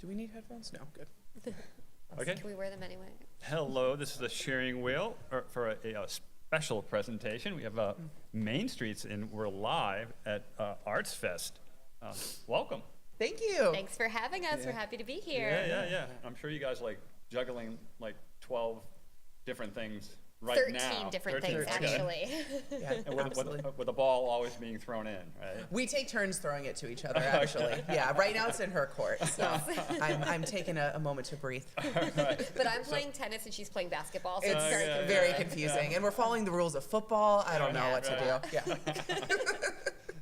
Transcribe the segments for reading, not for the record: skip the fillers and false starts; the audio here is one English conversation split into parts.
Do we need headphones? No, good. Okay. Can we wear them anyway? Hello, this is the Shearing Wheel for a special presentation. We have Main Streets, and we're live at Arts Fest. Welcome. Thank you. Thanks for having us. We're happy to be here. Yeah. I'm sure you guys like juggling like 12 different things right 13 now. different 13 things, actually. Yeah, And absolutely. with the ball always being thrown in, right? We take turns throwing it to each other, actually. Yeah, right now it's in her court, so I'm taking a moment to breathe. Right. But I'm playing tennis and she's playing basketball, so It's it's very confusing, and we're following the rules of football. I don't know what to do. Yeah.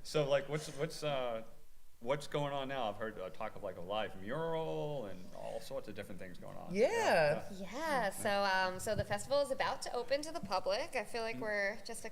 So like, what's going on now? I've heard talk of like a live mural and all sorts of different things going on. Yeah. Yeah, so the festival is about to open to the public. I feel like we're just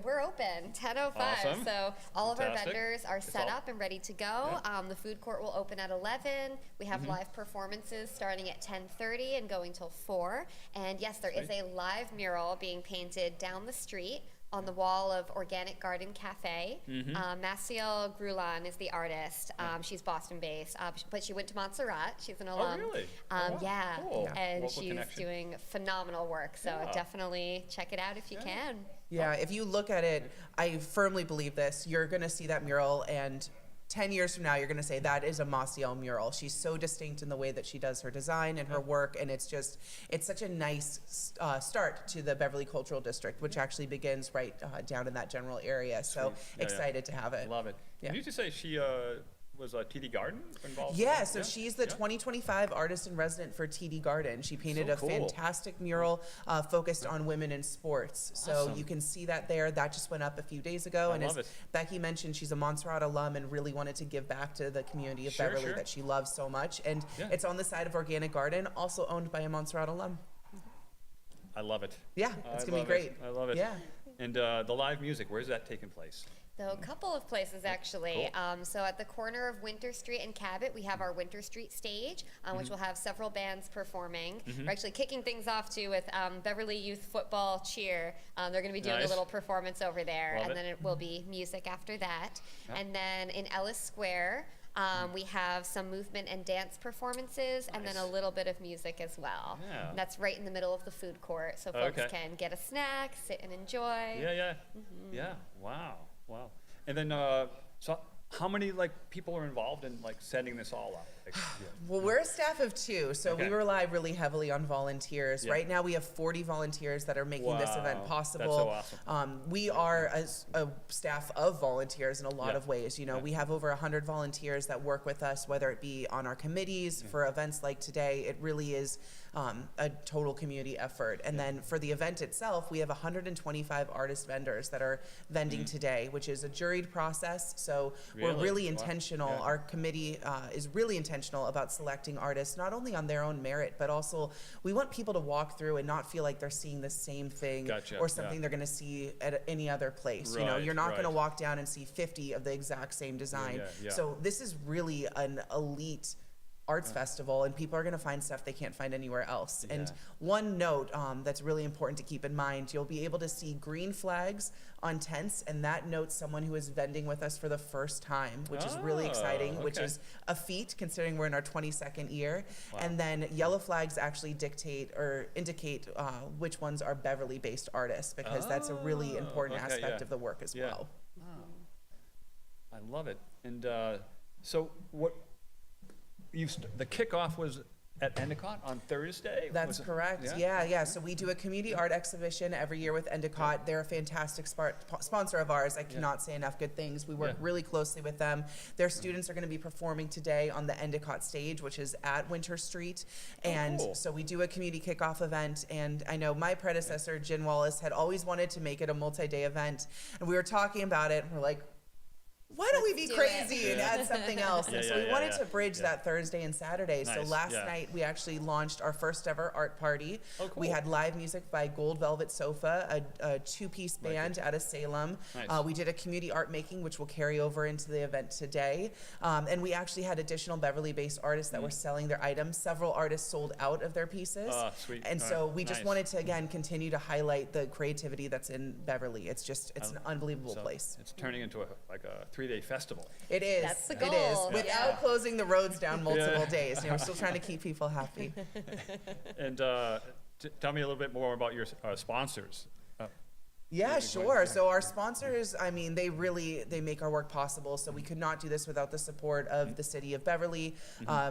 we're open, 10:05. Awesome. So all of our Fantastic. vendors are set all- up and ready to go. The food court will open at 11. We have live performances starting at 10:30 and going till 4. And yes, there is a live mural being painted down the street on the wall of Organic Garden Cafe. Maciel Grulon is the artist. She's Boston-based, but she went to Montserrat. She's an alum. Oh, really? Wow, Yeah, cool. and Local she's connection. doing phenomenal work. So Yeah. definitely check it out if you can. Yeah, if you look at it, I firmly believe this. You're going to see that mural, and 10 years from now, you're going to say that is a Maciel mural. She's so distinct in the way that she does her design and her work, and it's such a nice start to the Beverly Cultural District, which actually begins right down in that general area. So Yeah, excited to have it. Love it. Yeah. Did you just say she was TD Garden involved? Yeah, so she's the 2025 artist in resident for TD Garden. She painted So a cool. fantastic mural focused on women in sports. So Awesome. you can see that there. That just went up a few days ago. I And love as it. Becky mentioned, she's a Montserrat alum and really wanted to give back to the community of Sure, Beverly sure. that she loves so much. And Yeah. it's on the side of Organic Garden, also owned by a Montserrat alum. I love it. Yeah, it's going to be great. I love it. Yeah. And the live music, where's that taking place? So a couple of places actually. So at the corner of Winter Street and Cabot, we have our Winter Street stage, which will have several bands performing. We're actually kicking things off too with Beverly Youth Football Cheer. They're going to be doing Nice. a little performance over there, Love and it. then it will be music after that. Yeah. And then in Ellis Square, we have some movement and dance performances, and then a Nice. little bit of music as well. Yeah. And that's right in the middle of the food court, so folks Okay. can get a snack, sit and enjoy. Yeah. Wow. And then, so how many people are involved in setting this all up? Well, we're a staff of 2, so we Okay. rely really heavily on volunteers. Yeah. Right now, we have 40 volunteers that are making this event Wow, possible. that's so awesome. We are a staff of volunteers in a lot Yeah. of ways. You know, Yeah. we have over 100 volunteers that work with us, whether it be on our committees for events like today. It really is a total community effort. And then for the event itself, we have 125 artist vendors that are vending today, which is a juried process. So we're Really? really Wow. intentional. Yeah. Our committee is really intentional about selecting artists, not only on their own merit, but also we want people to walk through and not feel like they're seeing the same thing Gotcha, or something yeah. they're going to see at any other place. You know, Right, you're not going to right. walk down and see 50 of the exact same design. Yeah. So this is really an elite arts festival, and people are going to find stuff they can't find anywhere else. And Yeah. one note that's really important to keep in mind, you'll be able to see green flags on tents, and that notes someone who is vending with us for the first time, which is really Oh, exciting, which okay. is a feat considering we're in our 22nd year. Wow. And then yellow flags actually dictate or indicate which ones are Beverly-based artists, because that's a really Oh, important okay, aspect yeah. of the work as Yeah. well. I love it. And so what? The kickoff was at Endicott on Thursday? That's Was it? correct. Yeah. So we do a community art exhibition every year with Endicott. They're a fantastic sponsor of ours. I cannot say enough good things. We work Yeah. really closely with them. Their students are going to be performing today on the Endicott stage, which is at Winter Street. And cool. so we do a community kickoff event. And I know my predecessor, Jen Wallace, had always wanted to make it a multi-day event. And we were talking about it, and we're like, why don't we be Let's do crazy it. and add something else? And so we wanted to bridge yeah. that Thursday and Saturday. So Nice, last yeah. night we actually launched our first ever art party. Oh, We cool. had live music by Gold Velvet Sofa, a 2-piece Like band it. out of Salem. Nice. We did a community art making, which will carry over into the event today. And we actually had additional Beverly-based artists that were selling their items. Several artists sold out of their pieces. Oh, sweet. And All so right. we just Nice. wanted to, again, continue to highlight the creativity that's in Beverly. It's an unbelievable So place. It's turning into a 3 3-day festival. It is. That's the It is. goal. Without Yeah. closing the roads down multiple days. You know, we're still trying to keep people happy. And tell me a little bit more about your sponsors. Yeah, sure. So our sponsors, I mean, they make our work possible. So we could not do this without the support of the city of Beverly.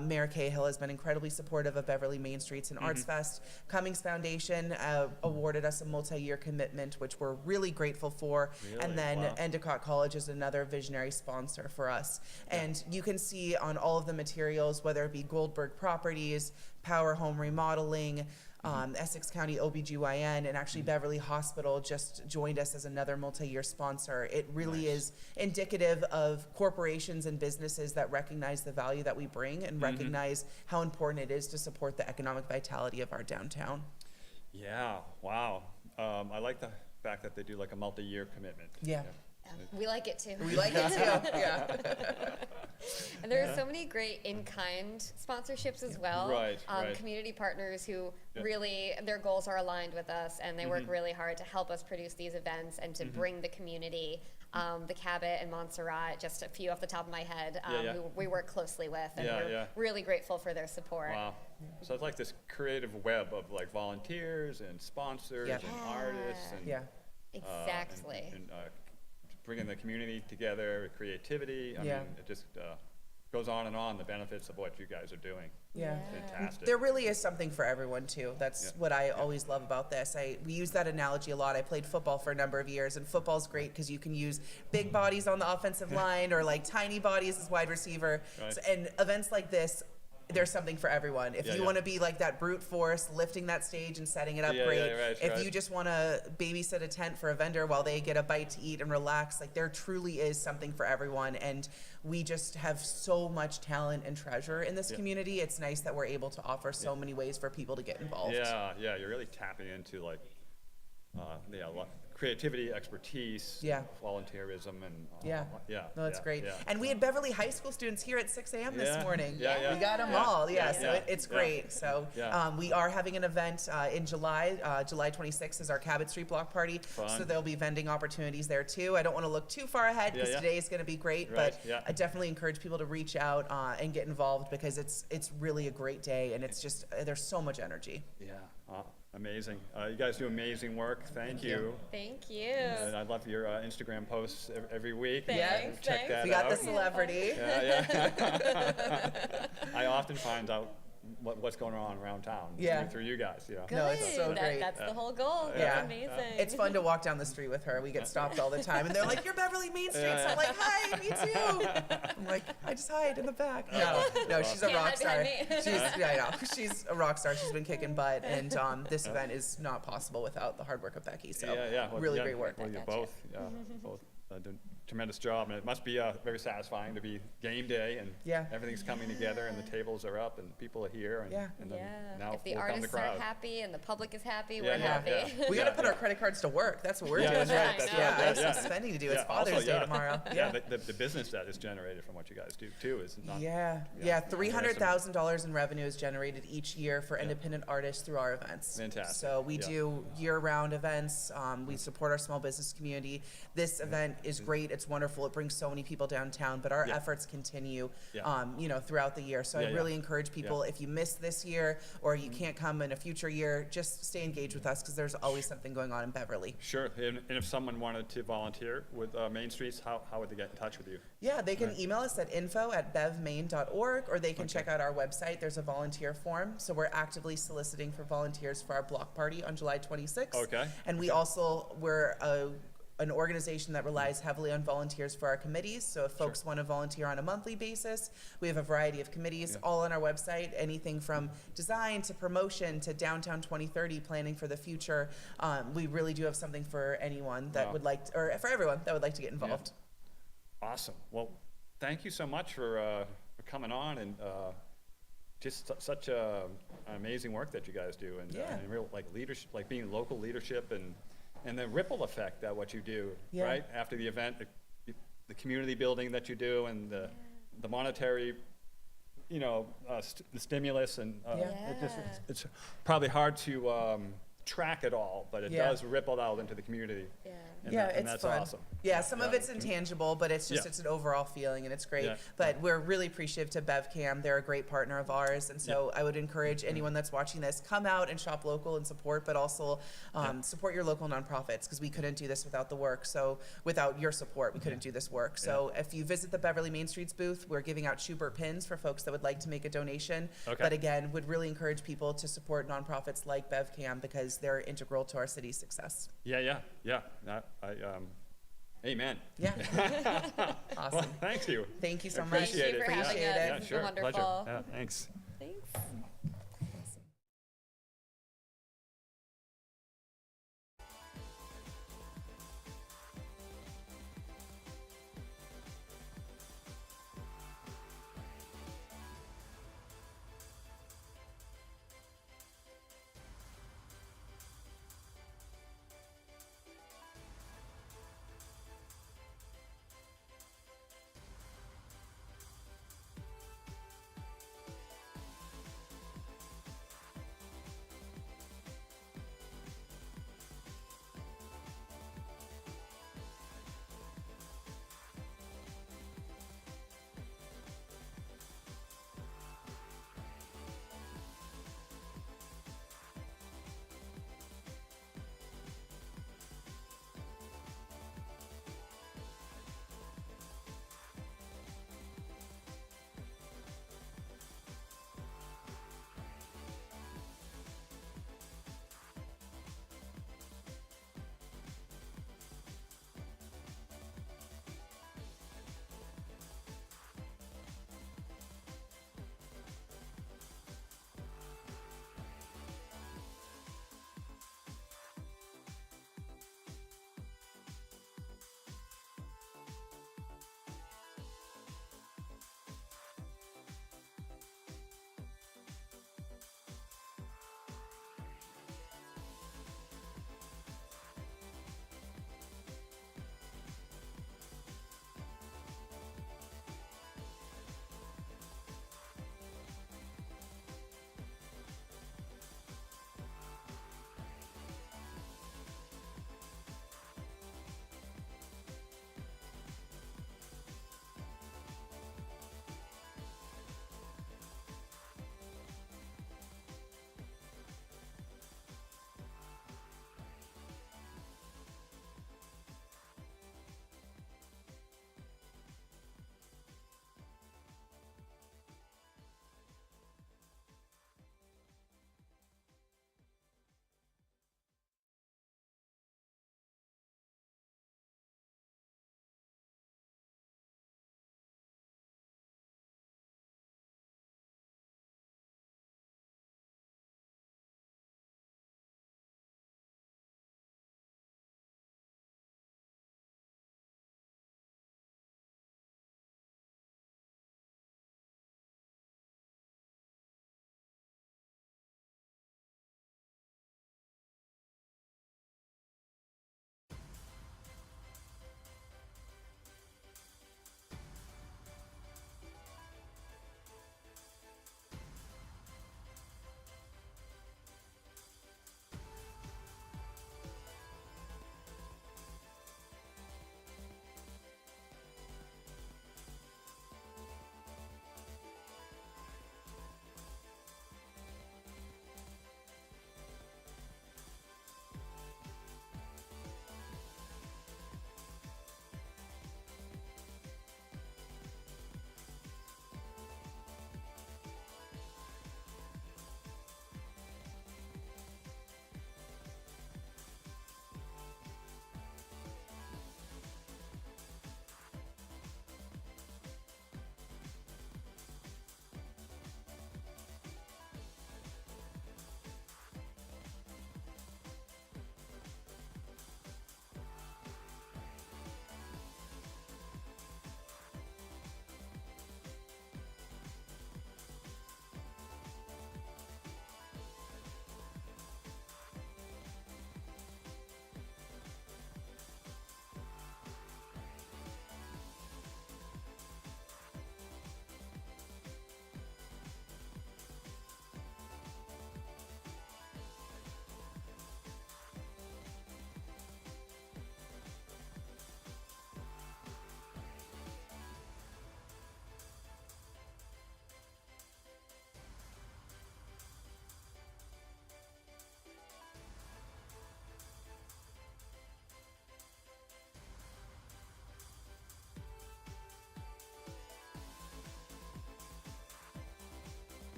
Mayor Cahill has been incredibly supportive of Beverly Main Streets and Arts Fest. Cummings Foundation awarded us a multi-year commitment, which we're really grateful for. Really? And then Wow. Endicott College is another visionary sponsor for us. And you can see on all of the materials, whether it be Goldberg Properties, Power Home Remodeling, Essex County OBGYN, and actually Beverly Hospital just joined us as another multi-year sponsor. It really is indicative of corporations and businesses that recognize the value that we bring and recognize how important it is to support the economic vitality of our downtown. Yeah, wow. I like the fact that they do like a multi-year commitment. Yeah. We like it too. We like it too. Yeah. And there are so many great in-kind sponsorships as well. Right, right. Community partners who Yeah. really, their goals are aligned with us, and they work really hard to help us produce these events and to bring the community, the Cabot and Montserrat, just a few off the top of my head, who we work closely with, and we're really grateful for their support. Wow. So it's like this creative web of like volunteers and sponsors Yeah. and artists and Yeah. Exactly. and bringing the community together, creativity. I Yeah. mean, it just goes on and on, the benefits of what you guys are doing. Yeah. Fantastic. There really is something for everyone too. That's Yeah. what I always love about this. We use that analogy a lot. I played football for a number of years, and football's great because you can use big bodies on the offensive line or like tiny bodies as wide receiver. Right. So, and events like this, there's something for everyone. If Yeah, you yeah. want to be like that brute force, lifting that stage and setting it up, Yeah, great. yeah, right, If right. you just want to babysit a tent for a vendor while they get a bite to eat and relax, like there truly is something for everyone. And we just have so much talent and treasure in this Yeah. community. It's nice that we're able to offer so many ways for people to get involved. Yeah, yeah, you're really tapping into like creativity, expertise, Yeah. volunteerism, and Yeah. yeah. No, it's yeah, great. yeah. And we had Beverly High School students here at 6 a.m. this Yeah. morning. Yeah, yeah. We got them Yeah. all. Yeah, Yeah, so yeah. it's Yeah. great. So Yeah. we are having an event in July. July 26th is our Cabot Street block party. Fun. So there'll be vending opportunities there too. I don't want to look too far ahead because Yeah, yeah. today is going to be great, Right, but yeah. I definitely encourage people to reach out and get involved because it's really a great day and it's just there's so much energy. Yeah, amazing. You guys do amazing work. Thank you. Thank you. And I love your Instagram posts every week. Thanks, Check thanks. that We got out. the celebrity. Yeah. I often find out what's going on around town Yeah. through you guys. You know. Good. No, it's so great. That's the whole goal. Yeah. That's amazing. It's fun to walk down the street with her. We get stopped all the time, and they're like, "You're Beverly Main Street." Yeah. So I'm like, "Hi, me too." I'm like, "I just hide in the back." No, she's a Can't rock hide star. behind me. I know. She's a rock star. She's been kicking butt, and this event is not possible without the hard work of Becky. So Well, really yeah, great work. Well, you Gotcha. both, both do a tremendous job, and it must be very satisfying to be game day and Yeah. everything's coming together and the tables are up and people are here and, Yeah. and then Yeah. now If the will come the artists are crowd. happy and the public is happy, Yeah, we're yeah, happy. yeah. We got to put our credit cards to work. That's what we're Yeah, doing that's right. next. That's Yeah, right. I have Yeah, some yeah. spending to do. Yeah, It's Father's also, Day yeah. tomorrow. Yeah, the business that is generated from what you guys do too is not. Yeah, Yeah. $300,000 in revenue is generated each year for independent artists through our events. Fantastic. So we Yeah. do year-round events. We support our small business community. This event is great. It's wonderful. It brings so many people downtown, but our Yeah. efforts continue, Yeah. throughout the year. So Yeah, I yeah. really encourage people, if you missed this year or you can't come in a future year, just stay engaged with us because there's always something going on in Beverly. Sure, and if someone wanted to volunteer with Main Streets, how would they get in touch with you? Yeah, they can email us at info@bevmain.org or they can check out our website. There's a volunteer form. So we're actively soliciting for volunteers for our block party on July 26th. Okay. And we're an organization that relies heavily on volunteers for our committees. So if folks want to volunteer on a monthly basis, we have a variety of committees all on our website, anything from design to promotion to downtown 2030 planning for the future. We really do have something for anyone that Wow. would like to, or for everyone that would like to get involved. Awesome. Well, thank you so much for coming on and just such amazing work that you guys do and, Yeah. and real like leadership, like being local leadership and the ripple effect that what you do, Yeah. right? After the event, the community building that you do and the monetary, the stimulus and Yeah. it's probably hard to track it all, but it Yeah. does ripple out into the community. Yeah. And Yeah, and it's that's fun. awesome. Yeah, some of it's intangible, but it's just Yeah. it's an overall feeling, and it's great. Yeah. But we're really appreciative to BevCam. They're a great partner of ours, and so I would encourage anyone that's watching this, come out and shop local and support, but also support your local nonprofits, because we couldn't do this without the work. So without your support, we couldn't do this work. So if you visit the Beverly Main Streets booth, we're giving out Schubert pins for folks that would like to make a donation. Okay. But again, would really encourage people to support nonprofits like BevCam because they're integral to our city's success. Yeah. Amen. Yeah. Well, Awesome. thank you. Thank you so much. Thank Appreciate you it. for having Appreciate us. it. Yeah, This has sure. been Pleasure. wonderful. Yeah, thanks. Thanks.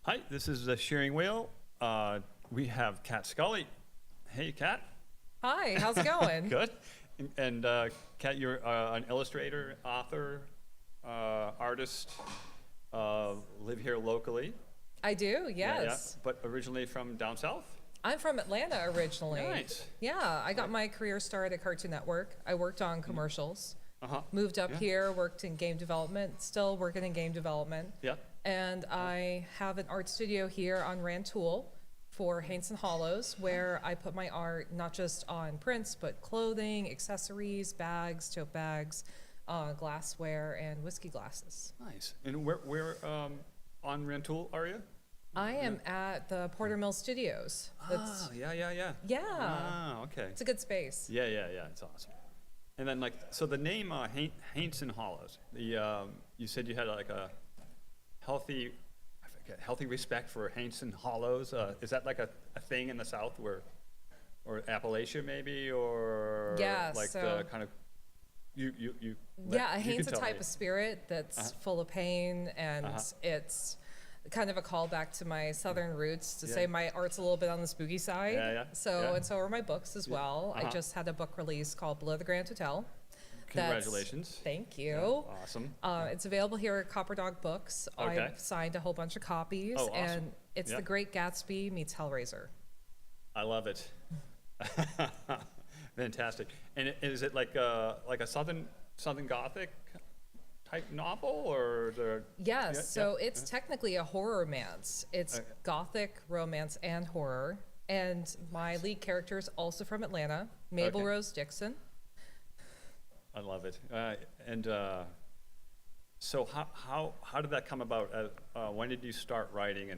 Hi, this is the Shearing Wheel. We have Kat Scully. Hey, Kat. Hi, how's it going? Good. And Kat, you're an illustrator, author, artist, live here locally. I do, Yeah, yes. but originally from down south? I'm from Atlanta originally. Nice. Yeah, I got my career started at Cartoon Network. I worked on commercials. Uh-huh. Moved up Yeah. here, worked in game development, still working in game development. Yeah. And I have an art studio here on Rantoul for Haints and Hollows, where I put my art not just on prints, but clothing, accessories, bags, tote bags, glassware, and whiskey glasses. Nice. And where on Rantoul are you? I am at the Porter Mill Studios. That's, Yeah. yeah, Ah, okay. it's a good space. Yeah, it's awesome. And then so the name Haints and Hollows. You said you had like a healthy respect for Haints and Hollows. Is that like a thing in the South or Appalachia maybe, or Yeah, like so- the kind of you Yeah, a you Hain's a can tell type me. of spirit that's full of pain, and it's kind of a callback to my southern roots to say Yeah. my art's a little bit on the spooky side. Yeah. And so are my books as well. I just had a book release called Below the Grand Hotel. That's- Congratulations. Thank you. Awesome. It's available here at Copper Dog Books. Okay. I've signed a whole bunch of copies, Oh, awesome. and it's Yeah. The Great Gatsby meets Hellraiser. I love it. Fantastic. And is it like a Southern Gothic type novel, or is there? Yes, Yeah, so yeah, it's technically a horror romance. It's Okay. gothic, romance, and horror. And my lead character is also from Atlanta, Mabel Okay. Rose Dixon. I love it. So how did that come about? When did you start writing,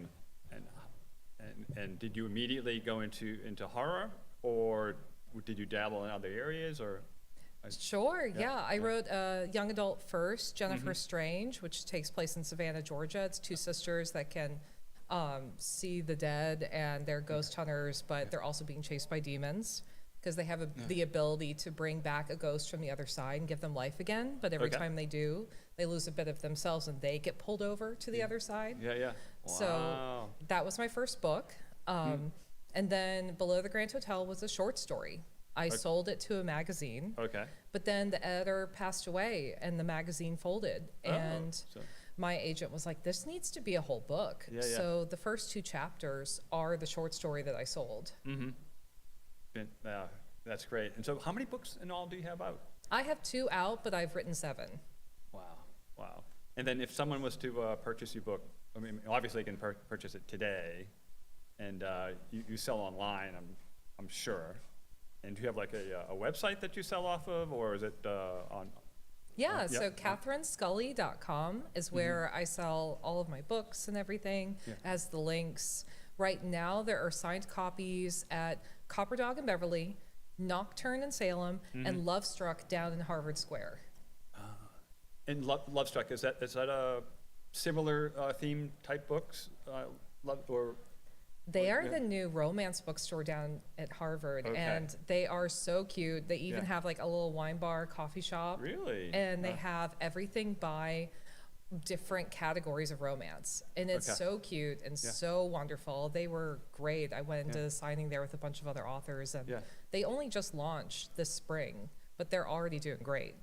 and did you immediately go into horror, or did you dabble in other areas, or? Sure, yeah. I yeah. wrote a young adult first, Jennifer Strange, which takes place in Savannah, Georgia. It's two sisters that can see the dead, and they're ghost hunters, but they're also being chased by demons because they have the ability to bring back a ghost from the other side and give them life again. But every Okay. time they do, they lose a bit of themselves and they get pulled over to the other side. Yeah. So Wow. that was my first book. And then Below the Grand Hotel was a short story. I sold it to a magazine, Okay. but then the editor passed away and the magazine folded. And So- my agent was like, this needs to be a whole book. Yeah. So the first two chapters are the short story that I sold. That's great. And so how many books in all do you have out? I have 2 out, but I've written 7. Wow. And then if someone was to purchase your book, I mean, obviously they can purchase it today, and you sell online, I'm sure. And do you have like a website that you sell off of, or is it on? Yeah, Yeah. so CatherineScully.com is where I sell all of my books and everything, Yeah. as the links. Right now, there are signed copies at Copper Dog in Beverly, Nocturne in Salem, and Lovestruck down in Harvard Square. And Lovestruck, is that a similar theme type books? They are Yeah. the new romance bookstore down at Harvard, Okay. and they are so cute. They even Yeah. have like a little wine bar, coffee shop. Really? And they have everything by different categories of romance. And it's Okay. so cute and Yeah. so wonderful. They were great. I went into Yeah. the signing there with a bunch of other authors, and Yeah. they only just launched this spring, but they're already doing great.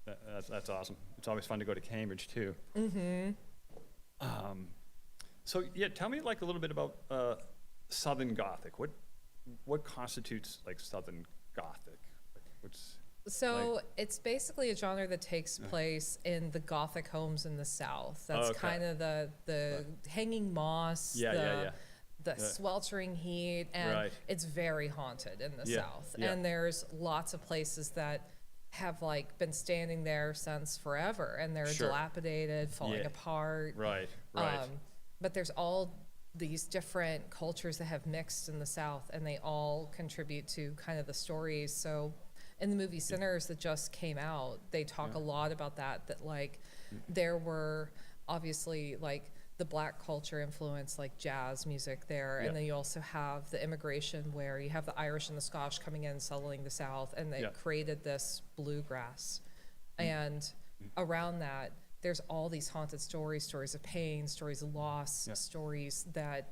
That's awesome. It's always fun to go to Cambridge too. So yeah, tell me like a little bit about Southern Gothic. What constitutes like Southern Gothic? What's So it's basically a genre that takes place in the Gothic homes in the South. That's Okay. kind of the hanging moss, Yeah. the sweltering heat, and Right. it's very haunted in the Yeah, South. yeah. And there's lots of places that have like been standing there since forever, and they're Sure. dilapidated, falling Yeah. apart. Right. But there's all these different cultures that have mixed in the South, and they all contribute to kind of the stories. So in the movie Sinners that just came out, they talk a lot about that like there were obviously like the black culture influence, like jazz music there. Yeah. And then you also have the immigration where you have the Irish and the Scotch coming in, settling the South, and they Yeah. created this bluegrass. And around that, there's all these haunted stories of pain, stories of loss, Yeah. stories that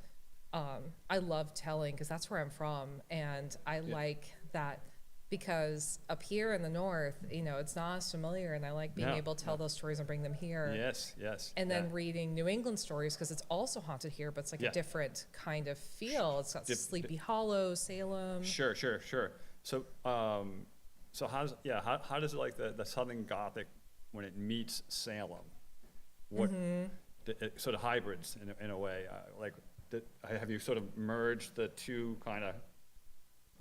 I love telling because that's where I'm from. And I like that because up here in the north, it's not as familiar, and I like being No, able to tell those stories and bring them here. Yes, yes. And yeah. then reading New England stories because it's also haunted here, but it's like Yeah. a different kind of feel. It's got Sleepy Hollow, Salem. Sure. So, how does like the Southern Gothic, when it meets Salem, what it sort of hybrids in a way? Have you sort of merged the two kind of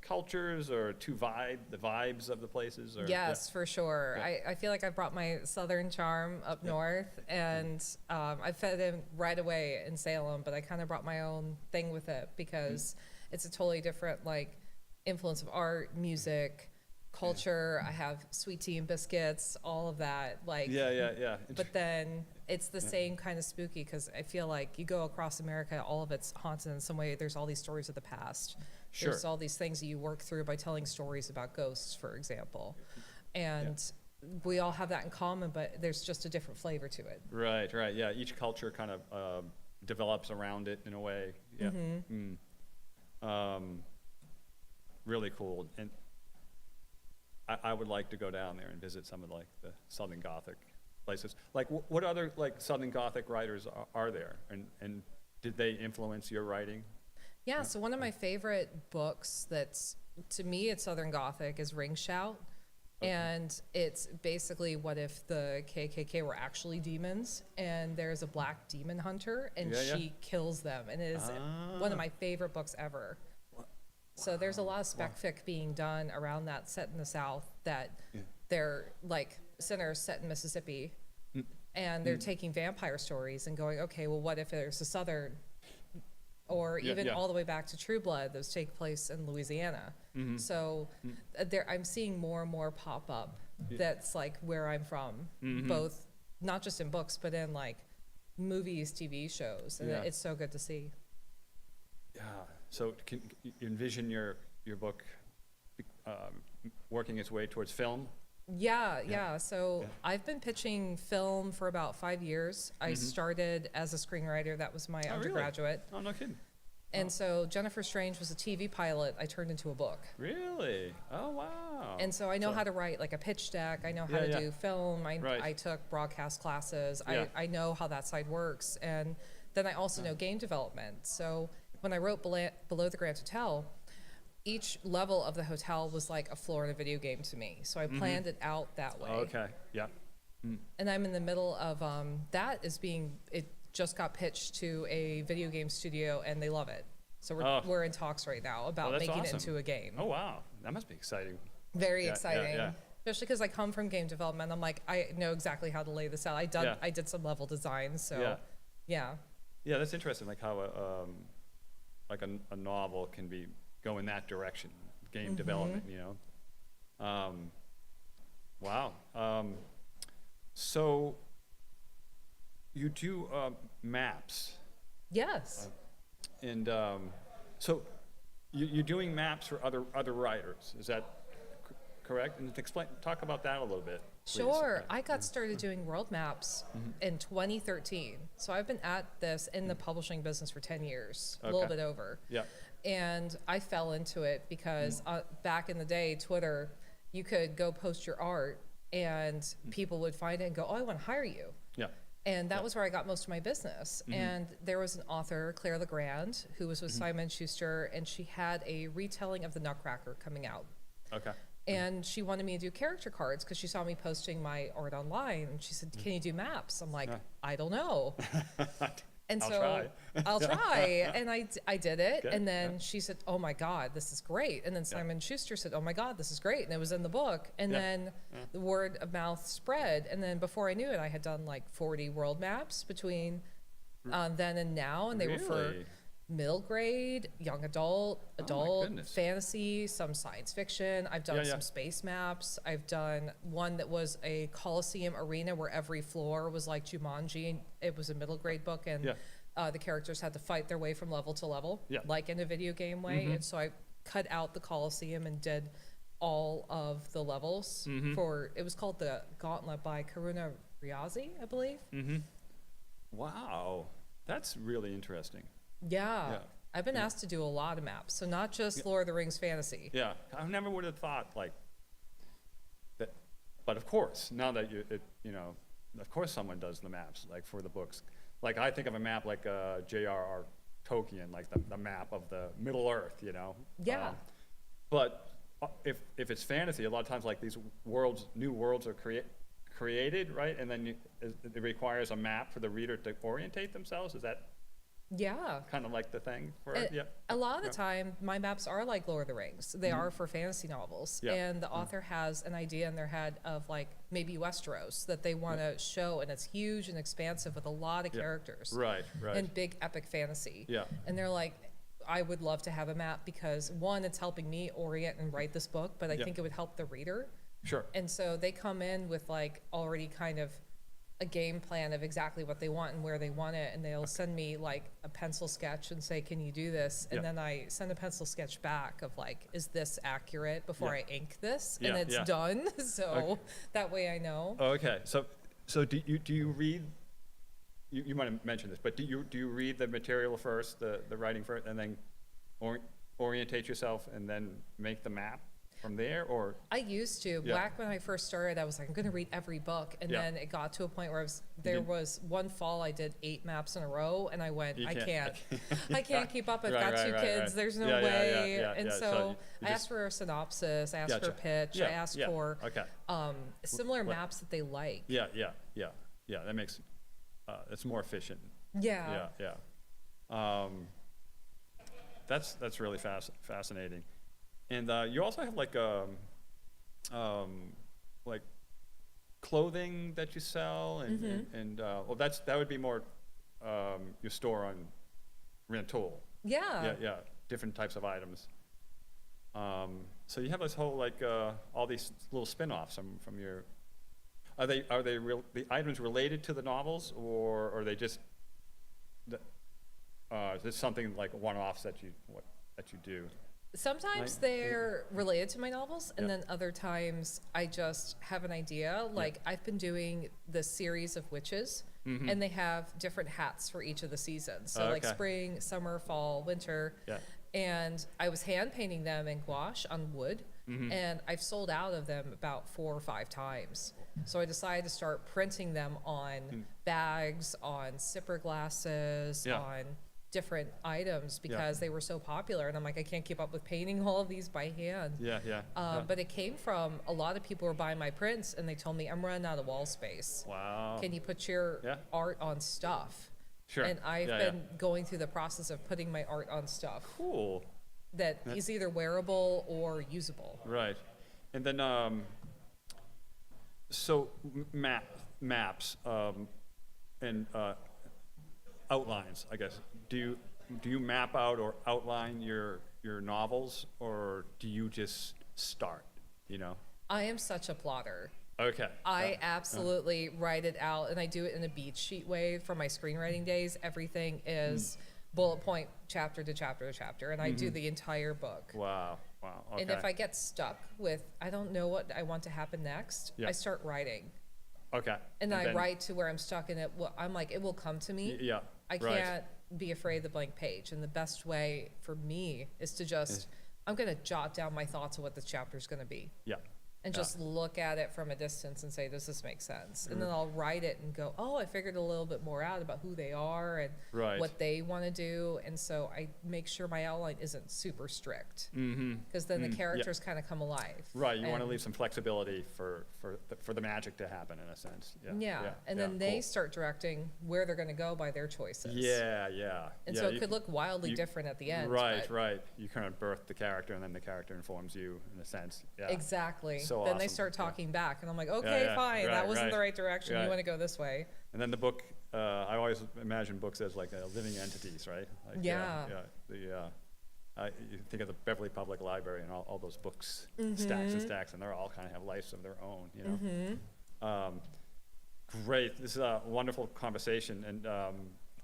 cultures or the vibes of the places? Or, Yes, for sure. Yeah. I feel like I've brought my Southern charm up north, and I fit in right away in Salem, but I kind of brought my own thing with it because it's a totally different like influence of art, music, culture. I have sweet tea and biscuits, all of that. Like, Yeah. but then it's the same kind of spooky because I feel like you go across America, all of it's haunted in some way. There's all these stories of the past. Sure. There's all these things that you work through by telling stories about ghosts, for example. And we all have that in common, but there's just a different flavor to it. Right. Yeah, each culture kind of develops around it in a way. Yeah. Really cool. And I would like to go down there and visit some of like the Southern Gothic places. Like what other like Southern Gothic writers are there? And did they influence your writing? Yeah, so one of my favorite books that's, to me, it's Southern Gothic is Ring Shout. And it's basically what if the KKK were actually demons and there's a black demon hunter and Yeah. she kills them. And it is one of my favorite books ever. So there's a lot of spec fic being done around that set in the South that they're like Sinners set in Mississippi and they're taking vampire stories and going, okay, well, what if there's a Southern, or even all the way back to True Blood, those take place in Louisiana. So I'm seeing more and more pop up that's like where I'm from, both not just in books, but in like movies, TV shows. And it's so good to see. Yeah. So can you envision your book working its way towards film? Yeah. So I've been pitching film for about 5 years. I started as a screenwriter. That was my undergraduate. Oh, no kidding. And so Jennifer Strange was a TV pilot I turned into a book. Really? Oh, wow. And so I know how to write like a pitch deck. I know how to do film. I took broadcast classes. I know how that side works. And then I also know game development. So when I wrote Below the Grand Hotel, each level of the hotel was like a floor in a video game to me. So I planned it out that way. Okay. Yeah. And I'm in the middle of it just got pitched to a video game studio and they love it. So we're in talks right now about that's making awesome. it into a game. Oh, wow. That must be exciting. Very exciting. Yeah. Especially because I come from game development. I'm like, I know exactly how to lay this out. I did some level design. So yeah. Yeah, that's interesting. Like how a novel can go in that direction, game development. Wow. So you do maps, Yes. and so you're doing maps for other writers. Is that correct? And talk about that a little bit. Please. Sure. I got started doing world maps in 2013. So I've been at this in the publishing business for 10 years, a little Okay. bit over. Yeah. And I fell into it because back in the day, Twitter, you could go post your art and people would find it and go, oh, I want to hire you. Yeah. And that was where I got most of my business. And there was an author, Claire Legrand, who was with Simon Schuster, and she had a retelling of the Nutcracker coming out. Okay. And she wanted me to do character cards because she saw me posting my art online. And she said, can you do maps? I'm like, I don't know. And I'll so try. I'll try. And I did it. Good. And then she said, oh my God, this is great. And then Simon Schuster said, oh my God, this is great. And it was in the book. And then the word of mouth spread. And then before I knew it, I had done like 40 world maps between then and now. And they were for Really? middle grade, young adult, goodness. fantasy, some science fiction. I've done Yeah. some space maps. I've done one that was a Coliseum arena where every floor was like Jumanji. It was a middle grade book, and the characters had to fight their way from level to level, like in a video game way. And so I cut out the Coliseum and did all of the levels for, it was called the Gauntlet by Karuna Riazi, I believe. Mm-hmm. Wow, that's really interesting. Yeah. Yeah. I've been Yeah. asked to do a lot of maps, so not just Lord of the Rings fantasy. Yeah, I never would have thought like that, but of course, now that of course someone does the maps, like for the books. Like I think of a map like J.R.R. Tolkien, like the map of the Middle Earth, Yeah. But if it's fantasy, a lot of times like these new worlds are created, right? And then it requires a map for the reader to orientate themselves. Is that Yeah. kind of like the thing for A- it? Yeah. A lot of the Yeah. time, my maps are like Lord of the Rings. They are for fantasy novels. Yeah. And the author has an idea in their head of like maybe Westeros that they want to show, and it's huge and expansive with a lot of Yeah. characters Right, right. and big epic fantasy. Yeah. And they're like, I would love to have a map because one, it's helping me orient and write this book, but I Yeah. think it would help the reader. Sure. And so they come in with like already kind of a game plan of exactly what they want and where they want it, and they'll send me like a pencil sketch and say, can you do this? And Yeah. then I send a pencil sketch back of like, is this accurate before Yeah. I ink this? Yeah, And it's yeah. done. So Okay. that way I know. Okay, so do you read? You might have mentioned this, but do you read the material first, the writing first, and then orientate yourself, and then make the map from there, or? I used to. Yeah. Back when I first started, I was like, I'm going to read every book. And Yeah. then it got to a point where there did- was one fall I did 8 maps in a row, and I went, You I can't- can't. I can't keep up. I've Right, got right, 2 right, kids. right. There's no Yeah, yeah, way. yeah, And yeah. so So you I just- asked for a synopsis. I asked for a Gotcha. pitch. Yeah, I asked yeah, for okay. similar What- maps that they like. Yeah, that makes, it's more efficient. Yeah. Yeah. That's really fascinating. And you also have like like clothing that you sell, and well, that would be more your store on Rantoul. Yeah. Yeah, different types of items. So you have this whole like all these little spin-offs from your. Are they the items related to the novels, or are they just? Is this something like one-offs that you do? Sometimes Like- they're related to my novels, and Yeah. then other times I just have an idea. Like I've been doing this series of witches, and they have different hats for each of the seasons. So like Okay. spring, summer, fall, winter. Yeah. And I was hand painting them in gouache on wood, and I've sold out of them about 4 or 5 times. So I decided to start printing them on bags, on sipper glasses, Yeah. on different items because they were so popular. And I'm like, I can't keep up with painting all of these by hand. Yeah. But it came from a lot of people were buying my prints, and they told me, I'm running out of wall space. Wow. Can you put your Yeah. art on stuff? Sure. And I've Yeah, been going through the process of putting my art on stuff Cool. that is either wearable or usable. Right. And then so maps and outlines, I guess. Do you map out or outline your novels, or do you just start? I am such a plotter. Okay. I absolutely write it out, and I do it in a beat sheet way for my screenwriting days. Everything is bullet point, chapter to chapter to chapter, and I do the entire book. Wow. Okay. And if I get stuck with, I don't know what I want to happen next, Yeah. I start writing. Okay. And I then- write to where I'm stuck, and I'm like, it will come to me. Yeah. I right. can't be afraid of the blank page. And the best way for me is to just, I'm going to jot down my thoughts of what this chapter is going to be. Yeah. And Yeah. just look at it from a distance and say, does this make sense? And then I'll write it and go, oh, I figured a little bit more out about who they are and Right. what they want to do. And so I make sure my outline isn't super strict. Because then the characters kind of come alive. Right. You want to And- leave some flexibility for the magic to happen, in a sense. Yeah. And then they cool. start directing where they're going to go by their choices. Yeah. And Yeah, so you it could look wildly you- different at the end. Right. but- You kind of birth the character, and then the character informs you, in a sense. Yeah. Exactly. So then they awesome. start Yeah. talking back, and I'm like, okay, yeah, fine. right, That wasn't the right, right direction. right. You want to go this way. And then the book, I always imagine books as like living entities, right? Like, Yeah. You think of the Beverly Public Library and all those books, Mm-hmm. stacks and stacks, and they're all kind of have lives of their own, Great. This is a wonderful conversation, and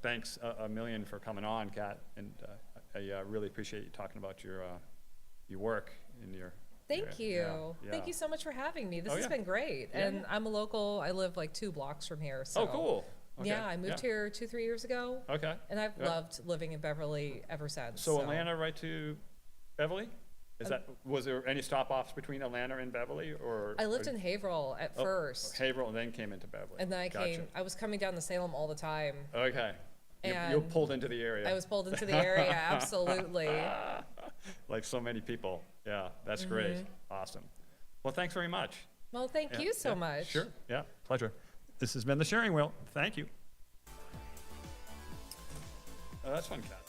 thanks a million for coming on, Kat. And I really appreciate you talking about your work and your Thank you. Yeah. Thank you so much for having me. This Oh, has yeah. been great. Yeah, And yeah. I'm a local. I live like 2 blocks from here. So Oh, cool. Okay. Yeah, I moved here 2-3 years ago. Okay. And I've Yeah. loved living in Beverly ever since. So Atlanta right to Beverly? Was there any stop-offs between Atlanta and Beverly, or? I lived in Haverhill at Oh, first. Haverhill, and then came into Beverly. And then Gotcha. I was coming down to Salem all the time. Okay. You And pulled into the area. I was pulled into the area, absolutely. Like so many people. Yeah, that's great. Mm-hmm. Awesome. Well, thanks very much. Well, thank Yeah, you so yeah, much. Sure, yeah, pleasure. This has been the Sharing Wheel. Thank you. Oh, that's fun, Kat.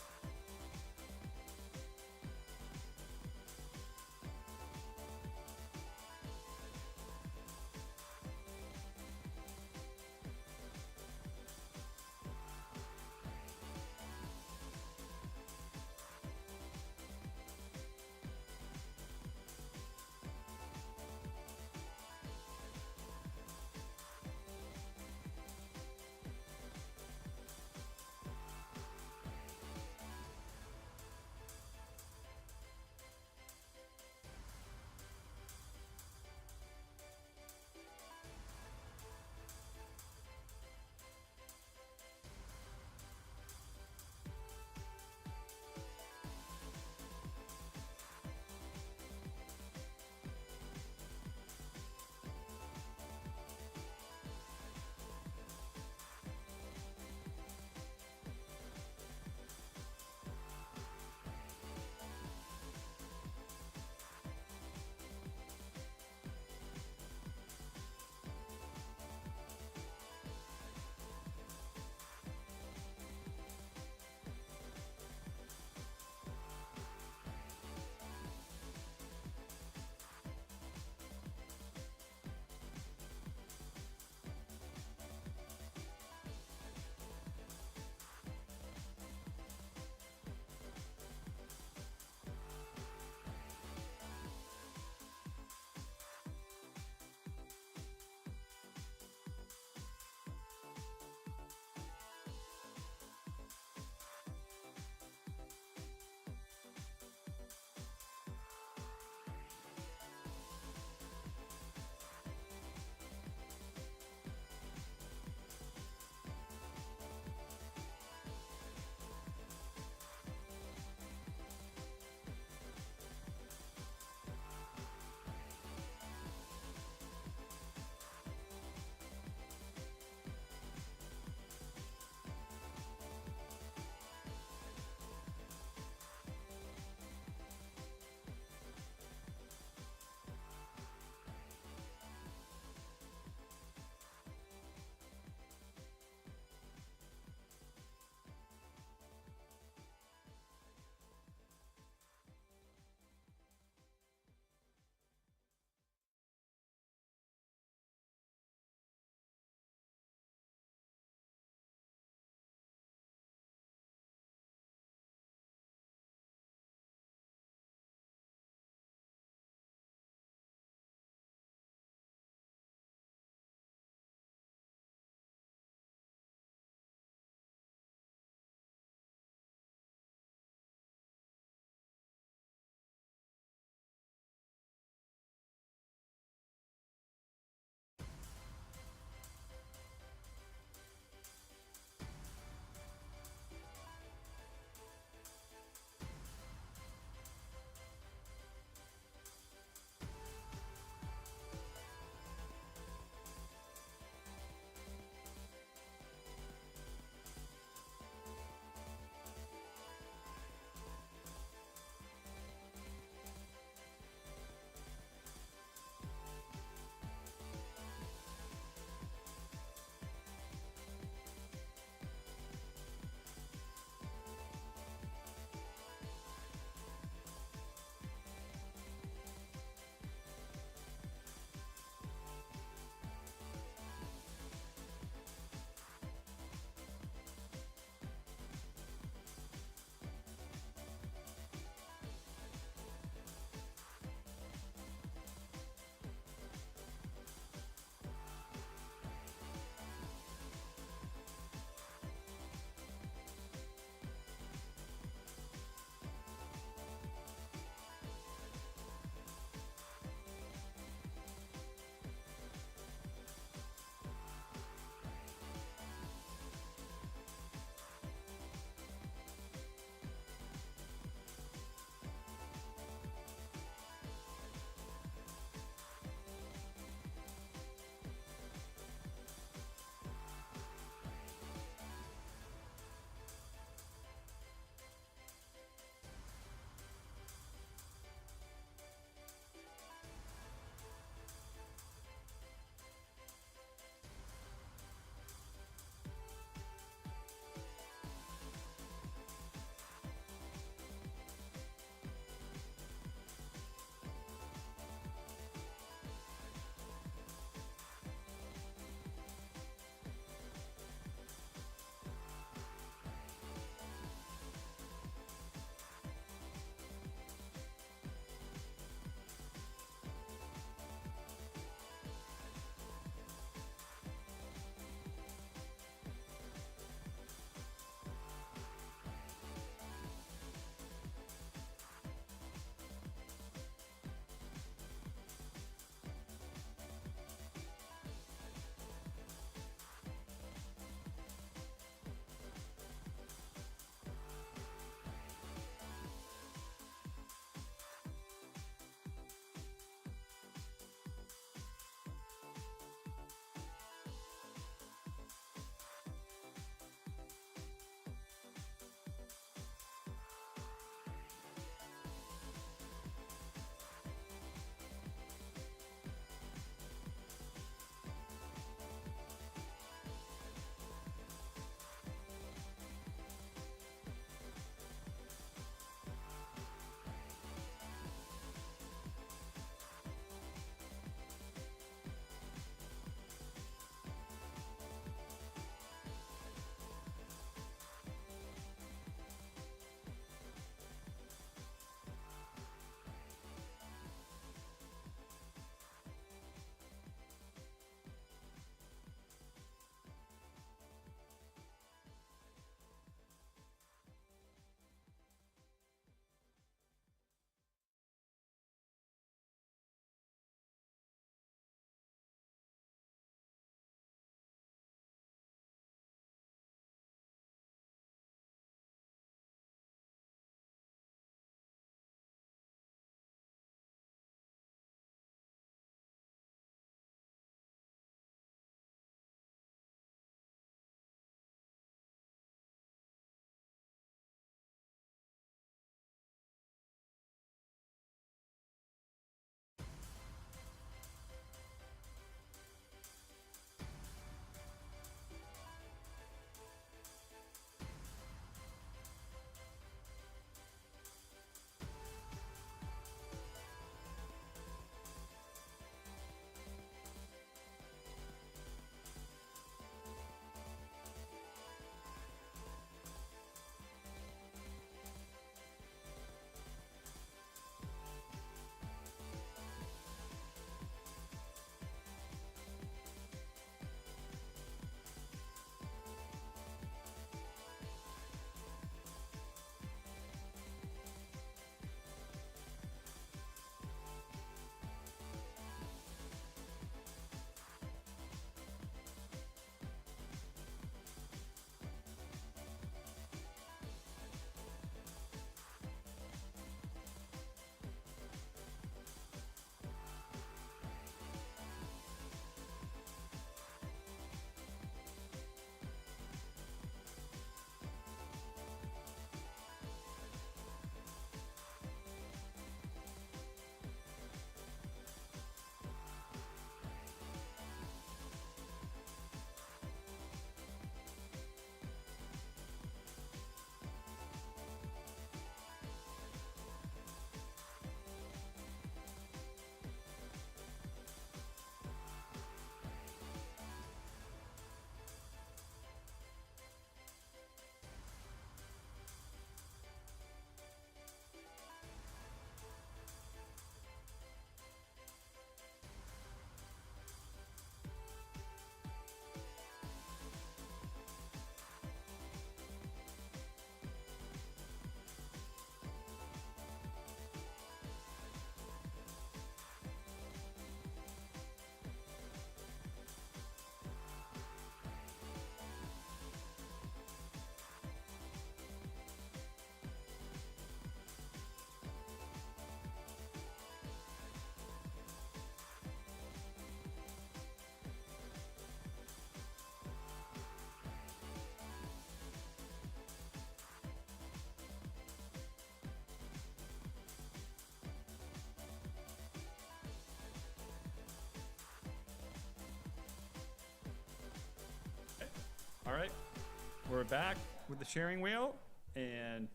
We're back with the sharing wheel, and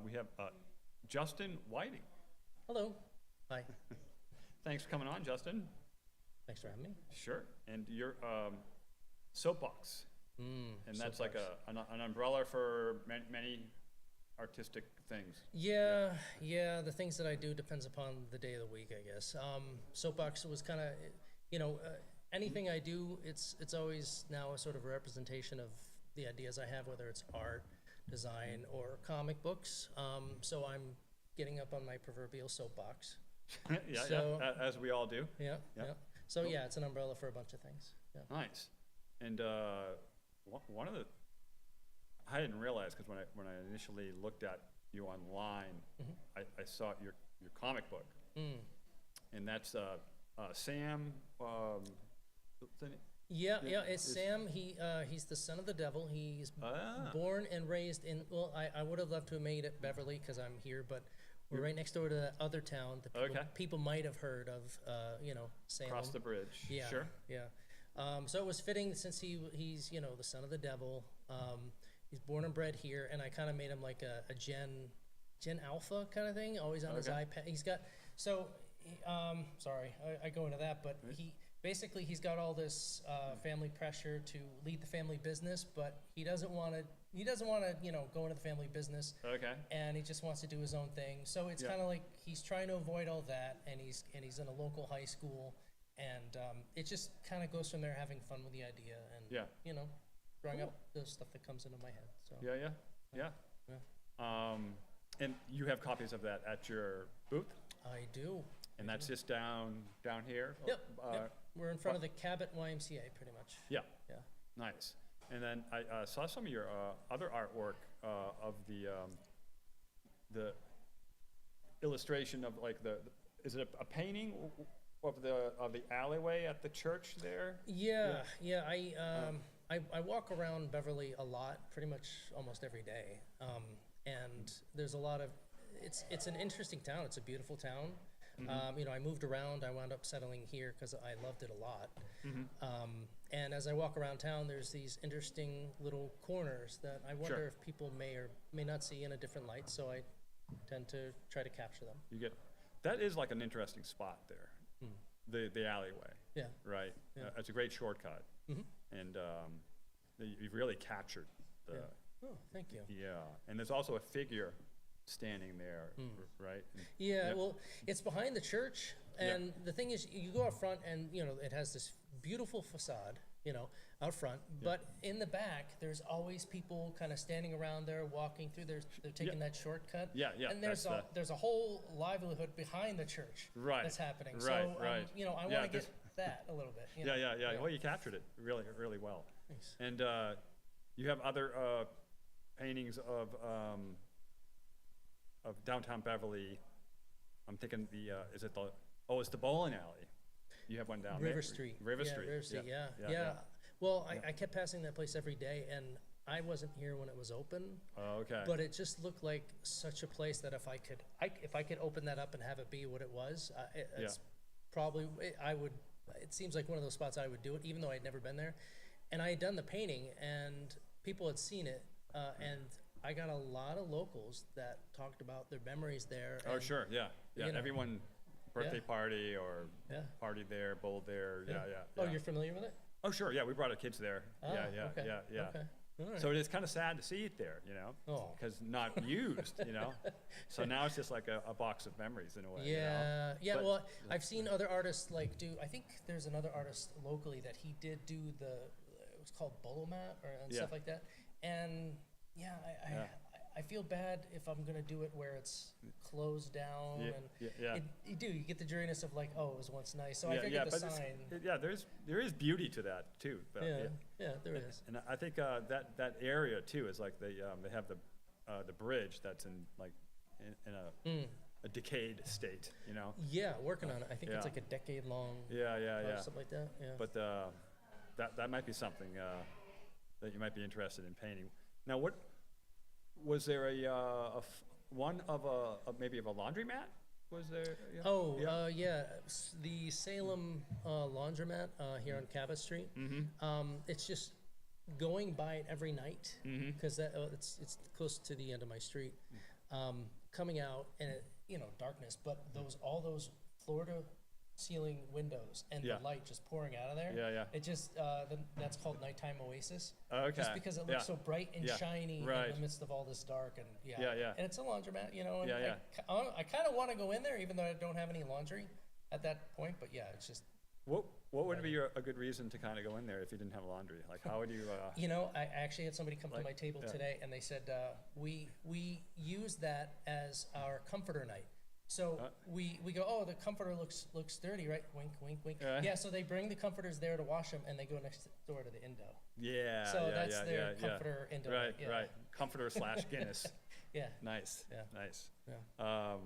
we have Justin Whiting. Hello. Hi. Thanks for coming on, Justin. Thanks for having me. Sure. And your soapbox, and that's like Soapbox. an umbrella for many artistic things. Yeah, the things that I do depends upon the day of the week, I guess. Soapbox was kind of, anything I do, it's always now a sort of a representation of the ideas I have, whether it's art, design, or comic books. So I'm getting up on my proverbial soapbox. So- as we all do. Yeah, Yeah. yeah. So Cool. yeah, it's an umbrella for a bunch of things. Yeah. Nice. And one of the, I didn't realize, because when I initially looked at you online, I saw your comic book, and that's Sam. Yeah, Yeah, it's is- Sam. He's the son of the devil. He's Ah. born and raised in. Well, I would have loved to have made it Beverly because I'm here, but we're right next door to that other town that people might have heard of. Salem. Across the bridge. Yeah. Sure. Yeah. So it was fitting since he's the son of the devil. He's born and bred here, and I kind of made him like a Gen Alpha kind of thing. Always on his Okay. iPad. He's got sorry, I go into that, but he's got all this family pressure to lead the family business, but he doesn't want to go into the family business. Okay. And he just wants to do his own thing. So it's Yeah. kind of like he's trying to avoid all that, and he's in a local high school, and it just kind of goes from there, having fun with the idea, and Yeah. drawing up the stuff that comes into my head. So Yeah. yeah. And you have copies of that at your booth, I do. and that's just down here. Yep. Uh, Yep. We're in front of the Cabot YMCA, pretty much. Yeah. Yeah. Nice. And then I saw some of your other artwork of the illustration of like is it a painting of the alleyway at the church there? Yeah. I walk around Beverly a lot, pretty much almost every day, and there's a lot of. It's an interesting town. It's a beautiful town. I moved around. I wound up settling here because I loved it a lot. And as I walk around town, there's these interesting little corners that I wonder Sure. if people may or may not see in a different light. So I tend to try to capture them. That is like an interesting spot there, the alleyway, Yeah. right? Yeah. It's a great shortcut, and you've really captured the Oh, thank you. And there's also a figure standing there, right? Yeah, Yeah. well, it's behind the church, and the thing is, you go out front, and it has this beautiful facade, out front. But in the back, there's always people kind of standing around there, walking through. They're taking that shortcut. Yeah, And there's that's a whole livelihood behind the church. Right, That's happening. right, So right. I Yeah, want to this- get that a little bit. Yeah. Well, you captured it really, really well. Thanks. And you have other paintings of downtown Beverly. I'm thinking it's the bowling alley. You have one down there. River Street. River Yeah, Street. River Street. Yeah. Yeah. Well, I kept passing that place every day, and I wasn't here when it was open. Oh, okay. But it just looked like such a place that if I could open that up and have it be what it was, it's probably I would. It seems like one of those spots I would do it, even though I'd never been there. And I had done the painting, and people had seen it, and I got a lot of locals that talked about their memories there. Oh, and, sure. Yeah. Everyone, birthday Yeah. party or Yeah. party there, bowled there. Yeah. Oh, you're familiar with it? Oh, sure. Yeah, we brought our kids there. Oh, Yeah. okay. Yeah. All right. So it is kind of sad to see it there, Oh. because not used, So now it's just like a box of memories in a way. Yeah, yeah. But- Well, I've seen other artists do. I think there's another artist locally that he did do it was called Bolo Mat and stuff Yeah. like that. And yeah, I feel bad if I'm gonna do it where it's closed down, Yeah, and yeah. you get the dreariness of like, oh, it was once nice. So I Yeah, figured the but sign. there is beauty to that too. But, Yeah, there is. And I think that area too is like they have the bridge that's in a decayed state, Yeah, working on it. I think Yeah. it's like a decade long. Yeah. Something like that. Yeah. But that might be something that you might be interested in painting. Now, what was there one of maybe of a laundromat? Was there? Yeah? Oh, Yeah. the Salem laundromat here on Cabot Street. Mm-hmm. It's just going by it every night, because it's close to the end of my street, coming out and darkness, but all those floor to ceiling windows and Yeah. the light just pouring out of there. Yeah. It just that's called nighttime oasis. Okay. Just because it looks Yeah. so bright and Yeah. shiny in Right. the midst of all this dark and Yeah. And it's a laundromat, and Yeah. I kind of want to go in there even though I don't have any laundry at that point. But yeah, it's just What would be a good reason to kind of go in there if you didn't have laundry? Like, how would you? I actually had somebody come to my table today and they said we use that as our comforter night. So we go, oh, the comforter looks dirty, right? Wink, wink, wink. Yeah, so they bring the comforters there to wash them, and they go next door to the Indo. Yeah. So yeah, that's yeah, their yeah, comforter Indo. Right. Yeah. Right. Comforter / Guinness. Yeah. Nice. Yeah. Nice. Yeah.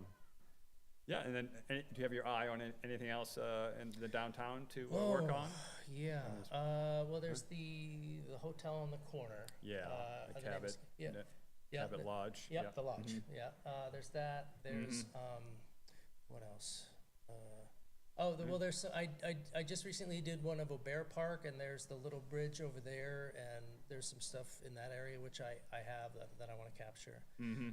Yeah, and then do you have your eye on anything else in the downtown to work on? Yeah. Well, there's the hotel on the corner. Yeah, the the name's- Cabot. Yeah. the Yeah. Cabot Lodge. Yep, yeah. the lodge. Yeah. There's that. There's Mm-hmm. what else? Well, there's I just recently did one of Aubert Park, and there's the little bridge over there, and there's some stuff in that area which I have that I want to capture. Mm-hmm.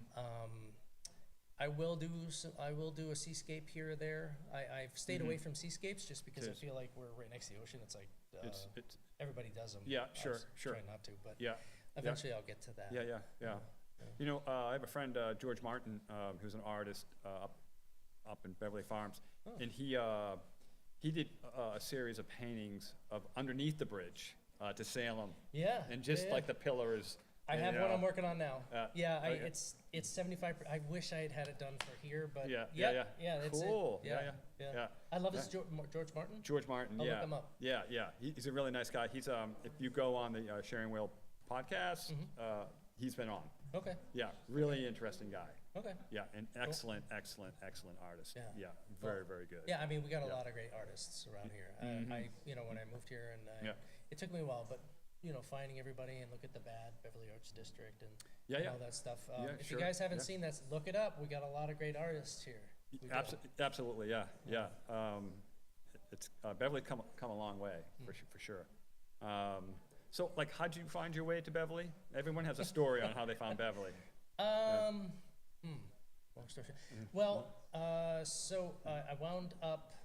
I will do a seascape here or there. I've stayed away from seascapes just because I Cheers. feel like we're right next to the ocean. It's like It's everybody does them. Yeah, I sure, was sure. trying not to, but yeah. eventually I'll get to that. Yeah. You know, I have a friend, George Martin, who's an artist up in Beverly Farms, and he did a series of paintings of underneath the bridge to Salem, Yeah. and just yeah. like the pillars. I have one I'm working on now. Yeah, okay. It's 75. I wish I had it done for here, but Yeah. That's Cool. it. Yeah. I love this George Martin. George Martin, I'll yeah. look him up. Yeah. He's a really nice guy. He's if you go on the Sharing Wheel podcast, he's been on. Okay. Yeah, really interesting guy. Okay. Yeah, and excellent artist. Yeah. Very good. Yeah, I mean, we got a Yeah. lot of great artists around here. I when I moved here, and Yeah. it took me a while, but finding everybody and look at the bad Beverly Arts District and Yeah. all that stuff. Yeah, if sure. you guys haven't Yeah. seen that, look it up. We got a lot of great artists here. We do. Absolutely, yeah. It's Beverly come a long way for sure. So, like, how'd you find your way to Beverly? Everyone has a story on how they found Beverly. Long story short. Well, so I wound up.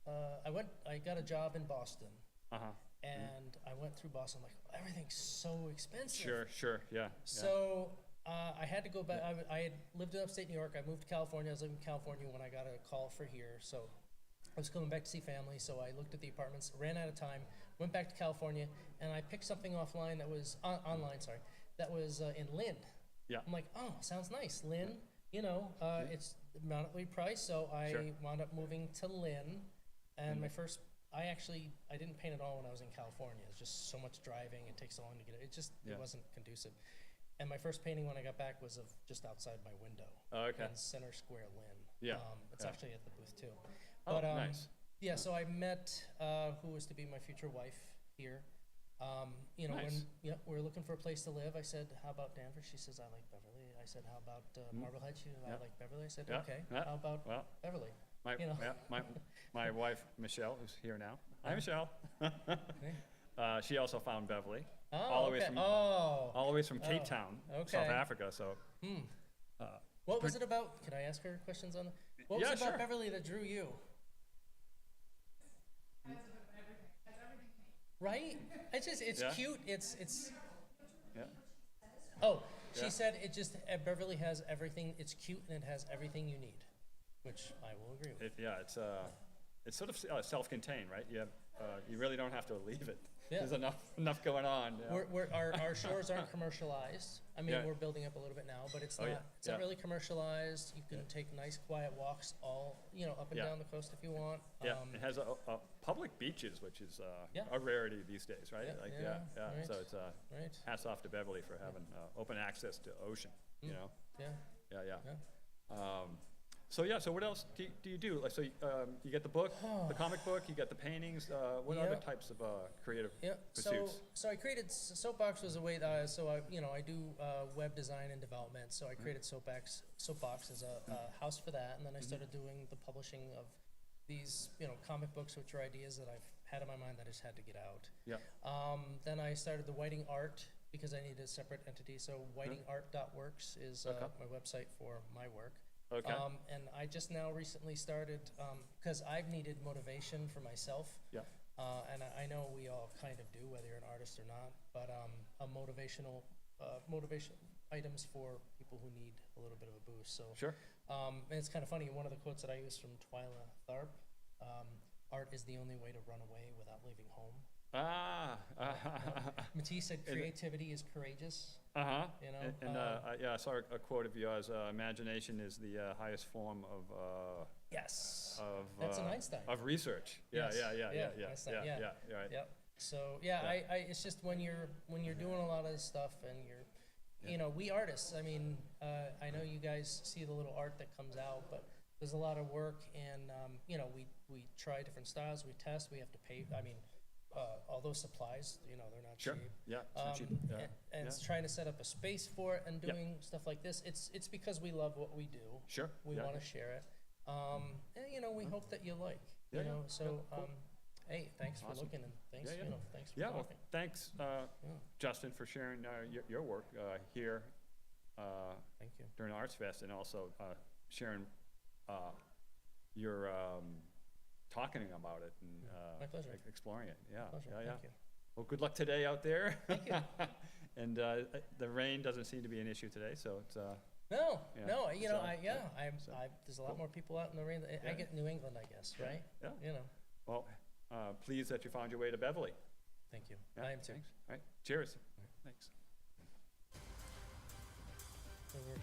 I got a job in Boston, and I went through Boston. Like, everything's so expensive. Sure, yeah. So I had to go back. I had lived in upstate New York. I moved to California. I was living in California when I got a call for here. So I was coming back to see family. So I looked at the apartments, ran out of time, went back to California, and I picked something offline that was online. Sorry, that was in Lynn. Yeah. I'm like, oh, sounds nice, Lynn. It's moderately priced. So I Sure. wound up moving to Lynn, and I didn't paint at all when I was in California. It's just so much driving. It takes so long to get it. It wasn't conducive. And my first painting when I got back was of just outside my window. Oh, okay. In Center Square, Lynn. Yeah, It's yeah. actually at the booth too. Oh, nice. Yeah, so I met who was to be my future wife here. Nice. when we were looking for a place to live, I said, "How about Danvers?" She says, "I like Beverly." I said, "How about Marblehead?" She said, "I Yeah. like Beverly." I said, Yeah, "Okay." yeah. How about Well, Beverly? my my wife Michelle, who's here now. Hi, Michelle. She also found Beverly. Oh, all the way okay. from Oh, Cape Oh, Town, okay. South Africa. So what was it about? Can I ask her questions on? What was Yeah, it about sure. Beverly that drew you? Right? It's Yeah. cute. It's. yeah. Oh, she Yeah. said Beverly has everything. It's cute and it has everything you need, which I will agree with. It's sort of self-contained, right? You really don't have to leave it. Yeah. There's enough going on. you know? Our shores aren't commercialized. I mean, Yeah. we're building up a little bit now, but it's Oh, not. yeah. It's not Yeah. really commercialized. You can take nice, quiet walks up and Yeah. down the coast if you want. Yeah, it has a public beaches, which is Yeah. a rarity these days, right? Yeah, Like, yeah, yeah. right. So it's Right? hats off to Beverly for having open access to ocean. You know? Yeah. Yeah. Yeah. So what else do you do? Like, so you get the book, the comic book, you get the paintings. What other Yeah. types of creative Yeah. pursuits? So I created Soapbox was a way. So I do web design and development. So I created Soapbox as a house for that, and then I started doing the publishing of these comic books, which are ideas that I've had in my mind that I just had to get out. Yeah. Then I started the Whiting Art because I needed a separate entity. So whitingart.works is Okay. my website for my work. Okay. And I just now recently started, because I've needed motivation for myself. Yeah. And I know we all kind of do, whether you're an artist or not, but a motivation items for people who need a little bit of a boost. So Sure. and it's kind of funny, one of the quotes that I use from Twyla Tharp, art is the only way to run away without leaving home. Ah. Matisse said creativity is courageous. Uh-huh. You know, And yeah, I saw a quote of yours, imagination is the highest form Yes. of That's an Einstein. of research. Yeah, Yes. yeah, Einstein, yeah, yeah. yeah, right. Yep. So yeah, Yeah. it's just when you're doing a lot of this stuff and you know, we artists, I mean, I know you guys see the little art that comes out, but there's a lot of work, and you know, we try different styles, we test, we have to pay. I mean, all those supplies, you know, they're not Sure. cheap. Yeah, it's not cheap. Yeah. And it's trying to set up a space for it and doing stuff like this. It's because we love what we do. Sure. We Yeah. want to share it. And you know, we hope that you like. Yeah, You know, yeah. so Yeah, cool. hey, thanks for Awesome. looking, and thanks, Yeah, yeah. you know, thanks for Yeah, well, talking. thanks, Justin, for sharing your work here Thank you. during Arts Fest, and also sharing your talking about it and My pleasure. exploring it. Yeah, Pleasure. yeah, yeah. Thank you. Well, good luck today out there. Thank you. And the rain doesn't seem to be an issue today, so it's No, Yeah. no, you know, So, so, there's a lot cool. more people out in the rain. I Yeah. get New England, I guess, right? yeah. You know, Well, pleased that you found your way to Beverly. thank you. Yeah, I am too. thanks. All right, cheers. Thanks. Over.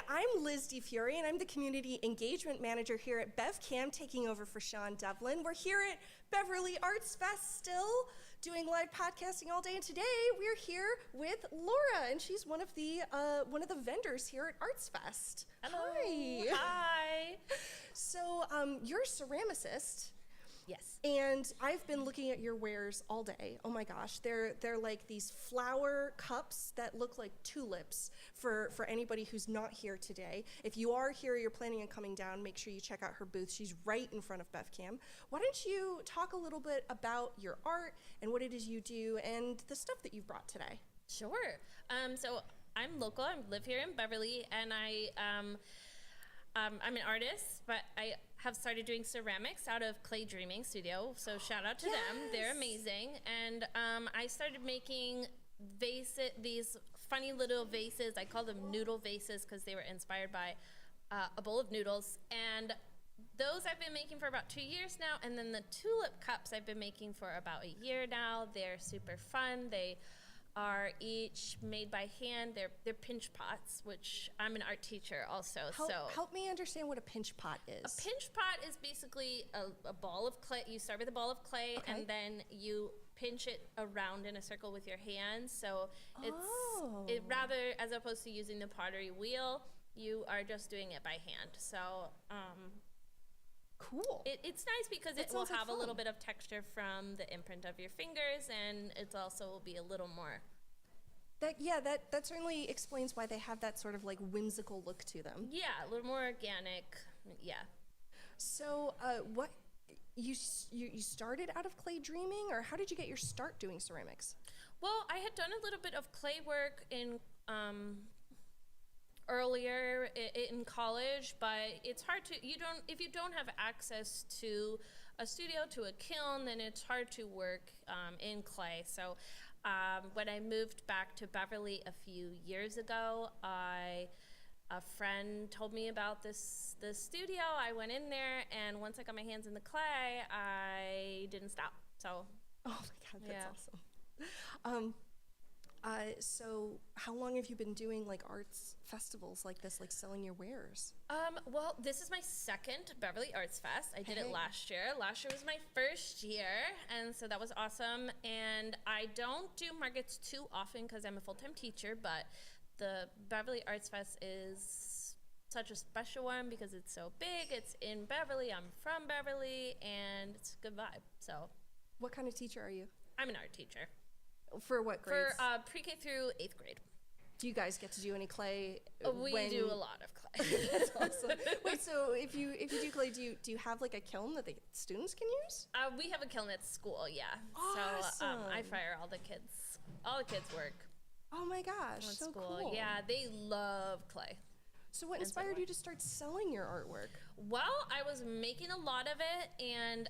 I'm Liz DeFury, and I'm the Community Engagement Manager here at BevCam, taking over for Sean Devlin. We're here at Beverly Arts Fest still, doing live podcasting all day, and today we're here with Laura, and she's one of the vendors here at Arts Fest. Hello. Hi. So you're a ceramicist. Yes. And I've been looking at your wares all day. Oh my gosh, they're like these flower cups that look like tulips for anybody who's not here today. If you are here, you're planning on coming down, make sure you check out her booth. She's right in front of BevCam. Why don't you talk a little bit about your art and what it is you do and the stuff that you've brought today? Sure. So I'm local. I live here in Beverly, and I'm an artist, but I have started doing ceramics out of Clay Dreaming Studio. So shout out to them. They're amazing. And I started making these funny little vases. I call them noodle vases because they were inspired by a bowl of noodles. And those I've been making for about 2 years now. And then the tulip cups I've been making for about a year now. They're super fun. They are each made by hand. They're pinch pots, which I'm an art teacher also. Help me understand what a pinch pot is. A pinch pot is basically a ball of clay. You start with a ball of clay, Okay. and then you pinch it around in a circle with your hands. So it's rather, as opposed to using the pottery wheel, you are just doing it by hand. So Cool. it's nice because it will sounds like have a little fun. bit of texture from the imprint of your fingers, and it also will be a little more. That certainly explains why they have that sort of like whimsical look to them. Yeah, a little more organic. Yeah. So, what you started out of clay dreaming, or how did you get your start doing ceramics? Well, I had done a little bit of clay work in earlier in college, but it's hard to if you don't have access to a studio, to a kiln, then it's hard to work in clay. So when I moved back to Beverly a few years ago, a friend told me about this studio. I went in there, and once I got my hands in the clay, I didn't stop. So Oh my God, that's Yeah. awesome. So how long have you been doing like arts festivals like this, like selling your wares? Well, this is my second Beverly Arts Fest. I did it Hey. last year. Last year was my first year, and so that was awesome. And I don't do markets too often because I'm a full-time teacher, but the Beverly Arts Fest is such a special one because it's so big. It's in Beverly. I'm from Beverly, and it's a good vibe. So What kind of teacher are you? I'm an art teacher For what grades? for pre-K through 8th grade. Do you guys get to do any clay? We do a lot of clay. That's awesome. Wait, so if you do clay, do you have like a kiln that the students can use? We have a kiln at school, yeah. So Awesome. I fire all the kids' work Oh my gosh, at so school. cool. Yeah, they love clay. So what And so inspired do I. you to start selling your artwork? Well, I was making a lot of it, and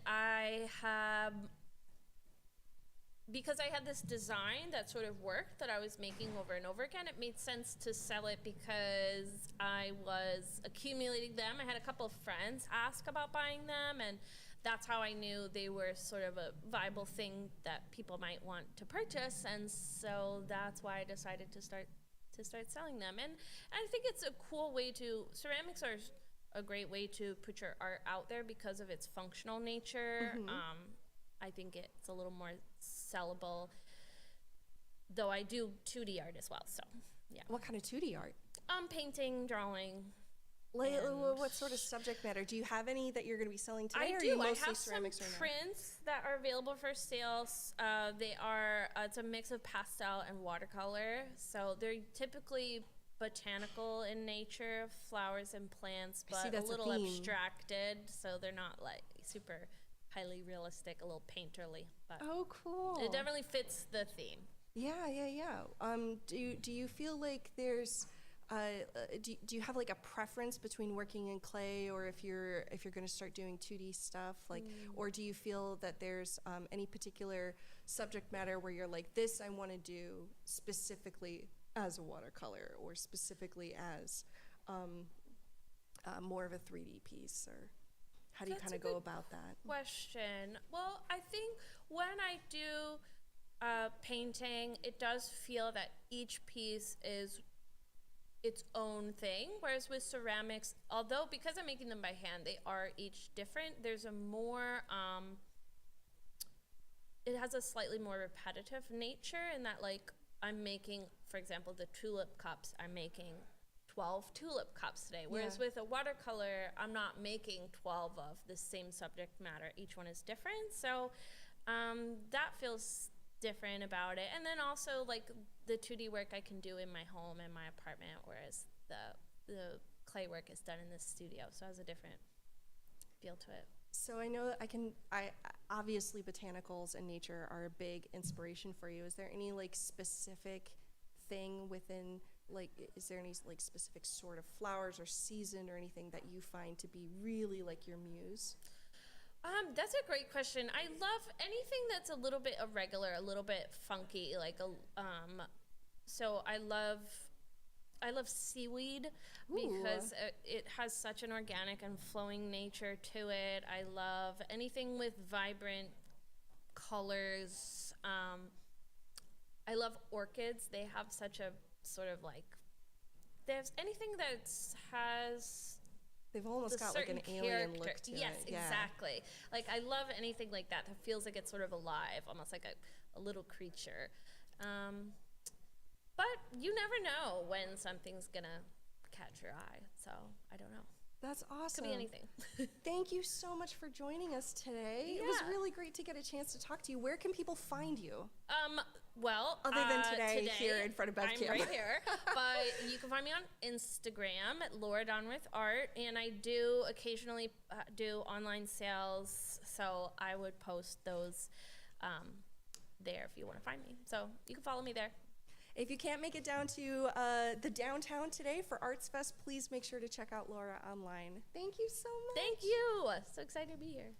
because I had this design that sort of worked that I was making over and over again, it made sense to sell it because I was accumulating them. I had a couple of friends ask about buying them, and that's how I knew they were sort of a viable thing that people might want to purchase, and so that's why I decided to start selling them. And I think it's a cool way ceramics are a great way to put your art out there because of its functional nature. I think it's a little more sellable, though I do 2D art as well, so yeah. What kind of 2D art? Painting, drawing. Like, And- what sort of subject matter? Do you have any that you're going to be selling today? I or are do. you I mostly have some ceramics right now? prints that are available for sales. It's a mix of pastel and watercolor. So they're typically botanical in nature, flowers and plants, I see but a that's a little theme. abstracted. So they're not like super highly realistic, a little painterly. But Oh, cool. it definitely fits the theme. Yeah. Do you feel like there's do you have like a preference between working in clay or if you're going to start doing 2D stuff, like, or do you feel that there's any particular subject matter where you're like, this I want to do specifically as a watercolor or specifically as more of a 3D piece, or how do you That's kind a of go good about that? Question. Well, I think when I do painting, it does feel that each piece is its own thing. Whereas with ceramics, although because I'm making them by hand, they are each different. There's a more it has a slightly more repetitive nature in that, like, I'm making, for example, the tulip cups. I'm making 12 tulip cups today. Whereas with a watercolor, I'm not making 12 of the same subject matter. Each one is different. So that feels different about it. And then also, like, the 2D work I can do in my home, in my apartment, whereas the clay work is done in the studio. So it has a different feel to it. So I know that I obviously botanicals and nature are a big inspiration for you. Is there any like specific thing within, like, is there any like specific sort of flowers or season or anything that you find to be really like your muse? That's a great question. I love anything that's a little bit irregular, a little bit funky, like so I love seaweed because it has such an organic and flowing nature to it. I love anything with vibrant colors. I love orchids. They have such a sort of like, there's anything that has They've almost the got like an certain alien character. look to it. Yes, exactly. Like, I love anything like that feels like it's sort of alive, almost like a little creature. But you never know when something's gonna catch your eye, so I don't know. That's awesome. Could be anything. Thank you so much for joining us today. It was Yeah. really great to get a chance to talk to you. Where can people find you? Well, Other than today here in front of BevCam. I'm right here. But you can find me on Instagram at Laura Donworth Art, and I do occasionally do online sales, so I would post those there if you want to find me. So you can follow me there. If you can't make it down to the downtown today for Arts Fest, please make sure to check out Laura online. Thank you so much. Thank you. So excited to be here.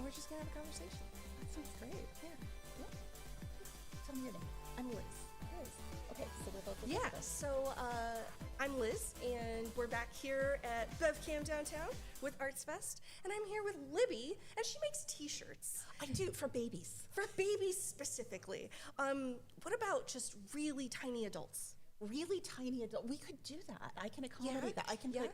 we're just gonna have a conversation. That sounds great. Yeah. Tell me your name. I'm Liz. Liz. Okay, so we're both with Yeah, Elizabeth. so I'm Liz, and we're back here at BevCam downtown with Arts Fest, and I'm here with Libby, and she makes T-shirts I do for babies. for babies specifically. What about just really tiny adults? Really tiny adult. We could do that. I can accommodate that. I can Yeah. put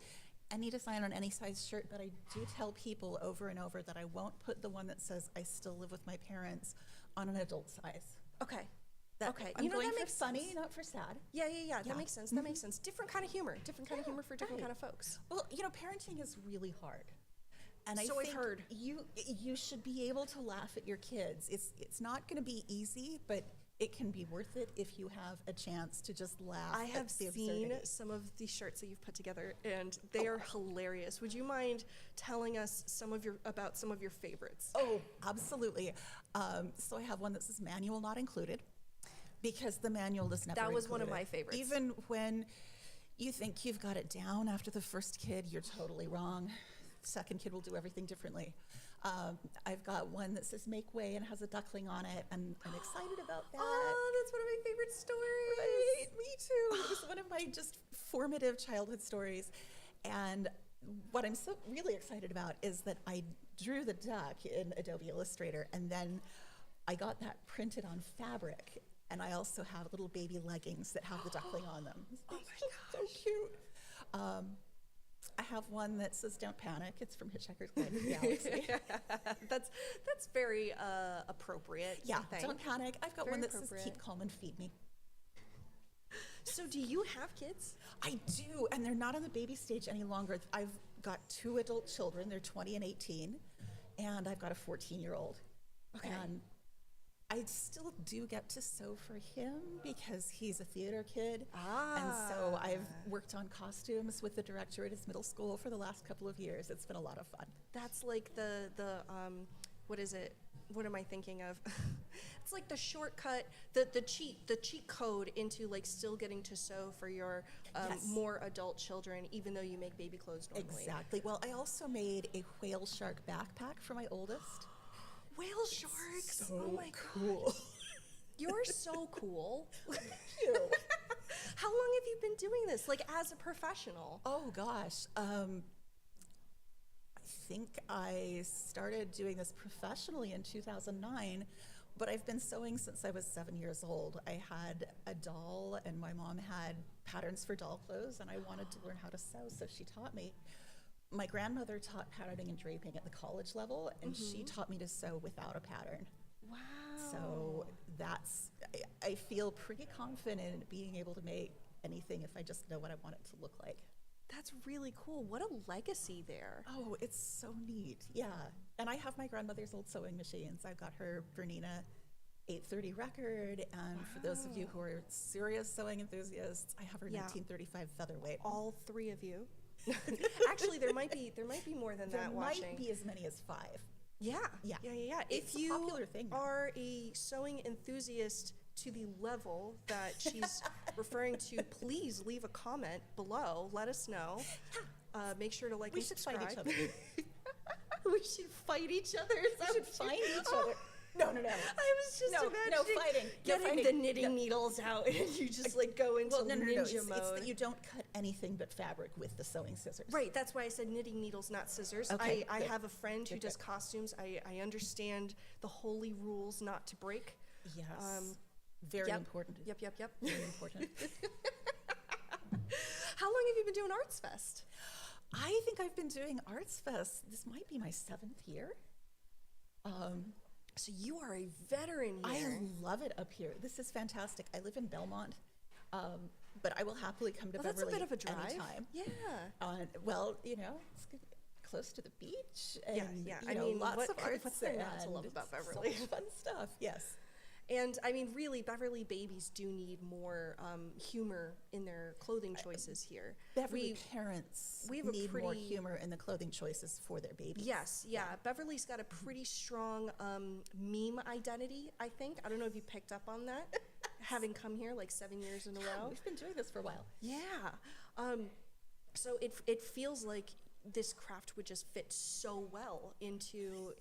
any design on any size shirt, but I do tell people over and over that I won't put the one that says I still live with my parents on an adult size. Okay. That, Okay. I'm You know, going that for makes funny, sense. not for sad. Yeah. Yeah. That makes sense. That makes sense. Different kind of humor. Different kind of humor for different right. kind of folks. Well, parenting is really hard. And I So I've think heard. you should be able to laugh at your kids. It's not going to be easy, but it can be worth it if you have a chance to just laugh. I have at the seen absurdity. some of the shirts that you've put together, and they are hilarious. Would you mind telling us about some of your favorites? Oh, absolutely. So I have one that says manual not included, because the manual is never That was one of included. my favorites. Even when you think you've got it down after the first kid, you're totally wrong. Second kid will do everything differently. I've got one that says make way and has a duckling on it, and I'm excited about that. Oh, that's one of my favorite stories. Right, me too. It was one of my just formative childhood stories. And what I'm so really excited about is that I drew the duck in Adobe Illustrator, and then I got that printed on fabric. And I also have little baby leggings that have the duckling on them. Oh my gosh. So cute. I have one that says don't panic. It's from Hitchhiker's Guide to the Galaxy. That's very appropriate. Yeah, I think. don't panic. I've got Very one that says appropriate. keep calm and feed me. So, do you have kids? I do, and they're not on the baby stage any longer. I've got 2 adult children. They're 20 and 18, and I've got a 14-year-old. Okay. And I still do get to sew for him because he's a theater kid. And so I've worked on costumes with the director at his middle school for the last couple of years. It's been a lot of fun. That's like the what is it? What am I thinking of? It's like the shortcut, the cheat code into like still getting to sew for your Yes. more adult children, even though you make baby clothes normally. Exactly. Well, I also made a whale shark backpack for my oldest. Whale sharks. So Oh my cool. god. You're so cool. Thank you. How long have you been doing this, like as a professional? Oh gosh. I think I started doing this professionally in 2009, but I've been sewing since I was 7 years old. I had a doll, and my mom had patterns for doll clothes, and I wanted to learn how to sew, so she taught me. My grandmother taught patterning and draping at the college level, and she taught me to sew without a pattern. Wow. So I feel pretty confident in being able to make anything if I just know what I want it to look like. That's really cool. What a legacy there. Oh, it's so neat. Yeah. And I have my grandmother's old sewing machines. I've got her Bernina 830 record. And for those of you who are serious sewing enthusiasts, I have her Yeah. 1935 featherweight. All 3 of you. Actually, there might be more than there that might watching. be as many as 5. Yeah. Yeah. If It's a you popular thing now. are a sewing enthusiast to the level that she's referring to, please leave a comment below. Let us know. Make sure to like We and should subscribe. fight each other. We should fight each other. Is that We should what you- find each Oh, other. No. I was just No, imagining no fighting. No getting fighting. the knitting No. needles out and you just like go into Well, no. ninja It's mode. that you don't cut anything but fabric with the sewing scissors. Right, that's why I said knitting needles, not scissors. Okay, I good. have a friend who Good, does good. costumes. I understand the holy rules not to break. Yes. Very Yep. important. Yep. Very important. How long have you been doing Arts Fest? I think I've been doing Arts Fest. This might be my 7th year. So you are a veteran I here. love it up here. This is fantastic. I live in Belmont, but I will happily come to Well, that's a Beverly bit of a drive. anytime. Yeah. Well, it's good, close to the beach, and yeah. you I know, mean, lots of arts what's there not to and love about so Beverly? much fun stuff. Yes. And I mean, really, Beverly babies do need more humor in their clothing choices here. Beverly parents we have a need more pretty- humor in the clothing choices for their babies. Yes, yeah. Beverly's got a pretty strong meme identity, I think. I don't know if you picked up on that, having come here like 7 years in a row. We've been doing this for a while. Yeah. So it feels like this craft would just fit so well into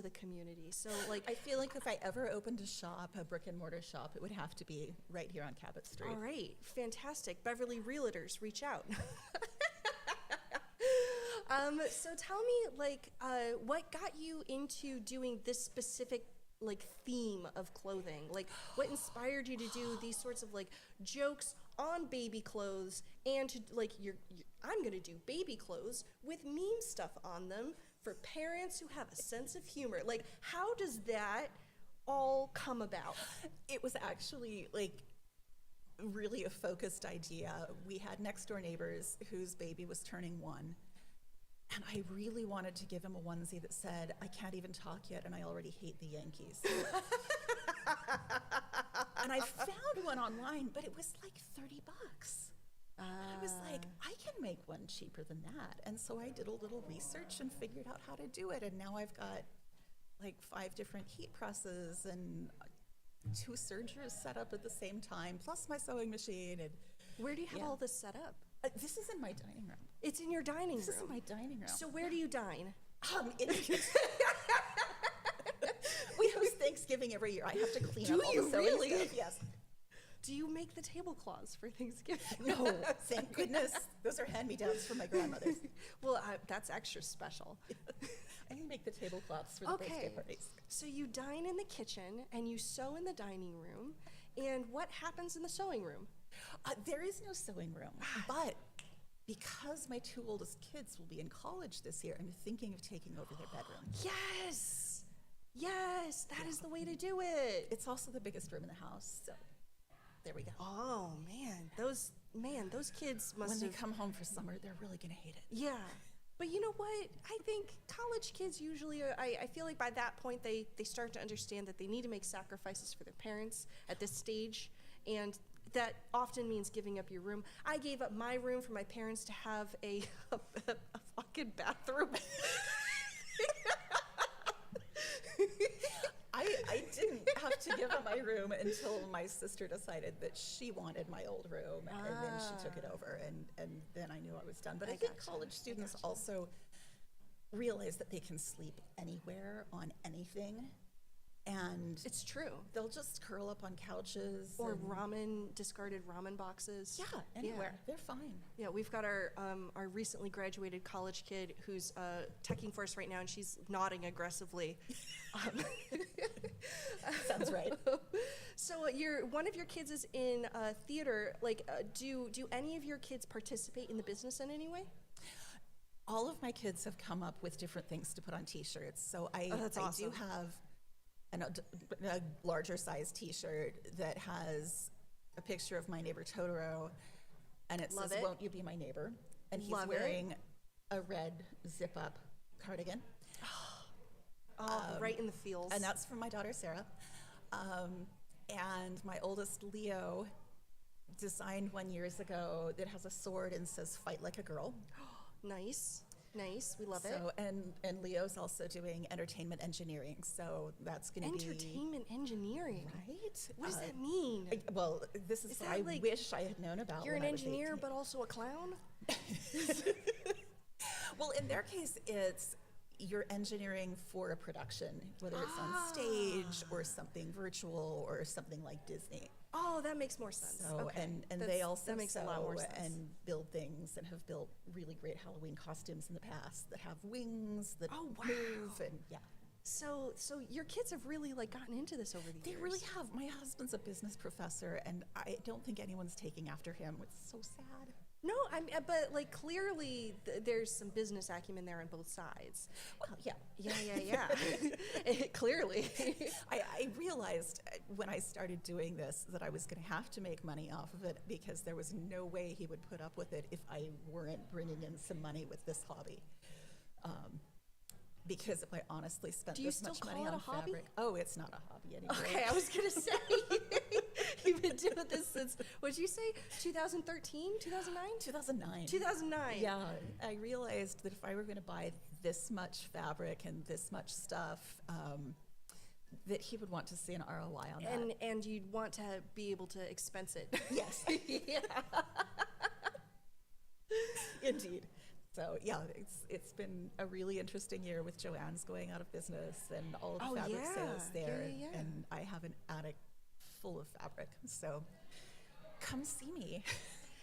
the community. So like, I feel like if I ever opened a shop, a brick and mortar shop, it would have to be right here on Cabot Street. all right, fantastic. Beverly Realtors, reach out. So tell me, like, what got you into doing this specific like theme of clothing? Like, what inspired you to do these sorts of like jokes on baby clothes, and to like I'm gonna do baby clothes with meme stuff on them for parents who have a sense of humor. Like, how does that all come about? It was actually like really a focused idea. We had next door neighbors whose baby was turning 1. And I really wanted to give him a onesie that said, "I can't even talk yet, and I already hate the Yankees." And I found one online, but it was like $30. I was like, I can make one cheaper than that. And so I did a little research and figured out how to do it. And now I've got like 5 different heat presses and 2 sergers set up at the same time, plus my sewing machine. And Where do you have Yeah. all this set up? this is in my dining room. It's in your dining This is in room. my dining room. So where do you dine? We host Thanksgiving every year. I have to clean Do up all you the sewing really? stuff. Yes. Do you make the tablecloths for Thanksgiving? No, thank goodness. Those are hand-me-downs from my grandmother. Well, that's extra special. I can make the tablecloths for the birthday Okay. parties. So you dine in the kitchen and you sew in the dining room. And what happens in the sewing room? There is no sewing room, but because my 2 oldest kids will be in college this year, I'm thinking of taking over their bedroom. Yes! Yes, that is the way to do it. It's also the biggest room in the house, so there we go. Oh man, those kids must When they have. come home for summer, they're really gonna hate it. Yeah. But you know what? I think college kids usually are, I feel like by that point they start to understand that they need to make sacrifices for their parents at this stage. And that often means giving up your room. I gave up my room for my parents to have a fucking bathroom. I didn't have to give up my room until my sister decided that she wanted my old room, and then she took it over, and then I knew I was done. But I think gotcha. college students also realize that they can sleep anywhere on anything, and It's true. they'll just curl up on couches Or and- discarded ramen boxes. Yeah, anywhere. They're fine. Yeah, we've got our recently graduated college kid who's teching for us right now, and she's nodding aggressively. Sounds right. So one of your kids is in theater. Like, do any of your kids participate in the business in any way? All of my kids have come up with different things to put on T-shirts. So that's I awesome. do have a larger size T-shirt that has a picture of my neighbor Totoro, and it Love says, it. "Won't you be my neighbor?" And he's Love it. wearing a red zip-up cardigan, Right in the feels. and that's from my daughter Sarah. And my oldest Leo designed one years ago that has a sword and says "Fight like a girl." nice. We love it. So and Leo's also doing entertainment engineering, so that's going to be Entertainment engineering. right. What does that mean? Well, this is Is what that I like wish I had known about. You're when an I was engineer, 18. but also a clown. Well, in their case, it's you're engineering for a production, whether it's on stage or something virtual or something like Disney. Oh, that makes more sense. So Okay. and they That's- also that makes a lot more sew sense. and build things and have built really great Halloween costumes in the past that have wings that Oh, wow. move and yeah. So your kids have really like gotten into this over the They years. really have. My husband's a business professor, and I don't think anyone's taking after him. It's so sad. No, but like clearly there's some business acumen there on both sides. Well, yeah. Yeah. Clearly. I realized when I started doing this that I was going to have to make money off of it because there was no way he would put up with it if I weren't bringing in some money with this hobby. Because if I honestly spent Do you this still much call money it on a hobby? fabric, oh, it's not a hobby anymore. Okay, I was gonna say you've been doing this since what'd you say? 2013, 2009? 2009. 2009. Yeah, I realized that if I were going to buy this much fabric and this much stuff, that he would want to see an ROI on that. And you'd want to be able to expense it. Yes, Yeah. indeed. So yeah, it's been a really interesting year with Joanne's going out of business and all of the fabric sales there, and I have an attic full of fabric. So come see me.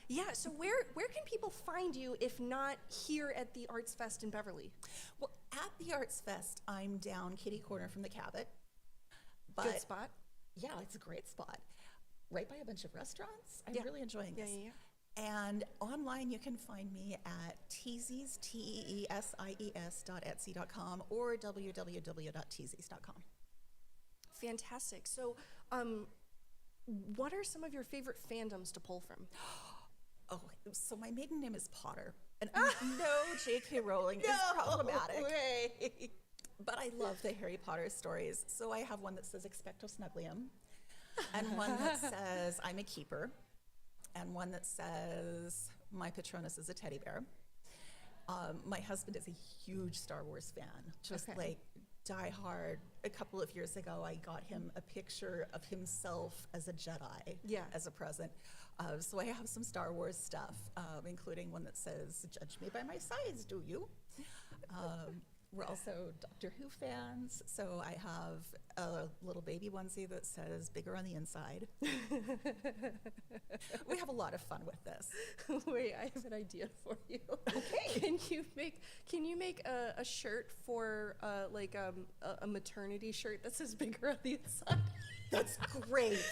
Yeah, so where can people find you if not here at the Arts Fest in Beverly? Well, at the Arts Fest, I'm down kitty corner from the Cabot. Good spot. Yeah, it's a great spot. Right by a bunch of restaurants. I'm Yeah. really enjoying this. Yeah. And online, you can find me at teesies, teesies.etsy.com or www.teesies.com. Fantastic. So, what are some of your favorite fandoms to pull from? Oh, so my maiden name is Potter. And I know J.K. Rowling is problematic. Way. But I love the Harry Potter stories. So I have one that says Expecto Snuglium, and one that says I'm a keeper, and one that says my Patronus is a teddy bear. My husband is a huge Star Wars fan, just like die hard. A couple of years ago, I got him a picture of himself as a Jedi as a present. So I have some Star Wars stuff, including one that says, "Judge me by my size, do you?" We're also Doctor Who fans, so I have a little baby onesie that says "bigger on the inside." We have a lot of fun with this. Wait, I have an idea for you. Okay. Can you make a shirt for like a maternity shirt that says "bigger on the inside"? That's great.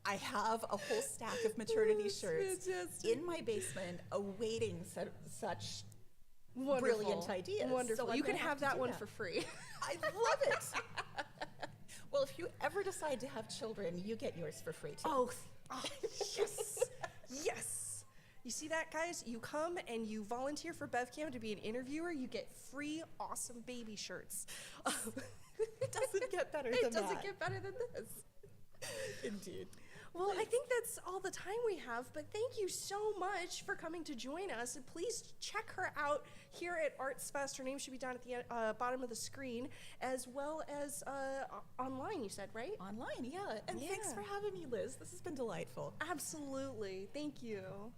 I have a whole stack of maternity shirts in my basement awaiting such brilliant ideas. Wonderful. So You I'm can gonna have to that do one for free. I love it. Well, if you ever decide to have children, you get yours for free too. Oh, yes. Yes. You see that, guys? You come and you volunteer for BevCam to be an interviewer, you get free awesome baby shirts. It doesn't get better than It doesn't that. get better than this. Indeed. Well, I think that's all the time we have, but thank you so much for coming to join us. And please check her out here at Arts Fest. Her name should be down at the bottom of the screen, as well as online, you said, right? Online, yeah. And thanks for having me, Liz. This has been delightful. Absolutely. Thank you.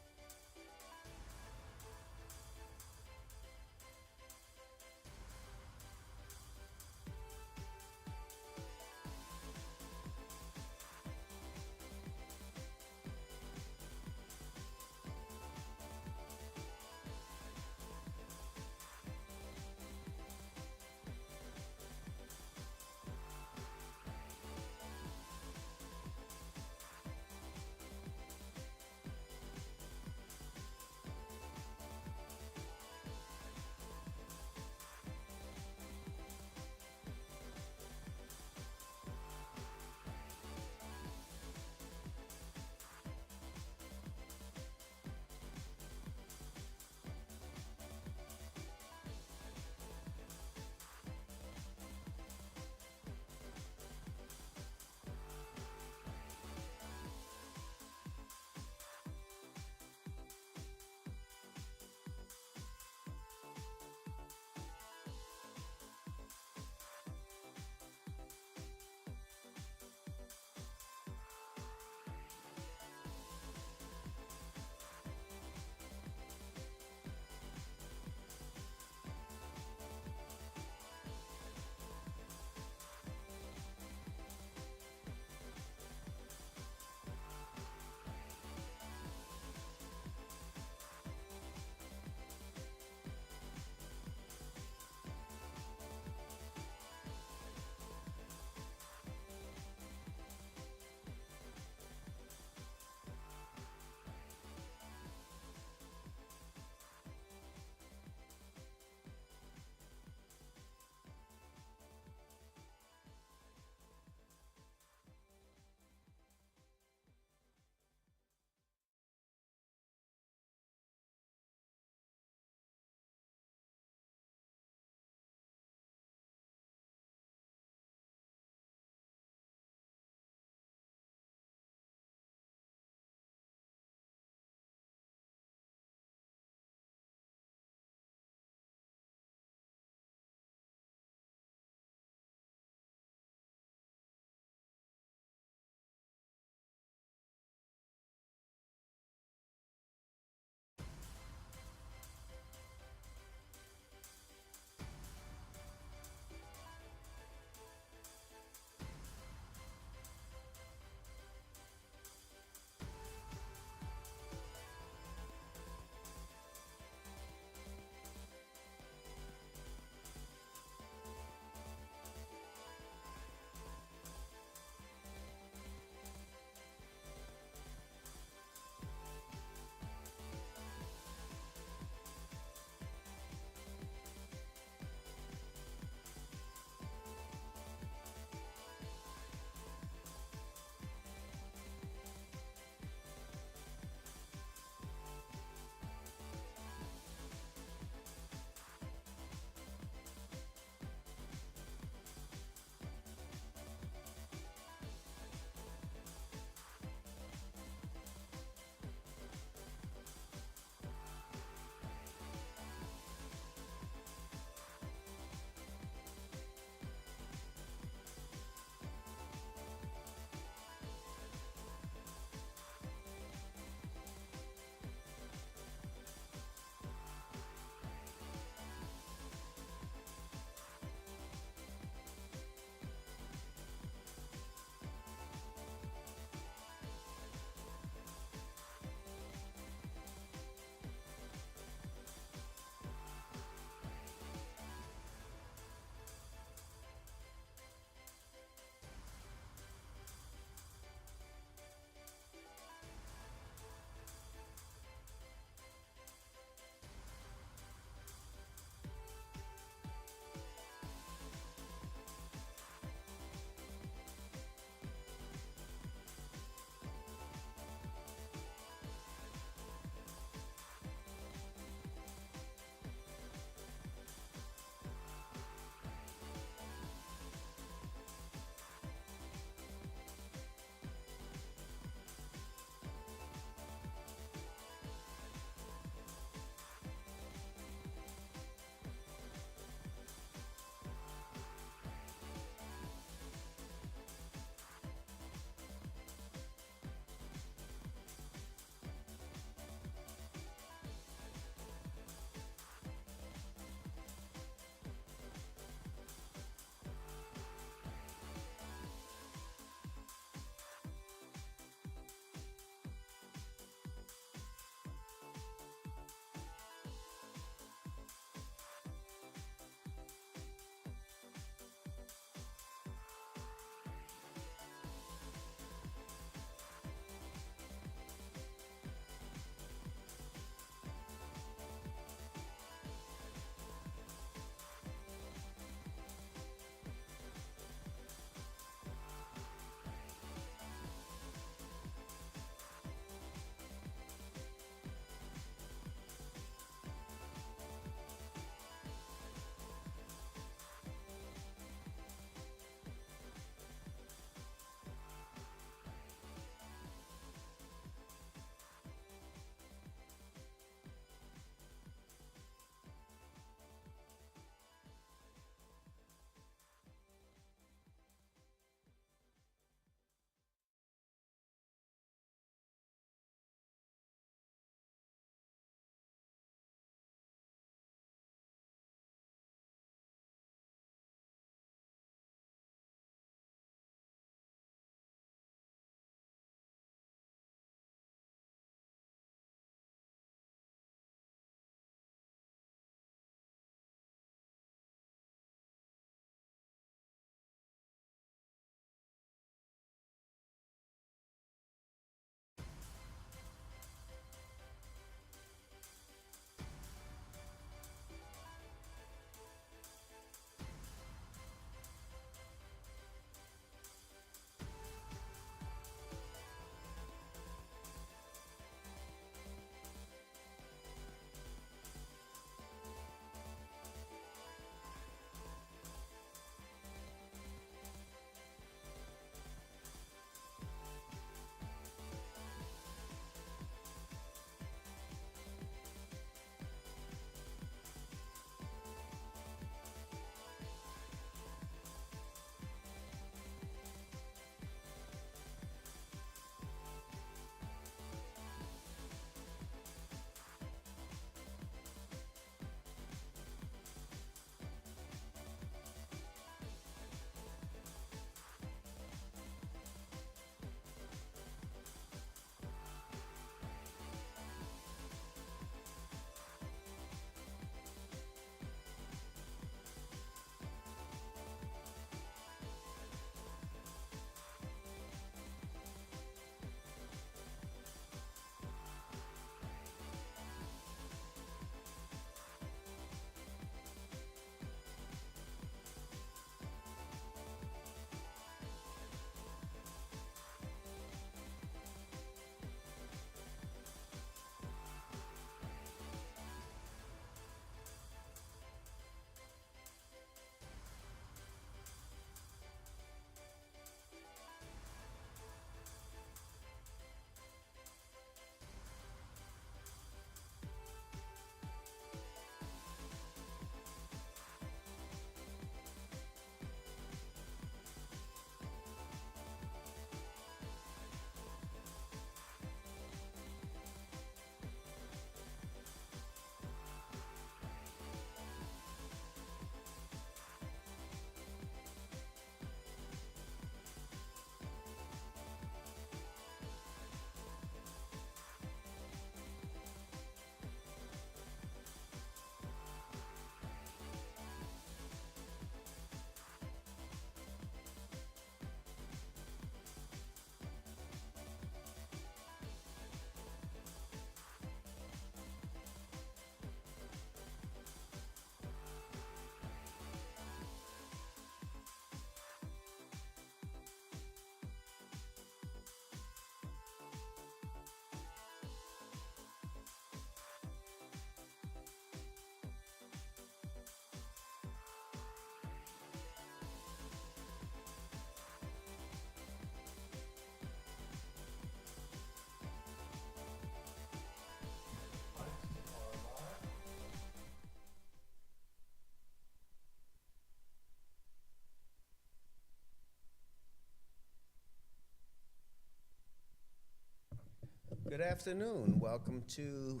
Good afternoon. Welcome to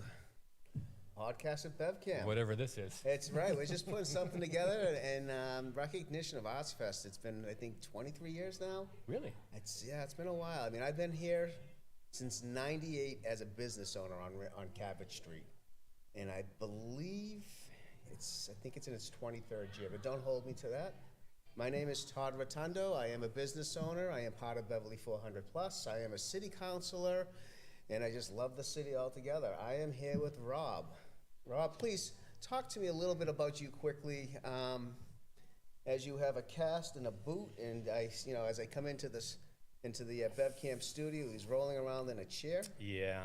podcast at BevCam. Whatever this is. It's right. We're just putting something together in recognition of Arts Fest. It's been, I think, 23 years now. Really? It's been a while. I mean, I've been here since '98 as a business owner on Cabot Street, and I believe I think it's in its 23rd year. But don't hold me to that. My name is Todd Rotundo. I am a business owner. I am part of Beverly 400 Plus. I am a city councilor, and I just love the city altogether. I am here with Rob. Rob, please talk to me a little bit about you quickly, as you have a cast and a boot, and as I come into the BevCam studio, he's rolling around in a chair. Yeah.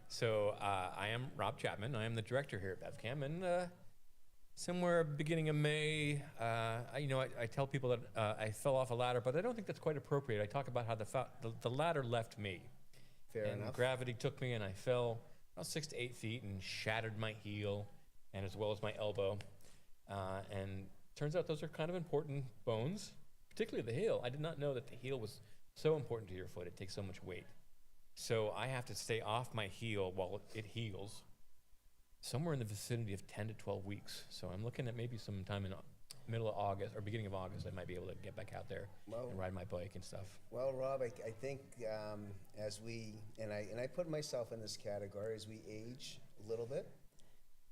So I am Rob Chapman. I am the director here at BevCam, and somewhere beginning of May, I tell people that I fell off a ladder, but I don't think that's quite appropriate. I talk about how the ladder left me. Fair and enough. Gravity took me, and I fell about 6 to 8 feet and shattered my heel, and as well as my elbow. And turns out those are kind of important bones, particularly the heel. I did not know that the heel was so important to your foot. It takes so much weight. So I have to stay off my heel while it heals, somewhere in the vicinity of 10 to 12 weeks. So I'm looking at maybe sometime in middle of August or beginning of August, I might be able to get back out there and ride my bike and stuff. Well, Rob, I think as we, and I put myself in this category, as we age a little bit,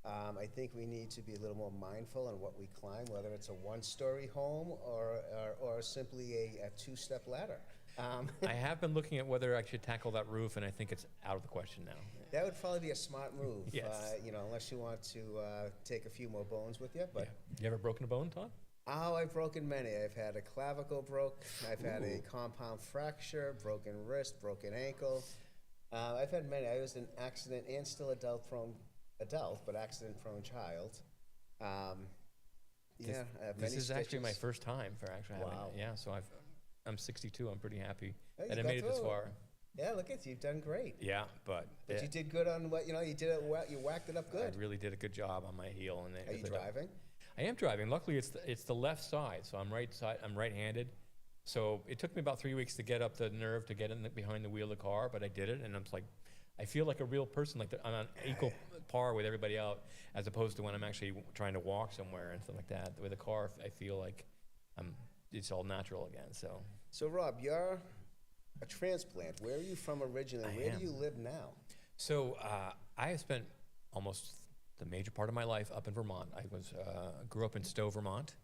I think we need to be a little more mindful in what we climb, whether it's a one-story home or simply a two-step ladder. I have been looking at whether I should tackle that roof, and I think it's out of the question now. That would probably be a smart move, Yes. Unless you want to take a few more bones with you. But You ever broken a bone, Todd? Oh, I've broken many. I've had a clavicle broke. I've had a compound fracture, broken wrist, broken ankle. I've had many. I was an accident and still but accident-prone child. I have This many is actually my stitches. first time for actually having Wow. it. Yeah, so I'm 62. I'm pretty happy, Oh, and you I made got it this through it. far. Yeah, look at you. You've done great. Yeah, but You did good on what, you did it well. You whacked it up good. I really did a good job on my heel. And Are you driving? I am driving. Luckily, it's the left side, so I'm right-handed. So it took me about 3 weeks to get up the nerve to get behind the wheel of the car, but I did it, and I feel like a real person, like I'm on equal par with everybody else, as opposed to when I'm actually trying to walk somewhere and stuff like that. With a car, I feel like it's all natural again. So, Rob, you're a transplant. Where are you from originally? Where do you live now? So I have spent almost the major part of my life up in Vermont. I grew up in Stowe, Vermont,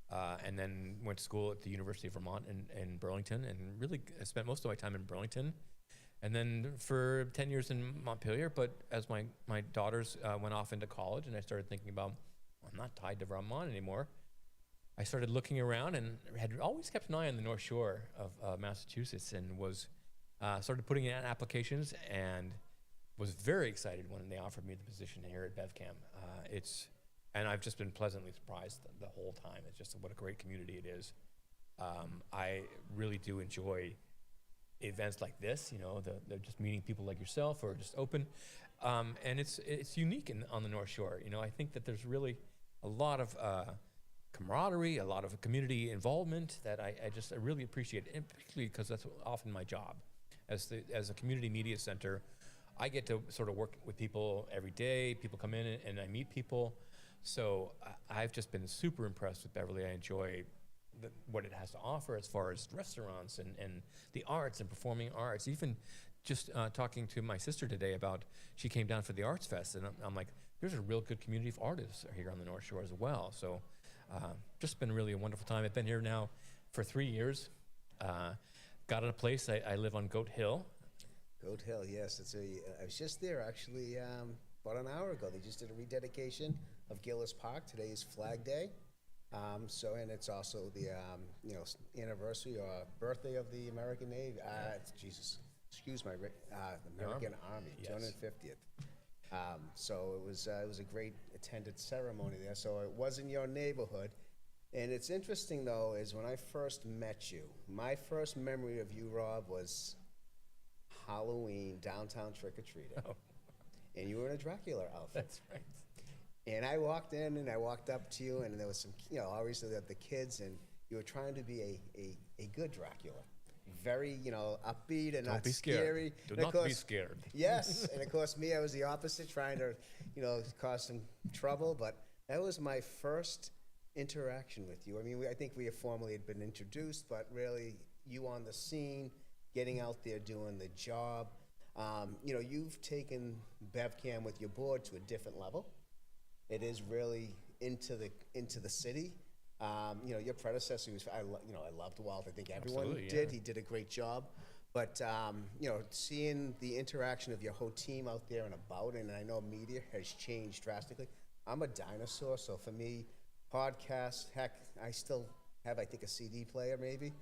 and then went to school at the University of Vermont in Burlington, and really spent most of my time in Burlington. And then for 10 years in Montpelier, but as my daughters went off into college and I started thinking about, I'm not tied to Vermont anymore, I started looking around and had always kept an eye on the North Shore of Massachusetts, and started putting in applications, and was very excited when they offered me the position here at BevCam. And I've just been pleasantly surprised the whole time. It's just what a great community it is. I really do enjoy events like this, the just meeting people like yourself or just open. And it's unique on the North Shore. I think that there's really a lot of camaraderie, a lot of community involvement that I really appreciate, and particularly because that's often my job. As a community media center, I get to sort of work with people every day. People come in and I meet people. So I've just been super impressed with Beverly. I enjoy what it has to offer as far as restaurants and the arts and performing arts. Even just talking to my sister today about, she came down for the Arts Fest, and I'm like, there's a real good community of artists here on the North Shore as well. So just been really a wonderful time. I've been here now for 3 years. Got in a place, I live on Goat Hill. Goat Hill, yes. I was just there actually about an hour ago. They just did a rededication of Gillis Park. Today is Flag Day. And it's also the anniversary or birthday of the American Navy. The American Army, Yes. 250th. So it was a great attended ceremony there. So it was in your neighborhood. And it's interesting though, is when I first met you, my first memory of you, Rob, was Halloween downtown trick-or-treating. Oh. And you were in a Dracula outfit. That's right. And I walked in and I walked up to you, and there was some, obviously the kids, and you were trying to be a good Dracula. very, upbeat and Don't not be scared. scary. Do And of not be course- scared. Yes, and of course me, I was the opposite, trying to, cause some trouble. But that was my first interaction with you. I mean, I think we have formally had been introduced, but really, you on the scene, getting out there, doing the job. You've taken BevCam with your board to a different level. It is really into the city. Your predecessor was, I loved Walt. I think everyone Absolutely, did. yeah. He did a great job. But, seeing the interaction of your whole team out there and about, and I know media has changed drastically. I'm a dinosaur, so for me, podcasts, heck, I still have, I think, a CD player maybe.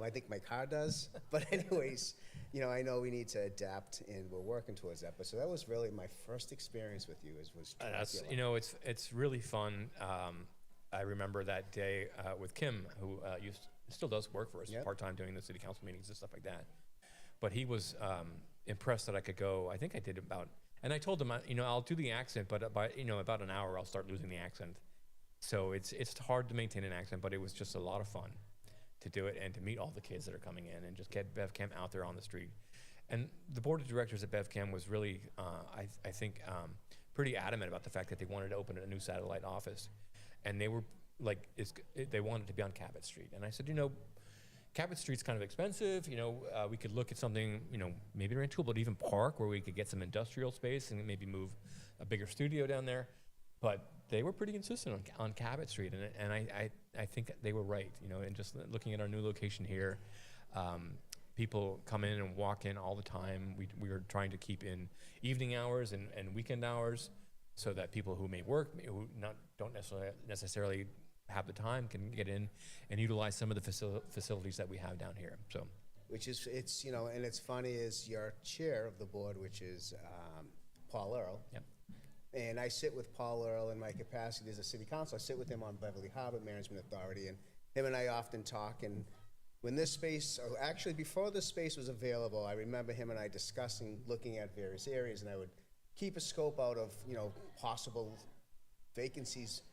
I think my car does. But anyways, I know we need to adapt, and we're working towards that. But so that was really my first experience with you, was That's, Dracula. it's really fun. I remember that day with Kim, who still does work for us Yep. part-time doing the city council meetings and stuff like that. But he was impressed that I could go. I think I did and I told him, I'll do the accent, but by about an hour, I'll start losing the accent. So it's hard to maintain an accent, but it was just a lot of fun to do it and to meet all the kids that are coming in and just get BevCam out there on the street. And the board of directors at BevCam was really, I think, pretty adamant about the fact that they wanted to open a new satellite office. And they were like, they wanted to be on Cabot Street. And I said, Cabot Street's kind of expensive. We could look at something, maybe Rantoul, but even Park, where we could get some industrial space and maybe move a bigger studio down there. But they were pretty insistent on Cabot Street, and I think they were right. And just looking at our new location here, people come in and walk in all the time. We were trying to keep in evening hours and weekend hours, so that people who may work, who don't necessarily have the time, can get in and utilize some of the facilities that we have down here. So, Which is, and it's funny is your chair of the board, which is Paul Earl. Yep. And I sit with Paul Earl in my capacity as a city council. I sit with him on Beverly Harbor Management Authority, and him and I often talk. And when this space, actually before this space was available, I remember him and I discussing, looking at various areas, and I would keep a scope out of, possible vacancies.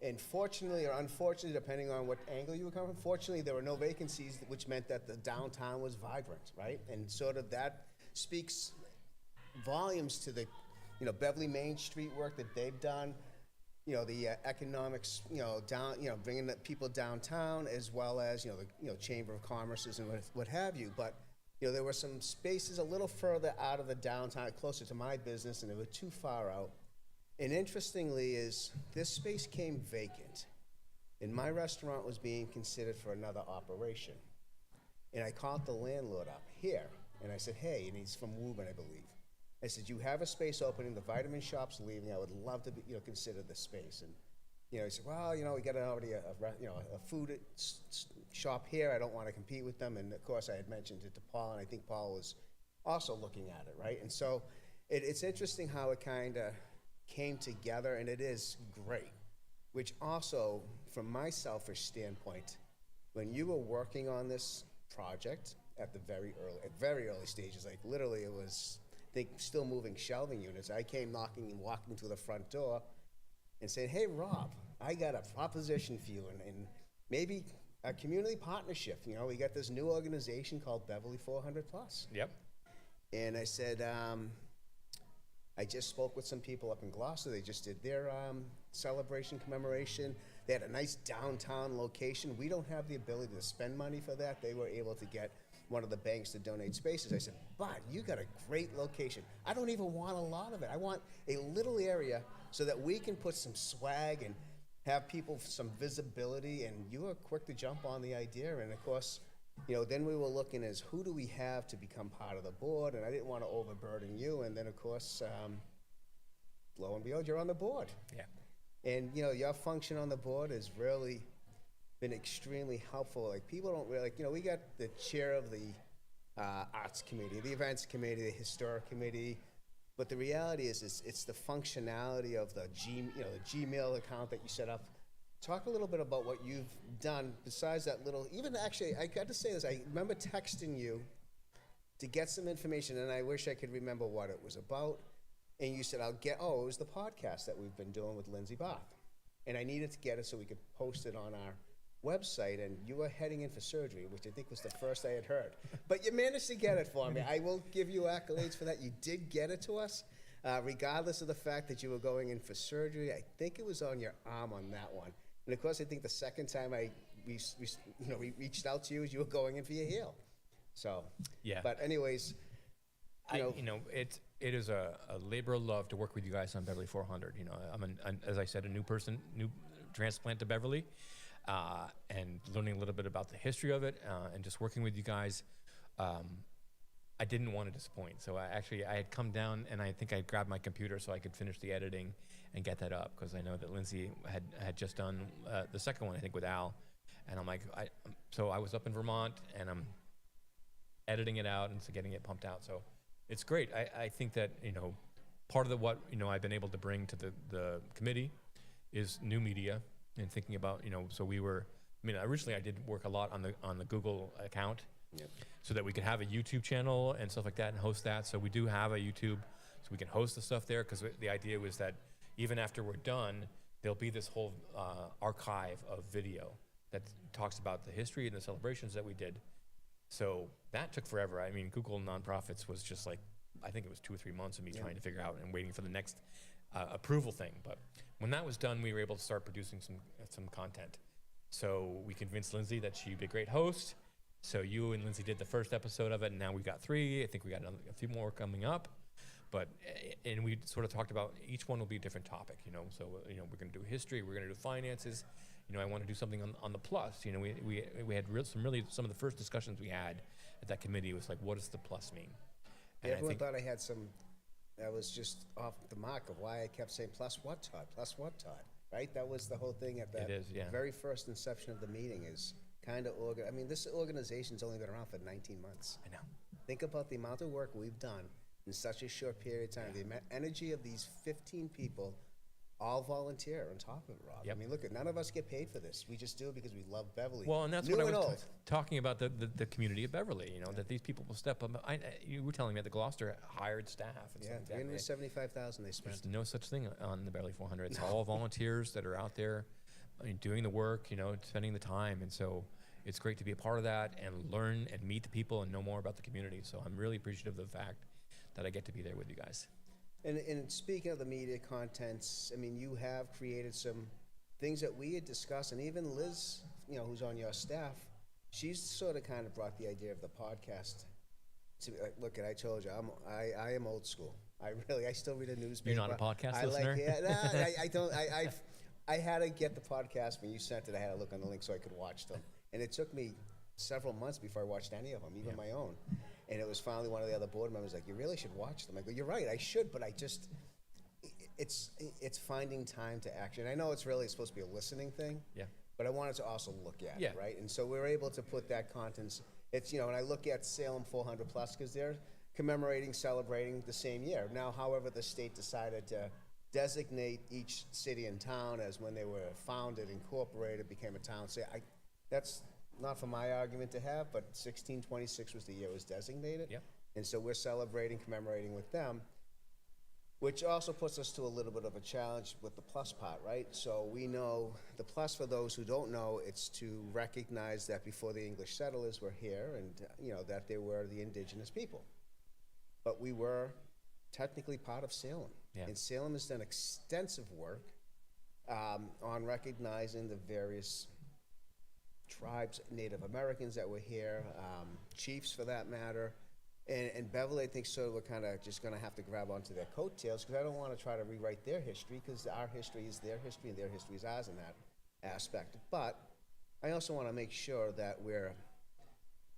And fortunately or unfortunately, depending on what angle you were coming from, fortunately there were no vacancies, which meant that the downtown was vibrant, right? And sort of that speaks volumes to the, Beverly Main Street work that they've done, the economics, bringing the people downtown, as well as, the Chamber of Commerce's and what have you. But, there were some spaces a little further out of the downtown, closer to my business, and they were too far out. And interestingly is, this space came vacant, and my restaurant was being considered for another operation. And I called the landlord up here, and I said, hey, and he's from Woburn, I believe. I said, you have a space opening, the vitamin shop's leaving, I would love to consider the space. And, he said, well, we got already a food shop here, I don't want to compete with them. And of course, I had mentioned it to Paul, and I think Paul was also looking at it, right? And so it's interesting how it kind of came together, and it is great. Which also, from my selfish standpoint, when you were working on this project at the very early stages, like literally it was, I think, still moving shelving units, I came knocking and walking through the front door and saying, hey, Rob, I got a proposition for you, and maybe a community partnership. We got this new organization called Beverly 400 Plus. yep. And I said, I just spoke with some people up in Gloucester. They just did their celebration commemoration. They had a nice downtown location. We don't have the ability to spend money for that. They were able to get one of the banks to donate spaces. I said, but you got a great location. I don't even want a lot of it. I want a little area so that we can put some swag and have people some visibility. And you were quick to jump on the idea. And of course, then we were looking as who do we have to become part of the board, and I didn't want to overburden you. And then of course, lo and behold, you're on the board. Yeah. And your function on the board has really been extremely helpful. Like people don't really, we got the chair of the arts committee, the events committee, the historic committee. But the reality is, it's the functionality of the Gmail account that you set up. Talk a little bit about what you've done besides that little, even actually, I got to say this, I remember texting you to get some information, and I wish I could remember what it was about. And you said, it was the podcast that we've been doing with Lindsay Bath. And I needed to get it so we could post it on our website, and you were heading in for surgery, which I think was the first I had heard. But you managed to get it for me. I will give you accolades for that. You did get it to us, regardless of the fact that you were going in for surgery. I think it was on your arm on that one. And of course, I think the second time we reached out to you as you were going in for your heel. So, Yeah. But anyways, it is a labor of love to work with you guys on Beverly 400. You know, as I said, a new transplant to Beverly, and learning a little bit about the history of it, and just working with you guys. I didn't want to disappoint, so I had come down, and I think I grabbed my computer so I could finish the editing and get that up, because I know that Lindsay had just done the second one, I think, with Al, and I'm like, so I was up in Vermont, and I'm editing it out and so getting it pumped out. So it's great. I think that, part of what, I've been able to bring to the committee is new media and thinking about, so originally I did work a lot on the Google account. Yep. So that we could have a YouTube channel and stuff like that and host that. So we do have a YouTube, so we can host the stuff there, because the idea was that even after we're done, there'll be this whole archive of video that talks about the history and the celebrations that we did. So that took forever. I mean, Google Nonprofits was just like, I think it was 2 or 3 months of me trying to figure out and waiting for the next approval thing. But when that was done, we were able to start producing some content. So we convinced Lindsay that she'd be a great host. So you and Lindsay did the first episode of it, and now we've got 3. I think we got a few more coming up. And we sort of talked about each one will be a different topic, So, we're going to do history, we're going to do finances. I want to do something on the plus. We had some of the first discussions we had at that committee was like, what does the plus mean? And everyone thought I had that was just off the mark of why I kept saying plus what, Todd, right? That was the whole thing at that very first inception of the meeting is kind of this organization's only been around for 19 months. I know. Think about the amount of work we've done in such a short period of time. The energy of these 15 people, all volunteer on top of it, Rob. Yep. I mean, look, none of us get paid for this. We just do it because we love Beverly. Well, and that's New what I and was old. talking about, the community of Beverly, that these people will step up. You were telling me that the Gloucester hired staff. And Yeah, stuff like that, right? $375,000 they spent. There's no such thing on the Beverly 400. It's all volunteers that are out there doing the work, spending the time. And so it's great to be a part of that and learn and meet the people and know more about the community. So I'm really appreciative of the fact that I get to be there with you guys. And speaking of the media contents, you have created some things that we had discussed, and even Liz, who's on your staff, she's sort of kind of brought the idea of the podcast to me. Like, look, I told you, I am old school. I still read a newspaper. You're not a podcast listener? I don't. I had to get the podcast when you sent it. I had to look on the link so I could watch them, and it took me several months before I watched any of them, even my own. And it was finally one of the other board members like, you really should watch them. I go, you're right, I should, but it's finding time to action. I know it's really supposed to be a listening thing, but I wanted to also look at it, right? And so we're able to put that content. It's, and I look at Salem 400 Plus because they're celebrating the same year. Now, however, the state decided to designate each city and town as when they were founded, incorporated, became a town. So that's not for my argument to have, but 1626 was the year it was designated. Yep. And so we're commemorating with them, which also puts us to a little bit of a challenge with the plus part, right? So we know the plus, for those who don't know, it's to recognize that before the English settlers were here and, that they were the indigenous people. But we were technically part of Salem. Yeah. And Salem has done extensive work on recognizing the various tribes, Native Americans that were here, chiefs for that matter. And Beverly, I think, we're kind of just going to have to grab onto their coattails, because I don't want to try to rewrite their history, because our history is their history and their history is ours in that aspect. But I also want to make sure that we're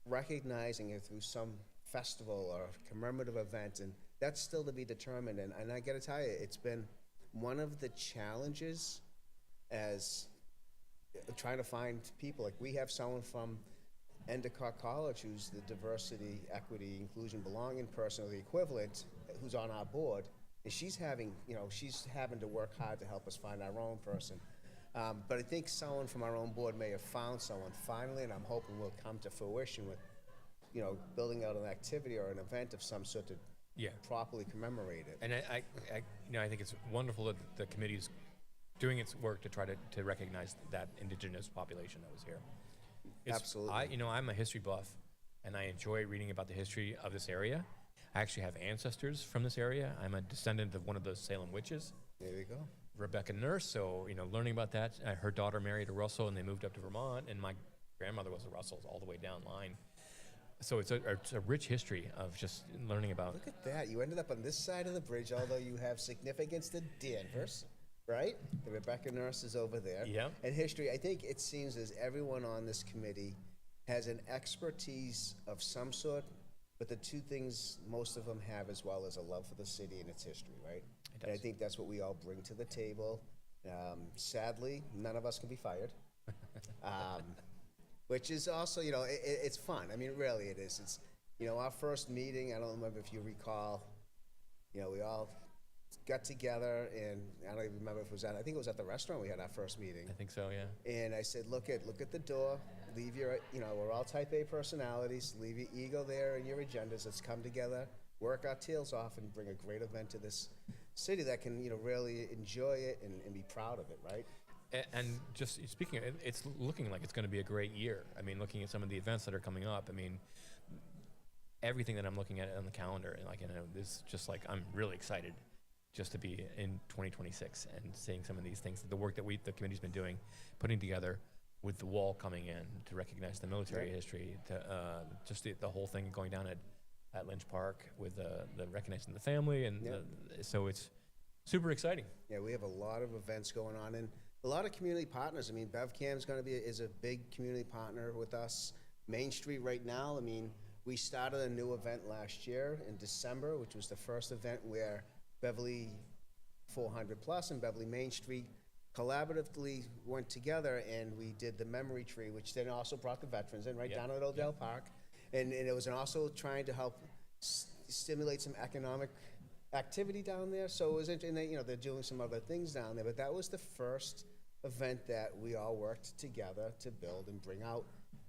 recognizing it through some festival or commemorative event, and that's still to be determined. And I got to tell you, it's been one of the challenges as trying to find people. Like, we have someone from Endicott College who's the diversity, equity, inclusion, belonging person, or the equivalent, who's on our board, and she's having to work hard to help us find our own person. But I think someone from our own board may have found someone finally, and I'm hoping will come to fruition with, building out an activity or an event of some sort to properly commemorate it. And I think it's wonderful that the committee's doing its work to try to recognize that indigenous population that was here. Absolutely. I'm a history buff, and I enjoy reading about the history of this area. I actually have ancestors from this area. I'm a descendant of one of those Salem witches, There you go. Rebecca Nurse. So, learning about that, her daughter married a Russell, and they moved up to Vermont, and my grandmother was a Russells all the way down line. So it's a rich history of just learning about. Look at that. You ended up on this side of the bridge, although you have significance to Danvers, right? The Rebecca Nurse is over there. Yep. And history, I think it seems as everyone on this committee has an expertise of some sort, but the two things most of them have as well is a love for the city and its history, right? And I think that's what we all bring to the table. Sadly, none of us can be fired. Which is also, it's fun. I mean, really it is. It's, our first meeting, I don't remember if you recall, we all got together, and I don't even remember if it was I think it was at the restaurant we had our first meeting. I think so, yeah. And I said, look at the door, leave your, we're all type A personalities, leave your ego there and your agendas. Let's come together, work our tails off, and bring a great event to this city that can, really enjoy it and be proud of it, right? And just speaking, it's looking like it's going to be a great year. I mean, looking at some of the events that are coming up, I mean, everything that I'm looking at on the calendar, and this just like, I'm really excited just to be in 2026 and seeing some of these things, the work that the committee's been doing, putting together with the wall coming in to recognize the military history, to just the whole thing going down at Lynch Park with the recognizing the family, and so it's super exciting. Yeah, we have a lot of events going on, and a lot of community partners. I mean, BevCam is a big community partner with us. Main Street right now, I mean, we started a new event last year in December, which was the first event where Beverly 400 Plus and Beverly Main Street collaboratively went together, and we did the memory tree, which then also brought the veterans in down at Odell Park. And it was also trying to help stimulate some economic activity down there. So it was, and they're doing some other things down there, but that was the first event that we all worked together to build and bring out.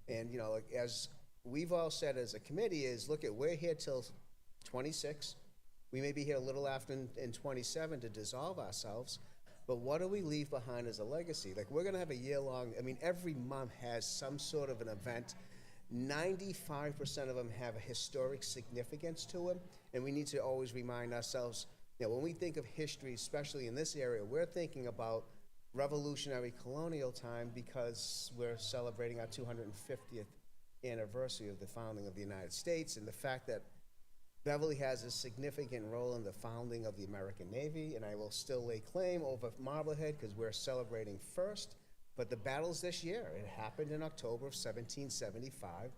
And, as we've all said as a committee is, we're here till 26. We may be here a little after in 27 to dissolve ourselves, but what do we leave behind as a legacy? Like, we're gonna have a year-long, I mean, every month has some sort of an event. 95% of them have a historic significance to them, and we need to always remind ourselves, when we think of history, especially in this area, we're thinking about revolutionary colonial time because we're celebrating our 250th anniversary of the founding of the United States, and the fact that Beverly has a significant role in the founding of the American Navy, and I will still lay claim over Marblehead because we're celebrating first. But the battles this year, it happened in October of 1775.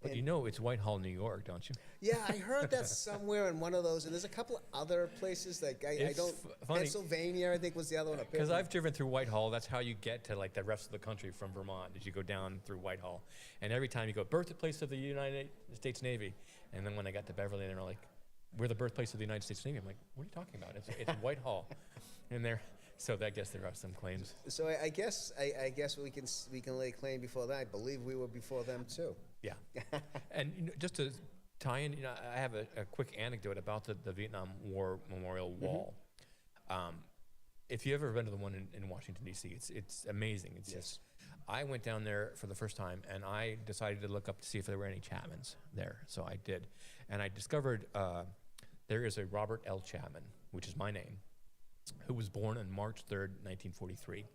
But it's Whitehall, New York, don't you? Yeah, I heard that somewhere in one of those, and there's a couple of other places like Funny. Pennsylvania, I think was the other one. Because I've driven through Whitehall, that's how you get to like the rest of the country from Vermont, is you go down through Whitehall. And every time you go, birthplace of the United States Navy. And then when I got to Beverly, they're like, we're the birthplace of the United States Navy. I'm like, what are you talking about? It's Whitehall. And so I guess there are some claims. So I guess we can lay claim before that. I believe we were before them too. Yeah. And just to tie in, I have a quick anecdote about the Vietnam War Memorial Wall. If you ever been to the one in Washington, D.C., it's amazing. It's just, I went down there for the first time, and I decided to look up to see if there were any Chapmans there. So I did. And I discovered there is a Robert L. Chapman, which is my name, who was born on March 3rd, 1943.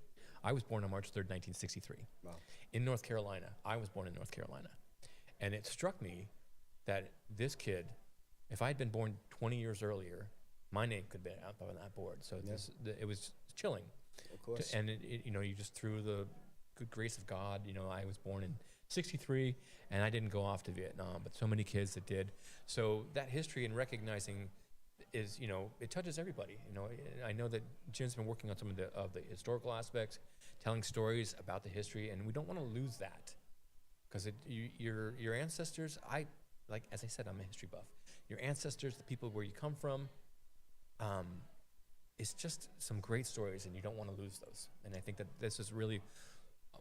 I was born on March 3rd, 1963. Wow. In North Carolina. I was born in North Carolina. And it struck me that this kid, if I had been born 20 years earlier, my name could be up on that board. So it was chilling. Of course. And you just through the good grace of God, I was born in 63, and I didn't go off to Vietnam, but so many kids that did. So that history and recognizing is, it touches everybody. I know that Jim's been working on some of the historical aspects, telling stories about the history, and we don't want to lose that. Because your ancestors, as I said, I'm a history buff. Your ancestors, the people where you come from, it's just some great stories, and you don't want to lose those. And I think that this is really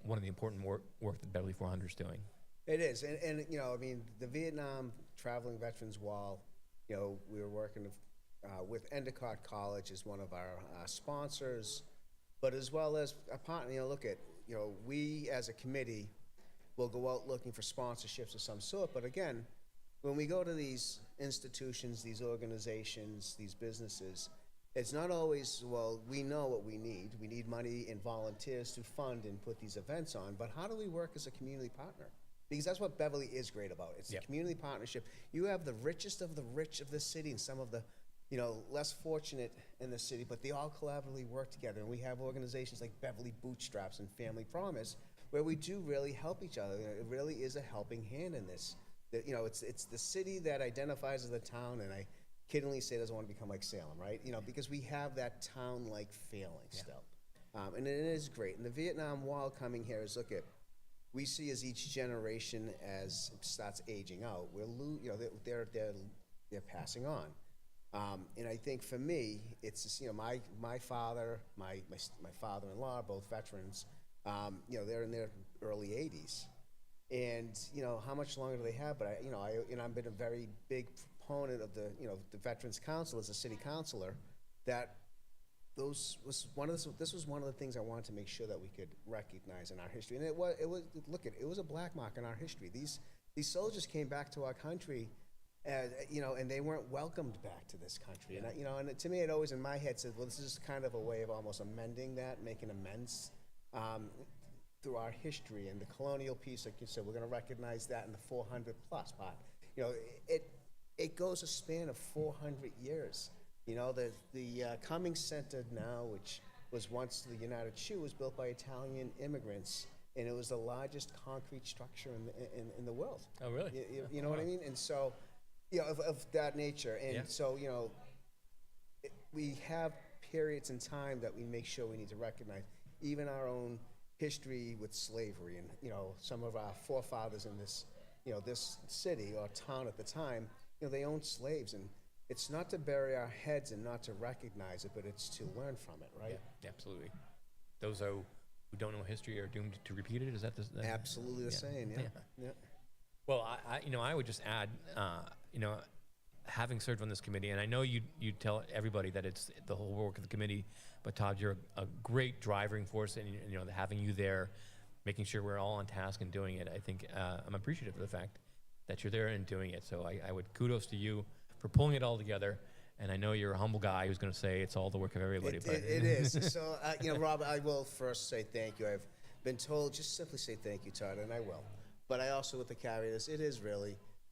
one of the important work that Beverly 400 is doing. It is, and the Vietnam Traveling Veterans Wall, we were working with Endicott College as one of our sponsors. but as well as a partner, look at, we as a committee will go out looking for sponsorships of some sort, but again, when we go to these institutions, these organizations, these businesses, it's not always, well, we know what we need. We need money and volunteers to fund and put these events on, but how do we work as a community partner? Because that's what Beverly is great about. It's a community partnership. You have the richest of the rich of the city and some of the, less fortunate in the city, but they all collaboratively work together. And we have organizations like Beverly Bootstraps and Family Promise, where we do really help each other. It really is a helping hand in this. It's the city that identifies as the town, and I kiddingly say doesn't want to become like Salem, right? Because we have that town-like feeling still. And it is great. And the Vietnam Wall coming here is, we see as each generation as it starts aging out, they're passing on. And I think for me, it's just, my father, my father-in-law, both veterans, they're in their early 80s. And, how much longer do they have? But I've been a very big proponent of the Veterans Council as a city councilor, that this was one of the things I wanted to make sure that we could recognize in our history. And it was a black mark in our history. These soldiers came back to our country, and they weren't welcomed back to this country. And and to me, it always in my head said, well, this is kind of a way of almost amending that, making amends through our history and the colonial piece. Like you said, we're going to recognize that in the 400 plus part. It goes a span of 400 years. The Cummings Center now, which was once the United Shoe, was built by Italian immigrants, and it was the largest concrete structure in the world. Oh, really? You know what I mean? And so, of that nature. And so, we have periods in time that we make sure we need to recognize, even our own history with slavery, and some of our forefathers in this this city or town at the time, they owned slaves, and it's not to bury our heads and not to recognize it, but it's to learn from it, right? Yeah, absolutely. Those who don't know history are doomed to repeat it. Is that the Absolutely the saying? Yeah. Well, I would just add, having served on this committee, and I know you tell everybody that it's the whole work of the committee, but Todd, you're a great driving force, and having you there, making sure we're all on task and doing it. I think I'm appreciative of the fact that you're there and doing it. So I would kudos to you for pulling it all together. And I know you're a humble guy who's going to say it's all the work of everybody. It is. So, Rob, I will first say thank you. I've been told just simply say thank you, Todd, and I will. But I also, with the caveat,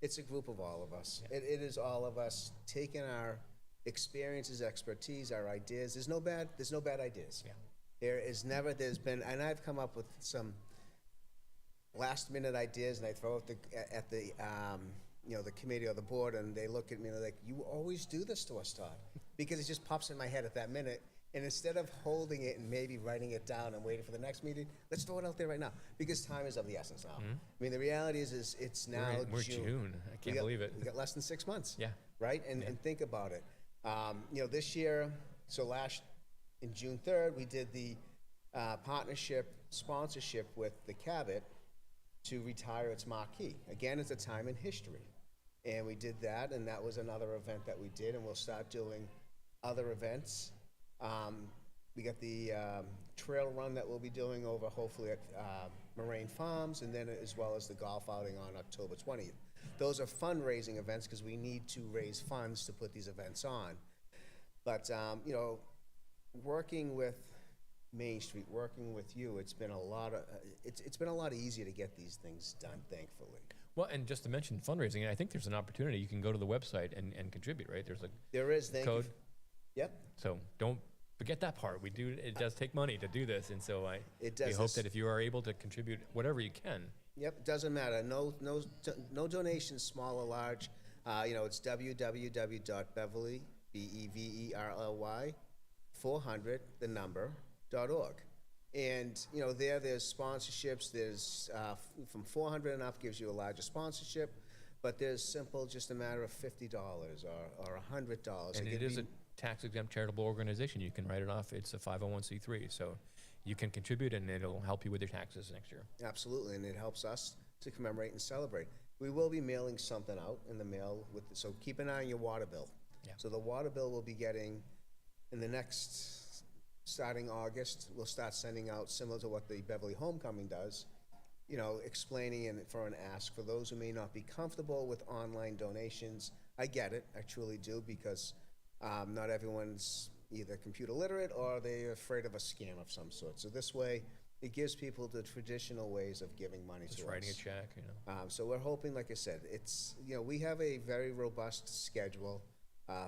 it's a group of all of us. Yeah. It is all of us taking our experiences, expertise, our ideas. There's no bad ideas. Yeah. There's been, and I've come up with some last minute ideas, and I throw it at the committee or the board, and they look at me and they're like, you always do this to us, Todd, because it just pops in my head at that minute. And instead of holding it and maybe writing it down and waiting for the next meeting, let's throw it out there right now, because time is of the essence now. Mm-hmm. I mean, the reality is it's now we're June. I can't believe it. We got less than 6 months. Yeah. Right? And think about it. This year, in June 3rd, we did the partnership sponsorship with the Cabot to retire its marquee. Again, it's a time in history. And we did that, and that was another event that we did, and we'll start doing other events. We got the trail run that we'll be doing over, hopefully, at Moraine Farms, and then as well as the golf outing on October 20th. Those are fundraising events because we need to raise funds to put these events on. But, working with Main Street, working with you, it's been a lot easier to get these things done, thankfully. Well, and just to mention fundraising, I think there's an opportunity. You can go to the website and contribute, right? There is code. Yep. So don't forget that part. It does take money to do this, and so it does. We hope that if you are able to contribute whatever you can. Yep, it doesn't matter. No donations, small or large. It's www.beverly, BEVERLY, 400, the number, .org. And, there's sponsorships. There's from 400 and up gives you a larger sponsorship, but there's simple, just a matter of $50 or $100. And it is a tax-exempt charitable organization. You can write it off. It's a 501c3, so you can contribute, and it'll help you with your taxes next year. Absolutely, and it helps us to commemorate and celebrate. We will be mailing something out in the mail, so keep an eye on your water bill. Yeah. So the water bill will be getting, in the next starting August, we'll start sending out, similar to what the Beverly Homecoming does, you know, explaining and for an ask for those who may not be comfortable with online donations. I get it, I truly do, because not everyone's either computer literate or they're afraid of a scam of some sort. So this way, it gives people the traditional ways of giving money Just to writing us. a check, you know. So we're hoping, like I said, it's, you know, we have a very robust schedule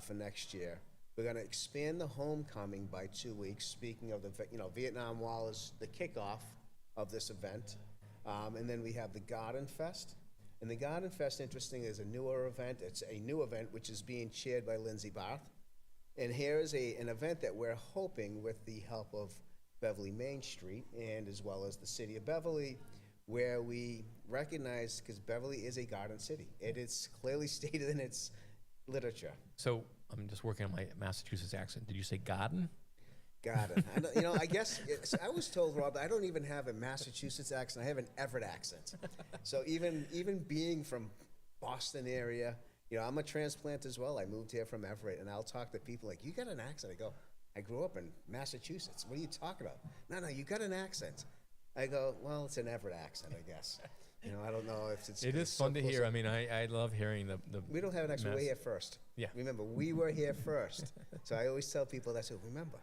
for next year. We're going to expand the homecoming by 2 weeks. Speaking of the, you know, Vietnam Wall is the kickoff of this event. And then we have the Garden Fest. And the Garden Fest, interesting, is a newer event. It's a new event which is being chaired by Lindsay Barth. And here is an event that we're hoping, with the help of Beverly Main Street and as well as the city of Beverly, where we recognize, because Beverly is a garden city. It is clearly stated in its literature. So I'm just working on my Massachusetts accent. Did you say garden? Garden. You know, I guess I was told, Rob, I don't even have a Massachusetts accent. I have an Everett accent. So even being from Boston area, you know, I'm a transplant as well. I moved here from Everett, and I'll talk to people like, you got an accent. I go, I grew up in Massachusetts. What are you talking about? No, you got an accent. I go, well, it's an Everett accent, I guess. You know, I don't know if it's. It is so fun to close. hear. I mean, I love hearing the. We don't have an accent. We're here first. Yeah. Remember, we were here first. So I always tell people that. So remember,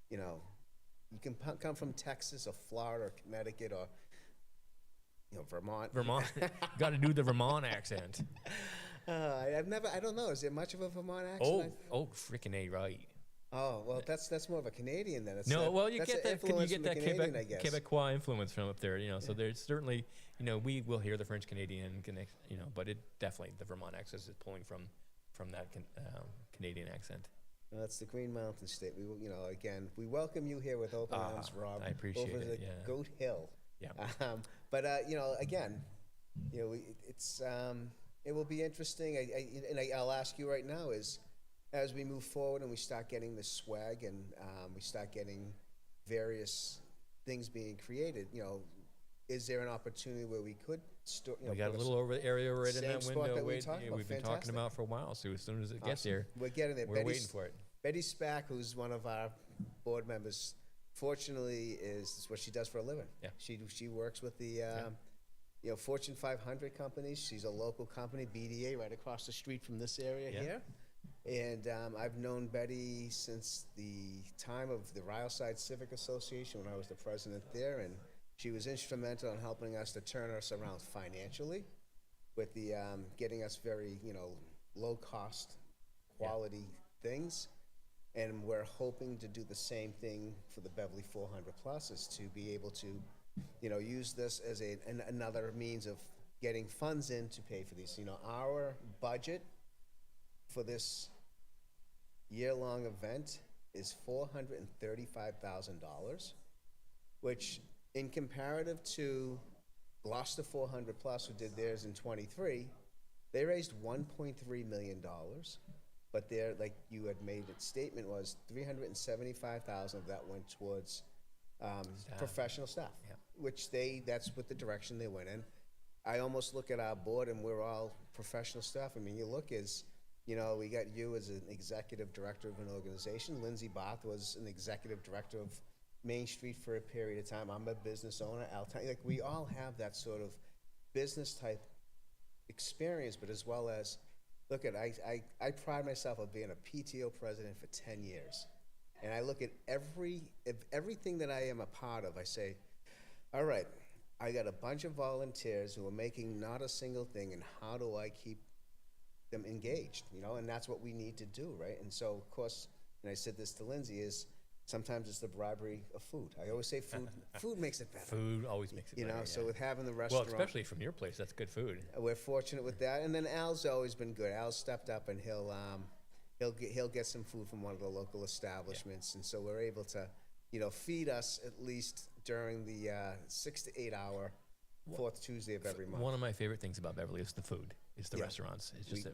you know, you can come from Texas or Florida or Connecticut or, you know, Vermont. Vermont. Got to do the Vermont accent. I don't know. Is there much of a Vermont accent? Freaking A, right. Oh, well, that's more of a Canadian then. It's No, that- well, you that's get an that. You influence get from the that Canadian, I guess. Quebecois influence from up there, you know. So there's certainly, you know, we will hear the French Canadian connect, you know, but it definitely the Vermont accent is pulling from that Canadian accent. Well, that's the Green Mountain State. We, you know, again, we welcome you here with open arms, Rob. I appreciate over it, the yeah. Goat Hill. Yeah. But you know, again, you know, it's it will be interesting. I'll ask you right now is, as we move forward and we start getting the swag and we start getting various things being created, you know, is there an opportunity where we could store? You know, We got a put little over area right in same that spot window. that we talked about. We've been Fantastic. talking about for a while. So as soon as it gets Awesome. here, We're getting there. we're waiting for it. Betty Spack, who's one of our board members, fortunately is what she does for a living. Yeah. She works with the you know, Fortune 500 companies. She's a local company, BDA, right across the street from this area Yeah. here. And I've known Betty since the time of the Ryleside Civic Association when I was the president there, and she was instrumental in helping us to turn us around financially with the getting us very, you know, low cost quality things. And we're hoping to do the same thing for the Beverly 400 Plus, is to be able to, you know, use this as another means of getting funds in to pay for these. You know, our budget for this year-long event is $435,000, which in comparative to Gloucester 400 Plus, who did theirs in '23, they raised $1.3 million. But their, like you had made a statement, was $375,000 of that went towards professional staff, Yeah. which that's what the direction they went in. I almost look at our board and we're all professional staff. I mean, you look you know, we got you as an executive director of an organization. Lindsay Barth was an executive director of Main Street for a period of time. I'm a business owner. Like, we all have that sort of business type experience, but as well as, look at, I pride myself on being a PTO president for 10 years. And I look at everything that I am a part of, I say, all right, I got a bunch of volunteers who are making not a single thing, and how do I keep them engaged, you know? And that's what we need to do, right? And so, of course, and I said this to Lindsay, is sometimes it's the bribery of food. I always say food makes it better. Food always makes it You know, better, so yeah. with having the Well, restaurant. especially from your place, that's good food. We're fortunate with that. And then Al's always been good. Al's stepped up, and he'll get some food from one of the local establishments. And so we're able to, you know, feed us at least during the 6 to 8 hour fourth Tuesday of every month. One of my favorite things about Beverly is the food. It's the Yeah. restaurants. It's just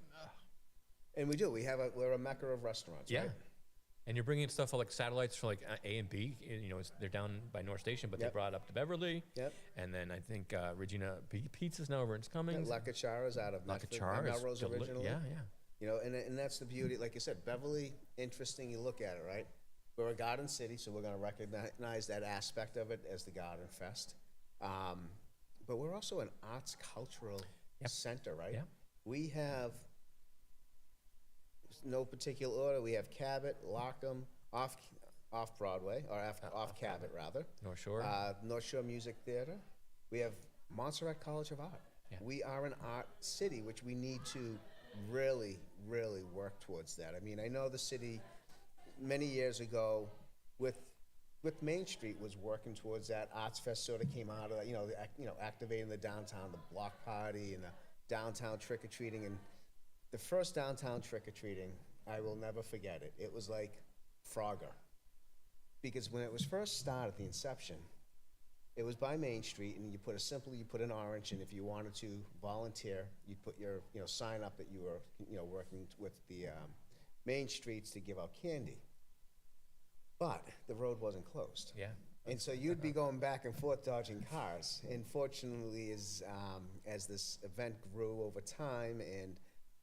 And we do. We're a mecca of restaurants, yeah. right? And you're bringing stuff like satellites for like A and B. You know, they're down by North Station, but Yep. they brought it up to Beverly. Yep. And then I think Regina Pizza's now over in Cummings. Lacachara's out of Lacachara is Melrose originally. Yeah, yeah. You know, and that's the beauty. Like you said, Beverly, interesting. You look at it, right? we're a garden city, so we're going to recognize that aspect of it as the Garden Fest. But we're also an arts cultural center, right? Yeah. We have, no particular order, we have Cabot, Lockham, off Broadway, or off Cabot, rather. North Shore. North Shore Music Theater. We have Montserrat College of Art. Yeah. We are an art city, which we need to really, really work towards that. I mean, I know the city many years ago with Main Street was working towards that. Arts Fest sort of came out of that, activating the downtown, the block party, and the downtown trick or treating. And the first downtown trick or treating, I will never forget it. It was like Frogger, because when it was first started, the inception, it was by Main Street, and you put an orange, and if you wanted to volunteer, you'd put your sign up that you were working with the Main Streets to give out candy. But the road wasn't closed. Yeah. And so you'd be going back and forth dodging cars. And fortunately, as this event grew over time, and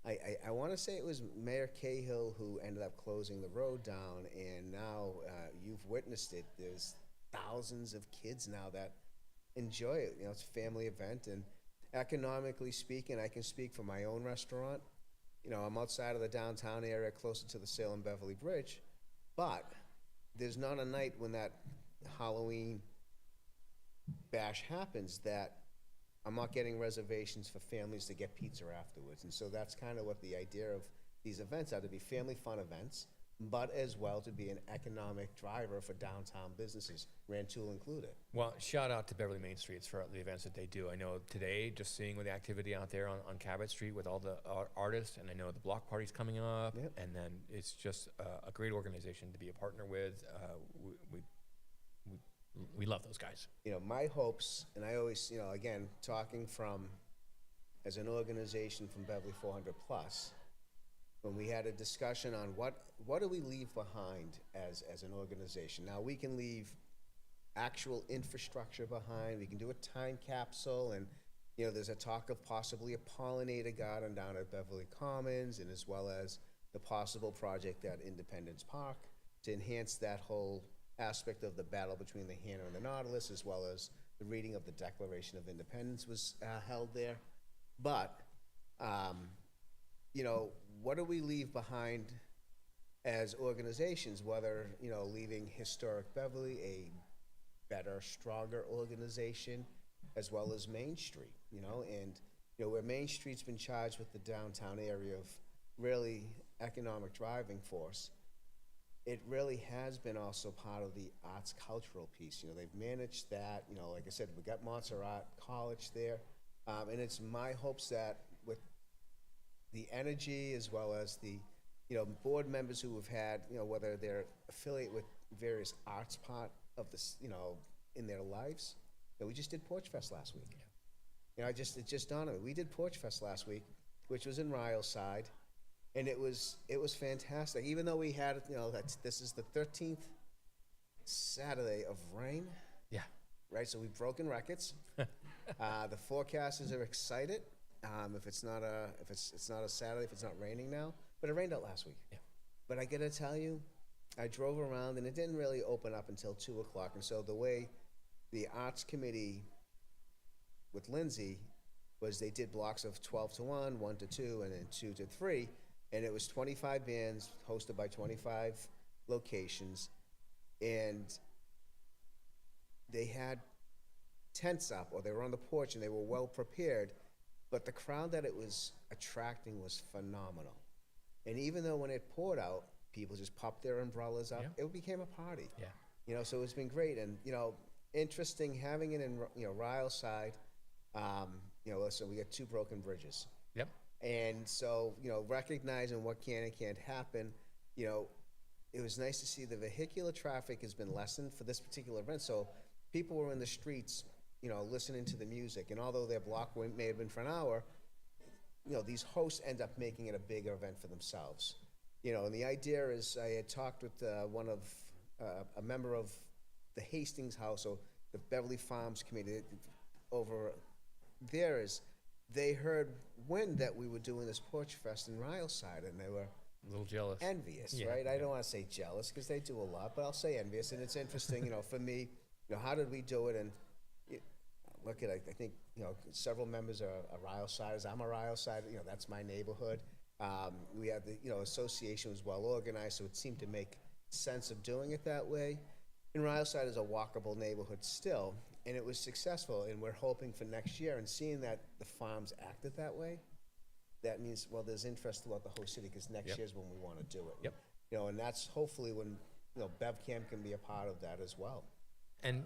I want to say it was Mayor Cahill who ended up closing the road down, and now you've witnessed it. There's thousands of kids now that enjoy it. It's a family event, and economically speaking, I can speak for my own restaurant. I'm outside of the downtown area, closer to the Salem-Beverly Bridge, but there's not a night when that Halloween bash happens that I'm not getting reservations for families to get pizza afterwards. And so that's kind of what the idea of these events are, to be family fun events, but as well to be an economic driver for downtown businesses, Rantoul included. Well, shout out to Beverly Main Streets for the events that they do. I know today, just seeing with the activity out there on Cabot Street with all the artists, and I know the block party's coming up, Yep. and then it's just a great organization to be a partner with. We love those guys. My hopes, and I always, again, talking from, as an organization from Beverly 400 Plus, when we had a discussion on what do we leave behind as an organization. Now, we can leave actual infrastructure behind. We can do a time capsule, and there's a talk of possibly a pollinator garden down at Beverly Commons, and as well as the possible project at Independence Park to enhance that whole aspect of the battle between the Hannah and the Nautilus, as well as the reading of the Declaration of Independence was held there. But what do we leave behind as organizations, whether, leaving historic Beverly a better, stronger organization, as well as Main Street, and, where Main Street's been charged with the downtown area of really economic driving force, it really has been also part of the arts cultural piece. They've managed that, like I said, we got Montserrat College there, and it's my hopes that with the energy as well as the, board members who have had, whether they're affiliated with various arts part of this, in their lives. We just did Porch Fest last week. Yeah. It just dawned on me. We did Porch Fest last week, which was in Ryleside, and it was fantastic. Even though we had, this is the 13th Saturday of rain. Yeah. Right, so we've broken records. The forecasters are excited. If it's not a Saturday, if it's not raining now, but it rained out last week. Yeah. But I gotta tell you, I drove around and it didn't really open up until 2 o'clock. And so the way the arts committee with Lindsay was, they did blocks of 12 to 1, 1 to 2, and then 2 to 3, and it was 25 bands hosted by 25 locations, and they had tents up, or they were on the porch, and they were well prepared. But the crowd that it was attracting was phenomenal. And even though when it poured out, people just popped their umbrellas up, Yeah. it became a party. Yeah. So it's been great. And, interesting having it in, Ryleside. Listen, we got 2 broken bridges. Yep. And so, recognizing what can and can't happen, it was nice to see the vehicular traffic has been lessened for this particular event. So people were in the streets, listening to the music. And although their block may have been for an hour, these hosts end up making it a bigger event for themselves. And the idea is, I had talked with a member of the Hastings House, or the Beverly Farms Committee over there, is they heard when that we were doing this Porch Fest in Ryleside, and they were A little jealous. envious, Yeah, right? I yeah. don't want to say jealous because they do a lot, but I'll say envious. And it's interesting, for me, how did we do it? And it, look at, I think, several members are Ryle-siders. I'm a Ryle-sider. That's my neighborhood. We have the, association was well organized, so it seemed to make sense of doing it that way. And Ryle-side is a walkable neighborhood still, and it was successful. And we're hoping for next year, and seeing that the farms acted that way, that means, well, there's interest throughout the whole city, because next Yep. year's when we want to do it. Yep. And that's hopefully when, BevCam can be a part of that as well. And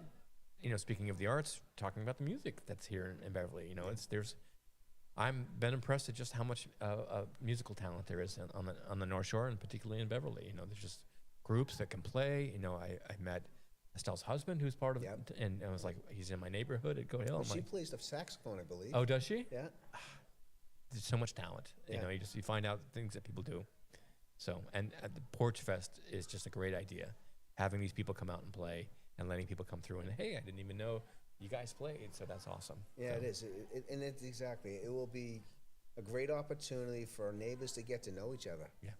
speaking of the arts, talking about the music that's here in Beverly, I'm been impressed at just how much musical talent there is on the North Shore, and particularly in Beverly. There's just groups that can play. I met Estelle's husband, who's part of, Yep. and I was like, he's in my neighborhood at Goat Hill. Well, I'm she like, plays the saxophone, I believe. oh, does she? Yeah. There's so much talent. Yeah. You find out things that people do. So, and the Porch Fest is just a great idea. Having these people come out and play, and letting people come through and, hey, I didn't even know you guys played. So that's awesome. Yeah, So, it is. And it's exactly. It will be a great opportunity for neighbors to get to know each other. Yeah.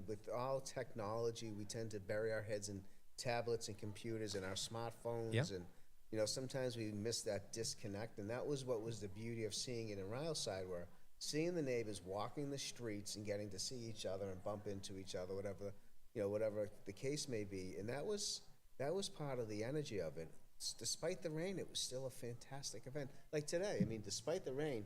With all technology, we tend to bury our heads in tablets and computers and our smartphones. Yeah. And, sometimes we miss that disconnect. And that was what was the beauty of seeing it in Ryle-side, where seeing the neighbors walking the streets and getting to see each other and bump into each other, whatever the case may be. And that was part of the energy of it. Despite the rain, it was still a fantastic event. Like today, despite the rain,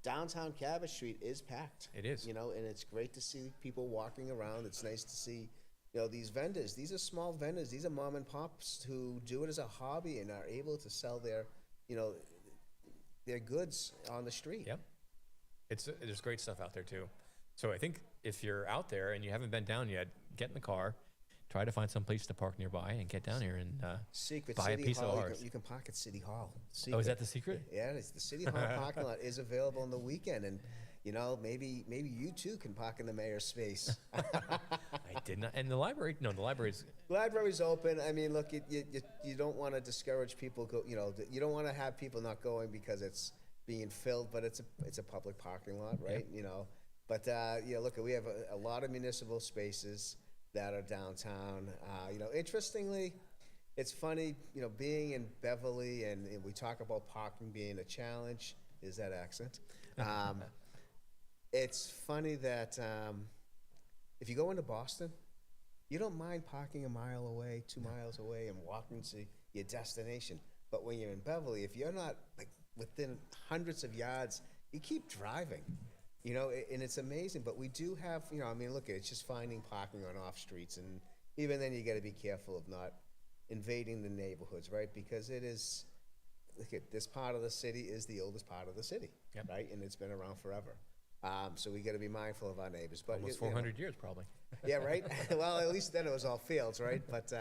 downtown Cabot Street is packed. It is. And it's great to see people walking around. It's nice to see, these vendors. These are small vendors. These are mom and pops who do it as a hobby and are able to sell their goods on the street. Yep. There's great stuff out there too. So I think if you're out there and you haven't been down yet, get in the car, try to find some place to park nearby, and get down here and Secret buy City a piece Hall. of ours. You can park at City Hall. Oh, Secret. is that the secret? Yeah, it's the City Hall parking lot is available on the weekend, and maybe you too can park in the mayor's space. I did not. And the library? No, the library's. Library's open. Look, you don't want to discourage people. You don't want to have people not going because it's being filled, but it's a public parking lot, right? But look, we have a lot of municipal spaces that are downtown. Interestingly, it's funny, being in Beverly, and we talk about parking being a challenge. Is that accent? It's funny that if you go into Boston, you don't mind parking a mile away, 2 miles away, and walking to your destination. But when you're in Beverly, if you're not within hundreds of yards, you keep driving. And it's amazing. But we do have, look, it's just finding parking on off streets, and even then you got to be careful of not invading the neighborhoods, right? Because it is, look at this part of the city is the oldest part of the city, Yep. right? And it's been around forever. So we got to be mindful of our neighbors. But Almost 400 years, probably. Yeah, right. Well, at least then it was all fields, right? But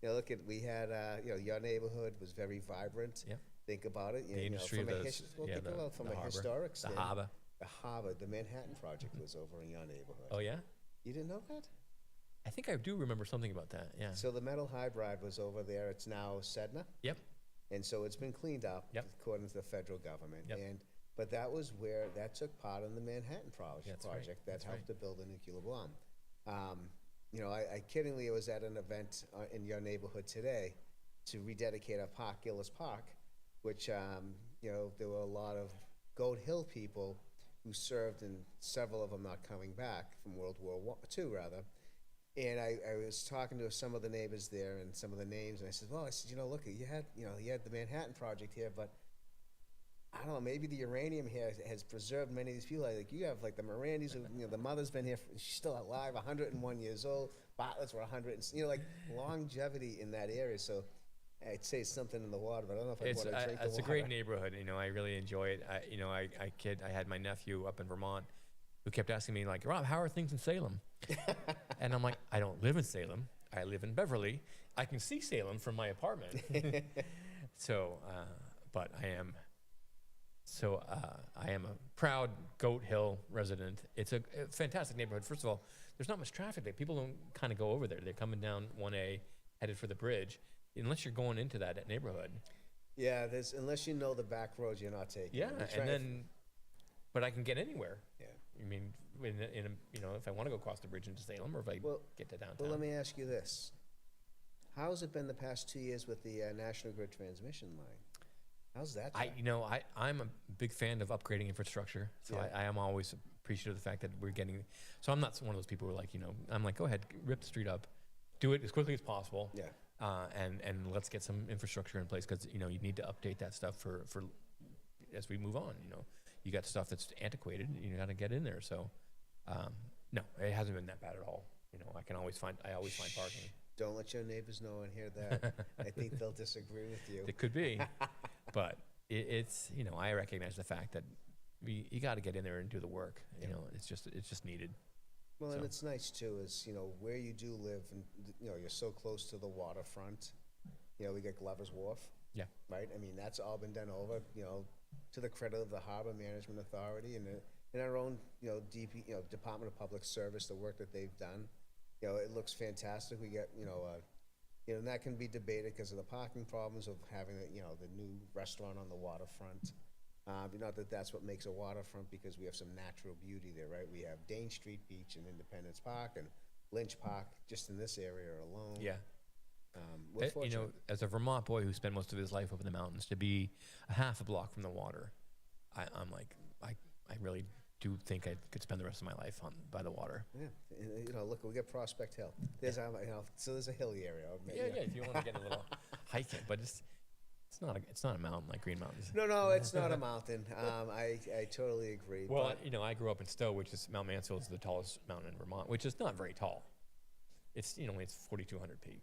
look at we had your neighborhood was very vibrant. Yep. Think about it. The industry from of a the, think about from the a harbor, historic the standpoint. harbor. The harbor, the Manhattan Project was over in your neighborhood. Oh yeah, You didn't know that? I think I do remember something about that. Yeah. So the metal hydride was over there. It's now Sedna, Yep. and so it's been cleaned up Yep. according to the federal government. Yep. But that was where that took part in the Manhattan That's right. project that That's helped right. to build a nuclear bomb. I kiddingly was at an event in your neighborhood today to rededicate a park, Gillis Park, which there were a lot of Goat Hill people who served, and several of them not coming back from World War II, rather. And I was talking to some of the neighbors there and some of the names, and I said, look, you had the Manhattan Project here, but I don't know, maybe the uranium here has preserved many of these people. Like you have like the Mirandis, who, the mother's been here, she's still alive, 101 years old. Bartlett's were 100, and, longevity in that area. So I'd say something in the water, but I don't know if I want to drink the It's a water. great neighborhood. I really enjoy it. I had my nephew up in Vermont who kept asking me like, Rob, how are things in Salem? And I'm like, I don't live in Salem. I live in Beverly. I can see Salem from my apartment. But I am a proud Goat Hill resident. It's a fantastic neighborhood. First of all, there's not much traffic there. People don't kind of go over there. They're coming down 1A, headed for the bridge, unless you're going into that neighborhood. Yeah, unless you know the back roads, you're not taking. Yeah, them. but I can get anywhere. Yeah. if I want to go across the bridge into Salem, or if I Well- get to downtown. Well, let me ask you this. How's it been the past 2 years with the National Grid transmission line? How's that? I, track? you know, I'm a big fan of upgrading infrastructure, so Yeah. I am always appreciative of the fact that we're getting. So I'm not one of those people who are like, I'm like, go ahead, rip the street up, do it as quickly as possible, Yeah. and let's get some infrastructure in place because you need to update that stuff for as we move on. You got stuff that's antiquated, you got to get in there. So, no, it hasn't been that bad at all. I always find parking. Don't let your neighbors know and hear that. I think they'll disagree with you. It could be, but it's I recognize the fact that you got to get in there and do the work. It's just needed. Well, and So- it's nice too, is, where you do live, and, you're so close to the waterfront. We get Glover's Wharf, Yeah. right? I mean, that's all been done over, to the credit of the Harbor Management Authority and our own, DP, Department of Public Service, the work that they've done. It looks fantastic. We get, and that can be debated because of the parking problems of having, the new restaurant on the waterfront. Not that that's what makes a waterfront, because we have some natural beauty there, right? We have Dane Street Beach and Independence Park and Lynch Park just in this area alone. Yeah. We're fortunate. As a Vermont boy who spent most of his life up in the mountains, to be a half a block from the water, I'm like, I really do think I could spend the rest of my life by the water. Yeah, and, look, we got Prospect Hill. There's so there's a hilly area. Yeah. If you want to get a little hiking, but it's not a mountain like Green Mountains. No, it's not a mountain. I totally agree. Well, but I grew up in Stowe, which is Mount Mansfield is the tallest mountain in Vermont, which is not very tall. It's it's 4,200 peak.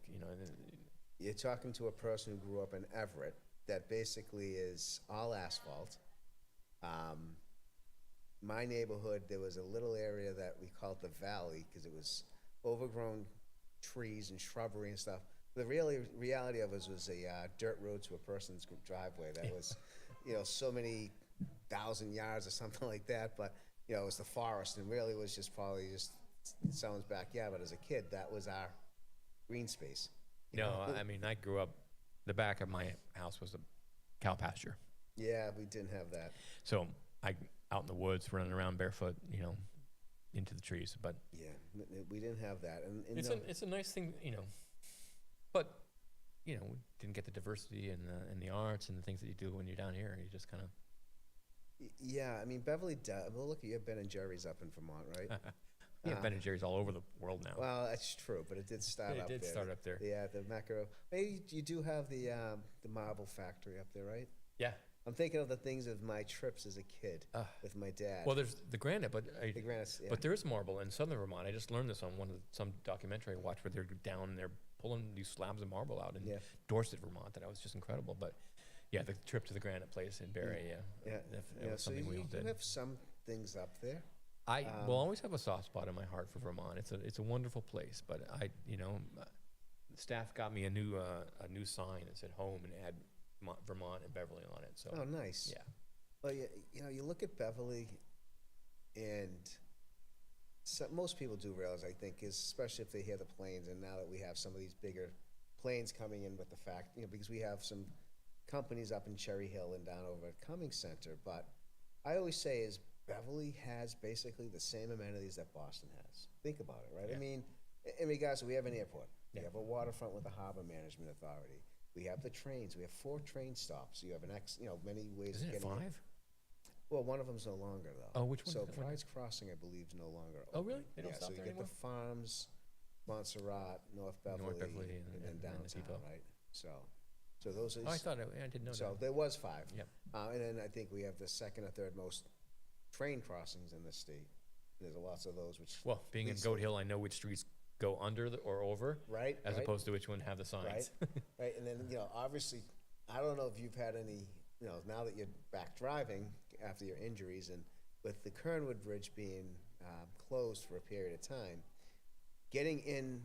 you're talking to a person who grew up in Everett, that basically is all asphalt. My neighborhood, there was a little area that we called the valley because it was overgrown trees and shrubbery and stuff. The reality of it was a dirt road to a person's driveway that was, so many thousand yards or something like that. But, it was the forest, and really was just probably just someone's backyard. But as a kid, that was our green space. No, I mean, I grew up, the back of my house was a cow pasture. Yeah, we didn't have that. So out in the woods, running around barefoot, into the trees. But Yeah, we didn't have that. And it's a nice thing, but, we didn't get the diversity and the arts and the things that you do when you're down here. You just kind of. yeah, I mean, Beverly, well, look, you have Ben and Jerry's up in Vermont, right? Ben and Jerry's all over the world now. Well, that's true, but it did start It up did there. start up there. Yeah, the macro. Maybe you do have the marble factory up there, right? Yeah. I'm thinking of the things of my trips as a kid with my dad. Well, there's the granite, but the granites, yeah. but there is marble in southern Vermont. I just learned this on some documentary I watched where they're down and they're pulling these slabs of marble out in Yeah. Dorset, Vermont. That was just incredible. But yeah, the trip to the granite place in Barrie, yeah, it was so something we all you did. have some things up there. I will always have a soft spot in my heart for Vermont. It's a wonderful place, but staff got me a new sign that said home and had Vermont and Beverly on it. So Oh, nice. yeah. Well, you look at Beverly, and most people do realize, I think, especially if they hear the planes, and now that we have some of these bigger planes coming in with the fact, because we have some companies up in Cherry Hill and down over at Cummings Center. But I always say is Beverly has basically the same amenities that Boston has. Think about it, right? Yeah. I mean, in regards to, we have an airport. Yeah. We have a waterfront with the Harbor Management Authority. We have the trains. We have 4 train stops. You have many ways Isn't of it getting 5? in. Well, one of them's no longer though. Oh, which one So is it? Pride's Crossing, I believe, is no longer. Oh, open. really? They don't Yeah, stop so you there get anymore? the Farms, Montserrat, North Beverly, Beverly, and then and the downtown, depot. right? So those are. Oh, I thought I didn't know So that. there was 5. Yep. And then I think we have the second or third most train crossings in the state. There's lots of those, which. Well, being in leads Goat to- Hill, I know which streets go under or over, Right. as right, opposed to which one have the signs. Right, and then, obviously, I don't know if you've had any, now that you're back driving after your injuries, and with the Kernwood Bridge being closed for a period of time, getting in,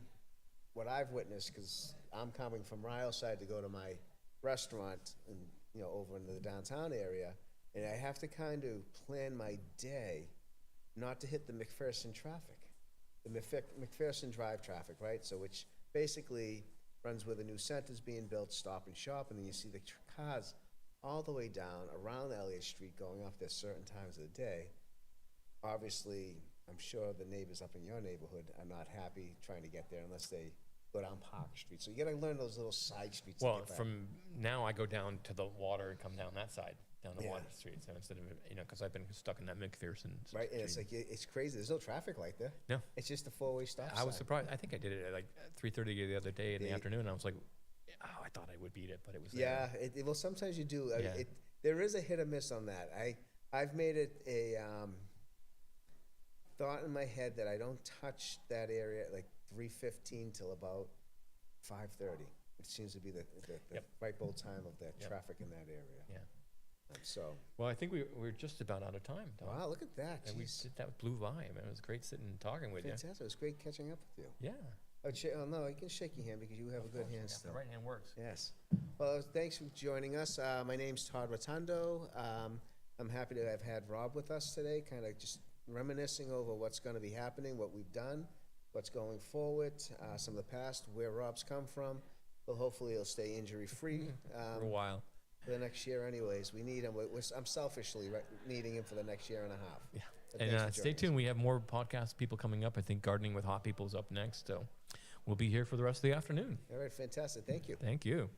what I've witnessed, because I'm coming from Ryleside to go to my restaurant and, over in the downtown area, and I have to kind of plan my day not to hit the McPherson traffic, the McPherson Drive traffic, right? So which basically runs where the new center's being built, Stop and Shop, and then you see the cars all the way down around Elliott Street going off there certain times of the day. Obviously, I'm sure the neighbors up in your neighborhood are not happy trying to get there unless they go down Park Street. So you gotta learn those little side streets. to Well, get back. from now I go down to the water and come down that side, down the Yeah. water street. So instead of, because I've been stuck in that McPherson. Right, and it's street. like, it's crazy, there's no traffic light there. No. It's just a four-way stop sign. I was surprised. I think I did it at like 3:30 the other day in the Yeah. afternoon. And I was like, oh, I thought I would beat it, but it was Yeah, there. well, sometimes you do. Yeah. There is a hit or miss on that. I've made it a thought in my head that I don't touch that area at like 3:15 till about 5:30. It seems to be the Yep. ripe old time of the Yep. traffic in that area. Yeah. So, Well, I think we're just about out of time, Tom. wow, look at that. And Jeez. that blew by. I mean, it was great sitting and talking with Fantastic. It was great catching up with you. you. Yeah. Oh, no, I can shake your hand because you have a good hand The still. right hand works. Yes. Well, thanks for joining us. My name's Todd Rotundo. I'm happy to have had Rob with us today, kind of just reminiscing over what's going to be happening, what we've done, what's going forward, some of the past, where Rob's come from. Well, hopefully he'll stay injury-free For a while. for the next year anyways. We need him. I'm selfishly needing him for the next year and a half. Yeah. But And thanks for stay joining us. tuned. We have more podcast people coming up. I think Gardening with Hot People is up next. So we'll be here for the rest of the afternoon. All right, fantastic. Thank you. Thank you.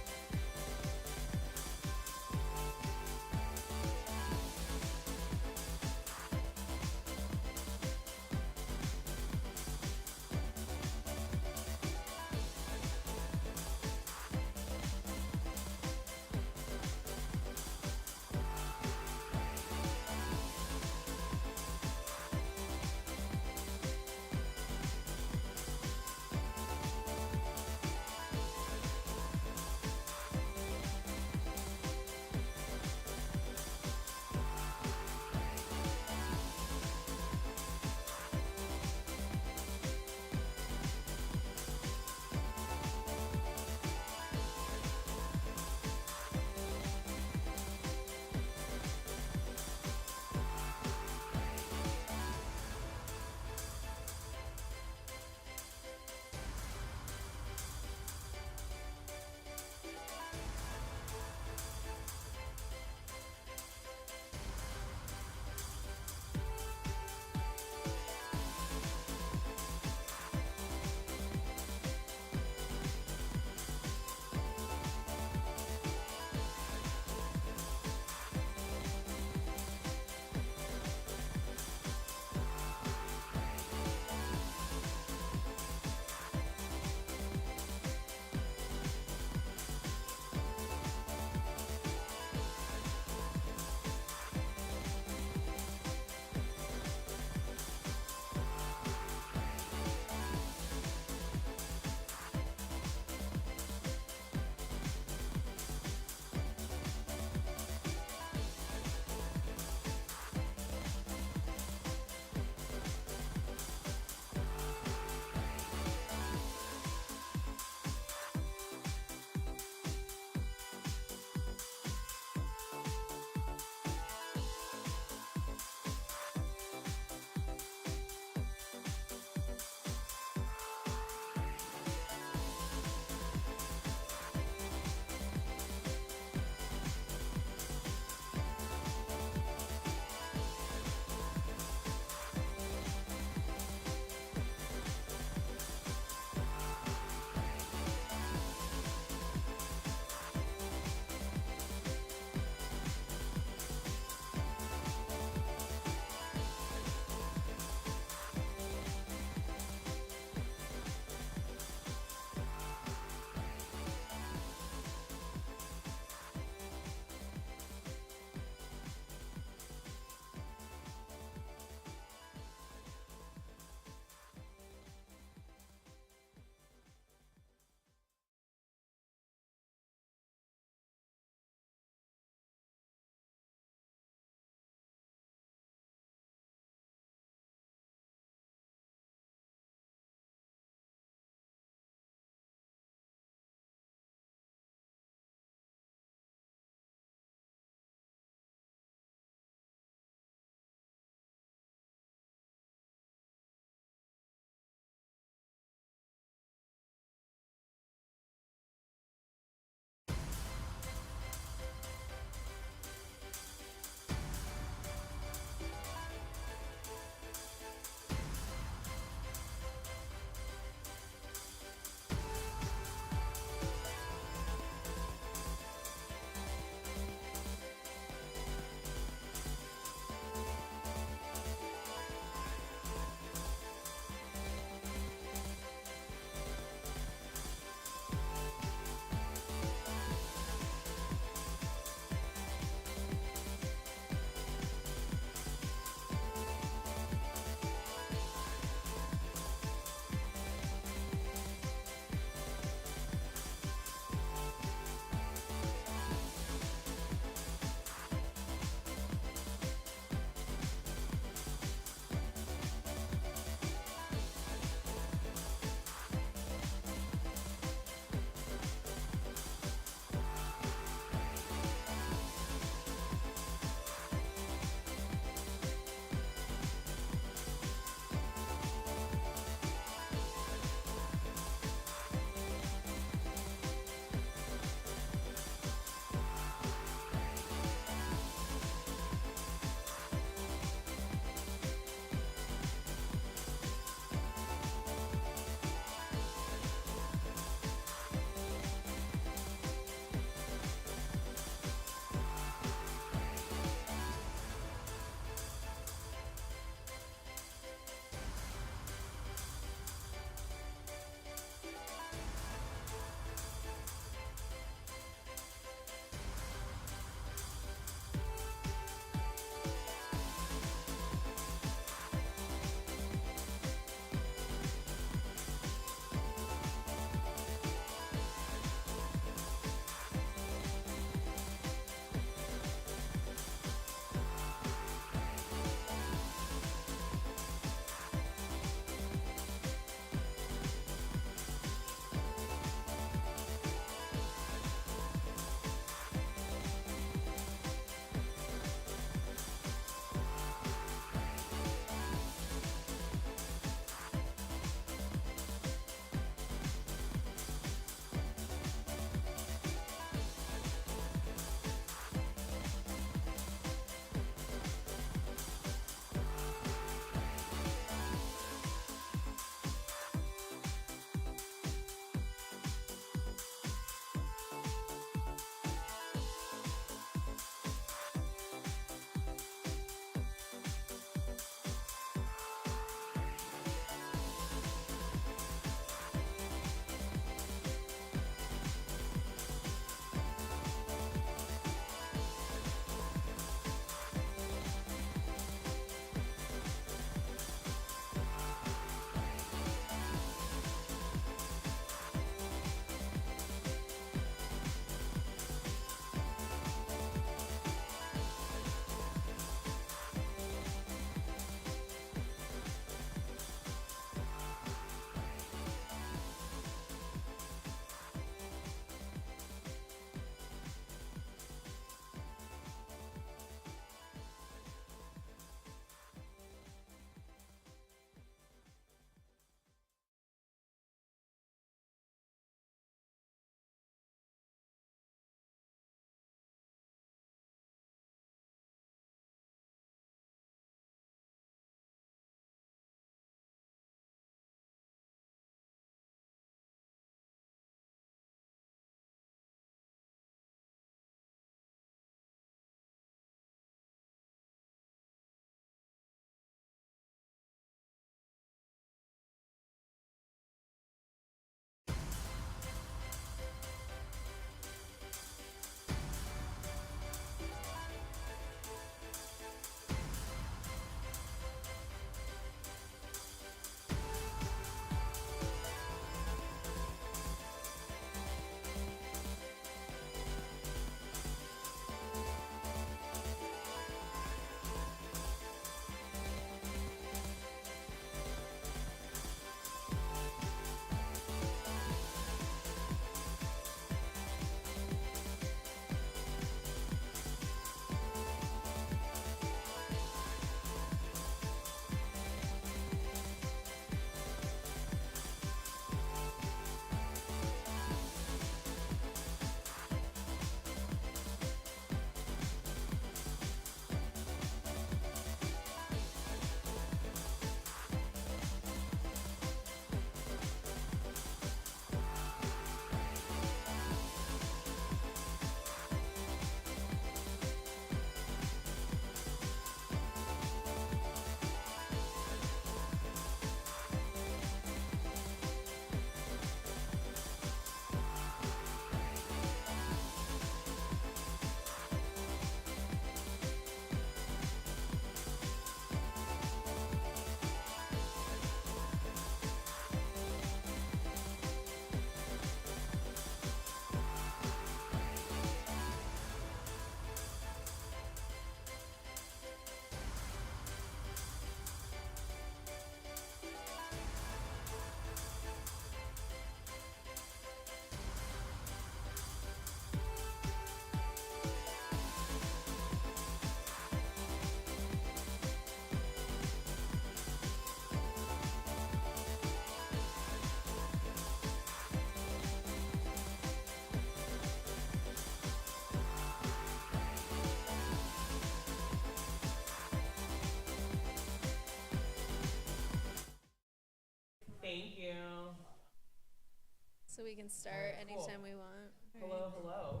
we can start Cool. anytime we want. Hello.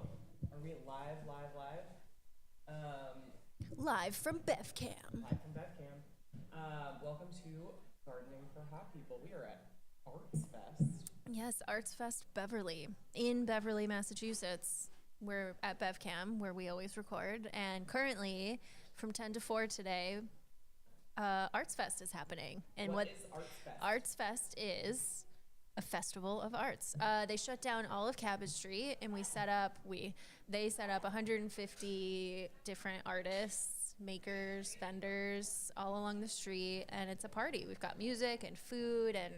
Are we live? Live from BevCam. Live from BevCam. Welcome to Gardening for Hot People. We are at Arts Fest. Yes, Arts Fest Beverly in Beverly, Massachusetts. We're at BevCam where we always record, and currently from 10 to 4 today, Arts Fest is happening. And What is Arts Fest? Arts Fest is a festival of arts. They shut down all of Cabot Street, and they set up 150 different artists, makers, vendors all along the street, and it's a party. We've got music and food and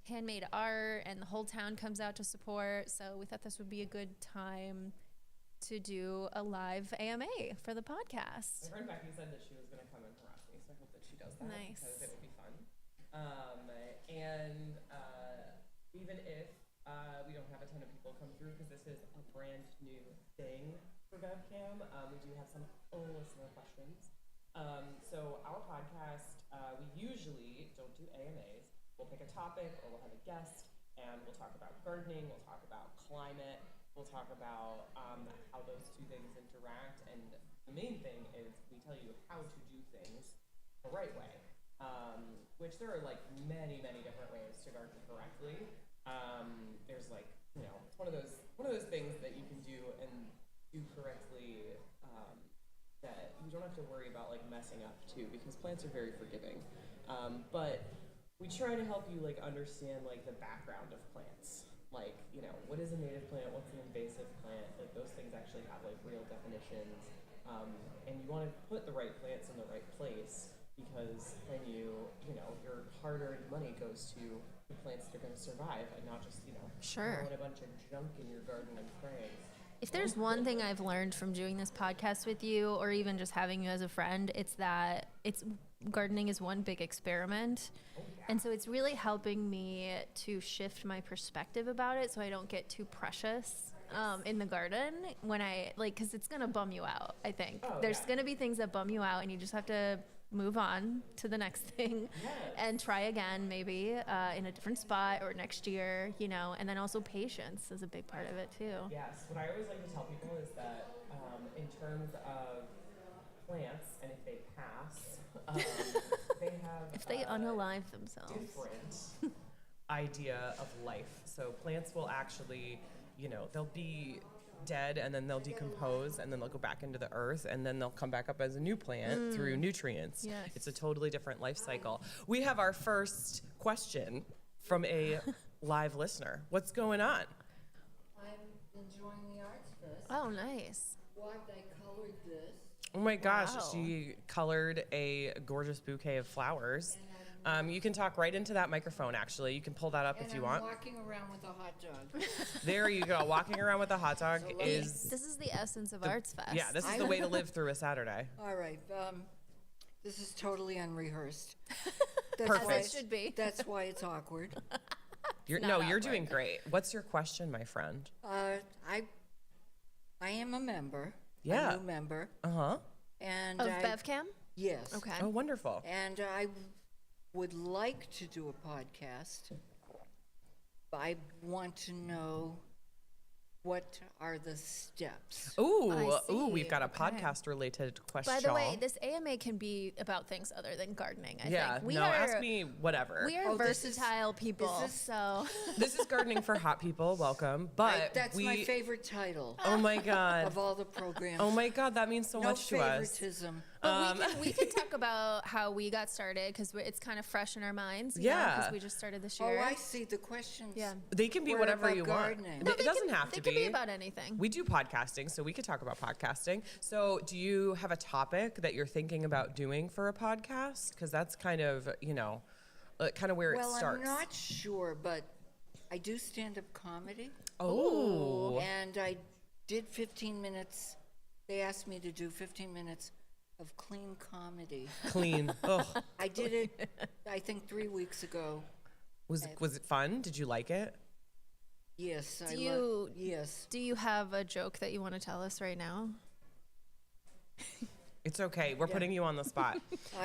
handmade art, and the whole town comes out to support. So we thought this would be a good time to do a live AMA for the podcast. My friend Becky said that she was going to come and harass me, so I hope that she does that. Nice. Because it would be fun. And even if we don't have a ton of people come through, because this is a brand new thing for BevCam, we do have some listener questions. So our podcast, we usually don't do AMAs. We'll pick a topic or we'll have a guest, and we'll talk about gardening, we'll talk about climate, we'll talk about how those two things interact, and the main thing is we tell you how to do things the right way, which there are like many different ways to garden correctly. There's like, it's one of those things that you can do and do correctly, that you don't have to worry about like messing up too, because plants are very forgiving. But we try to help you like understand like the background of plants. Like, what is a native plant? What's an invasive plant? Like those things actually have like real definitions. And you want to put the right plants in the right place, because then your hard-earned money goes to the plants that are going to survive, and not just, Sure. throwing a bunch of junk in your garden and praying. If there's one thing I've learned from doing this podcast with you, or even just having you as a friend, it's that gardening is one big experiment. And so it's really helping me to shift my perspective about it, so I don't get too precious in the garden when because it's gonna bum you out. I think there's gonna be things that bum you out, and you just have to move on to the next thing and try again, maybe in a different spot or next year, and then also patience is a big part of it too. Yes, what I always like to tell people is that in terms of plants, and if they pass, they have If they unalive themselves. different idea of life. So plants will actually, they'll be dead, and then they'll decompose, and then they'll go back into the earth, and then they'll come back up as a new plant through nutrients. Yes. It's a totally different life cycle. We have our first question from a live listener. What's going on? I'm enjoying the Arts Fest. Oh, nice. What they colored this. Oh my gosh, Wow. she colored a gorgeous bouquet of flowers. You can talk right into that microphone, actually. You can pull that up if you want. I'm walking around with a hot dog. There you go. Walking around with a hot dog is... This is the essence of Arts Fest. Yeah, this is the way to live through a Saturday. All right. This is totally unrehearsed. As it should be. That's why it's awkward. You're doing great. What's your question, my friend? I am a member. Yeah. A new member. Uh-huh. And Of BevCam? Yes. Okay. Oh, wonderful. And I would like to do a podcast. I want to know what are the steps. Ooh, I see. we've got a Okay. podcast-related question. By the way, this AMA can be about things other than gardening, I think. ask me whatever. We are Oh, this is- versatile people, this- so. This is Gardening for Hot People. Welcome. But That's my favorite title Oh my God. of all the programs. Oh my God, that means so no much to us. favoritism. But we can talk about how we got started, because it's kind of fresh in our minds. Yeah. Because we just started this Oh, year. I see. The questions. Yeah. They can be were whatever about you gardening. want. It doesn't have They to can be about anything. We do podcasting, so we could talk about podcasting. So, do you have a topic that you're thinking about doing for a podcast? Because that's kind of, kind of where it starts. I'm not sure, but I do stand-up comedy. Oh. And I did 15 minutes. They asked me to do 15 minutes of clean comedy. Clean. Ugh. I did it, I think, 3 weeks ago. Was it fun? Did you like it? Yes. Do yes. you have a joke that you want to tell us right now? It's okay. We're putting you on the spot.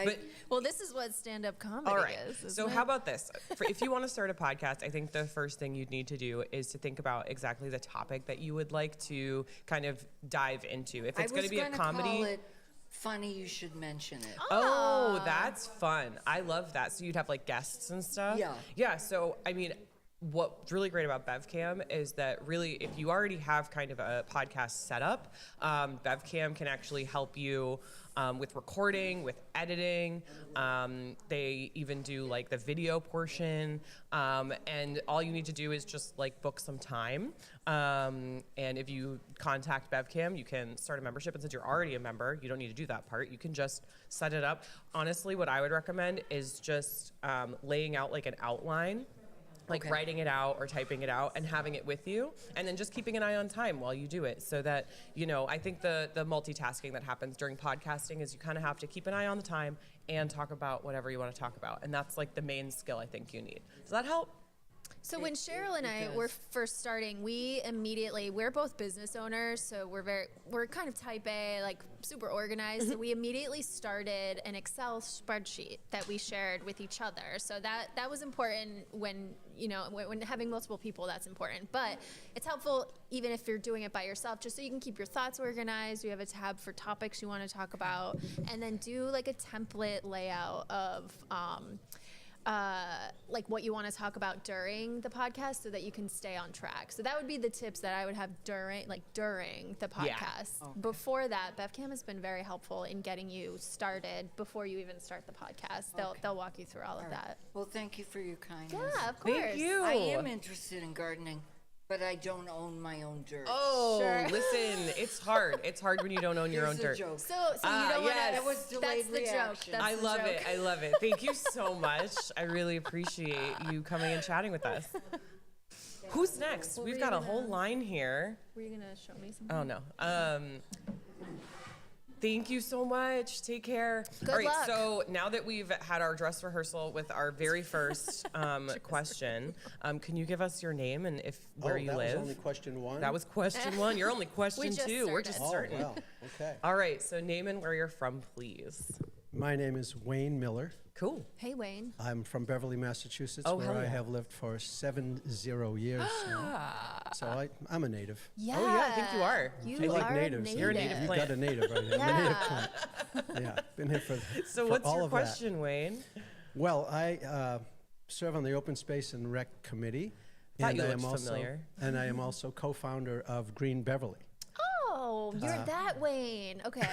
But Well, this is what stand-up comedy all right. is. So isn't how it? about this? If you want to start a podcast, I think the first thing you'd need to do is to think about exactly the topic that you would like to kind of dive into. If it's going to be a comedy. Call it funny you should mention it. Oh, that's fun. I love that. So you'd have like guests and stuff? Yeah. Yeah. So, I mean, what's really great about BevCam is that really, if you already have kind of a podcast set up, BevCam can actually help you with recording, with editing. They even do like the video portion. And all you need to do is just like book some time. And if you contact BevCam, you can start a membership. And since you're already a member, you don't need to do that part. You can just set it up. Honestly, what I would recommend is just laying out like an outline. Like Okay. writing it out or typing it out and having it with you, and then just keeping an eye on time while you do it, so that, you know, I think the multitasking that happens during podcasting is you kind of have to keep an eye on the time and talk about whatever you want to talk about, and that's like the main skill I think you need. Does that help? So when Cheryl and I were first starting, we're both business owners, so we're kind of type A, like super organized. So we immediately started an Excel spreadsheet that we shared with each other. So that was important when, you know, when having multiple people, that's important. But it's helpful even if you're doing it by yourself, just so you can keep your thoughts organized. You have a tab for topics you want to talk about, and then do like a template layout of, like what you want to talk about during the podcast so that you can stay on track. So that would be the tips that I would have during the podcast. Okay. Before that, BevCam has been very helpful in getting you started before you even start the podcast. They'll walk you through all of that. Well, thank you for your kindness. Yeah, of course. Thank you. I am interested in gardening, but I don't own my own dirt. Oh, Sure. listen, it's hard. It's hard when you don't own your own Here's a dirt. joke. So you don't want yes. to. That was delayed That's the joke. reaction. That's I the love joke. it. I love it. Thank you so much. I really appreciate you coming and chatting with us. Who's next? What We've were got you a whole gonna- line here. Were you gonna show me something? Oh no. Thank you so much. Take care. Good All right. luck. So now that we've had our dress rehearsal with our very first question, can you give us your name and where you that live? was only question one? That was question one. You're only question just two. We're just started. Oh, starting. well, okay. All right. So name and where you're from, please. My name is Wayne Miller. Cool. Hey, Wayne. I'm from Beverly, Massachusetts, Oh, where hell I yeah. have lived for 70 years now. So I'm a native. Yeah. Oh yeah, I think you are. You I like are natives. a You're a native. native You plant. got a native right here. I'm a native plant. Yeah, been here for So for what's all your of that. question, Wayne? Well, I serve on the Open Space and Rec Committee. Thought you I looked am also, familiar. And I am also co-founder of Green Beverly. Oh, you're that Wayne. Okay.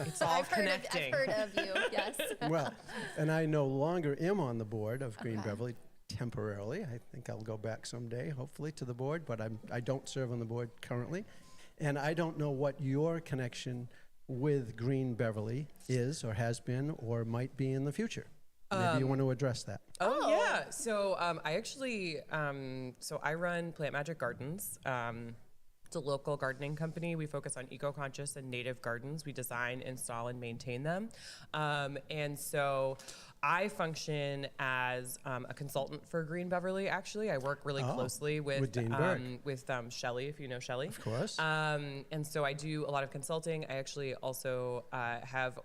It's all I've connecting. Heard of you. Yes. Well, and I no longer am on the board of Green Okay. Beverly temporarily. I think I'll go back someday, hopefully, to the board, but I don't serve on the board currently. And I don't know what your connection with Green Beverly is or has been or might be in the future. Maybe you want to address that. Oh, yeah. So I actually, so I run Plant Magic Gardens. It's a local gardening company. We focus on eco-conscious and native gardens. We design, install, and maintain them. And so I function as a consultant for Green Beverly, actually. I work really closely with Dean Berg. Shelley, if you know Shelley. Of course. And so I do a lot of consulting. I actually also have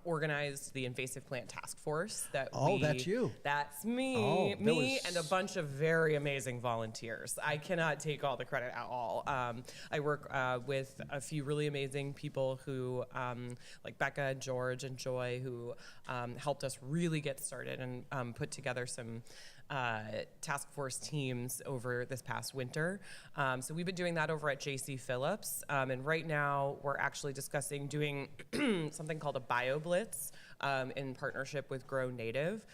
organized the invasive plant task force That's you. That's me. Oh, there me was- and a bunch of very amazing volunteers. I cannot take all the credit at all. I work with a few really amazing people who, like Becca, George, and Joy, who helped us really get started and put together some task force teams over this past winter. So we've been doing that over at JC Phillips. And right now we're actually discussing doing something called a BioBlitz in partnership with Grow Native.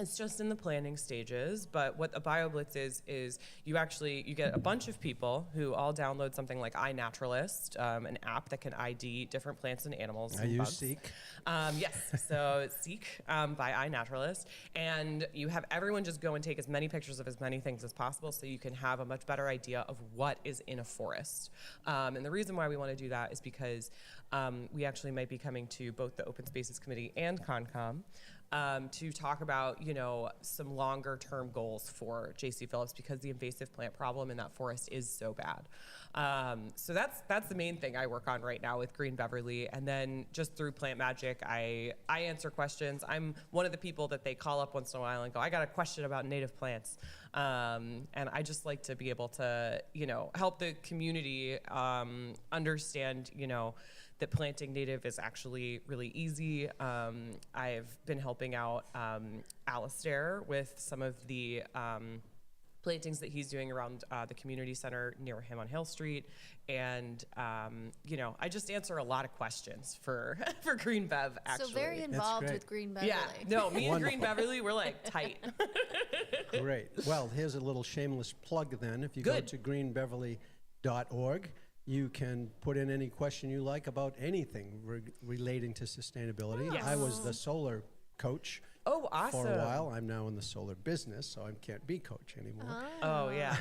It's just in the planning stages, but what a BioBlitz is you get a bunch of people who all download something like iNaturalist, an app that can ID different plants and animals. I and use bugs. Seek. Yes, so Seek by iNaturalist, and you have everyone just go and take as many pictures of as many things as possible so you can have a much better idea of what is in a forest. And the reason why we want to do that is because we actually might be coming to both the Open Spaces Committee and CONCOM to talk about, some longer term goals for J.C. Phillips because the invasive plant problem in that forest is so bad. So that's the main thing I work on right now with Green Beverly. And then just through Plant Magic, I answer questions. I'm one of the people that they call up once in a while and go, I got a question about native plants. And I just like to be able to, help the community understand, that planting native is actually really easy. I've been helping out Alistair with some of the plantings that he's doing around the community center near him on Hill Street. And, I just answer a lot of questions for Green Bev, actually. So very involved great. with Green Beverly. Yeah, no, me and Green Wonderful. Beverly, we're like tight. Great. Well, here's a little shameless plug then. If you go Good. to greenbeverly.org, you can put in any question you like about anything relating to sustainability. Yes. I was the solar coach Oh, awesome. for a while. I'm now in the solar business, so I can't be coach anymore. Oh, yeah.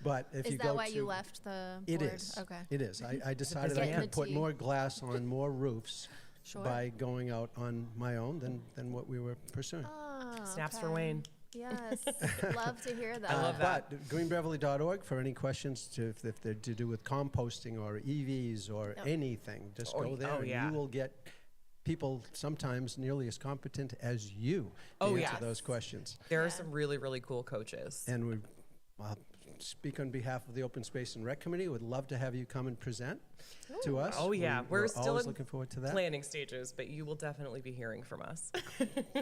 But if Is you that go why to, you left the It board? is. Okay. It is. I decided I Getting the could put tea. more glass on more roofs Sure. by going out on my own than what we were pursuing. Oh, Snaps for okay. Wayne. Yes. Love to hear that. I love that. But greenbeverly.org for any questions if they're to do with composting or EVs or Yep. anything. Just Oh, go there oh, and yeah. you will get people sometimes nearly as competent as you to Oh, answer yeah. those questions. There are some really, really cool coaches. And we speak on behalf of the Open Space and Rec Committee. Would love to have you come and present to us. Oh, yeah. We're still always in looking forward to that. planning stages, but you will definitely be hearing from us.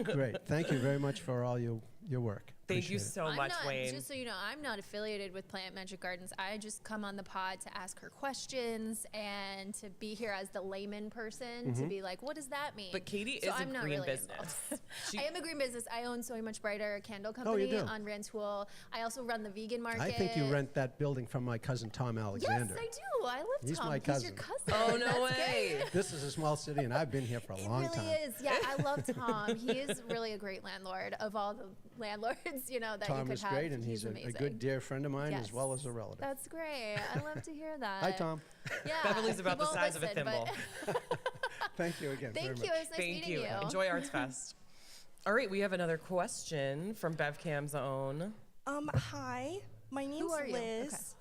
Great. Thank you very much for all your work. Thank you Appreciate it. so I'm much, not, Wayne. Just so you know, I'm not affiliated with Plant Magic Gardens. I just come on the pod to ask her questions and to be here as the layman person to be like, what does that mean? But Katie So is I'm a not green really business. involved. I am a green business. I own Soy Much Brighter Candle Oh, you Company do? on Rantoul. I also run the vegan market. I think you rent that building from my cousin Tom Alexander. Yes, I do. I love He's Tom. my He's your cousin. cousin. Oh, no That's way. great. This is a small city, and I've been here for a It long really time. is. Yeah, I love Tom. He is really a great landlord of all the landlords, that you Tom could is have. great, and he's a amazing. good dear friend of mine as Yes. well as a relative. That's great. I love to hear that. Hi, Tom. Yeah. Beverly's about he the won't size of a listen, but- thimble. Thank you again very Thank much. you. It was nice Thank meeting you. you. Enjoy Arts Fest. All right, we have another question from BevCam's own. Hi, my name's are you? Liz,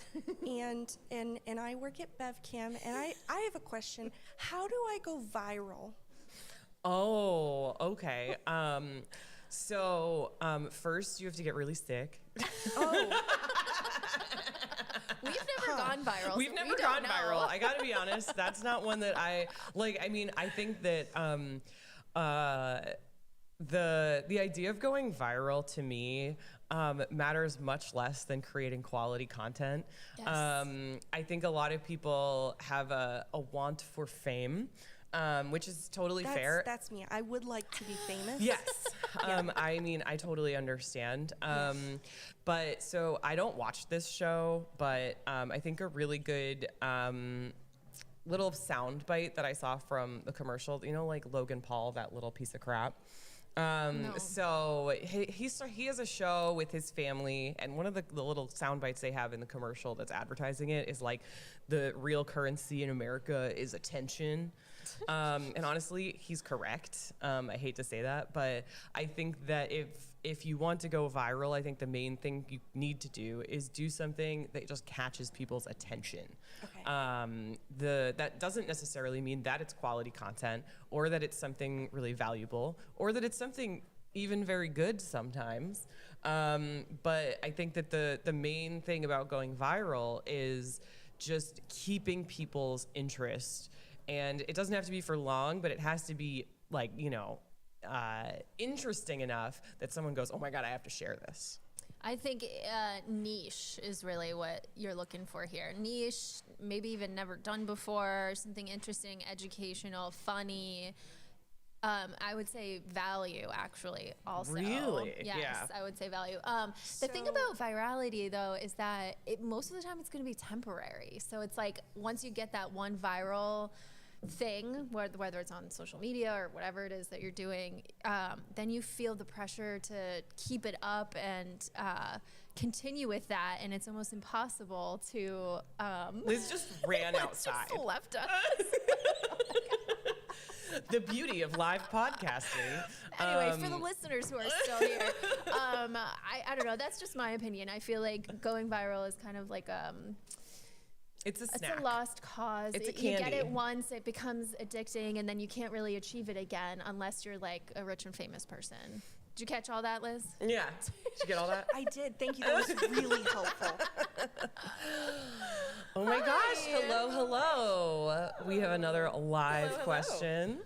and I work at BevCam, and I have a question. How do I go viral? Oh, okay. First you have to get really sick. Oh, We've never gone viral. We've so never we gone don't know. viral. I gotta be honest, that's not one that I like. I mean, I think that the idea of going viral to me matters much less than creating quality content. Yes. I think a lot of people have a want for fame, which is totally fair. that's me. I would like to be famous. Yes. I mean, I totally understand. But so I don't watch this show, but I think a really good little sound bite that I saw from the commercial, like Logan Paul, that little piece of crap. No. So he has a show with his family, and one of the little sound bites they have in the commercial that's advertising it is like, the real currency in America is attention. And honestly, he's correct. I hate to say that, but I think that if you want to go viral, I think the main thing you need to do is do something that just catches people's attention. Okay. That doesn't necessarily mean that it's quality content, or that it's something really valuable, or that it's something even very good sometimes. But I think that the main thing about going viral is just keeping people's interest. And it doesn't have to be for long, but it has to be like, interesting enough that someone goes, oh my God, I have to share this. I think niche is really what you're looking for here. Niche, maybe even never done before, something interesting, educational, funny. I would say value, actually, also. Really? Yes, Yeah. I would say value. The thing about virality, though, is that most of the time it's going to be temporary. So it's like once you get that one viral thing, whether it's on social media or whatever it is that you're doing, then you feel the pressure to keep it up and continue with that, and it's almost impossible to. Liz just ran outside. Just left us. the beauty of live podcasting. Anyway, for the listeners who are still here, I don't know. That's just my opinion. I feel like going viral is kind of like It's a snack. it's a lost cause. It's a You get candy. it once, it becomes addicting, and then you can't really achieve it again unless you're like a rich and famous person. Did you catch all that, Liz? Yeah. Did you get all that? I did. Thank you. That was really helpful. Oh my gosh. Hello. We have another live question.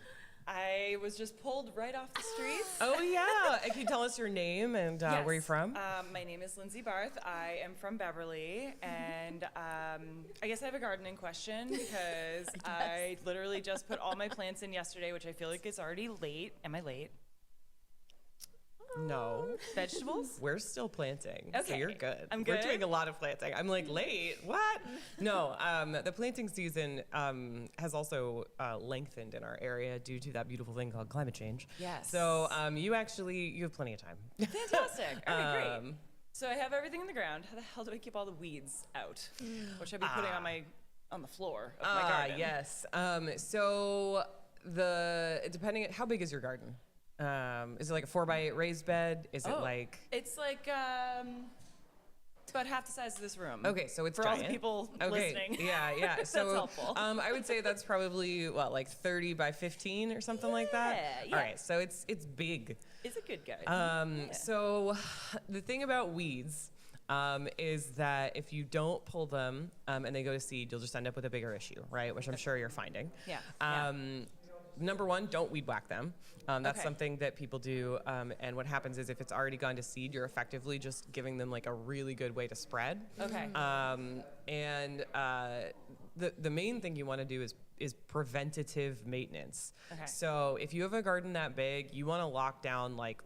I was just pulled right off the streets. Oh, yeah. And can you tell us your name and where you're from? My name is Lindsay Barth. I am from Beverly, and I guess I have a gardening question because I literally just put all my plants in yesterday, which I feel like is already late. Am I late? No. Vegetables? We're still planting. So Okay. you're good. I'm We're good? doing a lot of planting. I'm like, late? What? No, the planting season has also lengthened in our area due to that beautiful thing called climate change. Yes. So you have plenty of time. Fantastic. All right, Um, great. So I have everything in the ground. How the hell do I keep all the weeds out? What should I be putting on the floor of my garden? Yes. So depending, how big is your garden? Is it like a 4x8 raised bed? Is it like? It's like it's about half the size of this room. Okay, so it's for all the giant. people Okay, listening. yeah. So That's helpful. I would say that's probably like 30 by 15 or something like that. Yeah. All right, so it's big. It's a good guy. So the thing about weeds is that if you don't pull them and they go to seed, you'll just end up with a bigger issue, right? Which I'm sure you're finding. Yeah. Number one, don't weed whack them. That's Okay. something that people do. And what happens is if it's already gone to seed, you're effectively just giving them like a really good way to spread. Okay. The main thing you want to do is preventative maintenance. Okay. So if you have a garden that big, you want to lock down like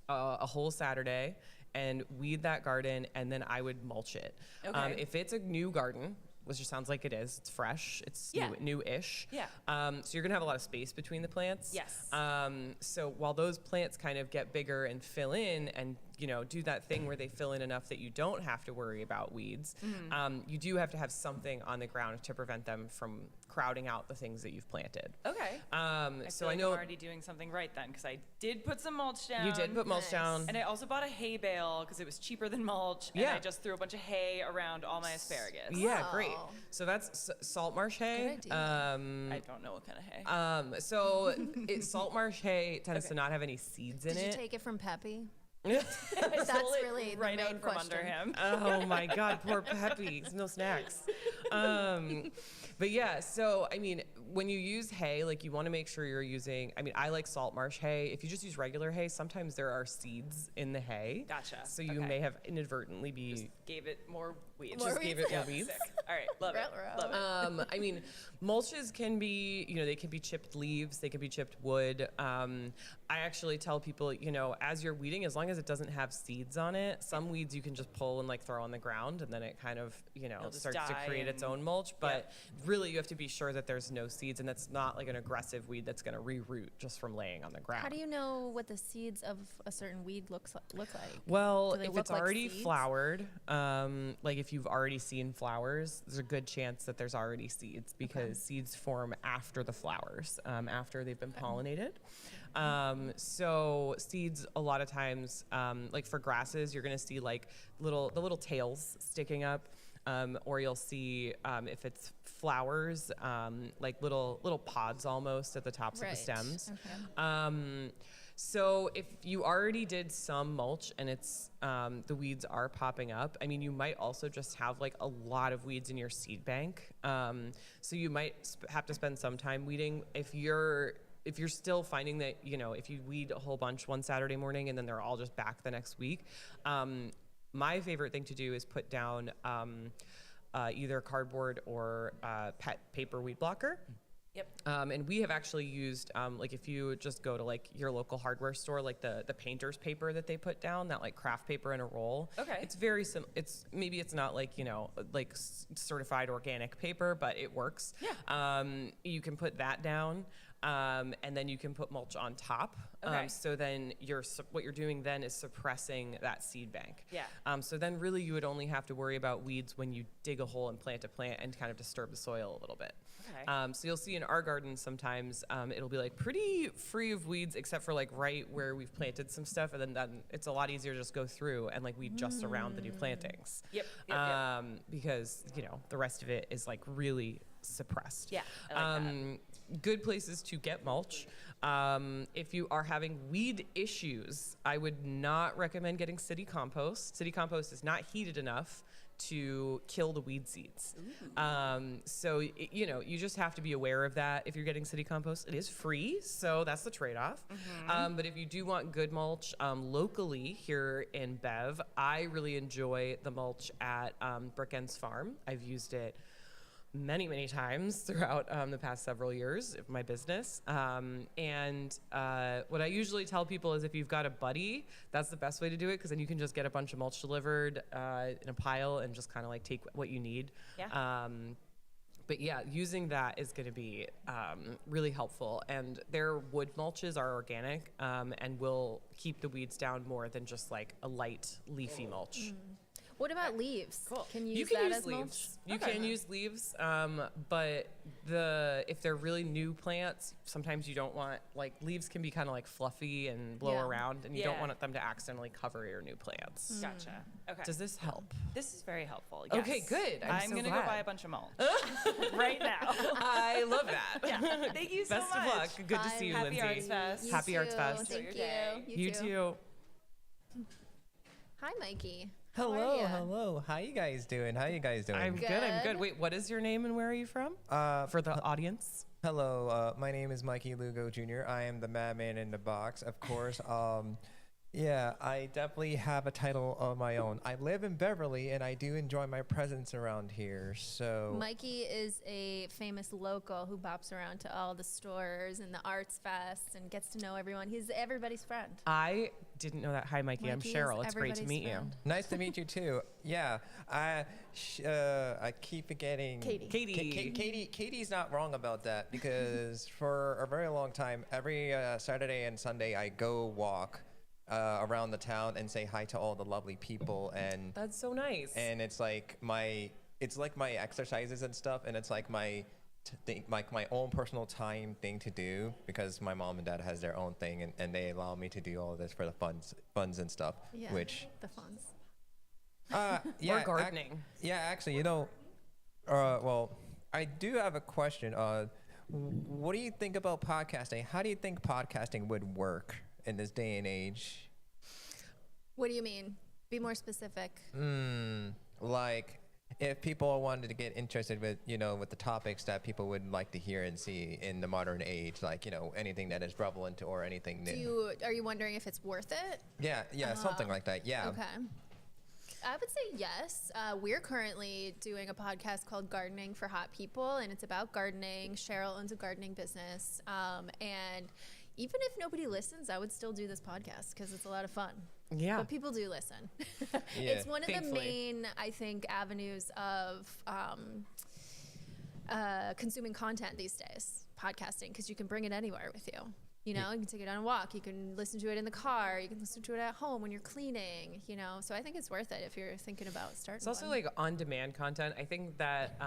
a whole Saturday and weed that garden, and then I would mulch it. Okay. If it's a new garden, which just sounds like it is, it's fresh, it's Yeah. new-ish. Yeah. So you're gonna have a lot of space between the plants. Yes. So while those plants kind of get bigger and fill in and do that thing where they fill in enough that you don't have to worry about weeds, you do have to have something on the ground to prevent them from crowding out the things that you've planted. Okay. So feel I like know I'm already doing something right then because I did put some mulch down. you did put mulch down. And I also bought a hay bale because it was cheaper than mulch. And Yeah. I just threw a bunch of hay around all my asparagus. Yeah, great. Wow. So that's salt marsh hay. Good idea. I don't know what kind of hay. So salt marsh hay tends to not have any seeds in Did you it. take it from Peppy? I That's stole it really the right main out from question. under him. Oh my God, poor Peppy. No snacks. But yeah, so I mean, when you use hay, like you want to make sure you're using, I mean, I like salt marsh hay. If you just use regular hay, sometimes there are seeds in the hay. Gotcha. So you Okay. may have inadvertently be. Gave it more weeds. Just gave it more Yeah, weeds. sick. All right, love it. Love it. I mean, mulches can be, they can be chipped leaves, they can be chipped wood. I actually tell people, as you're weeding, as long as it doesn't have seeds on it, some weeds you can just pull and like throw on the ground, and then it kind of, just starts to die create its and- own mulch. But really, you have to be sure that there's no seeds, and that's not like an aggressive weed that's going to reroot just from laying on the ground. How do you know what the seeds of a certain weed look like? Well, Do they if look it's like already seeds? flowered, like if you've already seen flowers, there's a good chance that there's already seeds because seeds form after the flowers, after they've been pollinated. So seeds, a lot of times, like for grasses, you're gonna see like the little tails sticking up. Or you'll see if it's flowers, like little pods almost at the tops of the Right. stems. Okay. So if you already did some mulch and it's the weeds are popping up, I mean, you might also just have like a lot of weeds in your seed bank. So you might have to spend some time weeding. If you're still finding that, if you weed a whole bunch one Saturday morning and then they're all just back the next week, my favorite thing to do is put down either cardboard or pet paper weed blocker. Yep. And we have actually used, like if you just go to like your local hardware store, like the painter's paper that they put down, that like craft paper in a roll. Okay. It's very maybe it's not like, like certified organic paper, but it works. Yeah. You can put that down. and then you can put mulch on top. Okay. So then what you're doing then is suppressing that seed bank. Yeah. So then really you would only have to worry about weeds when you dig a hole and plant a plant and kind of disturb the soil a little bit. Okay. So you'll see in our garden sometimes it'll be like pretty free of weeds except for like right where we've planted some stuff, and then it's a lot easier to just go through and like weed just around the new plantings. Yep. Because the rest of it is like really suppressed. Yeah, I like that. Good places to get mulch. If you are having weed issues, I would not recommend getting city compost. City compost is not heated enough to kill the weed seeds. So, you just have to be aware of that. If you're getting city compost, it is free, so that's the trade-off. But if you do want good mulch locally here in Bev, I really enjoy the mulch at Brookends Farm. I've used it many times throughout the past several years of my business. And what I usually tell people is if you've got a buddy, that's the best way to do it, because then you can just get a bunch of mulch delivered in a pile and just kind of like take what you need. Yeah. But yeah, using that is going to be really helpful. And their wood mulches are organic and will keep the weeds down more than just like a light leafy mulch. What about leaves? Cool. Can you You use can that use as mulch? leaves. You can use leaves, but if they're really new plants, sometimes you don't want, like, leaves can be kind of like fluffy and blow Yeah. around, and you don't Yeah. want them to accidentally cover your new plants. Gotcha. Okay. Does this help? This is very helpful. Okay, yes. good. I'm so gonna glad. go buy a bunch of mulch right now. I love that. Yeah. Thank you so Best much. of luck. Good to see you, Happy Lindsay. Arts Fest. You Happy Arts too. Fest. Thank Enjoy you. your day. You too. Hi, Mikey. Hello, ya? hello. How you guys doing? How you guys doing? I'm good. I'm Good. good. Wait, what is your name and where are you from? For the audience. Hello, my name is Mikey Lugo Jr. I am the madman in the box, of course. Yeah, I definitely have a title of my own. I live in Beverly, and I do enjoy my presence around here. So Mikey is a famous local who bops around to all the stores and the arts fests and gets to know everyone. He's everybody's friend. I didn't know that. Hi, Mikey. I'm Mikey is Cheryl. It's great to everybody's meet friend. nice to meet you too. Yeah, I keep forgetting Katie. Katie's not wrong about that, because for a very long time, every Saturday and Sunday, I go walk around the town and say hi to all the lovely people, and That's so nice. and it's like my exercises and stuff, and it's like my own personal time thing to do, because my mom and dad has their own thing, and they allow me to do all of this for the funds and stuff, Yeah, which the funds. yeah, Or gardening. actually, well, I do have a question. What do you think about podcasting? How do you think podcasting would work in this day and age? What do you mean? Be more specific. Like, if people wanted to get interested with, with the topics that people would like to hear and see in the modern age, like, anything that is prevalent or anything new. Are you wondering if it's worth it? Yeah, something like that. Yeah. Okay. I would say yes. We're currently doing a podcast called Gardening for Hot People, and it's about gardening. Cheryl owns a gardening business. And even if nobody listens, I would still do this podcast because it's a lot of fun. Yeah. But people do listen. Yeah, It's one of the thankfully. main, I think, avenues of consuming content these days, podcasting, because you can bring it anywhere with you. You can take it on a walk. You can listen to it in the car. You can listen to it at home when you're cleaning, So I think it's worth it if you're thinking about starting It's also one. like on-demand content. I think that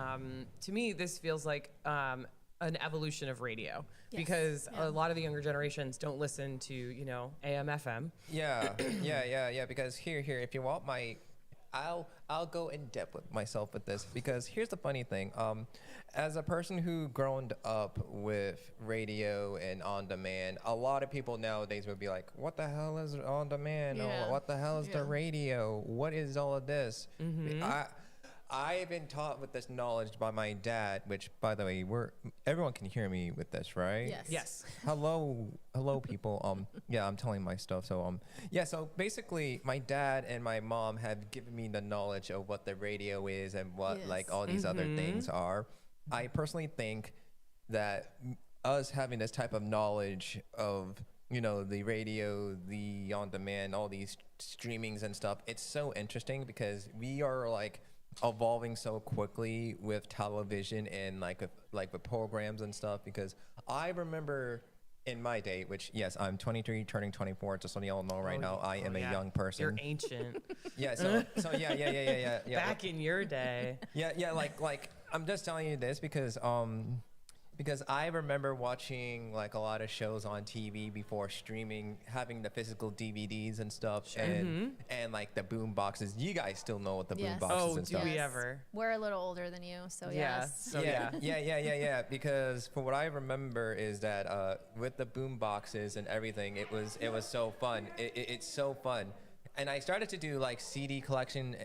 to me, this feels like an evolution of radio, Yes. because Yeah. a lot of the younger generations don't listen to AM, FM. Yeah. Because here, if you want I'll go in depth with myself with this, because here's the funny thing. As a person who grown up with radio and on demand, a lot of people nowadays would be like, "What the hell is on demand? Yeah. Or what the hell is the Yeah. radio? What is all of this?" I've been taught with this knowledge by my dad, which, by the way, everyone can hear me with this, right? Yes. Yes. Hello, people. Yeah, I'm telling my stuff. So, so basically, my dad and my mom have given me the knowledge of what the radio is and what Yes. like all these other things are. I personally think that us having this type of knowledge of the radio, the on demand, all these streamings and stuff, it's so interesting, because we are like evolving so quickly with television and like with programs and stuff, because I remember in my day, which yes, I'm 23 turning 24, just so y'all know right now, I am a young person. You're ancient. Yeah, so yeah. Back in your day. Yeah, like I'm just telling you this because I remember watching like a lot of shows on TV before streaming, having the physical DVDs and stuff, and like the boom boxes. You guys still know what the boom Yes. boxes and do stuff. we ever? We're a little older than you, so Yeah. yes. So yeah. Yeah. Because from what I remember is that with the boom boxes and everything, it was so fun. It's so fun, and I started to do like CD collecting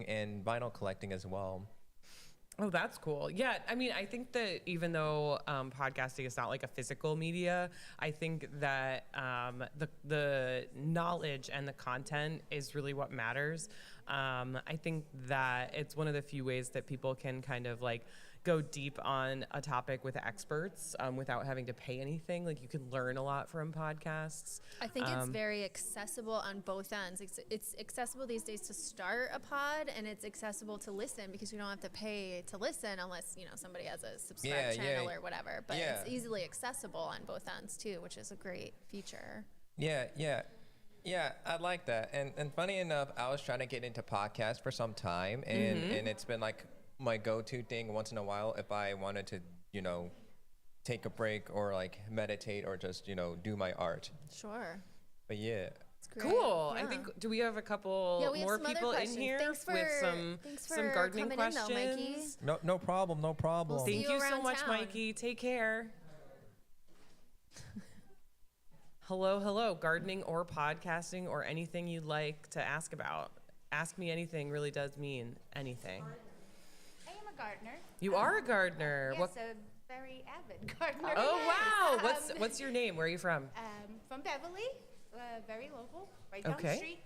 and vinyl collecting as well. Oh, that's cool. Yeah, I mean, I think that even though podcasting is not like a physical media, I think that the knowledge and the content is really what matters. I think that it's one of the few ways that people can kind of like go deep on a topic with experts without having to pay anything. Like you can learn a lot from podcasts. I think it's very accessible on both ends. It's accessible these days to start a pod, and it's accessible to listen because you don't have to pay to listen unless, you know, somebody has a subscribe channel or whatever. But it's easily accessible on both ends too, which is a great feature. Yeah, I like that. And funny enough, I was trying to get into podcasts for some time, and it's been like my go-to thing once in a while if I wanted to, you know, take a break or like meditate or just, you know, do my art. Sure. But yeah. It's great. Cool. Yeah. I think, do we have a couple we have more some other people in questions. here Thanks with for some gardening coming in, though, questions? Mikey. No problem. We'll see Thank you you so around much, town. Mikey. Take care. Hello, gardening or podcasting or anything you'd like to ask about. Ask me anything really does mean anything. I am a gardener. You are a gardener. Yes, a very avid gardener. Oh, wow. What's your name? Where are you from? From Beverly, very local, right down the street.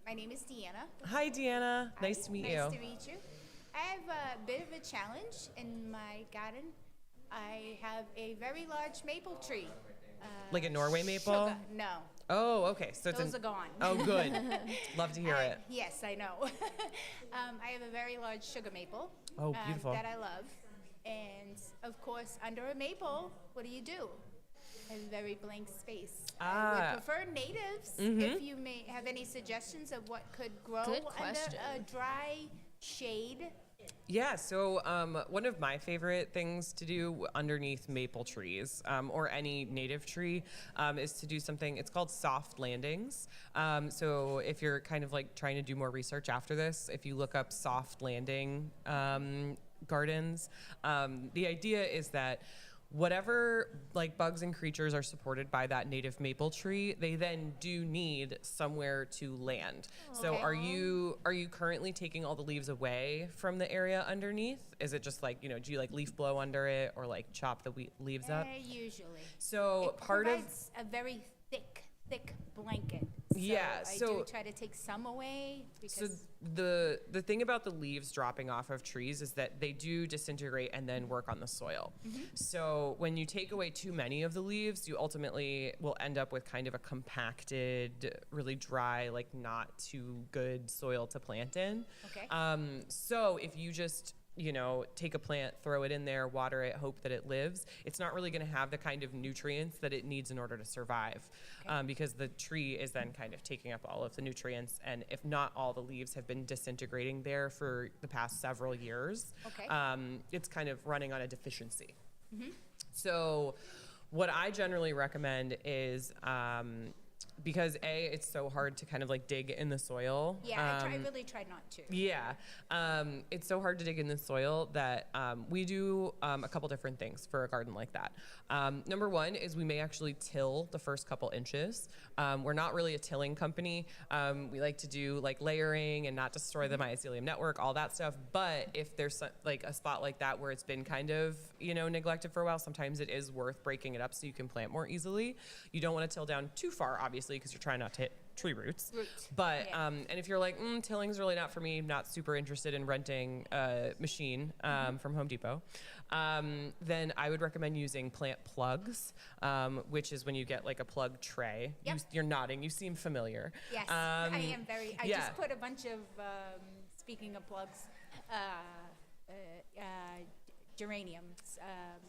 My name is Deanna. Hi, Deanna. Nice to meet you. Nice to meet you. I have a bit of a challenge in my garden. I have a very large maple tree. Like a Norway maple? Sugar. No. Oh, okay. So Those are gone. Oh, good. Love to hear it. Yes, I know. I have a very large sugar maple. Oh, beautiful. That I love. And of course, under a maple, what do? A very blank space. I would prefer natives. If you may have any suggestions of what could grow Good under question. a dry shade. Yeah, so one of my favorite things to do underneath maple trees or any native tree is to do something, it's called soft landings. So if you're kind of like trying to do more research after this, if you look up soft landing gardens, the idea is that whatever like bugs and creatures are supported by that native maple tree, they then do need somewhere to land. So are you currently taking all the leaves away from the area underneath? Is it just like, you know, do you like leaf blow under it or like chop the leaves up? Usually. So it part of provides a very thick blanket. I do try to take some away because so the thing about the leaves dropping off of trees is that they do disintegrate and then work on the soil. So when you take away too many of the leaves, you ultimately will end up with kind of a compacted, really dry, like not too good soil to plant in. Okay. So if you just, you know, take a plant, throw it in there, water it, hope that it lives, it's not really going to have the kind of nutrients that it needs in order to survive, because the tree is then kind of taking up all of the nutrients, and if not all the leaves have been disintegrating there for the past several years, it's kind of running on a deficiency. So what I generally recommend is because it's so hard to kind of like dig in the soil. Yeah, I really try not to. Yeah, it's so hard to dig in the soil that we do a couple different things for a garden like that. Number one is we may actually till the first couple inches. We're not really a tilling company. We like to do like layering and not destroy the mycelium network, all that stuff. But if there's like a spot like that where it's been kind of, you know, neglected for a while, sometimes it is worth breaking it up so you can plant more easily. You don't want to till down too far, obviously, because you're trying not to hit tree roots. But and if you're like, tilling's really not for me, not super interested in renting a machine from Home Depot, then I would recommend using plant plugs, which is when you get like a plug tray. You're nodding. You seem familiar. Yes, I am very. I just put a bunch of speaking of plugs, geraniums.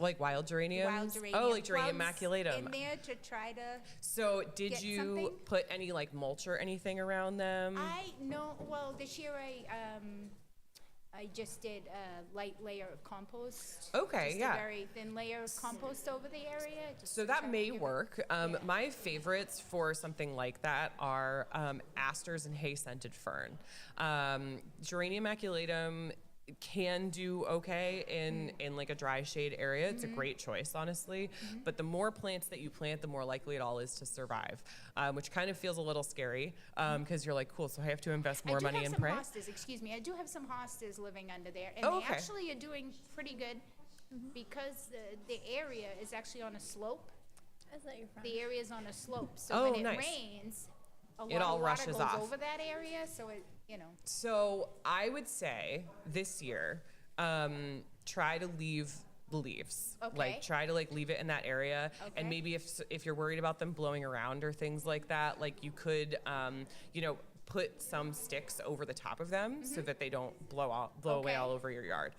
Like wild geraniums? Wild geranium. Oh, like geranium plugs maculatum. in there to try to. So did get you something? put any like mulch or anything around them? I know. Well, this year I just did a light layer of compost. Okay, just yeah. a very thin layer of compost over the area. Just So to that try to may give it- work. My favorites for something like that are asters and hay-scented fern. Geranium maculatum can do okay in like a dry shade area. It's a great choice, honestly. But the more plants that you plant, the more likely it all is to survive, which kind of feels a little scary because you're like, cool, so I have to invest more money in I do prey. have some hostas, excuse me. I do have some hostas living under there, and Oh, they okay. actually are doing pretty good because the area is actually on a slope. Is that your friend? The area is on a slope, so Oh, when it nice. rains, a lot It all of water rushes goes off. over that area, so it, you know. So I would say this year, try to leave the leaves. Okay. Like try to like leave it in that area, Okay. and maybe if you're worried about them blowing around or things like that, like you could, put some sticks over the top of them so that they don't blow away Okay. all over your yard.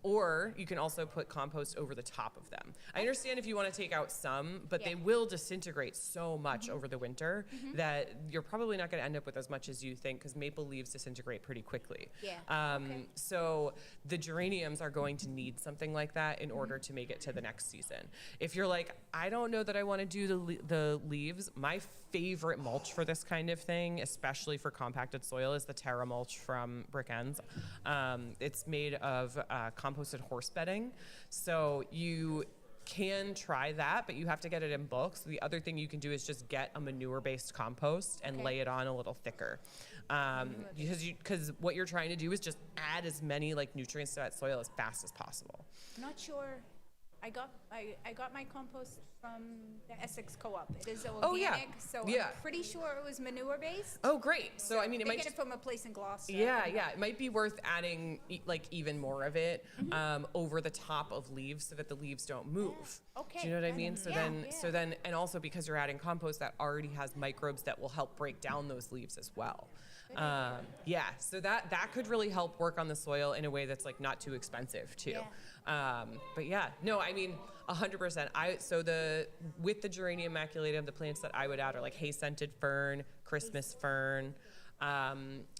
Or you can also put compost over the top of them. I understand if you want to take out some, but they Yeah. will disintegrate so much over the winter that you're probably not going to end up with as much as you think because maple leaves disintegrate pretty quickly. Yeah, okay. So the geraniums are going to need something like that in order to make it to the next season. If you're like, I don't know that I want to do the leaves, my favorite mulch for this kind of thing, especially for compacted soil, is the Terra mulch from Brick Ends. It's made of composted horse bedding. So you can try that, but you have to get it in bulk. So the other thing you can do is just get a manure-based compost and Okay. lay it on a little thicker. Because what you're trying to do is just add as many like nutrients to that soil as fast as possible. Not sure. I got my compost from the Essex Co-op. It is organic, Oh, yeah. so Yeah. I'm pretty sure it was manure based. Oh, great. So, I mean, it they might get just, it from a place in Gloucester. yeah, it might be worth adding like even more of it over the top of leaves so that the leaves don't move. Okay, Do you know what I that mean? is- So yeah, then, and also because you're adding compost that already has microbes that will help break down those leaves as well. So that could really help work on the soil in a way that's like not too expensive too. But yeah, no, I mean 100%. With the geranium maculatum, the plants that I would add are like hay-scented fern, Christmas fern.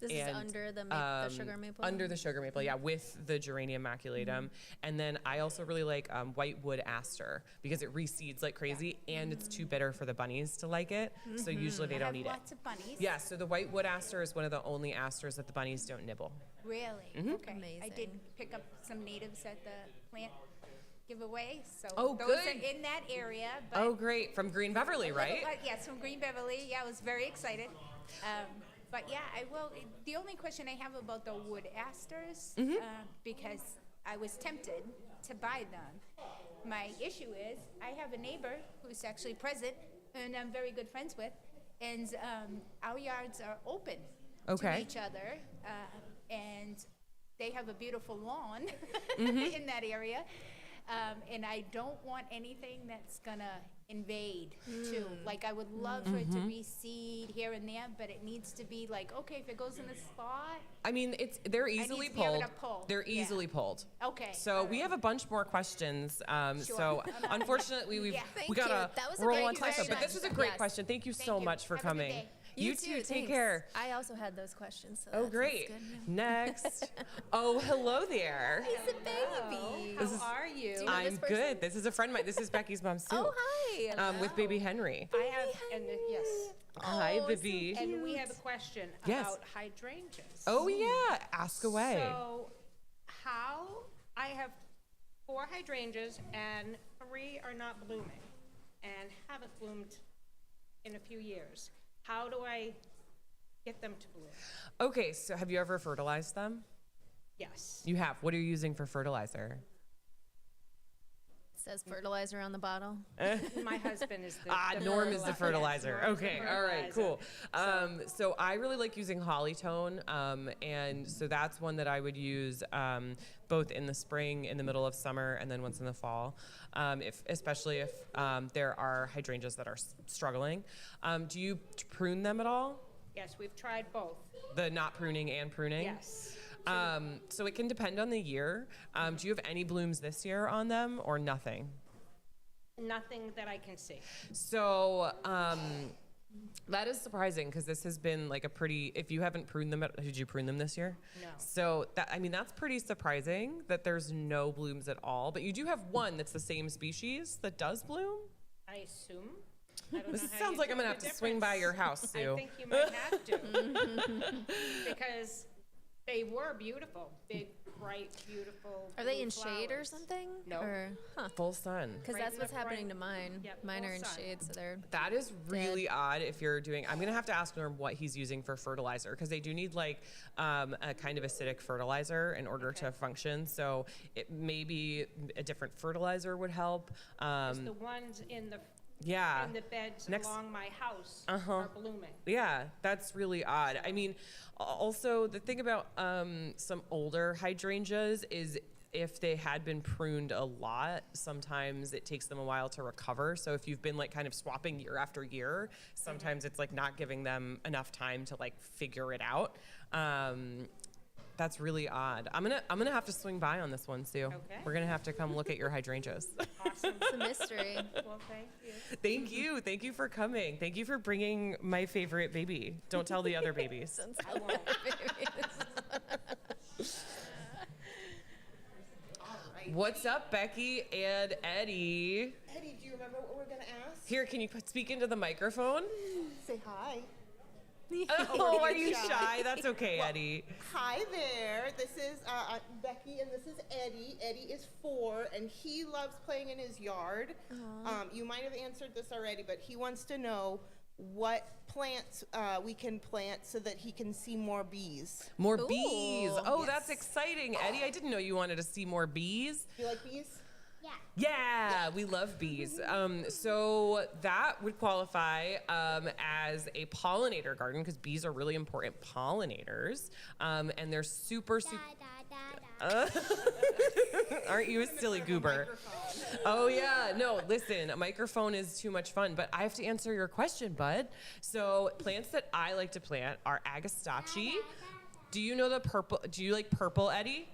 This is under the sugar maple? Under the sugar maple, yeah, with the geranium maculatum. And then I also really like whitewood aster because it reseeds like crazy and it's too bitter for the bunnies to like it. So usually they I don't have eat it. lots of bunnies. Yeah, so the whitewood aster is one of the only asters that the bunnies don't nibble. Really? Mm-hmm. Okay. I did Amazing. pick up some natives at the plant giveaway, so Oh, those good. are in that area. But Oh, great. From Green Beverly, right? Yes, from Green Beverly. Yeah, I was very excited. But yeah, I will. The only question I have about the wood asters, because I was tempted to buy them. My issue is I have a neighbor who's actually present, and I'm very good friends with, and our yards are open Okay. to each other, and they have a beautiful lawn in that area. And I don't want anything that's gonna invade too. Like I would love for it to reseed here and there, but it needs to be like, okay, if it goes in a spot, I mean, they're easily to be able pulled. to pull, They're yeah. easily pulled. okay. So we have a bunch more questions. So Sure. unfortunately, we Thank gotta you. That was a roll great on time. question. But this was a great Yes. question. Thank you so you. much for Have a good coming. day. You too. Take thanks. care. I also had those questions. So Oh, that's great. good. Next. Oh, hello there. He's a baby. How are you? Do you know I'm this person? good. This is a friend of mine. This is Becky's mom, Sue. Oh, hi. With baby Henry. I have, and yes, Hi, Oh, baby. and we have a question Yes. about hydrangeas. Oh, yeah. Ask away. So, how I have 4 hydrangeas and 3 are not blooming and haven't bloomed in a few years. How do I get them to bloom? Okay, so have you ever fertilized them? Yes. You have. What are you using for fertilizer? It says fertilizer on the bottle. My husband is the Norm is the fertilizer. Yes, Norm is the Okay, all right, cool. fertilizer. So I really like using Hollytone, and so that's one that I would use both in the spring, in the middle of summer, and then once in the fall, especially if there are hydrangeas that are struggling. Do you prune them at all? Yes, we've tried both. The not pruning and pruning? Yes. So it can depend on the year. Do you have any blooms this year on them or nothing? Nothing that I can see. So that is surprising because this has been like a pretty, if you haven't pruned them, did you prune them this year? No. So that, I mean, that's pretty surprising that there's no blooms at all, but you do have one that's the same species that does bloom? I assume. I don't This know how sounds you like tell I'm gonna the have to swing by difference. your house, Sue. I think you might have to. Because they were beautiful, big, bright, beautiful. Are they blue in shade or flowers. something? No. Or, huh. Full sun. Because Right that's in what's the happening front. to mine. Yep, Mine full are in sun. shade, so they're. That is really odd if you're doing, I'm gonna have to ask Norm what he's using for fertilizer because they do need like a kind of acidic fertilizer in order to function. So it maybe a different fertilizer would help. 'Cause the ones in the Yeah. in the beds Next- along my house Uh-huh. are blooming. Yeah, that's really odd. I mean, also the thing about some older hydrangeas is if they had been pruned a lot, sometimes it takes them a while to recover. So if you've been like kind of swapping year after year, sometimes it's like not giving them enough time to like figure it out. That's really odd. I'm gonna have to swing by on this one, Sue. Okay. We're gonna have to come look at your hydrangeas. Awesome. It's a mystery. Well, thank you. Thank you. Thank you for coming. Thank you for bringing my favorite baby. Don't tell the other babies. I won't. What's up, Becky and Eddie? Eddie, do you remember what we're going to ask? Here, can you speak into the microphone? Say hi. Oh, are you shy? That's okay, Eddie. Hi there. This is Becky, and this is Eddie. Eddie is 4, and he loves playing in his yard. You might have answered this already, but he wants to know what plants we can plant so that he can see more bees. More bees. Oh, Yes. that's exciting, Eddie. I didn't know you wanted to see more bees. Do you like bees? Yeah, we love bees. So that would qualify as a pollinator garden because bees are really important pollinators, and they're super. Aren't you a silly goober? Oh yeah, no. Listen, a microphone is too much fun, but I have to answer your question, bud. So plants that I like to plant are agastache. Do you know the purple? Do you like purple, Eddie?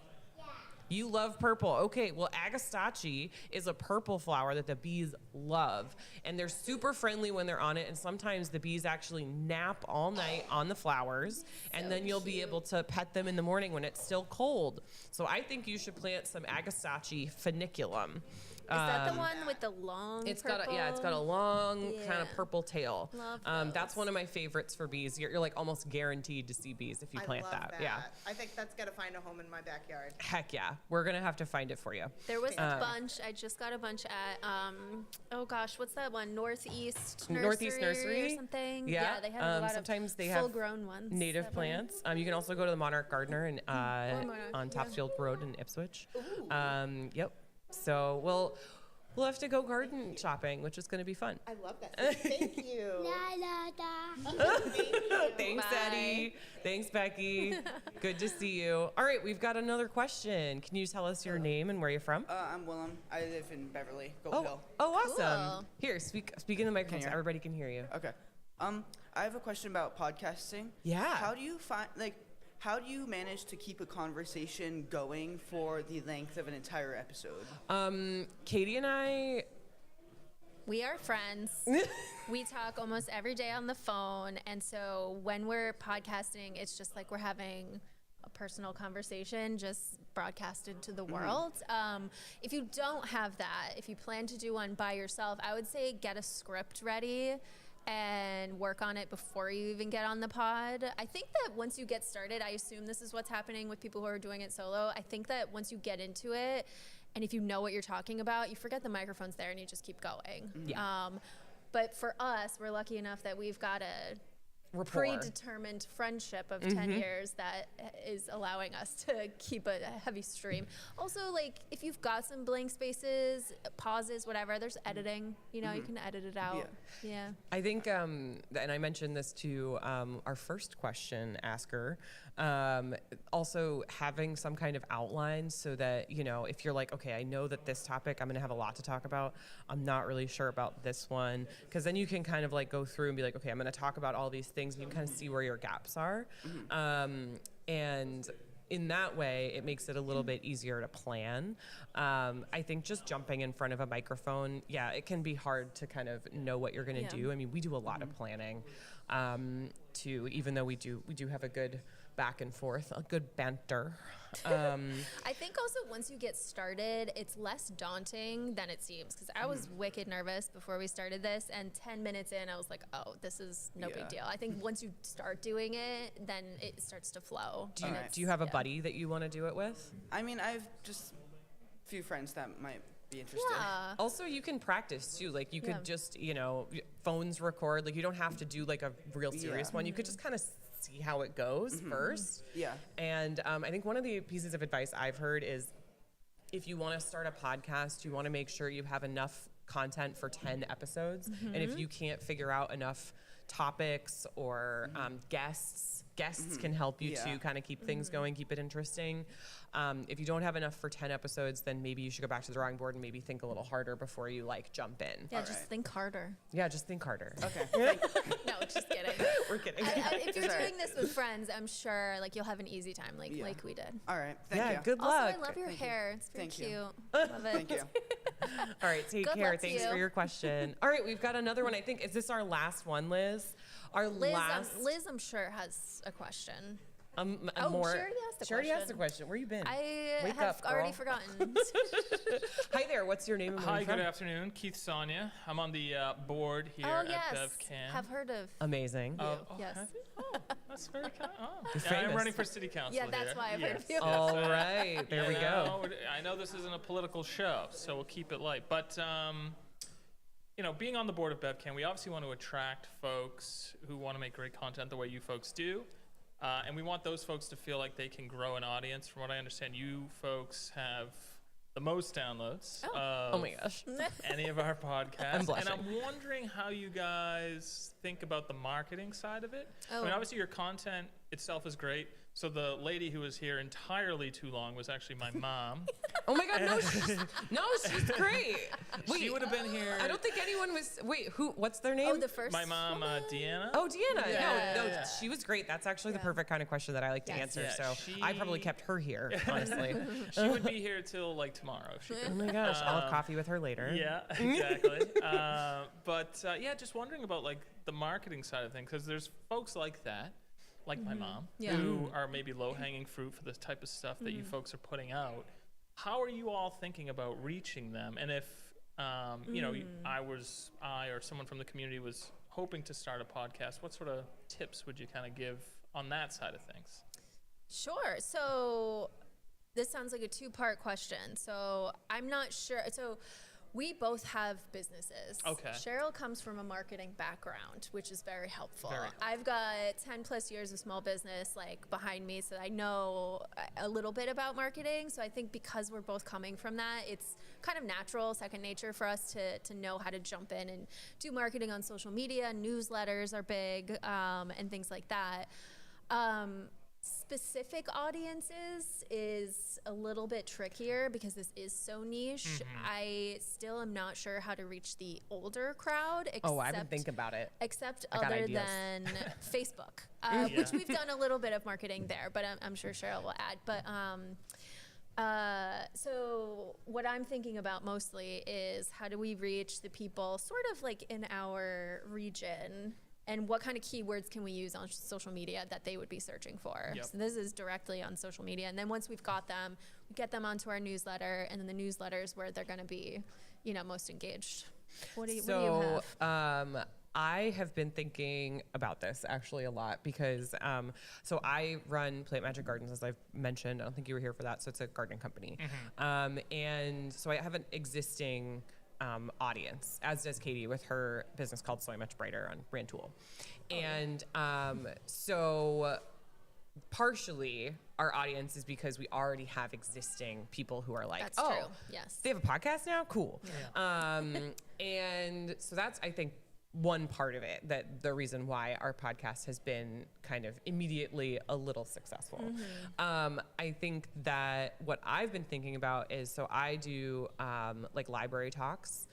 You love purple. Okay, well, agastache is a purple flower that the bees love. And they're super friendly when they're on it. And sometimes the bees actually nap all night on the flowers. And then you'll be able to pet them in the morning when it's still cold. So I think you should plant some agastache funiculum. Is that the one with the long? It's purple? got a long kind of Yeah. purple tail. Love That's one of my favorites for bees. You're like almost guaranteed to see bees if you plant I love that. Yeah. I think that's got to find a home in my backyard. Heck yeah. We're gonna have to find it for you. There was a Um, bunch. I just got a bunch at oh gosh, what's that one? Northeast Northeast Nursery or something. Yeah, they have a lot sometimes of they have full-grown ones. native that were- plants. You can also go to the Monarch Gardener and Monarch, on yeah. Topsfield Road in Ipswich. Yep. So we'll have to go garden shopping, which is going to be fun. I love that. Thank you. Thanks, Bye. Eddie. Thanks, Becky. Good to see you. All right, we've got another question. Can you tell us your name and where you're from? I'm Willem. I live in Beverly, Gold Hill. Oh, awesome. Cool. Here, speak in the microphone so you hear? everybody can hear you. Okay. I have a question about podcasting. Yeah. How do you how do you manage to keep a conversation going for the length of an entire episode? Katie and I. We are friends. We talk almost every day on the phone. And so when we're podcasting, it's just like we're having a personal conversation just broadcasted to the world. If you don't have that, if you plan to do one by yourself, I would say get a script ready and work on it before you even get on the pod. I think that once you get started, I assume this is what's happening with people who are doing it solo. I think that once you get into it, and if you know what you're talking about, you forget the microphone's there and you just keep going. Yeah. But for us, we're lucky enough that we've got a Rapport. predetermined friendship of 10 years that is allowing us to keep a heavy stream. Also, like, if you've got some blank spaces, pauses, whatever, there's editing. You know, you can edit it out. Yeah. I think, and I mentioned this to our first question asker, also having some kind of outline so that, you know, if you're like, okay, I know that this topic, I'm going to have a lot to talk about. I'm not really sure about this one. Because then you can kind of like go through and be like, okay, I'm going to talk about all these things things, and you can kind of see where your gaps are. And in that way, it makes it a little bit easier to plan. I think just jumping in front of a microphone, yeah, it can be hard to kind of know what you're going to do. I mean, we do a lot of planning too, even though we do have a good back and forth, a good banter. I think also once you get started, it's less daunting than it seems, because I was wicked nervous before we started this, and 10 minutes in, I was like, oh, this is no big deal. I think once you start doing it, then it starts to flow. Do you have a buddy that you want to do it with? I mean, I've just a few friends that might be interested. Yeah. Also, you can practice too. Like you could just, phones record. Like you don't have to do like a real serious one. You could just kind of see how it goes first. Yeah. And I think one of the pieces of advice I've heard is if you want to start a podcast, you want to make sure you have enough content for 10 episodes. And if you can't figure out enough topics or guests can help you to kind of keep things going, keep it interesting. If you don't have enough for 10 episodes, then maybe you should go back to the drawing board and maybe think a little harder before you jump in. Yeah, just think harder. Yeah, just think harder. Okay. No, just kidding. We're kidding. If you're doing this with friends, I'm sure you'll have an easy time like we did. All right. Thank you. Good luck. Also, I love your hair. It's very Thank you. cute. Love it. Thank you. All right, take Good care. luck to Thanks you. for your question. All right, we've got another one. I think, is this our last one, Liz? Our last. Liz, I'm sure, has a question. More. She already asked a She already question. asked a question. Where you been? I Wake have up, already girl. forgotten. Hi there. What's your name? And where Hi, you good from? afternoon. Keith Sonia. I'm on the board here Oh at yes, BevCam. have heard of. Amazing. Yes. That's very kind. Oh. You're Yeah, I'm famous. running for city council Yeah, that's here. why I've heard of you. All right, there we go. I know this isn't a political show, so we'll keep it light. But being on the board of BevCam, we obviously want to attract folks who want to make great content the way you folks do. And we want those folks to feel like they can grow an audience. From what I understand, you folks have the most downloads Oh my gosh. any of our podcasts. I'm blushing. And I'm wondering how you guys think about the marketing side of it. I mean, Oh. obviously your content itself is great. So the lady who was here entirely too long was actually my mom. Oh my God, she's great. Wait, She would have been here. I don't think anyone was. Wait, what's their name? Oh, the first. My mom, Deanna. Oh, Deanna. Yeah. No, she was great. That's actually the perfect kind of question that I like to answer. Yeah, so I probably kept her here, honestly. She would be here till tomorrow. If she could. Oh my gosh, I'll have coffee with her later. Yeah, exactly. But just wondering about the marketing side of things, because there's folks like that, like my mom, Yeah. who are maybe low-hanging fruit for this type of stuff that you folks are putting out. How are you all thinking about reaching them? And if I or someone from the community was hoping to start a podcast, what sort of tips would you kind of give on that side of things? Sure. So this sounds like a two-part question. So I'm not sure. So we both have businesses. Okay. Cheryl comes from a marketing background, which is very helpful. Very helpful. I've got 10 plus years of small business behind me, so I know a little bit about marketing. So I think because we're both coming from that, it's kind of natural, second nature for us to know how to jump in and do marketing on social media. Newsletters are big, and things like that. Specific audiences is a little bit trickier because this is so niche. I still am not sure how to reach the older crowd. I've been thinking about it. Except I got other ideas. than Facebook, which we've done a little bit of marketing there, but I'm sure Cheryl will add. But so what I'm thinking about mostly is how do we reach the people sort of in our region, and what kind of keywords can we use on social media that they would be searching for? Yep. So this is directly on social media. And then once we've got them, we get them onto our newsletter, and then the newsletter is where they're going to be, most engaged. What do you have? I have been thinking about this actually a lot because, so I run Plant Magic Gardens, as I've mentioned. I don't think you were here for that. So it's a gardening company. And so I have an existing audience, as does Katie with her business called Soy Much Brighter on Brand Tool. And so partially our audience is because we already have existing people who are That's oh, true. Yes. they have a podcast now? Cool. And so that's, I think, one part of it, that the reason why our podcast has been kind of immediately a little successful. I think that what I've been thinking about is, so I do library talks.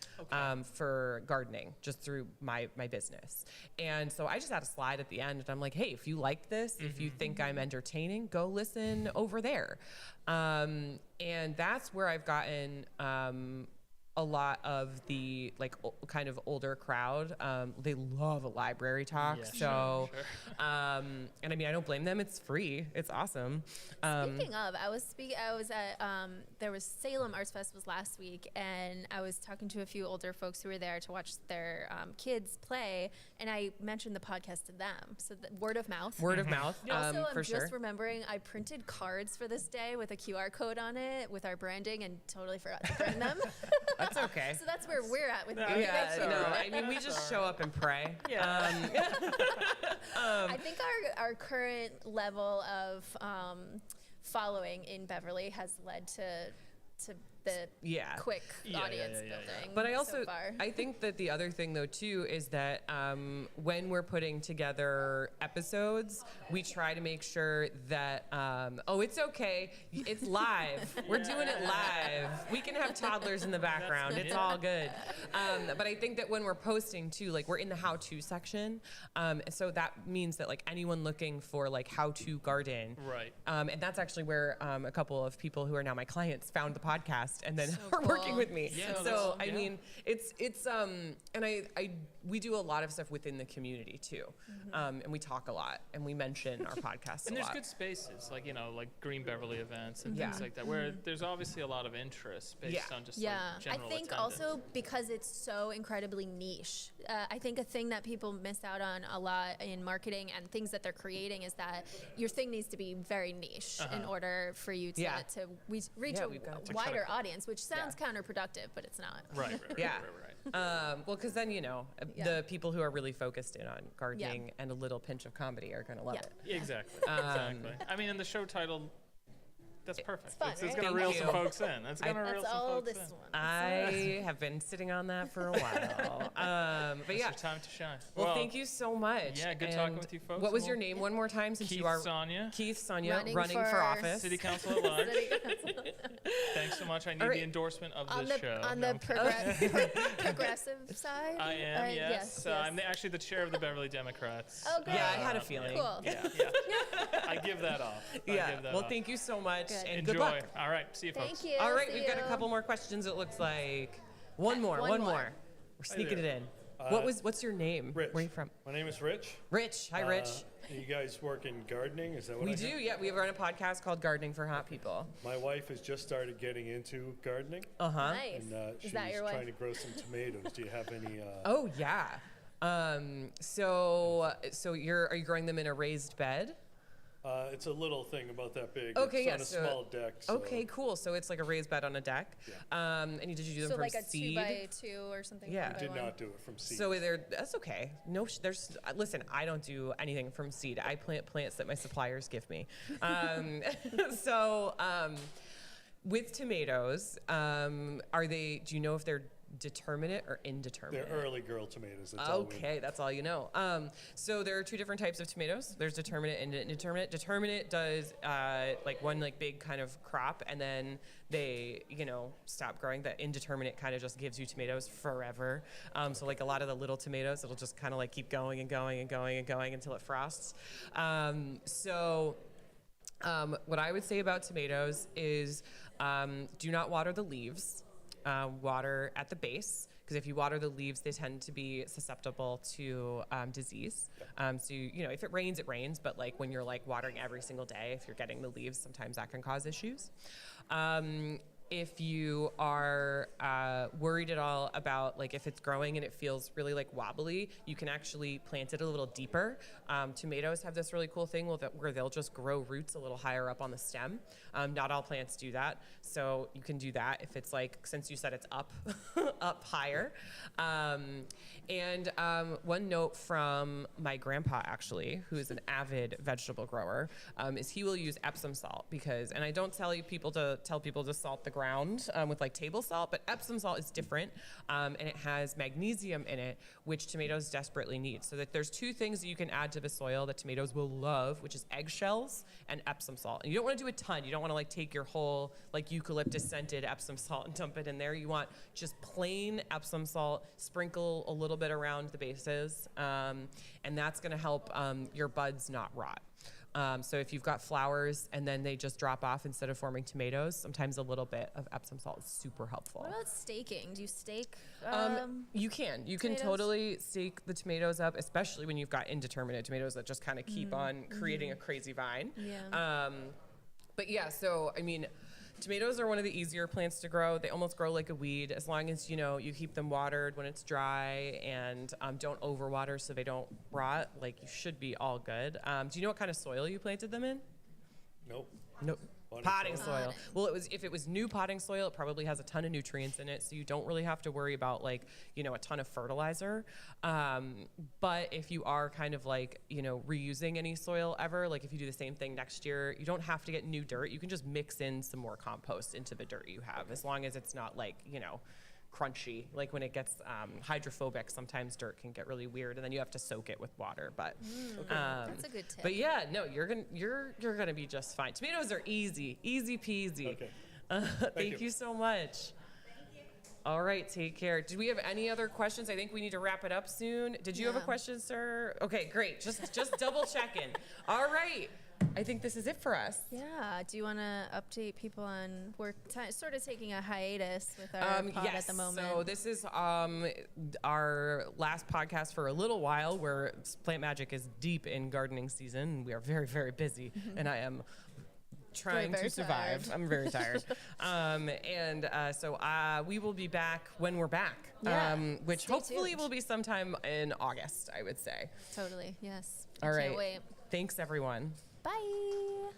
for gardening, just through my business. And so I just had a slide at the end, and I'm like, hey, if you like this, if you think I'm entertaining, go listen over there. And that's where I've gotten a lot of the kind of older crowd. They love a library talk. Yeah, so, sure. and I mean, I don't blame them. It's free. It's awesome. Speaking of, I was at there was Salem Arts Festivals last week, and I was talking to a few older folks who were there to watch their kids play, and I mentioned the podcast to them. So word of mouth. Word of mouth. Also, for I'm sure. just remembering I printed cards for this day with a QR code on it with our branding, and totally forgot to print them. That's okay. So that's where we're at with Yeah, connection. no, I mean, we just show up and pray. Yeah. I think our current level of following in Beverly has led to the quick audience building. But I also, so far. I think that the other thing though too is that when we're putting together episodes, we try to make sure that it's okay, it's live. We're doing it live. We can have toddlers in the background. It's all good. But I think that when we're posting too, like we're in the how-to section, so that means that like anyone looking for like how-to garden, Right. and that's actually where a couple of people who are now my clients found the podcast and then are working with me. Yeah, no, so that's- I mean, it's and we do a lot of stuff within the community too, and we talk a lot and we mention our podcast And a there's lot. good spaces, like, like Green Beverly events and Yeah. things like that, where there's obviously a lot of interest based on just yeah, like general I think attendance. also because it's so incredibly niche. I think a thing that people miss out on a lot in marketing and things that they're creating is that your thing needs to be very niche in order for you to, Yeah. to reach Yeah, a we've got to wider kinda- audience, which sounds counterproductive, but it's not. Right, Yeah. right. Well, because then the people who are really focused in on gardening and a little pinch of comedy are gonna love it. Exactly. Exactly. I mean, and the show title, that's perfect. fun, It's right? gonna Thank reel you. some folks in. That's gonna reel some all folks this in. one. I have been sitting on that for a while. But It's yeah. your time to shine. Well, thank you so much. Yeah, good talking And with you folks. What was We'll- your name one more time since Keith you are Sonia. Keith Sonia Running for for office. City Council at large. City Council. Thanks so much. I need All right. the endorsement of on this the show. on No, the I'm kidding. progressive side. I am, yes. yes. I'm actually the chair of the Beverly Democrats. Oh, great. Yeah, I had a feeling. Cool. Yeah. I give that off. I Yeah. give that Well, off. thank you so much, Good. and Enjoy. good luck. All right. See you, folks. Thank you. All right, See we've got a you. couple more questions. It looks like one more. One more. We're sneaking it there. in. What's your name? Rich. Where are you from? My name is Rich. Rich. Hi, Rich. You guys work in gardening? Is that what We I do. heard? Yeah, we run a podcast called Gardening for Hot People. My wife has just started getting into gardening. Nice. And Is she's that your wife? trying to grow some tomatoes. Do you have any? Oh yeah. So are you growing them in a raised bed? It's a little thing about that big. Okay, it's on a small deck. So Okay, cool. So it's like a raised bed on a deck. And did you do them So from like a seed? 2x2 or something. Yeah. 3 by Did 1? not do it from seed. So that's okay. No, listen, I don't do anything from seed. I plant plants that my suppliers give me. With tomatoes, do you know if they're determinate or indeterminate? They're early girl tomatoes. That's all we know. Okay, that's all you know. So there are two different types of tomatoes. There's determinate and indeterminate. Determinate does one big kind of crop, and then they stop growing. The indeterminate kind of just gives you tomatoes forever. So like a lot of the little tomatoes, it'll just kind of like keep going and going and going and going until it frosts. What I would say about tomatoes is do not water the leaves. Water at the base, because if you water the leaves, they tend to be susceptible to disease. If it rains, but like when you're like watering every single day, if you're getting the leaves, sometimes that can cause issues. If you are worried at all about like if it's growing and it feels really like wobbly, you can actually plant it a little deeper. Tomatoes have this really cool thing where they'll just grow roots a little higher up on the stem. Not all plants do that, so you can do that if it's like, since you said it's up up higher. One note from my grandpa, actually, who is an avid vegetable grower, is he will use Epsom salt and I don't tell people to salt the ground ground with like table salt, but Epsom salt is different, and it has magnesium in it, which tomatoes desperately need. So that there's two things that you can add to the soil that tomatoes will love, which is eggshells and Epsom salt. And you don't want to do a ton. You don't want to like take your whole like eucalyptus scented Epsom salt and dump it in there. You want just plain Epsom salt, sprinkle a little bit around the bases, and that's going to help your buds not rot. So if you've got flowers and then they just drop off instead of forming tomatoes, sometimes a little bit of Epsom salt is super helpful. What about staking? Do you stake? You can tomatoes? totally stake the tomatoes up, especially when you've got indeterminate tomatoes that just kind of keep on creating a crazy vine. Yeah. But yeah, so I mean, tomatoes are one of the easier plants to grow. They almost grow like a weed as long as, you know, you keep them watered when it's dry and don't overwater so they don't rot. Like, you should be all good. Do you know what kind of soil you planted them in? Nope. Nope. Potting soil. Well, if it was new potting soil, it probably has a ton of nutrients in it, so you don't really have to worry about like, you know, a ton of fertilizer. But if you are kind of like, you know, reusing any soil ever, like if you do the same thing next year, you don't have to get new dirt. You can just mix in some more compost into the dirt you have, as long as it's not like, you know, crunchy. Like when it gets hydrophobic, sometimes dirt can get really weird, and then you have to soak it with water. But That's a good tip. But yeah, no, you're gonna be just fine. Tomatoes are easy peasy. Okay. Thank you so much. All right, take care. Did we have any other questions? I think we need to wrap it up soon. Did you have a Yeah. question, sir? Okay, great. Just double checking. All right. I think this is it for us. Yeah. Do you want to update people on sort of taking a hiatus with our pod Yes. at the moment? So this is our last podcast for a little while, where Plant Magic is deep in gardening season. We are very, very busy, and I am trying very to survive. tired. I'm very tired. So we will be back when we're back, Yeah. which Stay hopefully tuned. will be sometime in August, I would say. Totally. Yes. All I right. Can't wait. Thanks, everyone. Bye.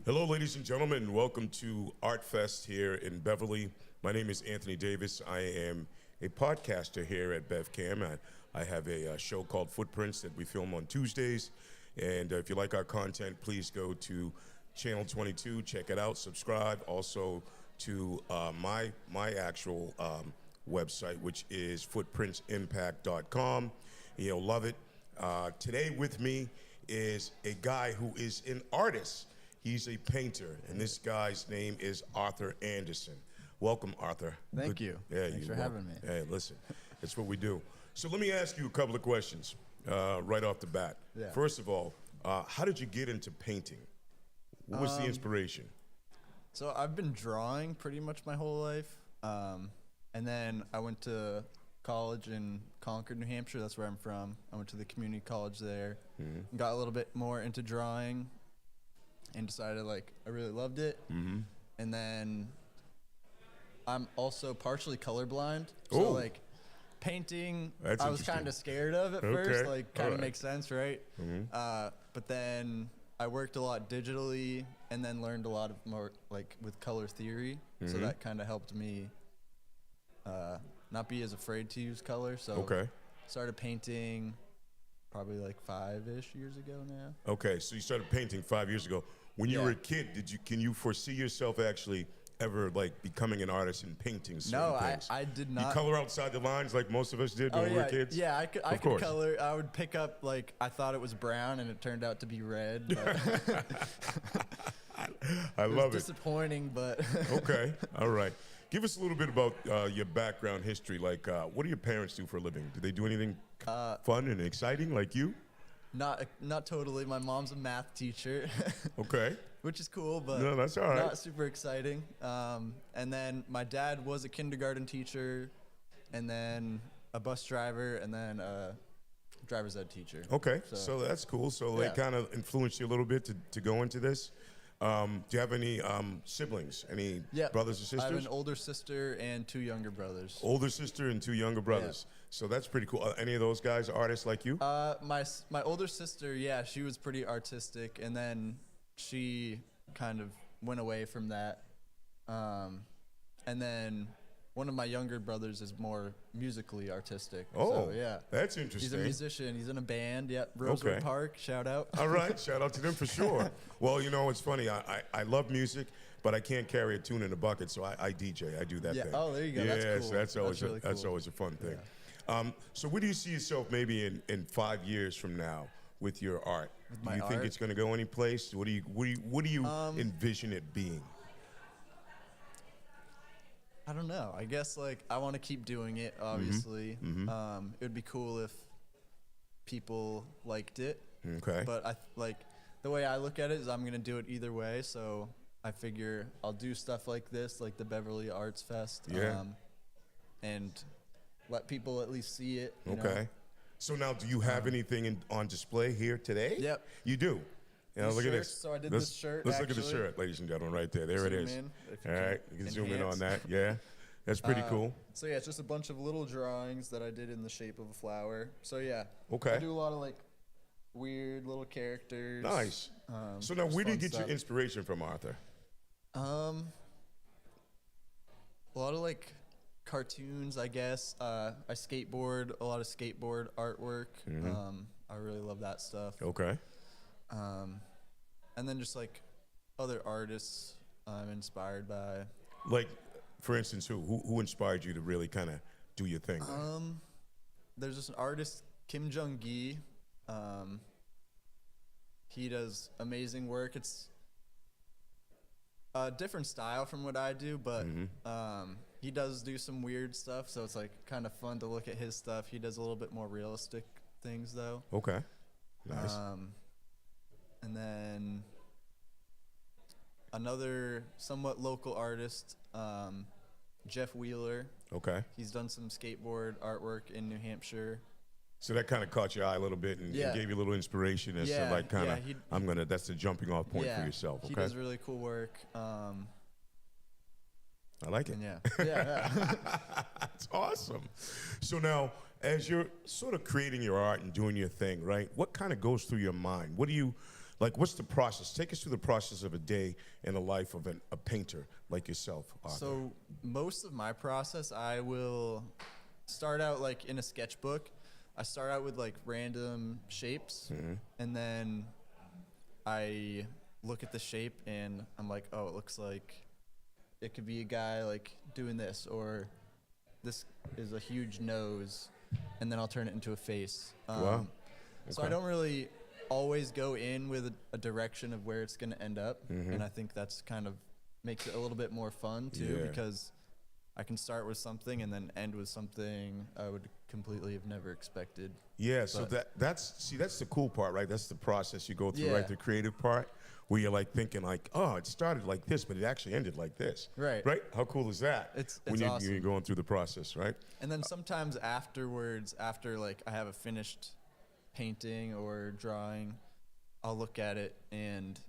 Hello, ladies and gentlemen. Welcome to Art Fest here in Beverly. My name is Anthony Davis. I am a podcaster here at BevCam. I have a show called Footprints that we film on Tuesdays. And if you like our content, please go to Channel 22, check it out, subscribe. Also to my actual website, which is footprintsimpact.com. You'll love it. Today with me is a guy who is an artist. He's a painter, and this guy's name is Arthur Anderson. Welcome, Arthur. Thank you. Yeah, Thanks for welcome. having me. Hey, listen, that's what we do. So let me ask you a couple of questions right off the bat. Yeah. First of all, how did you get into painting? What was the inspiration? So I've been drawing pretty much my whole life, and then I went to college in Concord, New Hampshire. That's where I'm from. I went to the community college there, and got a little bit more into drawing, and decided like I really loved it. And then I'm also partially colorblind, so Oh. like painting, That's I was interesting. kind of scared of at Okay. first, like kind of Alright. makes sense, right? But then I worked a lot digitally, and then learned a lot of more like with color theory. So that kind of helped me not be as afraid to use color. So Okay. started painting probably like 5-ish years ago now. Okay, so you started painting 5 years ago. When you Yeah. were a kid, can you foresee yourself actually ever like becoming an artist and painting certain No, things? I did You not. color outside the lines like most of us did when we yeah, were kids? yeah, I could Of course. color. I would pick up like I thought it was brown, and it turned out to be red. But I love it. Disappointing, but Okay, all right. Give us a little bit about your background history. Like, what do your parents do for a living? Do they do anything fun and exciting like you? not totally. My mom's a math teacher. Okay. Which is cool, but No, that's all right. not super exciting. And then my dad was a kindergarten teacher, and then a bus driver, and then a driver's ed teacher. Okay, so that's cool. So they yeah. kind of influenced you a little bit to go into this. Do you have any siblings? Any brothers or sisters? I have an older sister and 2 younger brothers. Older sister and 2 younger brothers. So that's pretty cool. Any of those guys artists like you? My older sister, yeah, she was pretty artistic, and then she kind of went away from that. And then one of my younger brothers is more musically artistic. Oh, so, yeah. that's He's interesting. a musician. He's in a band. Yep, Rosewood Okay. Park. Shout out. All right, shout out to them for sure. Well, you know, it's funny. I love music, but I can't carry a tune in a bucket, so I DJ. I do that Yeah. thing. Oh, there you go. Yeah, That's cool. so that's always That's really that's cool. always a fun thing. So where do you see yourself maybe in 5 years from now with your art? With Do my you think art? it's going to go any place? What do you envision it being? I don't know. I guess like I want to keep doing it. Obviously, it would be cool if people liked it. Okay. But like the way I look at it is I'm gonna do it either way. So I figure I'll do stuff like this, like the Beverly Arts Fest. Yeah. And let people at least see it. you know. Okay. So now, do you have anything on display here today? Yep. You do. You know, These look at shirts, this. so I did let's, this shirt, Let's look at the actually. shirt, ladies and gentlemen, right there. There it Zoom is. in, if you All can right, you can zoom in on enhance. that. Yeah, that's pretty cool. So yeah, it's just a bunch of little drawings that I did in the shape of a flower. So yeah. Okay. I do a lot of like weird little characters. Nice. So now, just where do you fun get your stuff. inspiration from, Arthur? A lot of like cartoons, I guess. I skateboard, a lot of skateboard artwork. I really love that stuff. Okay. And then just like other artists I'm inspired by. Like, for instance, who inspired you to really kind of do your thing? There's just an artist, Kim Jung-gi. He does amazing work. It's a different style from what I do, but he does do some weird stuff, so it's like kind of fun to look at his stuff. He does a little bit more realistic things though. Okay. Nice. And then another somewhat local artist, Jeff Wheeler. Okay. He's done some skateboard artwork in New Hampshire. So that kind of caught your eye a little bit and Yeah. gave you a little inspiration as to like kind of, that's the jumping off point for yourself. Okay. He does really cool work. I like it. And yeah. That's awesome. So now, as you're sort of creating your art and doing your thing, right? What kind of goes through your mind? What do you Like, what's the process? Take us through the process of a day in the life of a painter like yourself, Arthur. So most of my process, I will start out like in a sketchbook. I start out with like random shapes, and then I look at the shape and I'm like, oh, it looks like it could be a guy like doing this, or this is a huge nose, and then I'll turn it into a face. Wow. So I don't really always go in with a direction of where it's going to end up, and I think that's kind of makes it a little bit more fun too, because I can start with something and then end with something I would completely have never expected. Yeah, so that's the cool part, right? That's the process you go through, right? The creative part, where you're like thinking like, oh, it started like this, but it actually ended like this. Right. Right? How cool is that? It's when you're, awesome. you're going through the process, right? And then sometimes afterwards, after like I have a finished painting or drawing, I'll look at it and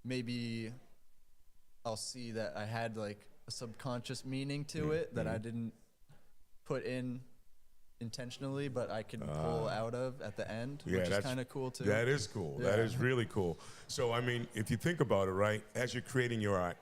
maybe I'll see that I had like a subconscious meaning to it that I didn't put in intentionally, but I can pull out of at the end, which is kind of cool too. That is cool. That is really cool. So, I mean, if you think about it, right, as you're creating your art,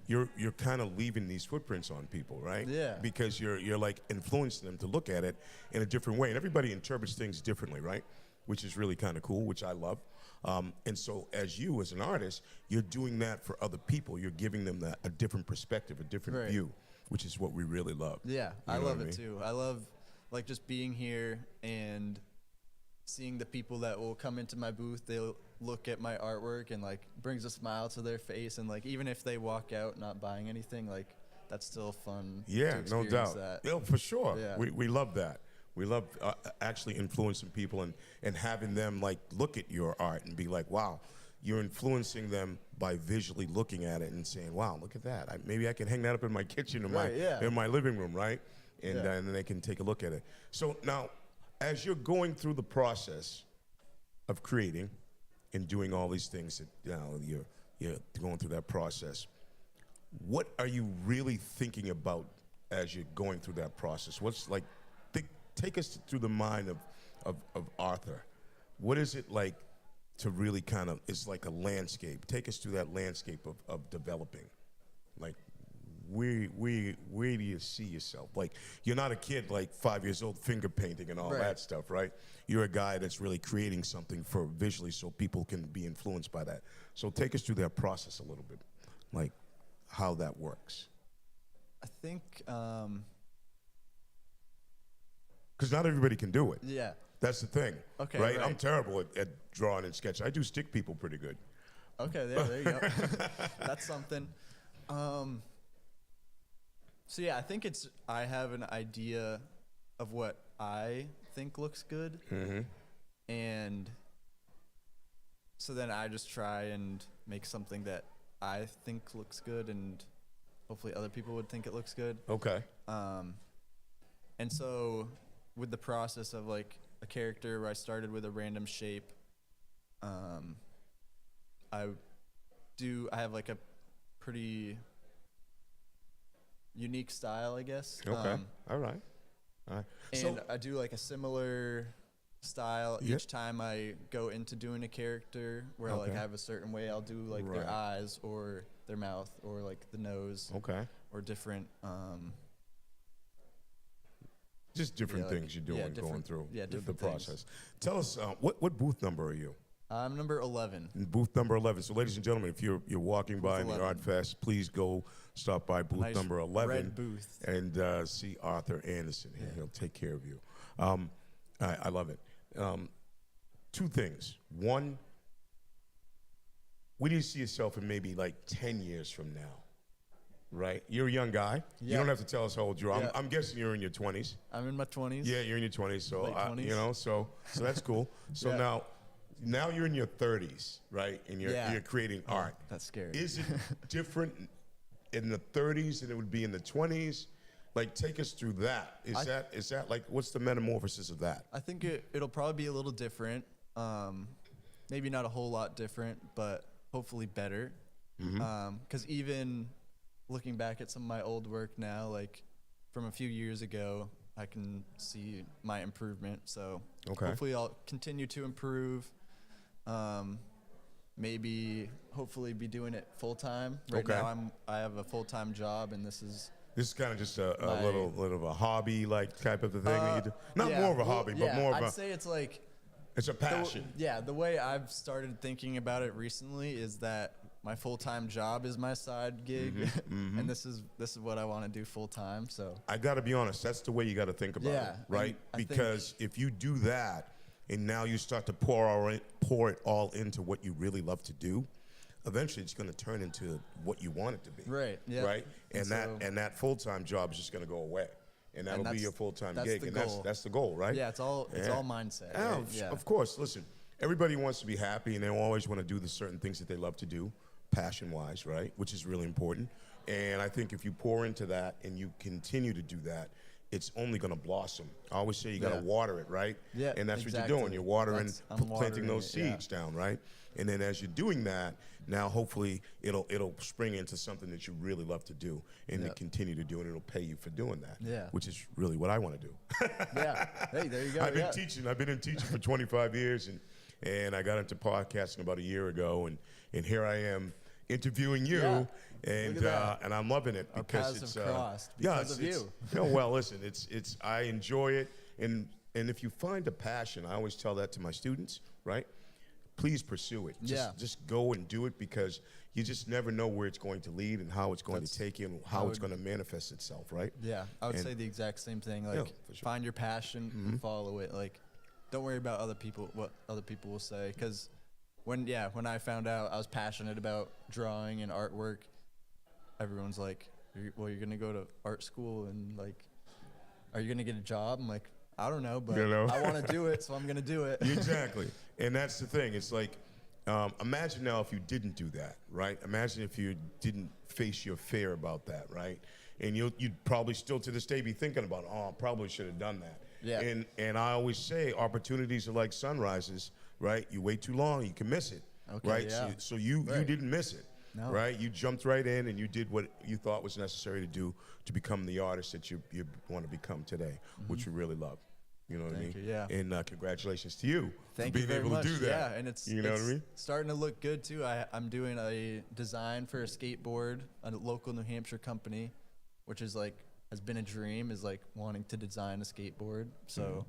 you're kind of leaving these footprints on people, right? Yeah. Because you're like influencing them to look at it in a different way, and everybody interprets things differently, right? Which is really kind of cool, which I love. And so as you, as an artist, you're doing that for other people. You're giving them a different perspective, a different view, which is what we really love. Yeah, You I know love what it too. I love like just being here and seeing the people that will come into my booth. They'll look at my artwork and like brings a smile to their face, and like even if they walk out not buying anything, like that's still fun. Yeah, to no experience doubt. That. Yeah, for sure. Yeah. We love that. We love actually influencing people and having them like look at your art and be like, wow, you're influencing them by visually looking at it and saying, wow, look at that. Maybe I can hang that up in my kitchen or in my living room, right? And, and then they can take a look at it. So now, as you're going through the process of creating and doing all these things that you're going through that process, what are you really thinking about as you're going through that process? What's like, take us through the mind of Arthur. What is it like to really kind of, it's like a landscape. Take us through that landscape of developing. Like, where do you see yourself? Like, you're not a kid like 5 years old finger painting and all that stuff, right? You're a guy that's really creating something for visually so people can be influenced by that. So take us through that process a little bit, like how that works. I think because not everybody can do it. Yeah. That's the thing. Okay. Right? I'm terrible at drawing and sketching. I do stick people pretty good. Okay, there you go. That's something. So yeah, I think I have an idea of what I think looks good. And so then I just try and make something that I think looks good, and hopefully other people would think it looks good. Okay. And so with the process of like a character where I started with a random shape, I have like a pretty unique style, I guess. Okay. All right. And So, I do like a similar style each time I go into doing a character where like I have a certain way I'll do like their eyes or their mouth or like the nose. Okay. Or different just different things you're doing, going through the different process. Tell us, what booth number are you? I'm number 11. Booth number 11. So, ladies and gentlemen, if you're walking by in the 11. Art Fest, please go stop by booth Nice number 11 red booth. and see Arthur Anderson here. He'll take care of you. I love it. Two things. One, where do you see yourself in maybe like 10 years from now? Right? You're a young guy. You don't have to tell us how old you are. I'm guessing you're in your 20s. I'm in my 20s. Yeah, you're in your 20s. So, Late 20s. So that's cool. So now you're in your 30s, right? And you're creating art. That's scary. Is it different in the 30s than it would be in the 20s? Like, take us through that. Is that like, what's the metamorphosis of that? I think it'll probably be a little different. Maybe not a whole lot different, but hopefully better. Because even looking back at some of my old work now, like from a few years ago, I can see my improvement. So hopefully I'll continue to improve. maybe hopefully be doing it full time. Right Okay. now I have a full time job, and this is kind of just a my- little of a hobby like type of a thing that you do. Not yeah, more of a well, hobby, but yeah, more of I'd a. say it's like It's a passion. the way I've started thinking about it recently is that my full time job is my side gig, and this is what I want to do full time. So I got to be honest. That's the way you got to think about Yeah, it, right? and I think- Because if you do that, and now you start to pour it all into what you really love to do, eventually it's going to turn into what you want it to be. Right. Yeah. Right. And so- that full time job is just going to go away, and that'll be that's- your full time that's gig, the and goal. that's the goal, right? Yeah, it's all mindset. Yeah, right? Yeah. Of course. Listen, everybody wants to be happy, and they always want to do the certain things that they love to do, passion-wise, right? Which is really important. And I think if you pour into that and you continue to do that, it's only going to blossom. I always say you got to Yeah. water it, right? Yeah, And that's what exactly. you're doing. You're watering, I'm planting watering those it, yeah. seeds down, right? And then as you're doing that, now hopefully it'll spring into something that you really love to do, and to Yep. continue to do, and it'll pay you for doing that. Yeah. Which is really what I want to do. Yeah. Hey, there you go. I've been yeah. teaching. I've been in teaching for 25 years, and I got into podcasting about a year ago, and here I am interviewing you, Yeah. and Look at that. and I'm loving it Our because paths it's have crossed yeah, because of you. well, listen, it's I enjoy it, and if you find a passion, I always tell that to my students, right? Please pursue it. Just go and do it, because you just never know where it's going to lead and how it's going to take you and how it's going to manifest itself, right? Yeah, I would And- say the exact same thing. Yeah, Like, for sure. find your passion and follow it. Like, don't worry about what other people will say. Because when I found out I was passionate about drawing and artwork, everyone's like, "You're gonna go to art school and like, are you gonna get a job?" I'm like, "I don't know, but You know? I want to do it, so I'm gonna do it." Exactly. And that's the thing. It's like, imagine now if you didn't do that, right? Imagine if you didn't face your fear about that, right? And you'd probably still to this day be thinking about, oh, I probably should have done that. Yeah. And I always say opportunities are like sunrises, right? You wait too long, you can miss it, Okay, right? yeah. So you Right. didn't miss it, No. right? You jumped right in and you did what you thought was necessary to do to become the artist that you want to become today, which you really love. You know what I Thank mean? you, yeah. And congratulations to you Thank for you being very able much. to do that. Yeah, and it's you know what I mean? starting to look good too. I'm doing a design for a skateboard, a local New Hampshire company, which is like has been a dream, is like wanting to design a skateboard. So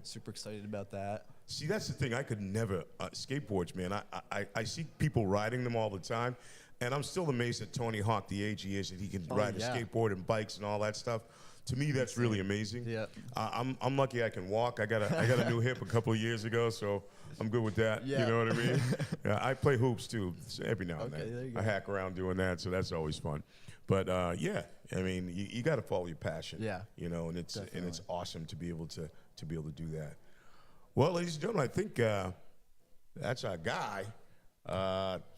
super excited about that. See, that's the thing. I could never skateboards, man. I see people riding them all the time, and I'm still amazed at Tony Hawk, the age he is, that he can ride yeah. a skateboard and bikes and all that stuff. To me, that's really amazing. Yeah. I'm lucky I can walk. I got a new hip a couple of years ago, so I'm good with that. Yeah. You know what I mean? Yeah, I play hoops too, so every now and Okay, there then. you go. I hack around doing that, so that's always fun. But yeah, I mean, you got to follow your passion. Yeah. You know, and it's Definitely. awesome to be able to do that. Well, ladies and gentlemen, I think that's our guy.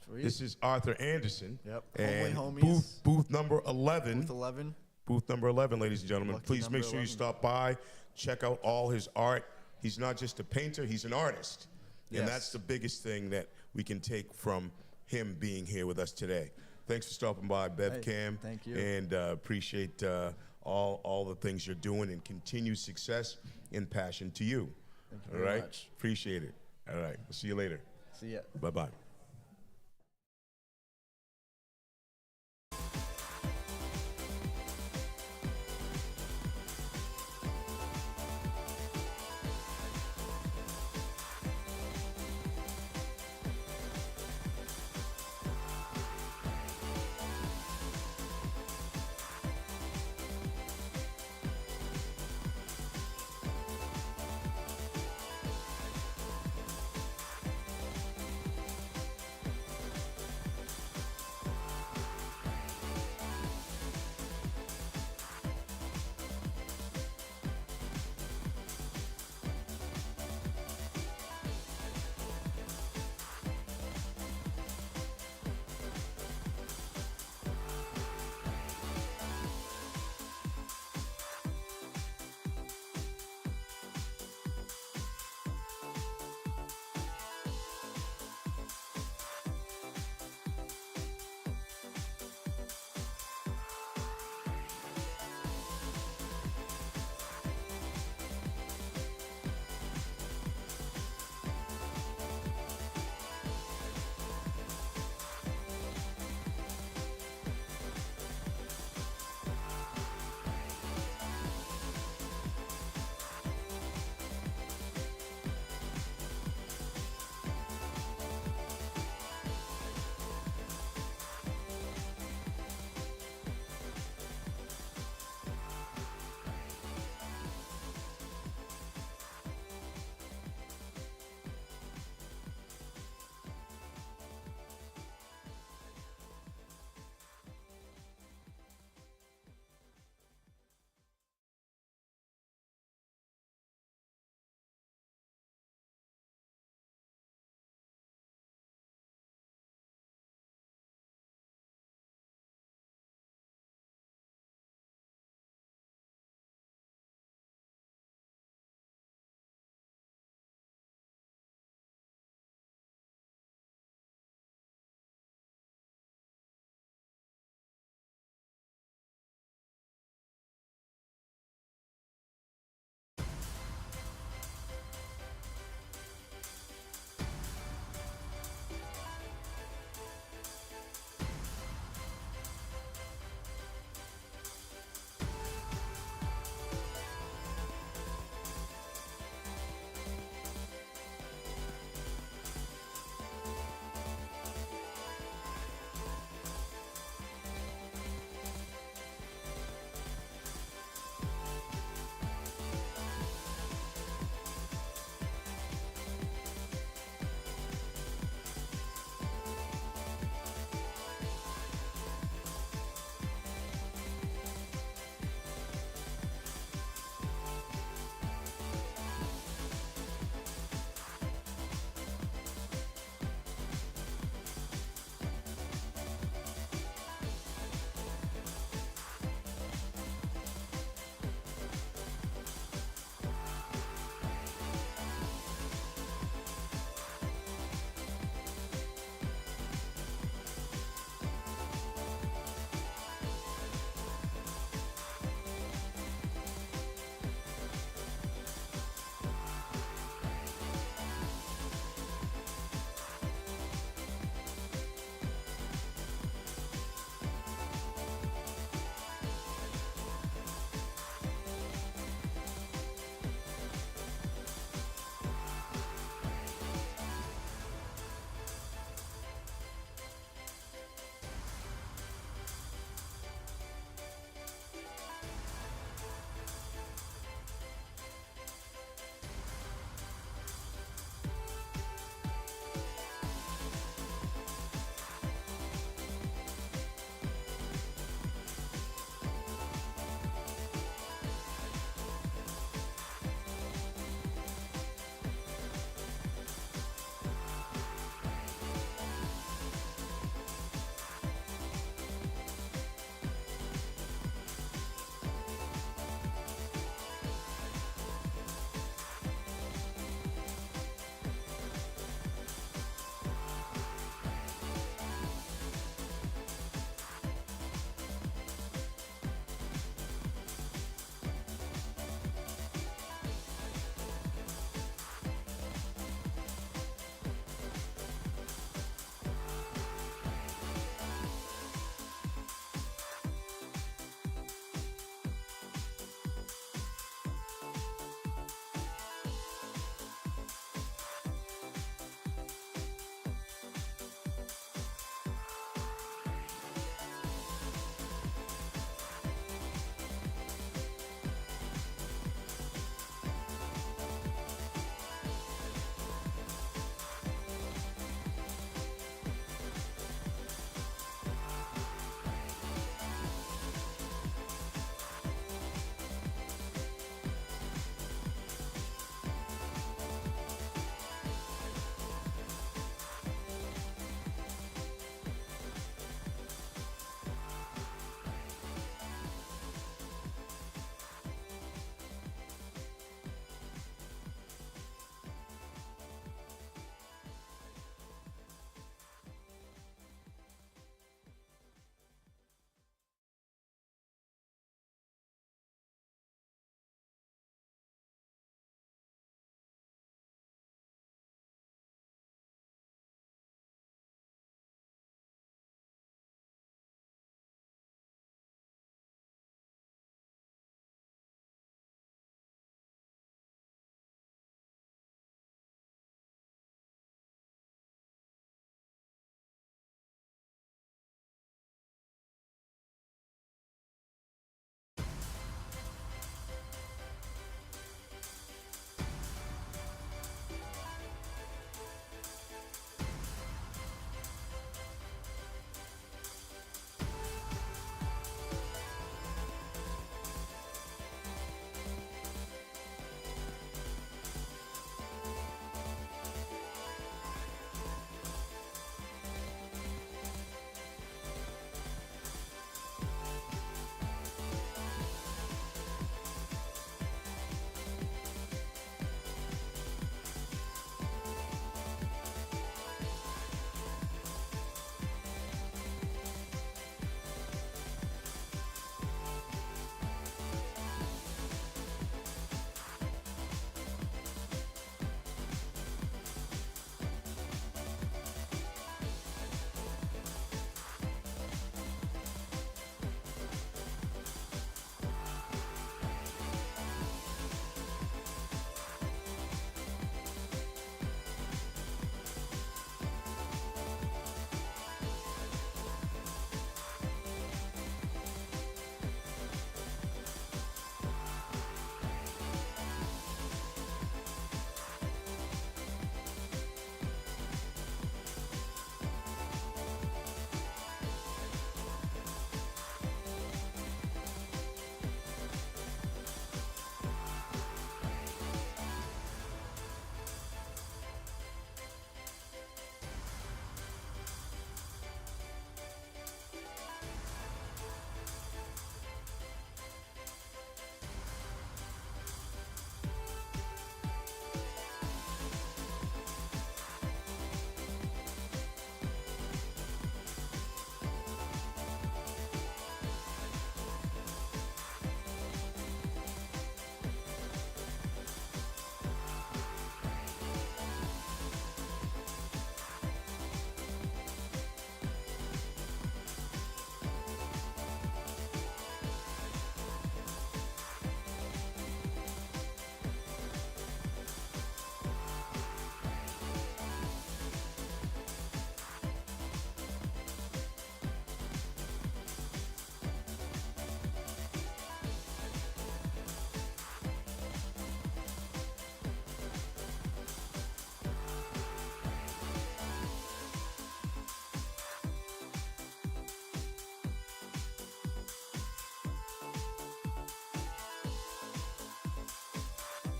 Sweet. This is Arthur Anderson. Yep. And Homely homies. booth number 11. Booth 11. Booth number 11, ladies and gentlemen. Lucky Please number make sure you 11. stop by, check out all his art. He's not just a painter, he's an artist. And Yes. that's the biggest thing that we can take from him being here with us today. Thanks for stopping by, BevCam. thank you. And appreciate all the things you're doing, and continued success and passion to you. Thank you All very right? much. Appreciate it. All right. We'll see you later. See ya. Bye-bye.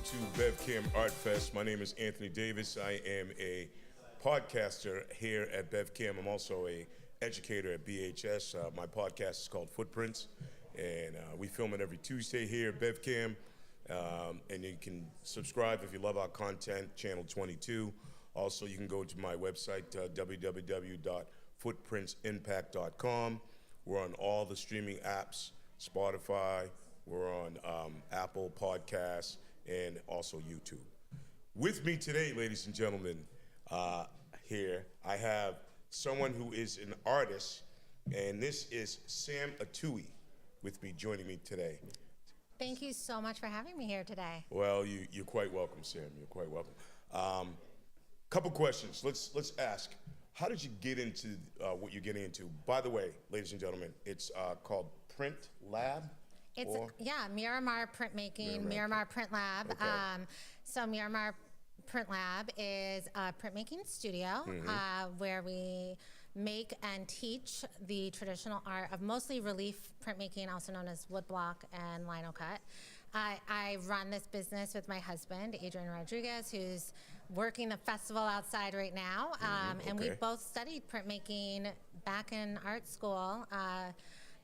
to BevCam Art Fest. My name is Anthony Davis. I am a podcaster here at BevCam. I'm also a educator at BHS. My podcast is called Footprints, and we film it every Tuesday here at BevCam. And you can subscribe if you love our content, Channel 22. Also, you can go to my website, www.footprintsimpact.com. We're on all the streaming apps, Spotify, we're on Apple Podcasts, and also YouTube. With me today, ladies and gentlemen, here, I have someone who is an artist, and this is Sam Atui with me, joining me today. Thank you so much for having me here today. Well, you're quite welcome, Sam. You're quite welcome. Couple questions. Let's ask. How did you get into what you're getting into? By the way, ladies and gentlemen, it's called Print Lab. It's Miramar Printmaking, Miramar Print Lab. Okay. So Miramar Print Lab is a printmaking studio where we make and teach the traditional art of mostly relief printmaking, also known as woodblock and lino cut. I run this business with my husband, Adrian Rodriguez, who's working the festival outside right now. And we both studied printmaking back in art school.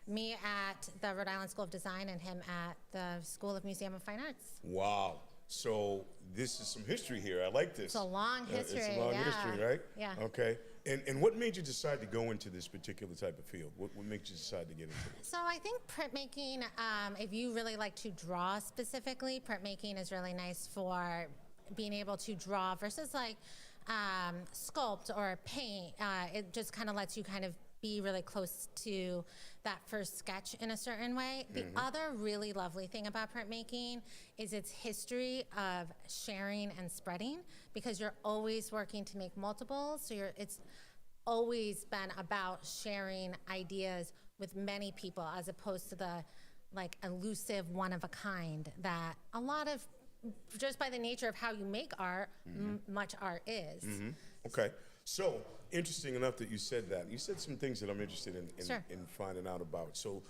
Me at the Rhode Island School of Design and him at the School of Museum of Fine Arts. Wow. So this is some history here. I like this. It's a long history. It's a long history, right? Yeah. Okay. And what made you decide to go into this particular type of field? What made you decide to get into this? So I think printmaking, if you really like to draw specifically, printmaking is really nice for being able to draw versus like sculpt or paint. It just kind of lets you kind of be really close to that first sketch in a certain way. The other really lovely thing about printmaking is its history of sharing and spreading, because you're always working to make multiples. So it's always been about sharing ideas with many people, as opposed to the like elusive one of a kind that a lot of, just by the nature of how you make art, much art is. Okay. So, interesting enough that you said that. You said some things that I'm interested in finding out about. So,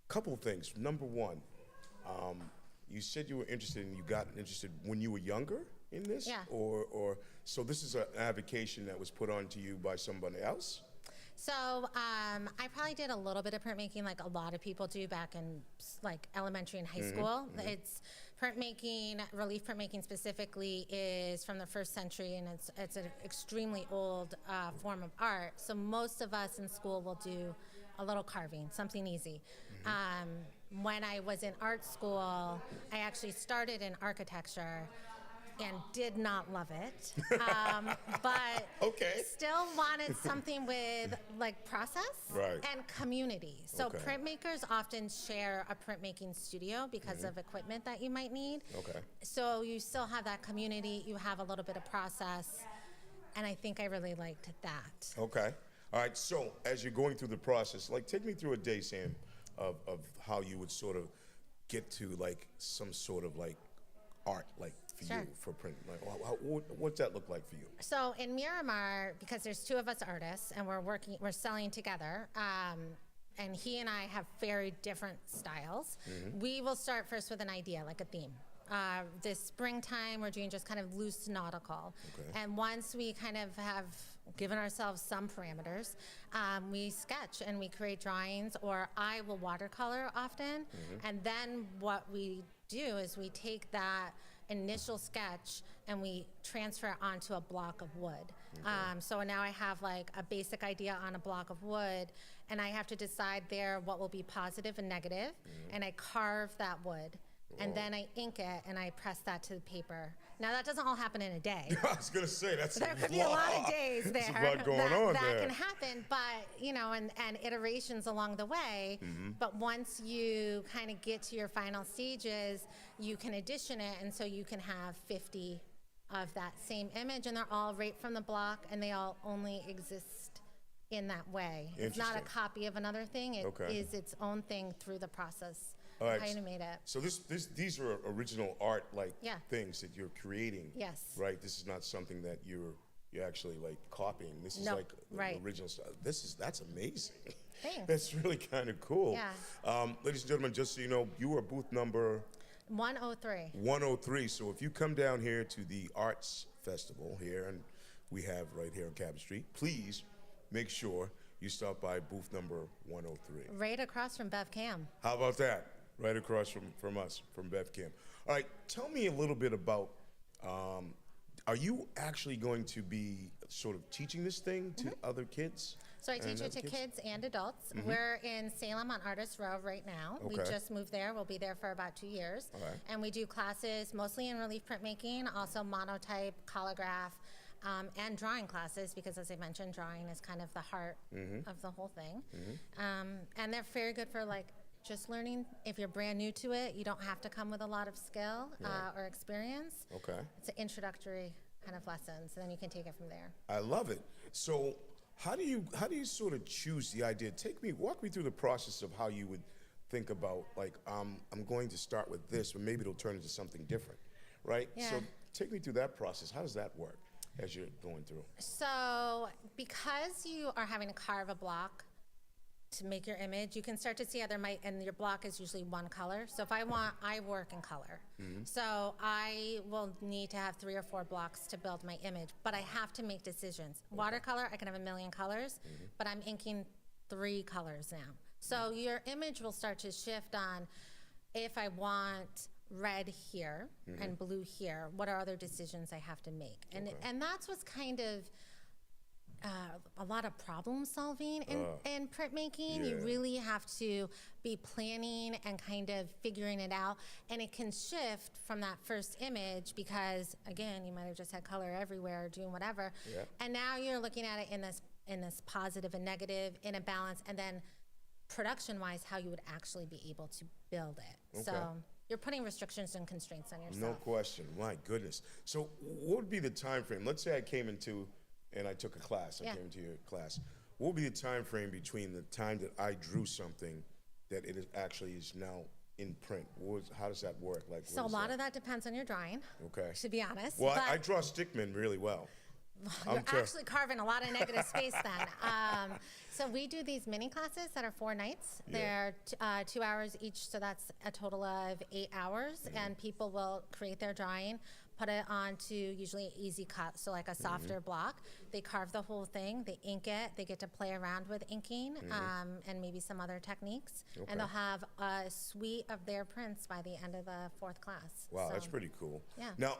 couple things. Number one, you said you were interested and you got interested when you were younger in this? Yeah. Or so this is an avocation that was put on to you by somebody else? So I probably did a little bit of printmaking, like a lot of people do back in like elementary and high school. It's printmaking, relief printmaking specifically, is from the 1st century, and it's an extremely old form of art. So most of us in school will do a little carving, something easy. When I was in art school, I actually started in architecture and did not love it, but still wanted something with like process and community. So printmakers often share a printmaking studio because of equipment that you might need. So you still have that community, you have a little bit of process, and I think I really liked that. Okay. All right, so as you're going through the process, like take me through a day, Sam, of how you would sort of get to like some sort of like art, like for you, for print. Like, what's that look like for you? So in Miramar, because there's 2 of us artists and we're selling together, and he and I have very different styles. We will start first with an idea, like a theme. This springtime, we're doing just kind of loose nautical. And once we kind of have given ourselves some parameters, we sketch and we create drawings, or I will watercolor often. And then what we do is we take that initial sketch and we transfer it onto a block of wood. So now I have like a basic idea on a block of wood, and I have to decide there what will be positive and negative, and I carve that wood. And then I ink it and I press that to the paper. Now that doesn't all happen in a day. I was gonna say there could be a lot of days there. There's a lot going on that there. can happen, but you know, and iterations along the way. But once you kind of get to your final stages, you can addition it, and so you can have 50 of that same image, and they're all right from the block, and they all only exist in that way. It's not a copy of another thing. It is its own thing through the process. All right. How you made it. So these are original art like things that you're creating. Yes. Right. This is not something that you're actually like copying. This is like the original stuff. That's amazing. Thanks. That's really kind of cool. Yeah. Ladies and gentlemen, just so you know, you are booth number. 103. 103. So if you come down here to the Arts Festival here, and we have right here on Cabot Street, please make sure you stop by booth number 103. Right across from BevCam. How about that? Right across from us, from BevCam. All right, tell me a little bit about, are you actually going to be sort of teaching this thing to other kids? So I and teach it other to kids and adults. Mhm. We're in Salem on Artist Row right now. We Okay. just moved there. We'll be there for about 2 years. All right. And we do classes mostly in relief printmaking, also monotype, calligraph, and drawing classes because, as I mentioned, drawing is kind of the heart Mhm. of the whole thing. Mhm. And they're very good for like just learning. If you're brand new to it, you don't have to come with a lot of skill Right. or experience. Okay. It's an introductory kind of lesson, so then you can take it from there. I love it. So how do you sort of choose the idea? Walk me through the process of how you would think about like, I'm going to start with this, but maybe it'll turn into something different, right? Yeah. So take me through that process. How does that work as you're going through? So because you are having to carve a block to make your image, you can start to see how there might, and your block is usually one color. So if I work in color. Mhm. So I will need to have 3 or 4 blocks to build my image, but I have to make decisions. Watercolor, I can have a million colors, but I'm inking 3 colors now. So your image will start to shift on if I want red here and blue here, what are other decisions I have to make? And that's what's kind of a lot of problem solving in printmaking. You yeah. really have to be planning and kind of figuring it out. And it can shift from that first image because, again, you might have just had color everywhere, doing whatever. Yeah. And now you're looking at it in this positive and negative, in a balance, and then production-wise, how you would actually be able to build it. Okay. So you're putting restrictions and constraints on yourself. No question. My goodness. So what would be the time frame? Let's say I came into and I took a class. I Yeah. came into your class. What would be the time frame between the time that I drew something that it is actually is now in print? How does that work? Like, So a lot of that depends on your drawing, Okay. to be honest. Well, but I draw stickmen really well. you're actually carving a lot of negative space then. So we do these mini classes that are 4 nights. Yeah. They're 2 hours each, so that's a total of 8 hours. And people will create their drawing, put it onto usually an easy cut, so like a softer block. They carve the whole thing, they ink it, they get to play around with inking and maybe some other techniques. Okay. And they'll have a suite of their prints by the end of the 4th class. Wow, So, that's pretty cool. Yeah. Now,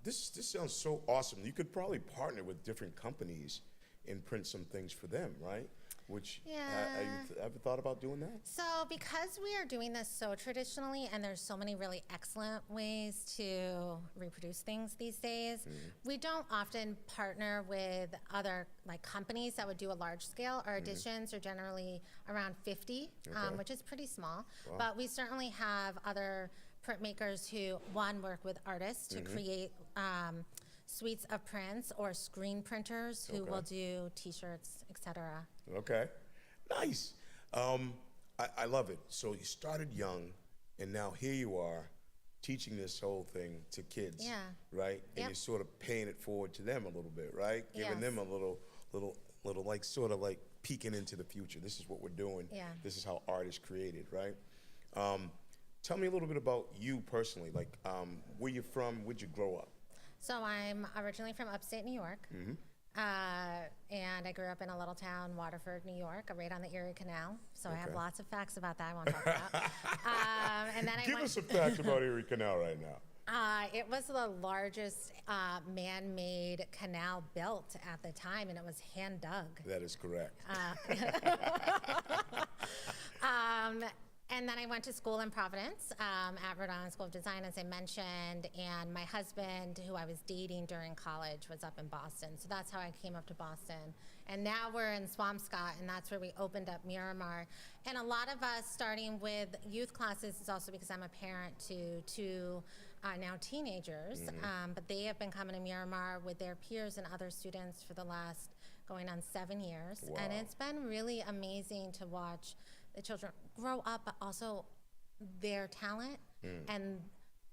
this sounds so awesome. You could probably partner with different companies and print some things for them, right? Which, Yeah. have you ever thought about doing that? So because we are doing this so traditionally, and there's so many really excellent ways to reproduce things these days, we don't often partner with other like companies that would do a large scale. Our editions are generally around 50, Okay. which is pretty small. Wow. But we certainly have other printmakers who, one, work with artists to create suites of prints, or screen printers who Okay. will do T-shirts, etc. Okay, nice. I love it. So you started young, and now here you are, teaching this whole thing to kids. Yeah. Right. And Yep. you're sort of paying it forward to them a little bit, right? Giving them a Yes. little, like sort of like peeking into the future. This is what we're doing. Yeah. This is how art is created, right? Tell me a little bit about you personally. Like, where you from? Where'd you grow up? So I'm originally from upstate New York, and I grew up in a little town, Waterford, New York, right on the Erie Canal. So I have Okay. lots of facts about that I won't talk about. And then I Give went, us some facts about Erie Canal right now. it was the largest man-made canal built at the time, and it was hand dug. That is correct. And then I went to school in Providence at Rhode Island School of Design, as I mentioned, and my husband, who I was dating during college, was up in Boston. So that's how I came up to Boston. And now we're in Swampscott, and that's where we opened up Miramar. And a lot of us, starting with youth classes, is also because I'm a parent to 2 now teenagers, but they have been coming to Miramar with their peers and other students for the last going on 7 years. And Wow. it's been really amazing to watch the children grow up, but also their talent and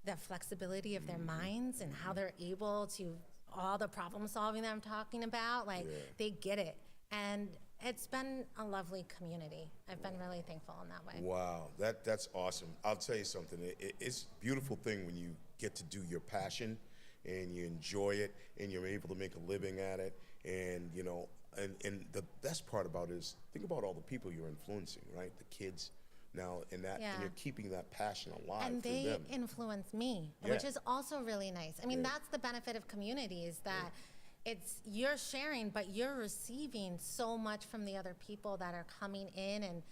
the flexibility of their minds and how they're able to, all the problem solving that I'm talking about, like they get it. And It's been a lovely community. I've been really thankful in that way. Wow, that's awesome. I'll tell you something. It's a beautiful thing when you get to do your passion and you enjoy it and you're able to make a living at it. And, you know, and the best part about it is think about all the people you're influencing, right? The kids now, and Yeah. and you're keeping that passion alive And through they them. influence me, Yeah. which is also really nice. I mean, Yeah. that's the benefit of community is that it's you're sharing, but you're receiving so much from the other people that are coming in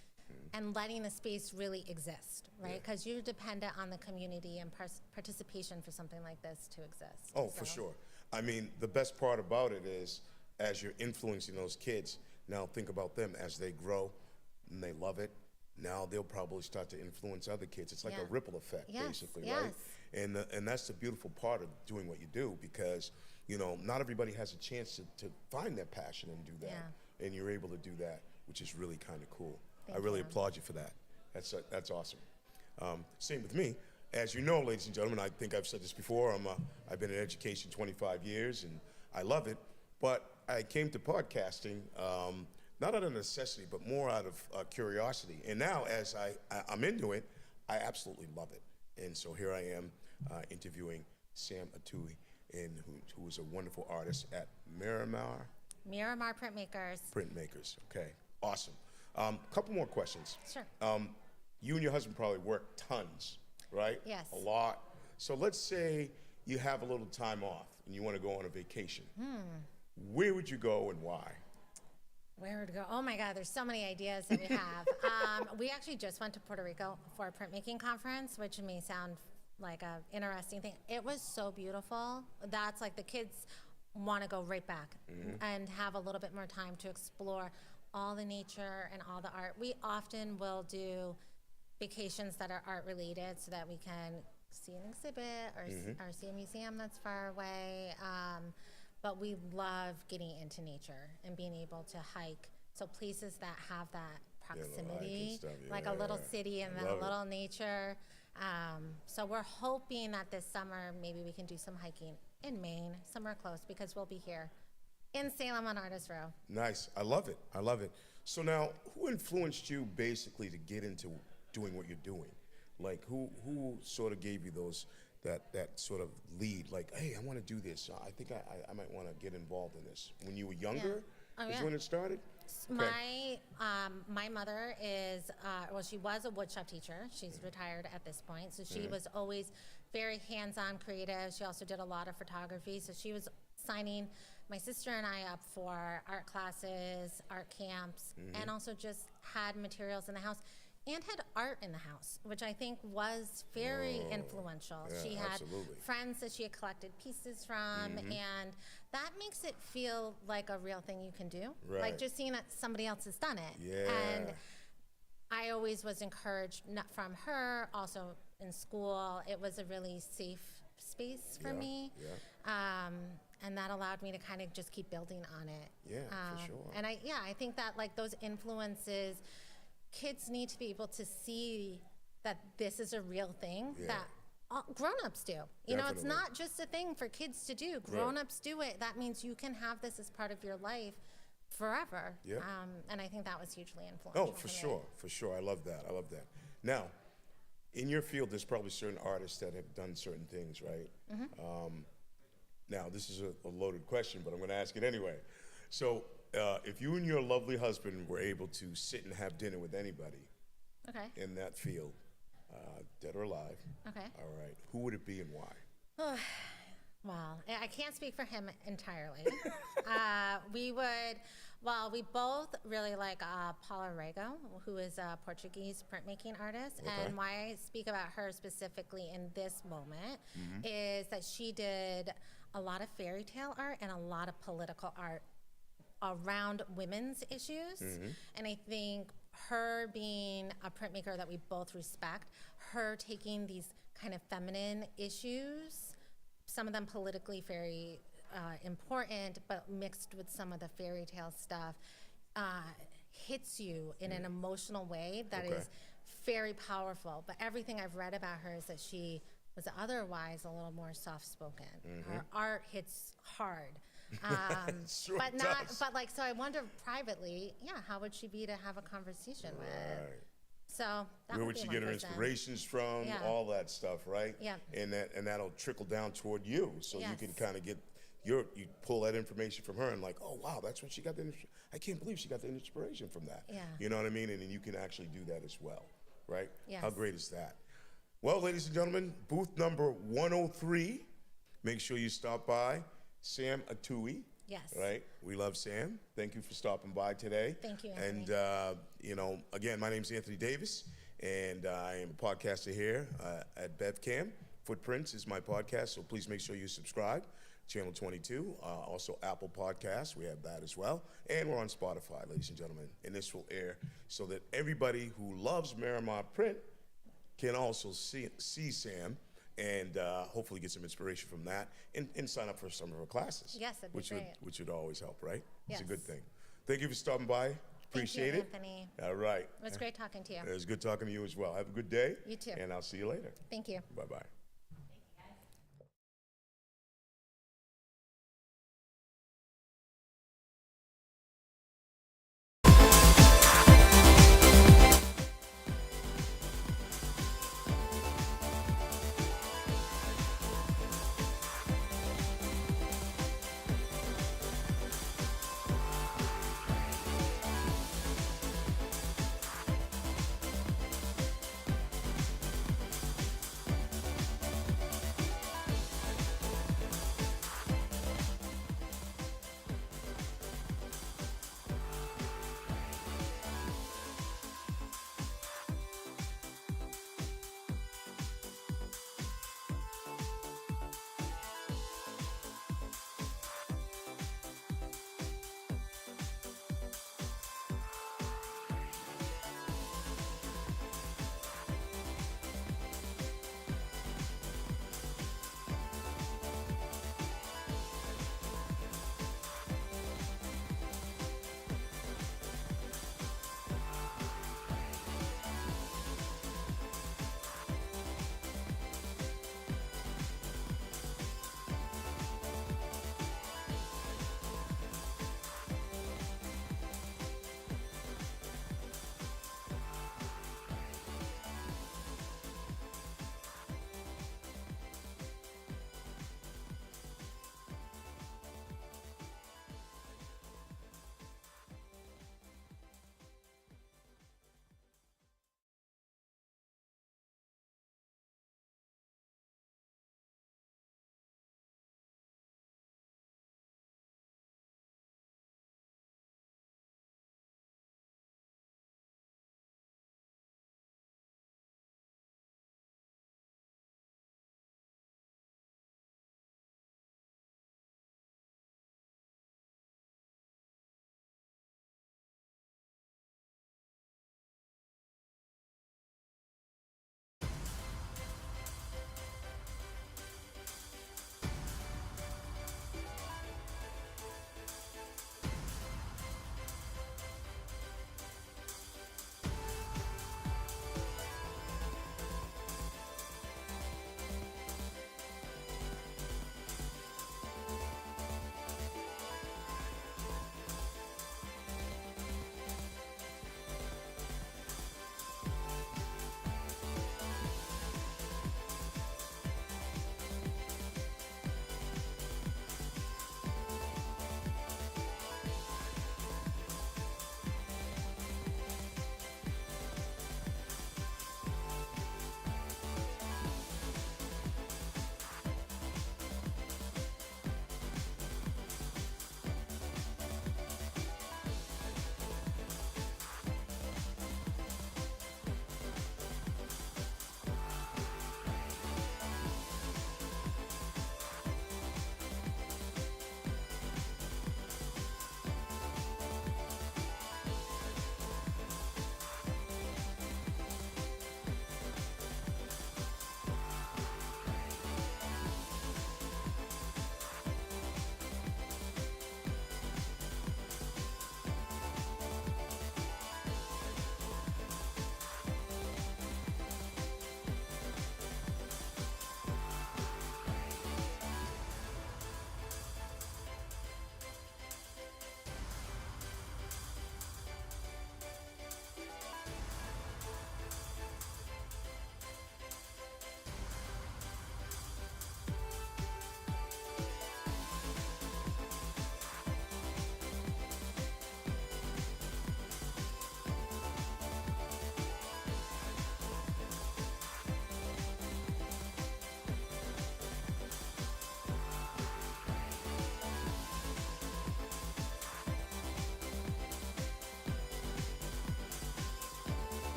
and letting the space really exist, right? Because you're dependent on the community and participation for something like this to exist. Oh, for sure. I mean, the best part about it is as you're influencing those kids, now think about them as they grow and they love it. Now they'll probably start to influence other kids. It's like a ripple effect, Yes, basically, yes. right? And that's the beautiful part of doing what you do because, you know, not everybody has a chance to find their passion and do that. And you're able to do that, which is really kind of cool. I really applaud you for that. That's awesome. Same with me. As you know, ladies and gentlemen, I think I've said this before. I've been in education 25 years, and I love it. But I came to podcasting not out of necessity, but more out of curiosity. And now, as I'm into it, I absolutely love it. And so here I am interviewing Sam Atui, who is a wonderful artist at Miramar Printmakers. Printmakers. Okay, awesome. Couple more questions. Sure. You and your husband probably work tons, right? Yes. A lot. So let's say you have a little time off and you want to go on a vacation. Where would you go and why? Where to go? Oh my God, there's so many ideas that we have. We actually just went to Puerto Rico for a printmaking conference, which may sound like an interesting thing. It was so beautiful. That's like the kids want to go right back and have a little bit more time to explore all the nature and all the art. We often will do vacations that are art related so that we can see an exhibit or see a museum that's far away. But we love getting into nature and being able to hike. So places that have that proximity, like a little city and then a little nature. So we're hoping that this summer maybe we can do some hiking in Maine, somewhere close, because we'll be here in Salem on Artist Row. Nice. I love it. I love it. So now, who influenced you basically to get into doing what you're doing? Like, who sort of gave you that sort of lead? Like, hey, I want to do this. I think I might want to get involved in this. When you were younger, is when it started? Okay. My mother is, she was a woodshop teacher. She's retired at this point. So she was always very hands-on creative. She also did a lot of photography. So she was signing my sister and I up for art classes, art camps, and also just had materials in the house and had art in the house, which I think was very influential. Yeah, She had absolutely. friends that she had collected pieces from, and that makes it feel like a real thing you can do. Right. Like just seeing that somebody else has done it. Yeah. And I always was encouraged from her, also in school. It was a really safe space for me. And that allowed me to kind of just keep building on it. Yeah, for sure. And I think that like those influences, kids need to be able to see that this is a real thing that grown-ups do. You know, it's Definitely. not just a thing for kids to do. Grown-ups do it. That means you can have this as part of your life forever. Yeah. And I think that was hugely influential. Oh, for sure, for sure. I love that. I love that. Now, in your field, there's probably certain artists that have done certain things, right? Now, this is a loaded question, but I'm going to ask it anyway. So, if you and your lovely husband were able to sit and have dinner with anybody in that field, dead or alive, all right, who would it be and why? Well, I can't speak for him entirely. We both really like Paula Rego, who is a Portuguese printmaking artist. And why I speak about her specifically in this moment is that she did a lot of fairy tale art and a lot of political art around women's issues. And I think her being a printmaker that we both respect, her taking these kind of feminine issues, some of them politically very important, but mixed with some of the fairy tale stuff, hits you in an emotional way that is very powerful. But everything I've read about her is that she was otherwise a little more soft-spoken. Her art hits hard. Sure but not, does. but like, so I wonder privately, yeah, how would she be to have a conversation with? So that Where would would be she one get her person. inspirations from? Yeah. All that stuff, right? Yeah. And that'll trickle down toward you, so you can Yes. kind of get you pull that information from her and like, oh wow, that's what she got the. I can't believe she got the inspiration from that. Yeah. You know what I mean? And then you can actually do that as well, right? How Yes. great is that? Well, ladies and gentlemen, booth number 103. Make sure you stop by. Sam Atui. Yes. Right? We love Sam. Thank you for stopping by today. Thank you, And, Anthony. again, my name's Anthony Davis, and I am a podcaster here at BevCam. Footprints is my podcast, so please make sure you subscribe. Channel 22, also Apple Podcasts, we have that as well. And we're on Spotify, ladies and gentlemen. And this will air so that everybody who loves Miramar print can also see Sam and hopefully get some inspiration from that and sign up for some of her classes. Yes, that'd be great. Which would always help, right? It's a Yes. good thing. Thank you for stopping by. Appreciate it. Anthony. All right. It was great talking to you. It was good talking to you as well. Have a good day. You too. And I'll see you later. Thank you. Bye-bye.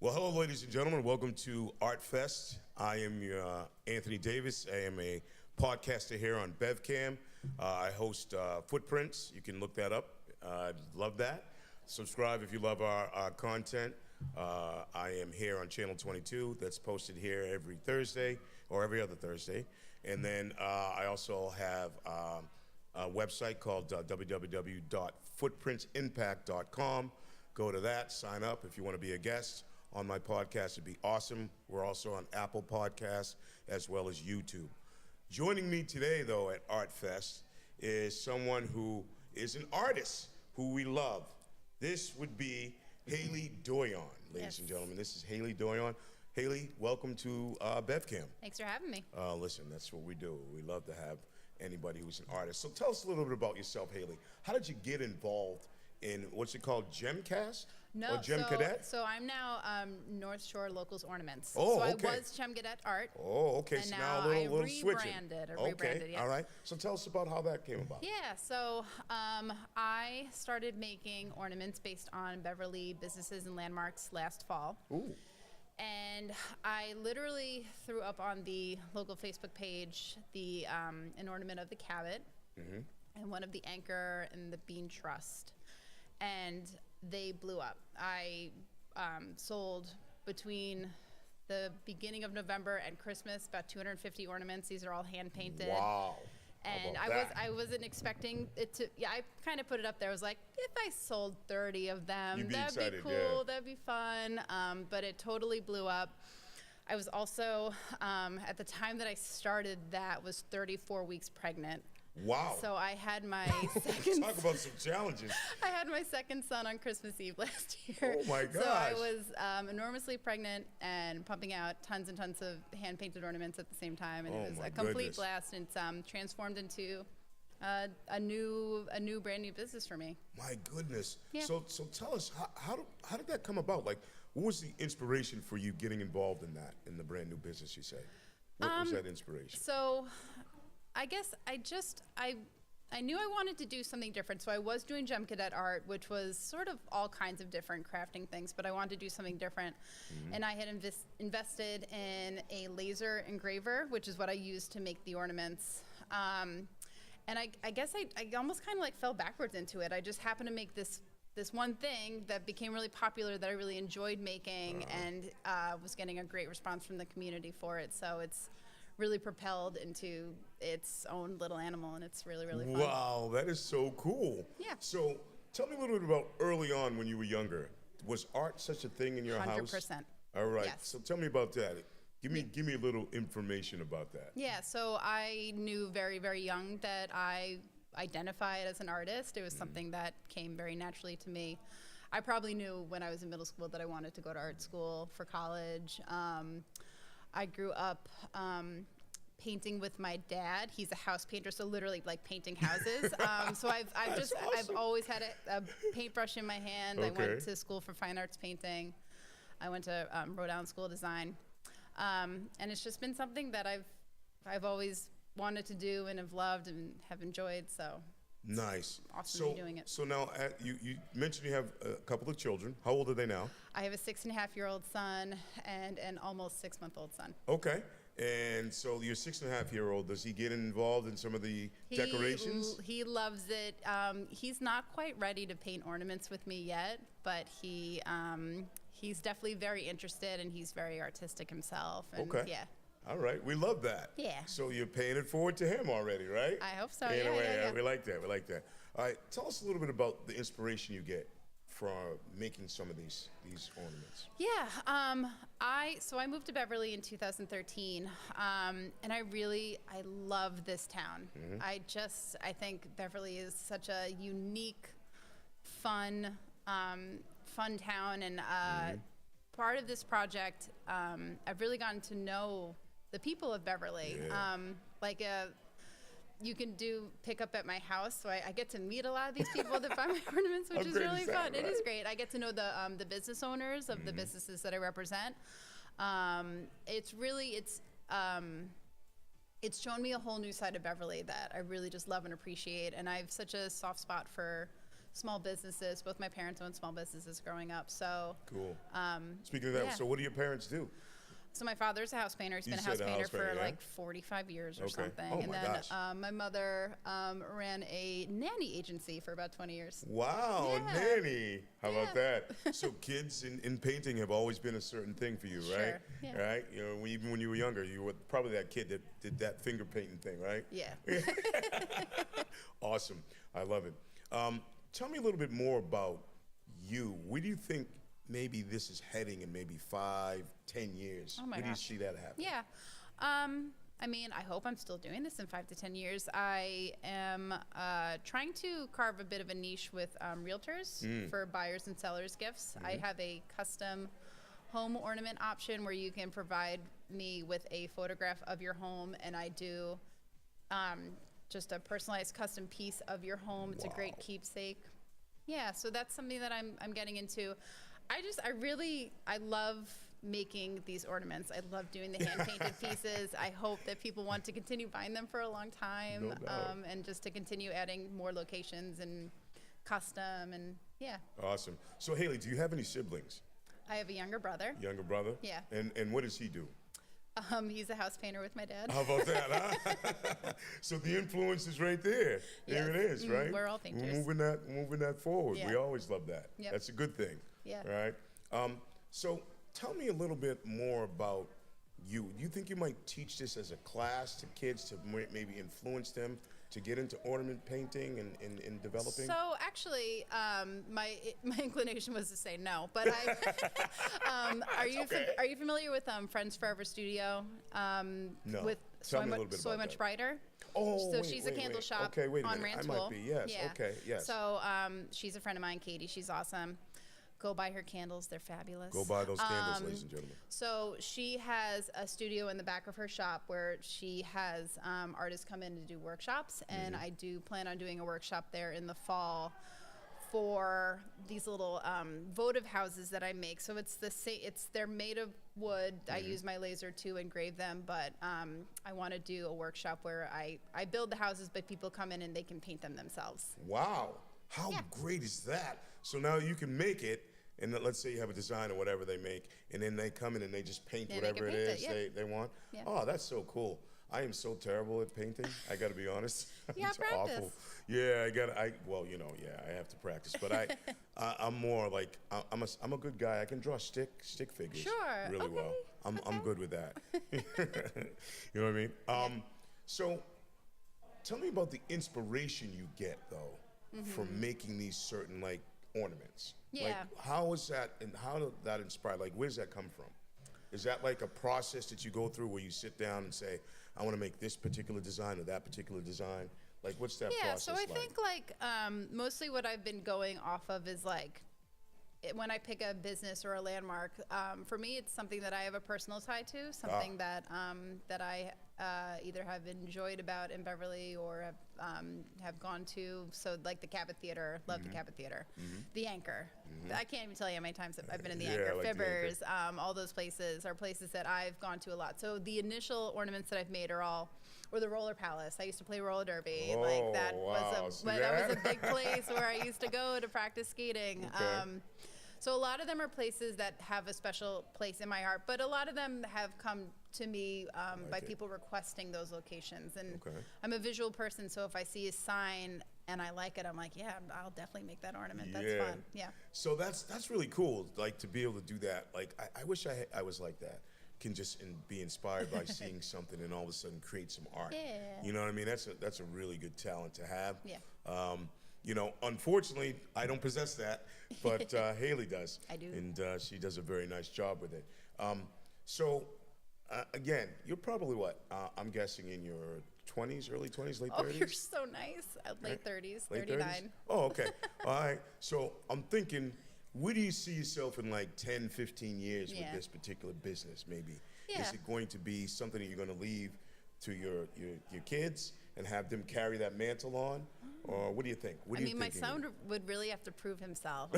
Well, hello, ladies and gentlemen. Welcome to Art Fest. I am your Anthony Davis. I am a podcaster here on BevCam. I host Footprints. You can look that up. I'd love that. Subscribe if you love our content. I am here on Channel 22. That's posted here every Thursday or every other Thursday. And then I also have a website called www.footprintsimpact.com. Go to that, sign up if you want to be a guest on my podcast. It'd be awesome. We're also on Apple Podcasts as well as YouTube. Joining me today, though, at Art Fest is someone who is an artist who we love. This would be Haley Doyon, ladies and gentlemen. This is Haley Doyon. Haley, welcome to BevCam. Thanks for having me. Listen, that's what we do. We love to have anybody who's an artist. So tell us a little bit about yourself, Haley. How did you get involved in what's it called, GemCast? No, or Gem Cadet? So I'm now North Shore Locals Ornaments. Oh, so okay. I was Gem Cadet Art. Oh, okay. And So now now a little I switching. rebranded, Okay, yeah. all right. So tell us about how that came about. Yeah, so I started making ornaments based on Beverly businesses and landmarks last fall. Ooh. And I literally threw up on the local Facebook page an ornament of the Cabot and one of the Anchor and the Bean Trust. And they blew up. I sold between the beginning of November and Christmas about 250 ornaments. These are all hand painted. Wow. And I wasn't expecting it to. Yeah, I kind of put it up there. I was like, if I sold 30 of them, You'd be that'd excited, be cool. yeah. That'd be fun. But it totally blew up. I was also at the time that I started that was 34 weeks pregnant. Wow. So I had my second. Talk about some challenges. I had my second son on Christmas Eve last year. Oh my So I gosh. was enormously pregnant and pumping out tons and tons of hand-painted ornaments at the same time, and Oh it was my a complete goodness. blast. And it's transformed into a new brand new business for me. My goodness. Yeah. So tell us, how did that come about? Like, what was the inspiration for you getting involved in that, in the brand new business, you say? What was that inspiration? So I guess I knew I wanted to do something different. So I was doing Gem Cadet art, which was sort of all kinds of different crafting things, but I wanted to do something different. And I had invested in a laser engraver, which is what I used to make the ornaments. And I guess I almost kind of like fell backwards into it. I just happened to make this one thing that became really popular that I really enjoyed making and was getting a great response from the community for it. So it's really propelled into its own little animal, and it's really, really fun. Wow, that is so cool. Yeah. So tell me a little bit about early on when you were younger. Was art such a thing in your house? 100%. All right. Yes. So tell me about that. Give me a little information about that. Yeah, so I knew very, very young that I identified as an artist. It was something that came very naturally to me. I probably knew when I was in middle school that I wanted to go to art school for college. I grew up painting with my dad. He's a house painter, so literally like painting houses. So I've always had a paintbrush in my hand. I Okay. went to school for fine arts painting. I went to Rhode Island School of Design, and it's just been something that I've always wanted to do and have loved and have enjoyed. So Nice. Awesome to be doing it. So now you mentioned you have a couple of children. How old are they now? I have a 6.5-year-old son and an almost 6-month-old son. Okay. And so your 6.5-year-old, does he get involved in some of the decorations? He loves it. He's not quite ready to paint ornaments with me yet, but he's definitely very interested, and he's very artistic himself. And Okay. Yeah. All right, we love that. Yeah. So you're paying it forward to him already, right? I hope so. In a Yeah, way, yeah, yeah. we like that. We like that. All right, tell us a little bit about the inspiration you get from making some of these ornaments. Yeah, I moved to Beverly in 2013, and I love this town. Mhm. I think Beverly is such a unique, fun town, and part of this project, I've really gotten to know the people of Beverly. Yeah. You can pick up at my house, so I get to meet a lot of these people that buy my ornaments, which How is great really is that, fun. It is right? great. I get to know the business owners of the businesses that I represent. It's shown me a whole new side of Beverly that I really just love and appreciate, and I have such a soft spot for small businesses. Both my parents owned small businesses growing up. So Cool. Speaking of that, yeah. so what do your parents do? So my father's a house painter. He's You been a said house a painter house for painter, yeah? like 45 years or Okay. something. Oh and my then gosh. my mother ran a nanny agency for about 20 years. Wow, Yeah. nanny. How about that? So kids in painting have always been a certain thing for you, right? Sure, yeah. Right? You know, even when you were younger, you were probably that kid that did that finger painting thing, right? Yeah. Awesome. I love it. Tell me a little bit more about you. Where do you think maybe this is heading in maybe 5, 10 years? Oh my Where do you gosh. see that happening? Yeah. I mean, I hope I'm still doing this in 5 to 10 years. I am trying to carve a bit of a niche with realtors for buyers and sellers gifts. I have a custom home ornament option where you can provide me with a photograph of your home, and I do just a personalized custom piece of your home. It's a great keepsake. Yeah, so that's something that I'm getting into. I love making these ornaments. I love doing the hand painted pieces. I hope that people want to continue buying them for a long time, No doubt. and just to continue adding more locations and custom and yeah. Awesome. So Haley, do you have any siblings? I have a younger brother. Younger brother? Yeah. And what does he do? He's a house painter with my dad. How about that, huh? So the influence is right there. Yes. There it is, right? We're all painters. We're moving that forward. Yeah. We always love that. Yep. That's a good thing. Yeah. Right? So tell me a little bit more about you. Do you think you might teach this as a class to kids to maybe influence them to get into ornament painting and developing? So actually, my inclination was to say no, but are you familiar with Friends Forever Studio? No. With Tell me a little bit Soy about Much that. Brighter. Oh, So wait, she's wait, a candle wait. shop Okay, wait a on minute. I Rantoul. might be, yes. Yeah. Okay, yes. So she's a friend of mine, Katie. She's awesome. Go buy her candles. They're fabulous. Go buy those candles, ladies and gentlemen. So she has a studio in the back of her shop where she has artists come in to do workshops, and I do plan on doing a workshop there in the fall for these little votive houses that I make. So they're made of wood. I use my laser to engrave them, but I want to do a workshop where I build the houses, but people come in and they can paint them themselves. Wow. How great is that? So now you can make it, and then let's say you have a design or whatever they make, and then they come in and they just paint Yeah, they whatever can it paint is it, they want. Yeah. Oh, that's so cool. I am so terrible at painting. I got to be honest. Yeah, It's practice. awful. Yeah, I have to practice, but I'm more like I'm a good guy. I can draw stick figures Sure, really okay, well. I'm good with that. You know what I mean? So tell me about the inspiration you get though from making these certain like ornaments. Like, Yeah. how is that, and how did that inspire? Like, where does that come from? Is that like a process that you go through where you sit down and say, I want to make this particular design or that particular design? Like, what's that process so I think like mostly what I've been going off of is like when I pick a business or a landmark, for me it's something that I have a personal tie to, something that I either have enjoyed about in Beverly or have gone to. So like the Cabot Theater, love the Cabot Theater, the Anchor. I can't even tell you how many times I've been in the Yeah, Anchor, I like the Fibbers, all those places are places that I've gone to a lot. So the initial ornaments that I've made are all. Or the Roller Palace. I used to play roller derby. Like that wow. was See that was a that? big place where I used to go to practice skating. Okay. So a lot of them are places that have a special place in my heart, but a lot of them have come to me by it. people requesting those locations. And Okay. I'm a visual person, so if I see a sign and I like it, I'm like, yeah, I'll definitely make that ornament. That's Yeah. fun. Yeah. So that's really cool. Like to be able to do that. Like I wish I was like that. Can just be inspired by seeing something and all of a sudden create some art. Yeah. You know what I mean? That's a really good talent to have. Yeah. You know, unfortunately, I don't possess that, but Haley does. I do. And she does a very nice job with it. So, again, you're probably what? I'm guessing in your 20s, early 20s, late 30s? Oh, you're so nice. Late 30s, Late 39. 30s? Oh, okay. All right. So I'm thinking, where do you see yourself in like 10, 15 years with Yeah. this particular business, maybe? Yeah. Is it going to be something that you're going to leave to your kids and have them carry that mantle on? Or what do you think? What I do mean, you my think? son would really have to prove himself.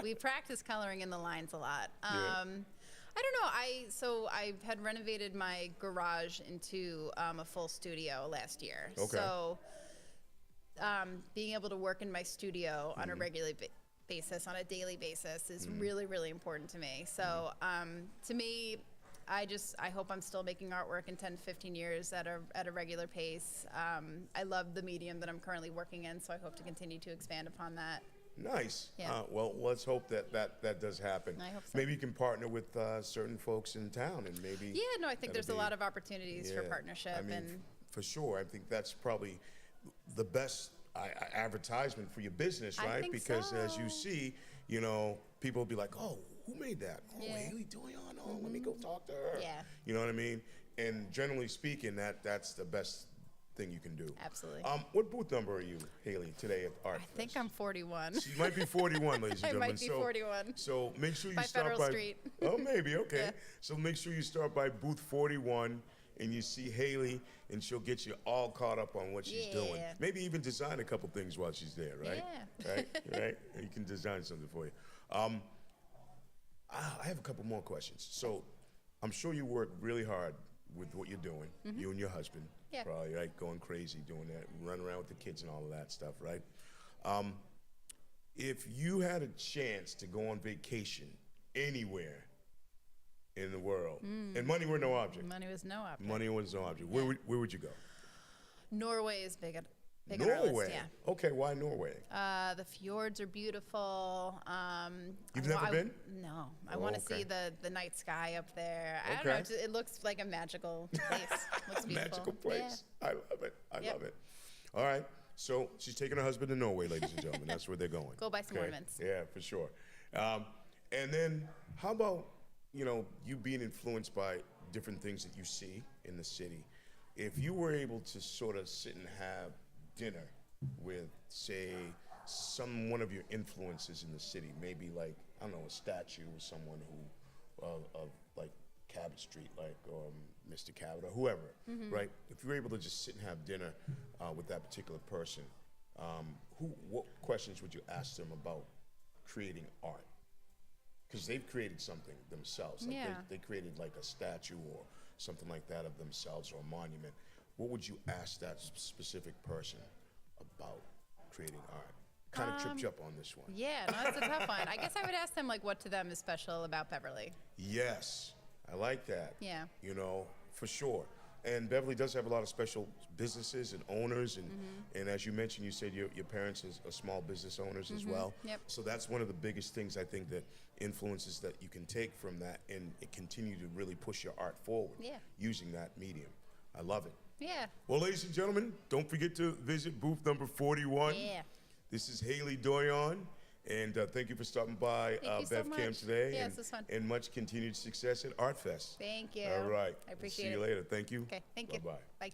We practice coloring in the lines a lot. Yeah. I don't know. I had renovated my garage into a full studio last year. Okay. So being able to work in my studio on a regular basis, on a daily basis, is really, really important to me. So to me, I hope I'm still making artwork in 10, 15 years at a regular pace. I love the medium that I'm currently working in, so I hope to continue to expand upon that. Nice. Yeah. Well, let's hope that does happen. I hope so. Maybe you can partner with certain folks in town, and maybe. Yeah, no, I think there's a that'll lot be- of opportunities for Yeah. partnership. I mean, and for sure. I think that's probably the best advertisement for your business, I right? think Because as you so. see, people will be like, "Oh, who made that? Oh, Yeah. Haley Doyon. Oh, let me go talk to her." Yeah. You know what I mean? And generally speaking, that's the best thing you can do. Absolutely. What booth number are you, Haley, today at Art? I think I'm 41. She might be 41, ladies and I gentlemen. might be 41. So make sure you By stop Federal by. Street. Oh, maybe, okay. Yeah. So make sure you start by booth 41 and you see Haley, and she'll get you all caught up on what she's doing. Yeah. Maybe even design a couple things while she's there, right? Yeah. Right? You can design something for you. I have a couple more questions. So I'm sure you work really hard with what you're doing, you and your husband, Yeah. probably, right? Going crazy doing that, running around with the kids and all of that stuff, right? If you had a chance to go on vacation anywhere in the world, and money were no object, Money was no object. money was no object, where would you go? Norway is big on our list, Norway. yeah. Okay, why Norway? The fjords are beautiful. You've never been? No. I Oh, want to okay. see the night sky up there. I don't know. Okay. It looks like a magical place. Looks beautiful. Magical place. I love it. I Yep. love it. All right. So she's taking her husband to Norway, ladies and gentlemen. That's where they're going. Go buy some ornaments. Yeah, for sure. And then how about, you being influenced by different things that you see in the city? If you were able to sort of sit and have dinner with, say, one of your influences in the city, maybe like, I don't know, a statue or someone who, of like Cabot Street, like Mr. Cabot or whoever, right? If you were able to just sit and have dinner with that particular person, what questions would you ask them about creating art? Because they've created something themselves. Like Yeah. they created like a statue or something like that of themselves or a monument. What would you ask that specific person about creating art? Kind of tripped you up on this one. Yeah, no, that's a tough one. I guess I would ask them like what to them is special about Beverly. Yes, I like that. Yeah. For sure. And Beverly does have a lot of special businesses and owners, and as you mentioned, you said your parents are small business owners as well. Yep. So that's one of the biggest things I think that influences that you can take from that and continue to really push your art forward Yeah. using that medium. I love it. Yeah. Well, ladies and gentlemen, don't forget to visit booth number 41. Yeah. This is Haley Doyon, and thank you for stopping by Thank you so BevCam much. today. Yeah, and, this was fun. and much continued success at Art Fest. Thank you. All right. I appreciate See you it. later. Thank you. Okay, thank you. Bye-bye. Bye.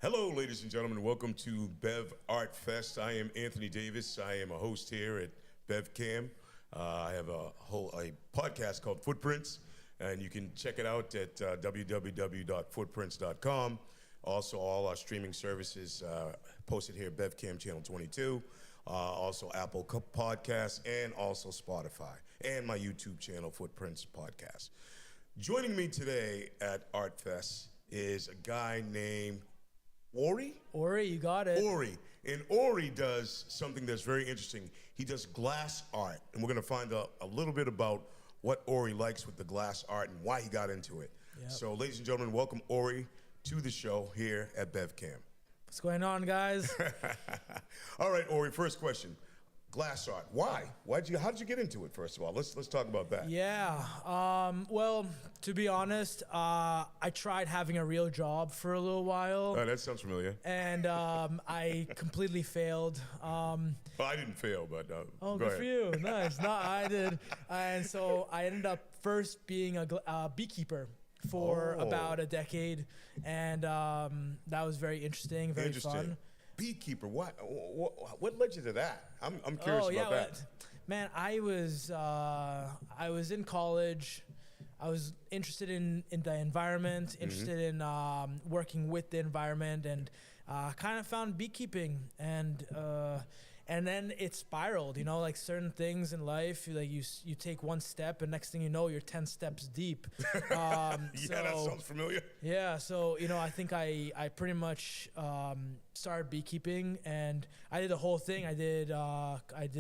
Hello, ladies and gentlemen. Welcome to Bev Art Fest. I am Anthony Davis. I am a host here at BevCam. I have a podcast called Footprints, and you can check it out at www.footprints.com. Also, all our streaming services posted here at BevCam Channel 22. Also, Apple Podcasts, and also Spotify, and my YouTube channel, Footprints Podcast. Joining me today at Art Fest is a guy named Ori? Ori, you got it. Ori. And Ori does something that's very interesting. He does glass art. And we're going to find out a little bit about what Ori likes with the glass art and why he got into it. Yep. So, ladies and gentlemen, welcome Ori to the show here at BevCam. What's going on, guys? All right, Ori, first question. Glass art. Why? How did you get into it, first of all? Let's talk about that. Yeah. Well, to be honest, I tried having a real job for a little while. Oh, that sounds familiar. And I completely failed. Well, I didn't fail, but oh, go good ahead. for you. Nice. No, I did. And so I ended up first being a beekeeper for about a decade. And that was very interesting, very fun. Beekeeper, what led you to that? I'm curious about that. Man, I was in college. I was interested in the environment, interested in working with the environment, and kind of found beekeeping, and then it spiraled. You know, like certain things in life, like you take one step, and next thing you know, you're 10 steps deep. Yeah, that sounds familiar. Yeah, so I think I pretty much started beekeeping, and I did the whole thing. I did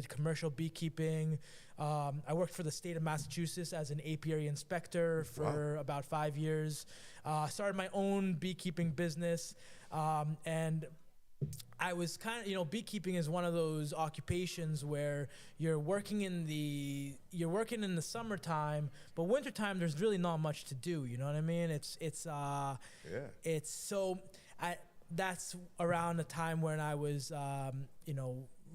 commercial beekeeping. I worked for the state of Massachusetts as an apiary inspector for about 5 years. Started my own beekeeping business, and I was kind of, beekeeping is one of those occupations where you're working in the summertime, but wintertime there's really not much to do. You know what I mean? That's around the time when I was,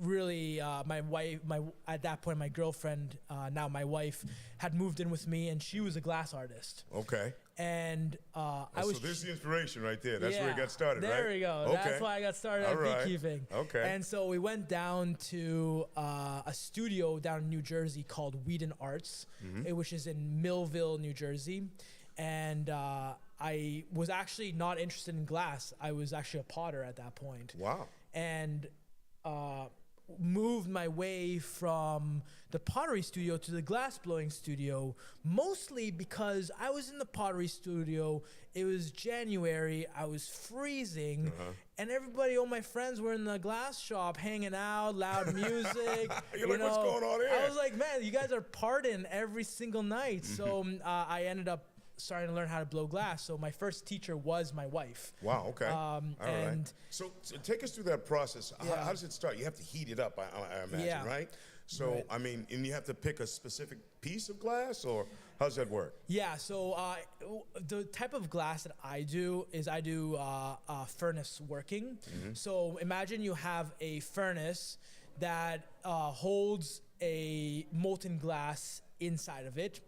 really, at that point, my girlfriend, now my wife, had moved in with me, and she was a glass artist. Okay. And so there's the inspiration right there. That's where it got started, right? There we go. Okay. That's why I got started at beekeeping. Okay. And so we went down to a studio down in New Jersey called Whedon Arts, which is in Millville, New Jersey. And I was actually not interested in glass. I was actually a potter at that point. Wow. And moved my way from the pottery studio to the glass blowing studio, mostly because I was in the pottery studio. It was January. I was freezing, and all my friends were in the glass shop hanging out, loud music. You're like, what's going on here? I was like, man, you guys are partying every single night. So I ended up starting to learn how to blow glass. So my first teacher was my wife. Wow, okay. All and right. So take us through that process. How does it start? You have to heat it up, I imagine, right? So, I mean, and you have to pick a specific piece of glass, or how does that work? Yeah, so the type of glass that I do is furnace working. So imagine you have a furnace that holds a molten glass inside of it,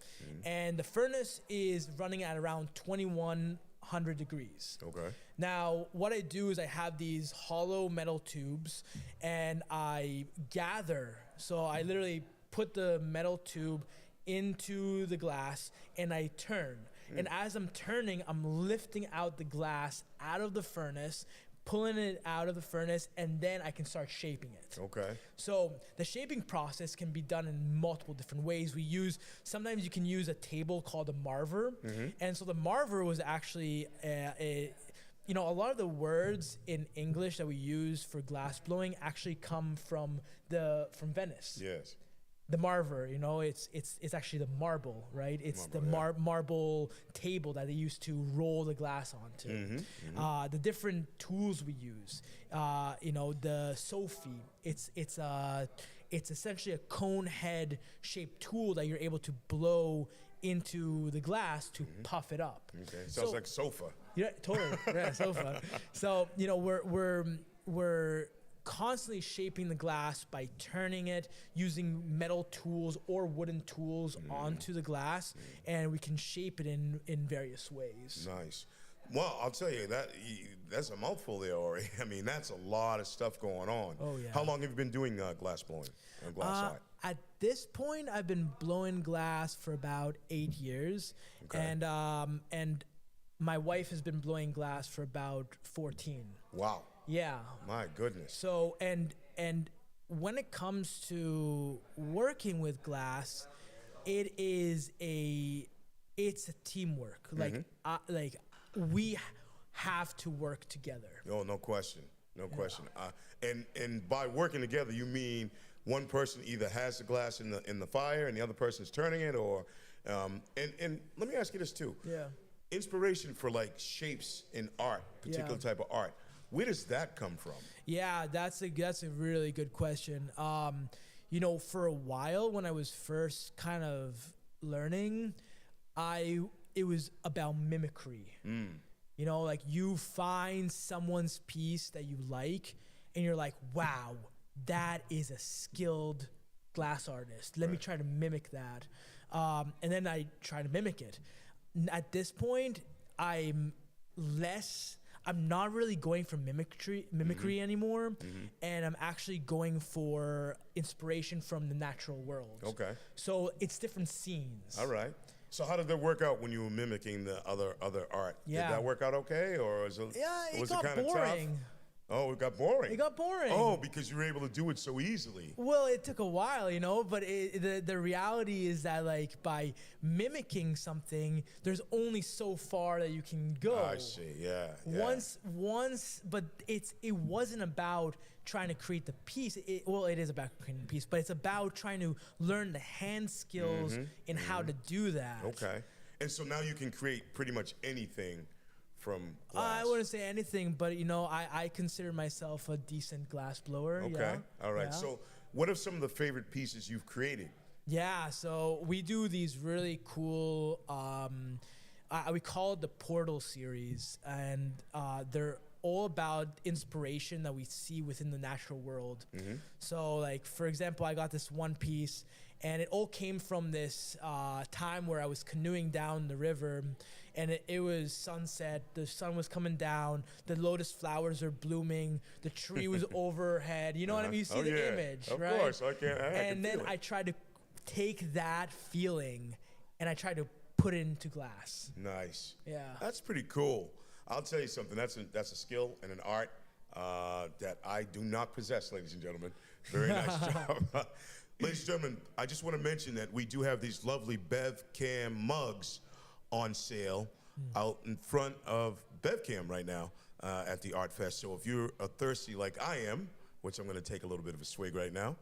and the furnace is running at around 2100 degrees. Okay. Now, what I do is I have these hollow metal tubes, and I gather. So I literally put the metal tube into the glass, and I turn. And as I'm turning, I'm lifting out the glass out of the furnace, pulling it out of the furnace, and then I can start shaping it. Okay. So the shaping process can be done in multiple different ways. Sometimes you can use a table called a marver. And so the marver was actually a lot of the words in English that we use for glass blowing actually come from Venice. Yes. The marver, it's actually the marble, right? It's the marble table that they used to roll the glass onto. The different tools we use, the Sophie, it's essentially a cone head shaped tool that you're able to blow into the glass to puff it up. Okay, sounds like sofa. Yeah, totally. Yeah, sofa. So we're constantly shaping the glass by turning it, using metal tools or wooden tools onto the glass, and we can shape it in various ways. Nice. Well, I'll tell you that's a mouthful there, Ori. I mean, that's a lot of stuff going on. Oh, yeah. How long have you been doing glass blowing and glass art? At this point, I've been blowing glass for about 8 years, and my wife has been blowing glass for about 14. Wow. Yeah. My goodness. So and when it comes to working with glass, it's a teamwork. Like we have to work together. Oh, no question. No question. And by working together, you mean one person either has the glass in the fire and the other person's turning it, or and let me ask you this too. Yeah. Inspiration for like shapes in art, particular type of art. Where does that come from? Yeah, that's a really good question. You know, for a while when I was first kind of learning, it was about mimicry. You know, like you find someone's piece that you like, and you're like, wow, that is a skilled glass artist. Let me try to mimic that. And then I try to mimic it. At this point, I'm not really going for mimicry anymore, and I'm actually going for inspiration from the natural world. Okay. So it's different scenes. All right. So how did that work out when you were mimicking the other art? Yeah. Did that work out okay, or was It it got kind of boring. tough? Oh, it got boring. It got boring. Oh, because you were able to do it so easily. Well, it took a while, you know, but the reality is that like by mimicking something, there's only so far that you can go. I see. Yeah. Once, but it wasn't about trying to create the piece. It is about creating the piece, but it's about trying to learn the hand skills and how to do that. Okay. And so now you can create pretty much anything from glass. I wouldn't say anything, but you know, I consider myself a decent glass blower. Okay. Yeah. All right. Yeah. So what are some of the favorite pieces you've created? Yeah, so we do these really cool, we call it the Portal series, and they're all about inspiration that we see within the natural world. So like, for example, I got this one piece, and it all came from this time where I was canoeing down the river, and it was sunset, the sun was coming down, the lotus flowers are blooming, the tree was overhead, you know what I mean? You see the image, of right? Of course, I can And then feel it. I tried to take that feeling, and I tried to put it into glass. Nice. Yeah. That's pretty cool. I'll tell you something. That's a skill and an art that I do not possess, ladies and gentlemen. Very nice job. Ladies and gentlemen, I just want to mention that we do have these lovely BevCam mugs on sale out in front of BevCam right now at the Art Fest. So if you're thirsty like I am, which I'm going to take a little bit of a swig right now,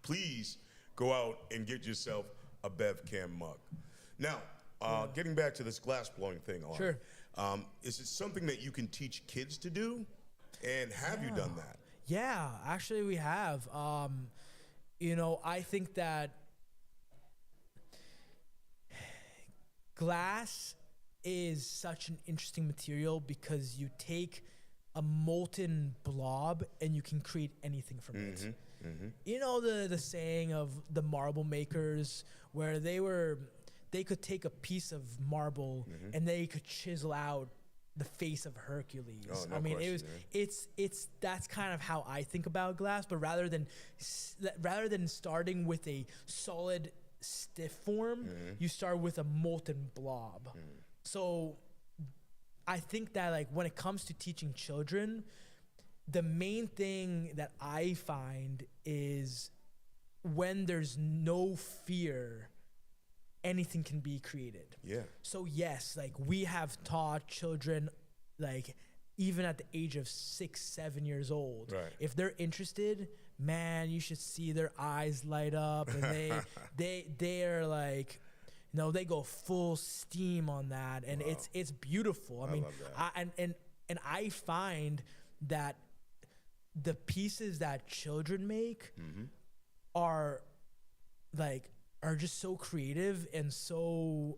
please go out and get yourself a BevCam mug. Now, getting back to this glass blowing thing, Sure. Is it something that you can teach kids to do? And have you done that? Yeah, actually we have. You know, I think that glass is such an interesting material because you take a molten blob and you can create anything from it. You know the saying of the marble makers where they could take a piece of marble and they could chisel out the face of Hercules. Oh, no I mean, question, it's that's kind of how I think about glass. But rather than starting with a solid, stiff form, you start with a molten blob. So I think that like when it comes to teaching children, the main thing that I find is when there's no fear, anything can be created. Yeah. So yes, like we have taught children, like even at the age of 6, 7 years old, Right. if they're interested, man, you should see their eyes light up, and they're like, you know, they go full steam on that, and it's beautiful. I mean, love that. and I find that the pieces that children make are just so creative and so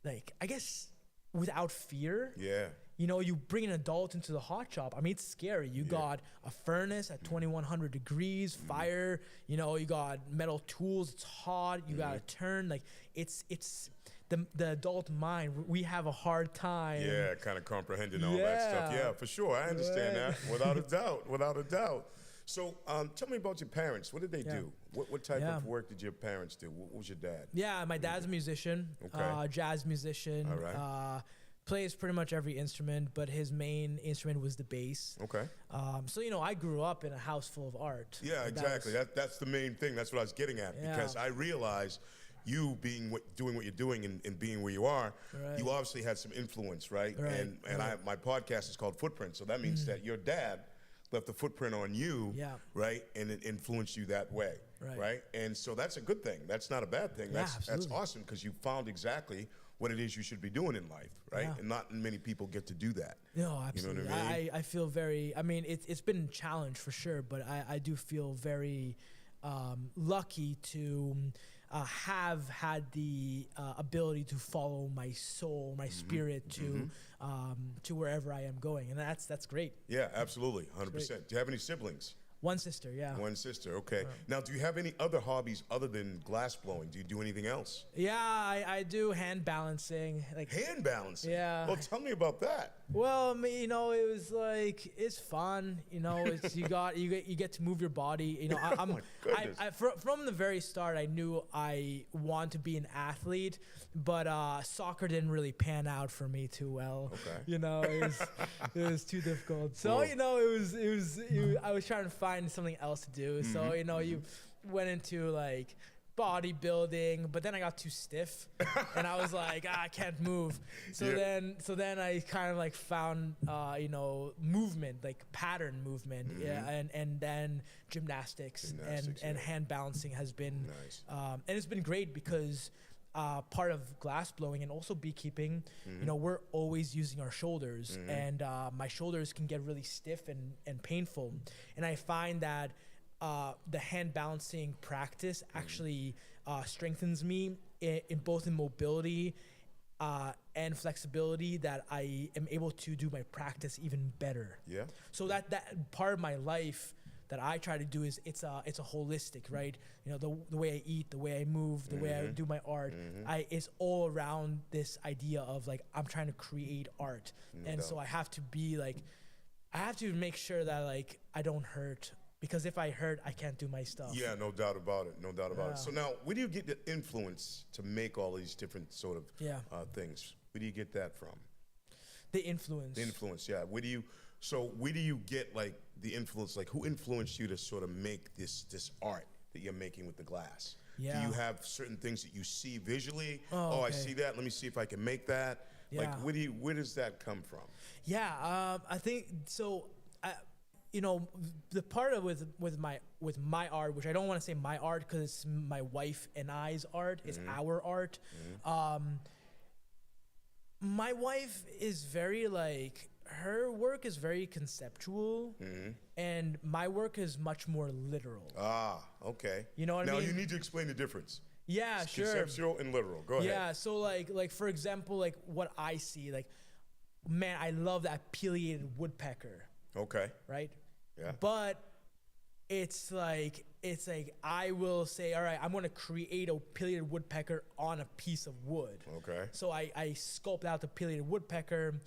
like, I guess, without fear. Yeah. You know, you bring an adult into the hot shop. I mean, it's scary. You got a furnace at 2100 degrees, fire, you know, you got metal tools, it's hot, you got to turn. Like, it's the adult mind, we have a hard time. Yeah, kind of comprehending all that stuff. Yeah, for sure. I understand that without a doubt. Without a doubt. So tell me about your parents. What did they do? What type of work did your parents do? What was your dad? Yeah, my dad's a musician, jazz musician. All right. Plays pretty much every instrument, but his main instrument was the bass. Okay. So, I grew up in a house full of art. Yeah, exactly. That's the main thing. That's what I was getting at. Because I realized you doing what you're doing and being where you are, you obviously had some influence, right? And my podcast is called Footprint. So that means that your dad left a footprint on you, right? And it influenced you that way, right? And so that's a good thing. That's not a bad thing. That's awesome because you found exactly what it is you should be doing in life, right? And not many people get to do that. No, absolutely. You know what I mean? I feel very, it's been a challenge for sure, but I do feel very lucky to have had the ability to follow my soul, my spirit to wherever I am going. And that's great. Yeah, absolutely, 100%. Do you have any siblings? One sister, yeah. One sister, okay. Now, do you have any other hobbies other than glass blowing? Do you do anything else? Yeah, I do hand balancing. Hand balancing? Yeah. Well, tell me about that. Well, I mean, it was like, it's fun. It's you get to move your body. Oh my goodness. From the very start, I knew I want to be an athlete, but soccer didn't really pan out for me too well. Okay. It was too difficult. So I was trying to find something else to do. So you went into like bodybuilding, but then I got too stiff and I was like, I can't move. So then I kind of like found movement, like pattern movement, and then gymnastics and hand balancing has been nice. And it's been great because part of glass blowing and also beekeeping, we're always using our shoulders, and my shoulders can get really stiff and painful. And I find that the hand balancing practice actually strengthens me in both in mobility and flexibility, that I am able to do my practice even better. Yeah. So that part of my life that I try to do is it's a holistic, right? The way I eat, the way I move, the way I do my art, it's all around this idea of like I'm trying to create art, so I have to be like, I have to make sure that like I don't hurt, because if I hurt, I can't do my stuff. Yeah, no doubt about it. No doubt about it. So now, where do you get the influence to make all these different sort of things? Where do you get that from? The influence. The influence, yeah. Where do you get like the influence? Like, who influenced you to sort of make this art that you're making with the glass? Yeah. Do you have certain things that you see visually? Okay. I see that. Let me see if I can make that. Yeah. Like, where does that come from? Yeah, I think so. The part of with my art, which I don't want to say my art because it's my wife and I's art, it's our art. My wife is very like, her work is very conceptual, and my work is much more literal. Ah, okay. You know what I mean? Now you need to explain the difference. Yeah, sure. Conceptual and literal. Go ahead. Yeah, so like for example, like what I see, like, man, I love that pileated woodpecker. Okay. Right? Yeah. But it's like I will say, all right, I'm going to create a pileated woodpecker on a piece of wood. Okay. So I sculpt out the pileated woodpecker,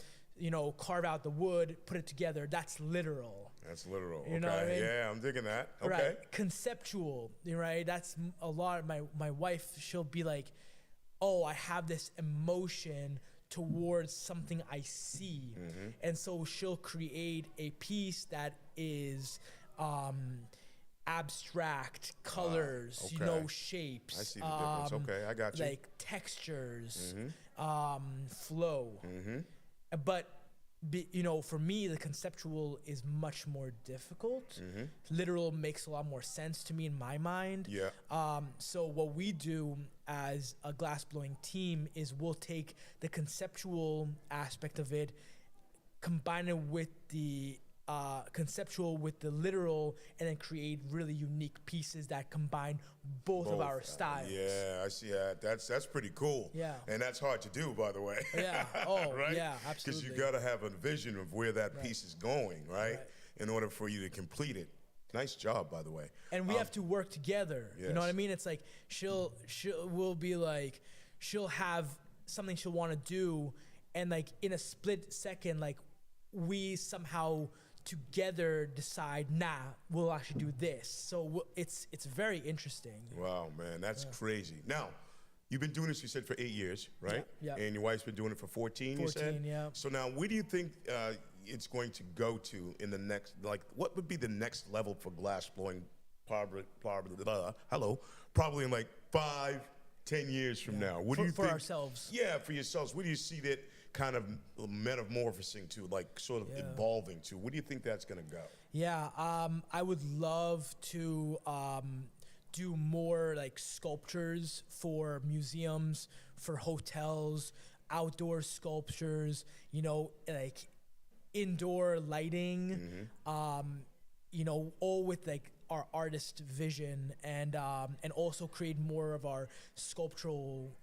carve out the wood, put it together. That's literal. That's literal. You know what I mean? Yeah, I'm digging that. Okay. Right. Conceptual, right? That's a lot. My wife, she'll be like, oh, I have this emotion towards something I see. And so she'll create a piece that is abstract, colors, shapes. I see the difference. Okay, I got you. Like textures, flow. But for me, the conceptual is much more difficult. Literal makes a lot more sense to me in my mind. Yeah. So what we do as a glassblowing team is we'll take the conceptual aspect of it, combine it with the conceptual with the literal, and then create really unique pieces that combine both of our styles. Yeah, I see that. That's pretty cool. Yeah. And that's hard to do, by the way. Yeah. Oh, right? yeah, absolutely. Because you got to have a vision of where that piece is going, right? In order for you to complete it. Nice job, by the way. And we have to work together. Yes. You know what I mean? It's like she'll have something she'll want to do, and like in a split second, like we somehow together decide, nah, we'll actually do this. So it's very interesting. Wow, man, that's crazy. Now, you've been doing this, you said, for 8 years, right? Yeah. And your wife's been doing it for 14, you said? 14, yeah. So now, where do you think it's going to go to in the next, like, what would be the next level for glass blowing, probably in like 5, 10 years from now? What do you For think? ourselves. Yeah, for yourselves. Where do you see that kind of metamorphosing to, like sort of evolving to? Where do you think that's going to go? Yeah, I would love to do more like sculptures for museums, for hotels, outdoor sculptures, you know, like indoor lighting, you know, all with like our artist vision, and also create more of our sculptural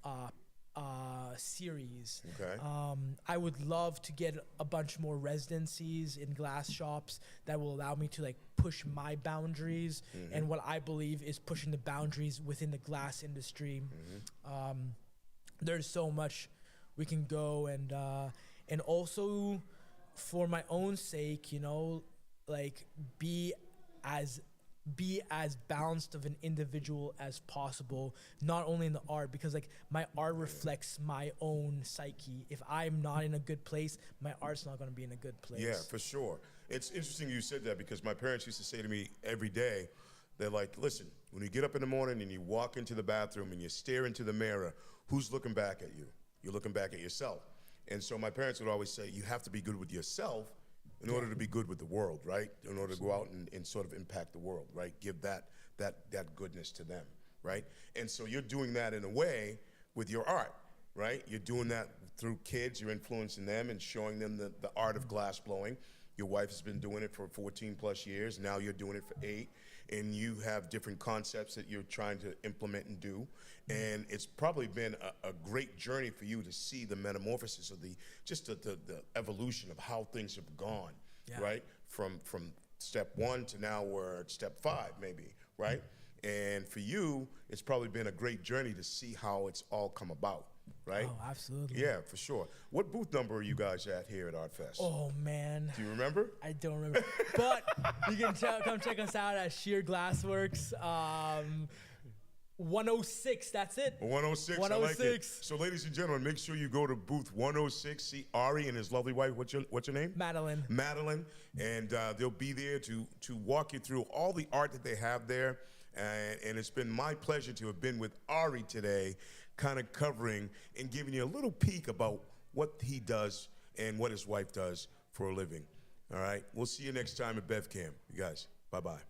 series. Okay. I would love to get a bunch more residencies in glass shops that will allow me to like push my boundaries and what I believe is pushing the boundaries within the glass industry. There's so much we can go, and also for my own sake, you know, like be as balanced of an individual as possible, not only in the art, because like my art reflects my own psyche. If I'm not in a good place, my art's not going to be in a good place. Yeah, for sure. It's interesting you said that, because my parents used to say to me every day, they're like, listen, when you get up in the morning and you walk into the bathroom and you stare into the mirror, who's looking back at you? You're looking back at yourself. And so my parents would always say, you have to be good with yourself in order to be good with the world, right? In order to go out and sort of impact the world, right? Give that goodness to them, right? And so you're doing that in a way with your art, right? You're doing that through kids. You're influencing them and showing them the art of glass blowing. Your wife has been doing it for 14 plus years. Now you're doing it for 8. And you have different concepts that you're trying to implement and do. And it's probably been a great journey for you to see the metamorphosis of the evolution of how things have gone, right? From step 1 to now we're at step 5 maybe, right? And for you, it's probably been a great journey to see how it's all come about, right? Oh, absolutely. Yeah, for sure. What booth number are you guys at here at Art Fest? Oh man. Do you remember? I don't remember. But you can come check us out at Sheer Glassworks. 106, that's it. 106, 106. I like it. So ladies and gentlemen, make sure you go to booth 106, see Ari and his lovely wife. What's your name? Madeline. Madeline. And they'll be there to walk you through all the art that they have there. And it's been my pleasure to have been with Ari today, kind of covering and giving you a little peek about what he does and what his wife does for a living. All right? We'll see you next time at BevCam. You guys, bye-bye.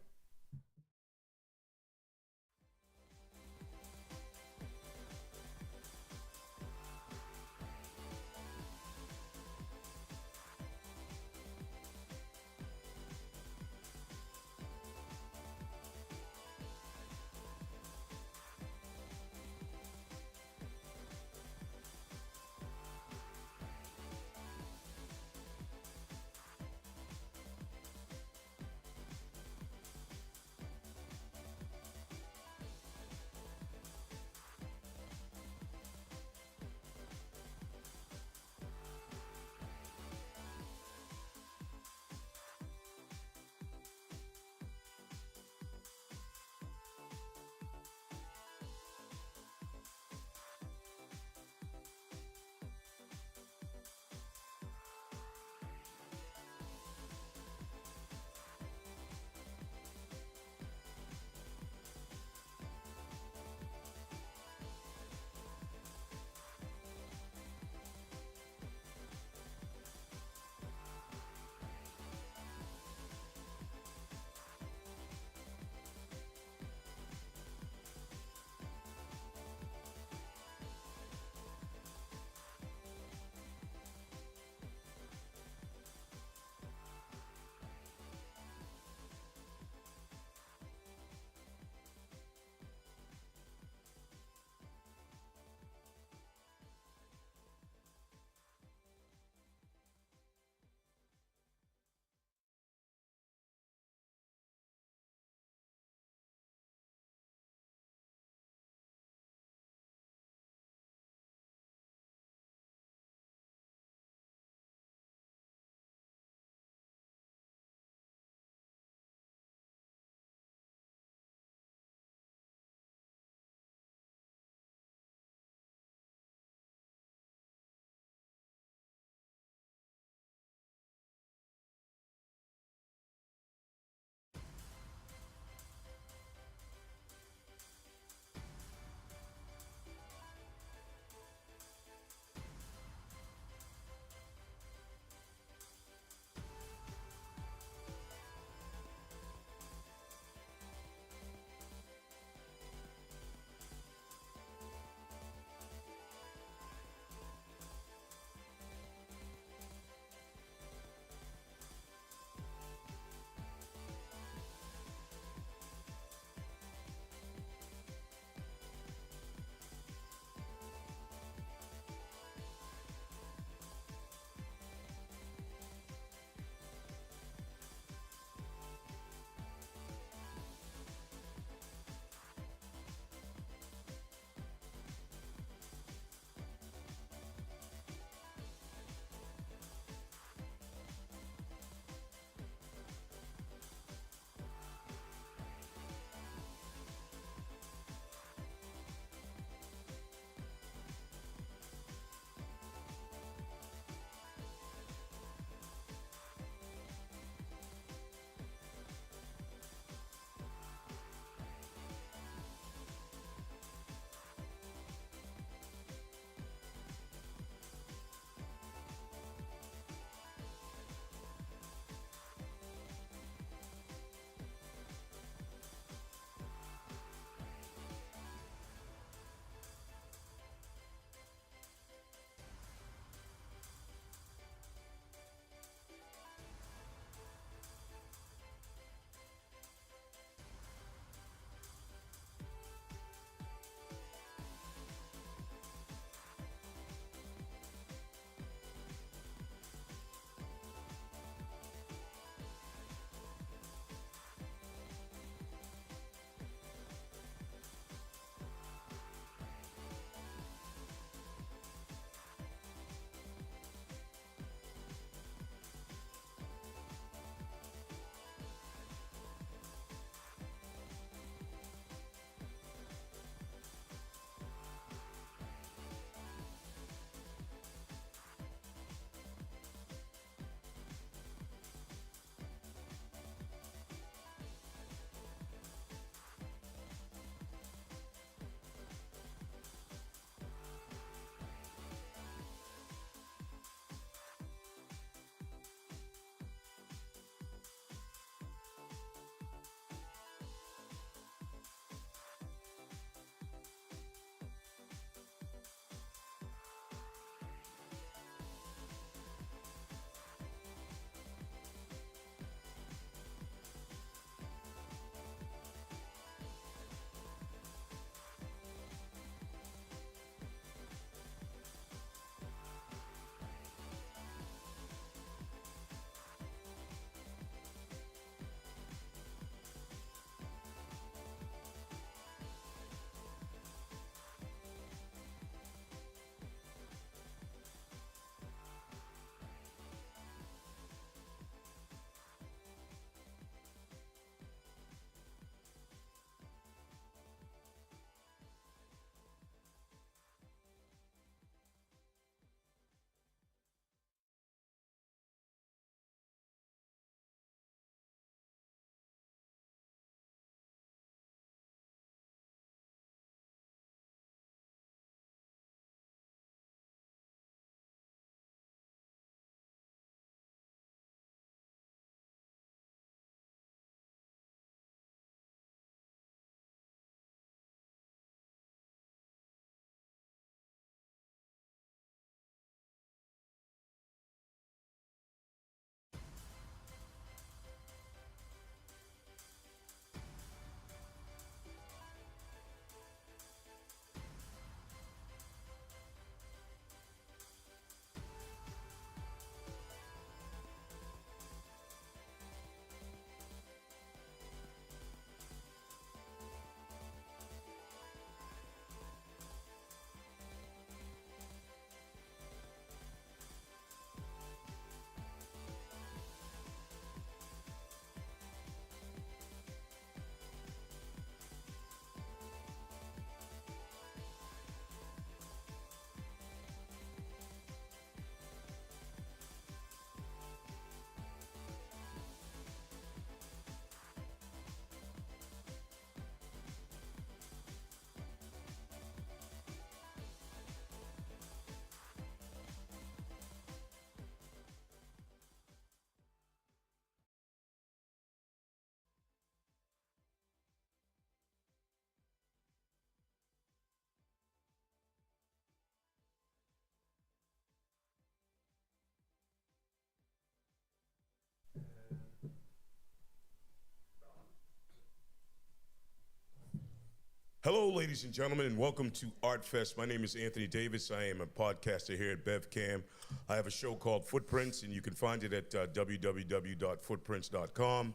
Hello, ladies and gentlemen, and welcome to Art Fest. My name is Anthony Davis. I am a podcaster here at BevCam. I have a show called Footprints, and you can find it at www.footprints.com.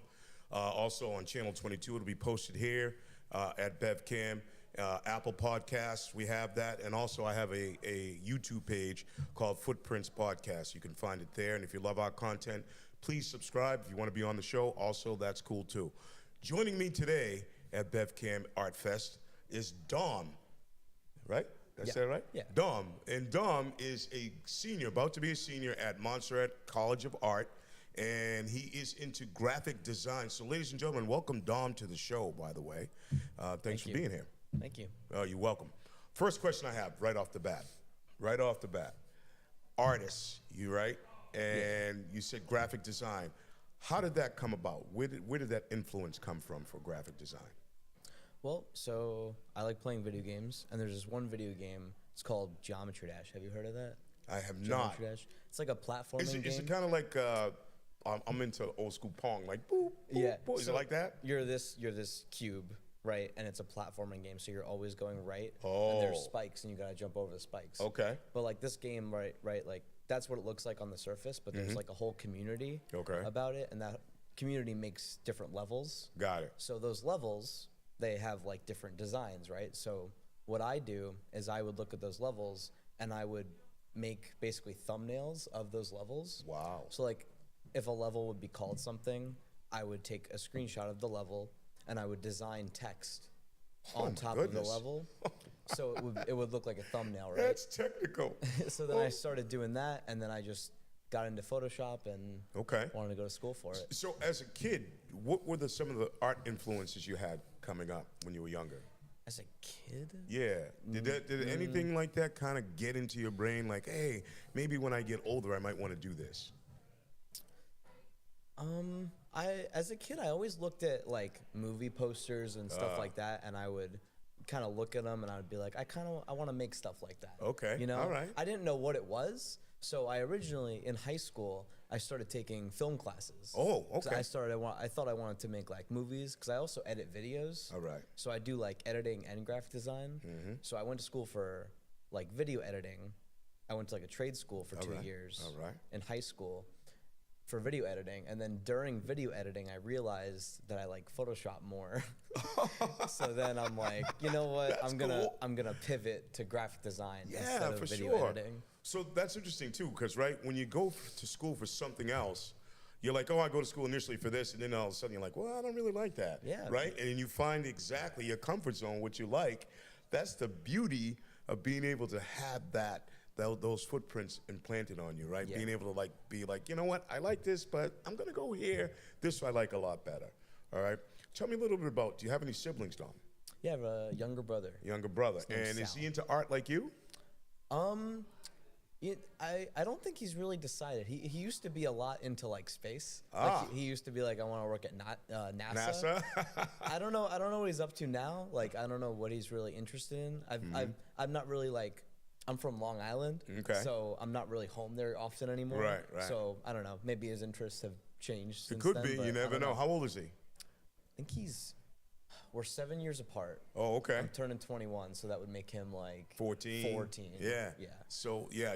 Also on Channel 22, it'll be posted here at BevCam. Apple Podcasts, we have that. And also I have a YouTube page called Footprints Podcast. You can find it there. And if you love our content, please subscribe. If you want to be on the show, also, that's cool too. Joining me today at BevCam Art Fest is Dom, right? Did I say it right? Yeah. Dom. And Dom is a senior, about to be a senior at Montserrat College of Art, and he is into graphic design. So ladies and gentlemen, welcome Dom to the show, by the way. Thanks for being here. Thank you. You're welcome. First question I have right off the bat. Artists, you right? And you said graphic design. How did that come about? Where did that influence come from for graphic design? Well, so I like playing video games, and there's this one video game. It's called Geometry Dash. Have you heard of that? I have Geometry not. Dash. It's like a platforming game. Is it kind of like I'm into old school Pong, like boop, boop, Yeah. boop. Is it like that? You're this cube, right? And it's a platforming game, so you're always going right. Oh. And there's spikes, and you gotta jump over the spikes. Okay. But like this game, right, like that's what it looks like on the surface. But there's like a whole community about it, and that community makes different levels. Got it. So those levels, they have like different designs, right? So what I do is I would look at those levels and I would make basically thumbnails of those levels. Wow. So like if a level would be called something, I would take a screenshot of the level and I would design text on top of the level. So it would look like a thumbnail, right? That's technical. So then I started doing that, and then I just got into Photoshop and wanted to go to school for it. So as a kid, what were some of the art influences you had coming up when you were younger? As a kid? Yeah. Did anything like that kind of get into your brain? Like, hey, maybe when I get older, I might want to do this. As a kid, I always looked at like movie posters and stuff like that, and I would kind of look at them and I would be like, I want to make stuff like that. Okay. You know? All right. I didn't know what it was, so I originally in high school I started taking film classes. Oh, okay. I thought I wanted to make like movies because I also edit videos. All right. So I do like editing and graphic design. So I went to school for like video editing. I went to like a trade school for 2 years. All right. In high school for video editing, and then during video editing I realized that I like Photoshop more. So then I'm like, you know what, I'm gonna pivot to graphic design instead of video editing. So that's interesting too, because right, when you go to school for something else, you're like, oh, I go to school initially for this, and then all of a sudden you're like, well, I don't really like that. Yeah. Right? And then you find exactly your comfort zone, what you like. That's the beauty of being able to have those footprints implanted on you, right? Yeah. Being able to be like, you know what, I like this, but I'm gonna go here. This I like a lot better. All right. Tell me a little bit about, do you have any siblings, Dom? Yeah, I have a younger brother. Younger brother. name's And is Sal. he into art like you? I don't think he's really decided. He used to be a lot into like space. Ah. Like he used to be like, I want to work at NASA. NASA? I don't know what he's up to now. Like I don't know what he's really interested in. I'm not really like, I'm from Long Island, so I'm not really home there often anymore. Right. So I don't know. Maybe his interests have changed. It Since could then, be. but You I never don't know. How old is he? I think we're 7 years apart. Oh, okay. I'm turning 21, so that would make him like 14. 14. Yeah. Yeah. So, yeah,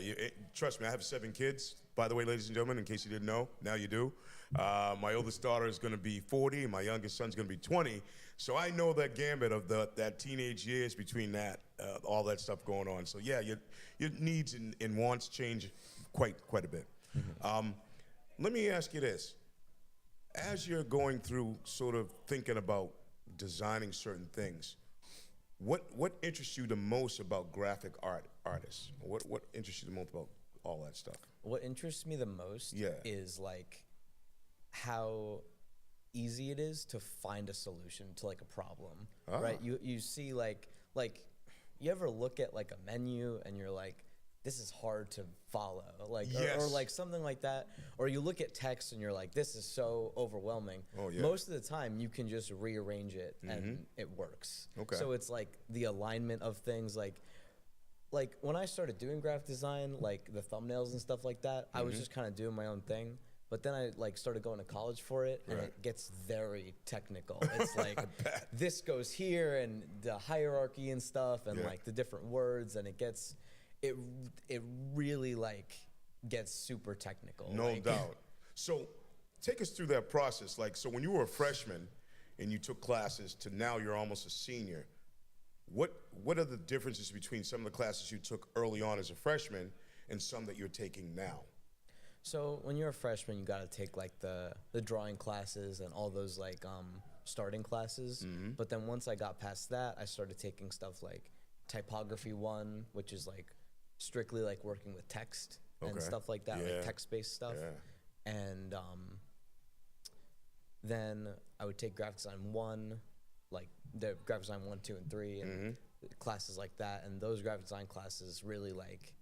trust me, I have 7 kids. By the way, ladies and gentlemen, in case you didn't know, now you do. My oldest daughter is going to be 40, and my youngest son's going to be 20. So I know that gambit of that teenage years between that, all that stuff going on. So, yeah, your needs and wants change quite a bit. Let me ask you this. As you're going through sort of thinking about designing certain things, what interests you the most about graphic artists? What interests you the most about all that stuff? What interests me the most is like how easy it is to find a solution to like a problem, right? You see like you ever look at like a menu and you're like, this is hard to follow, like or like something like that, or you look at text and you're like, this is so overwhelming. Most of the time you can just rearrange it and it works. So it's like the alignment of things, like when I started doing graphic design, like the thumbnails and stuff like that, I was just kind of doing my own thing. But then I like started going to college for it, and it gets very technical. It's like this goes here, and the hierarchy and stuff, and like the different words, and it really like gets super technical. No doubt. So take us through that process. Like, so when you were a freshman and you took classes to now you're almost a senior, what are the differences between some of the classes you took early on as a freshman and some that you're taking now? So when you're a freshman, you got to take like the drawing classes and all those like starting classes. But then once I got past that, I started taking stuff like typography 1, which is like strictly like working with text and stuff like that, like text-based stuff. And then I would take graphic design 1, like the graphic design 1, 2, and 3, and classes like that. And those graphic design classes really like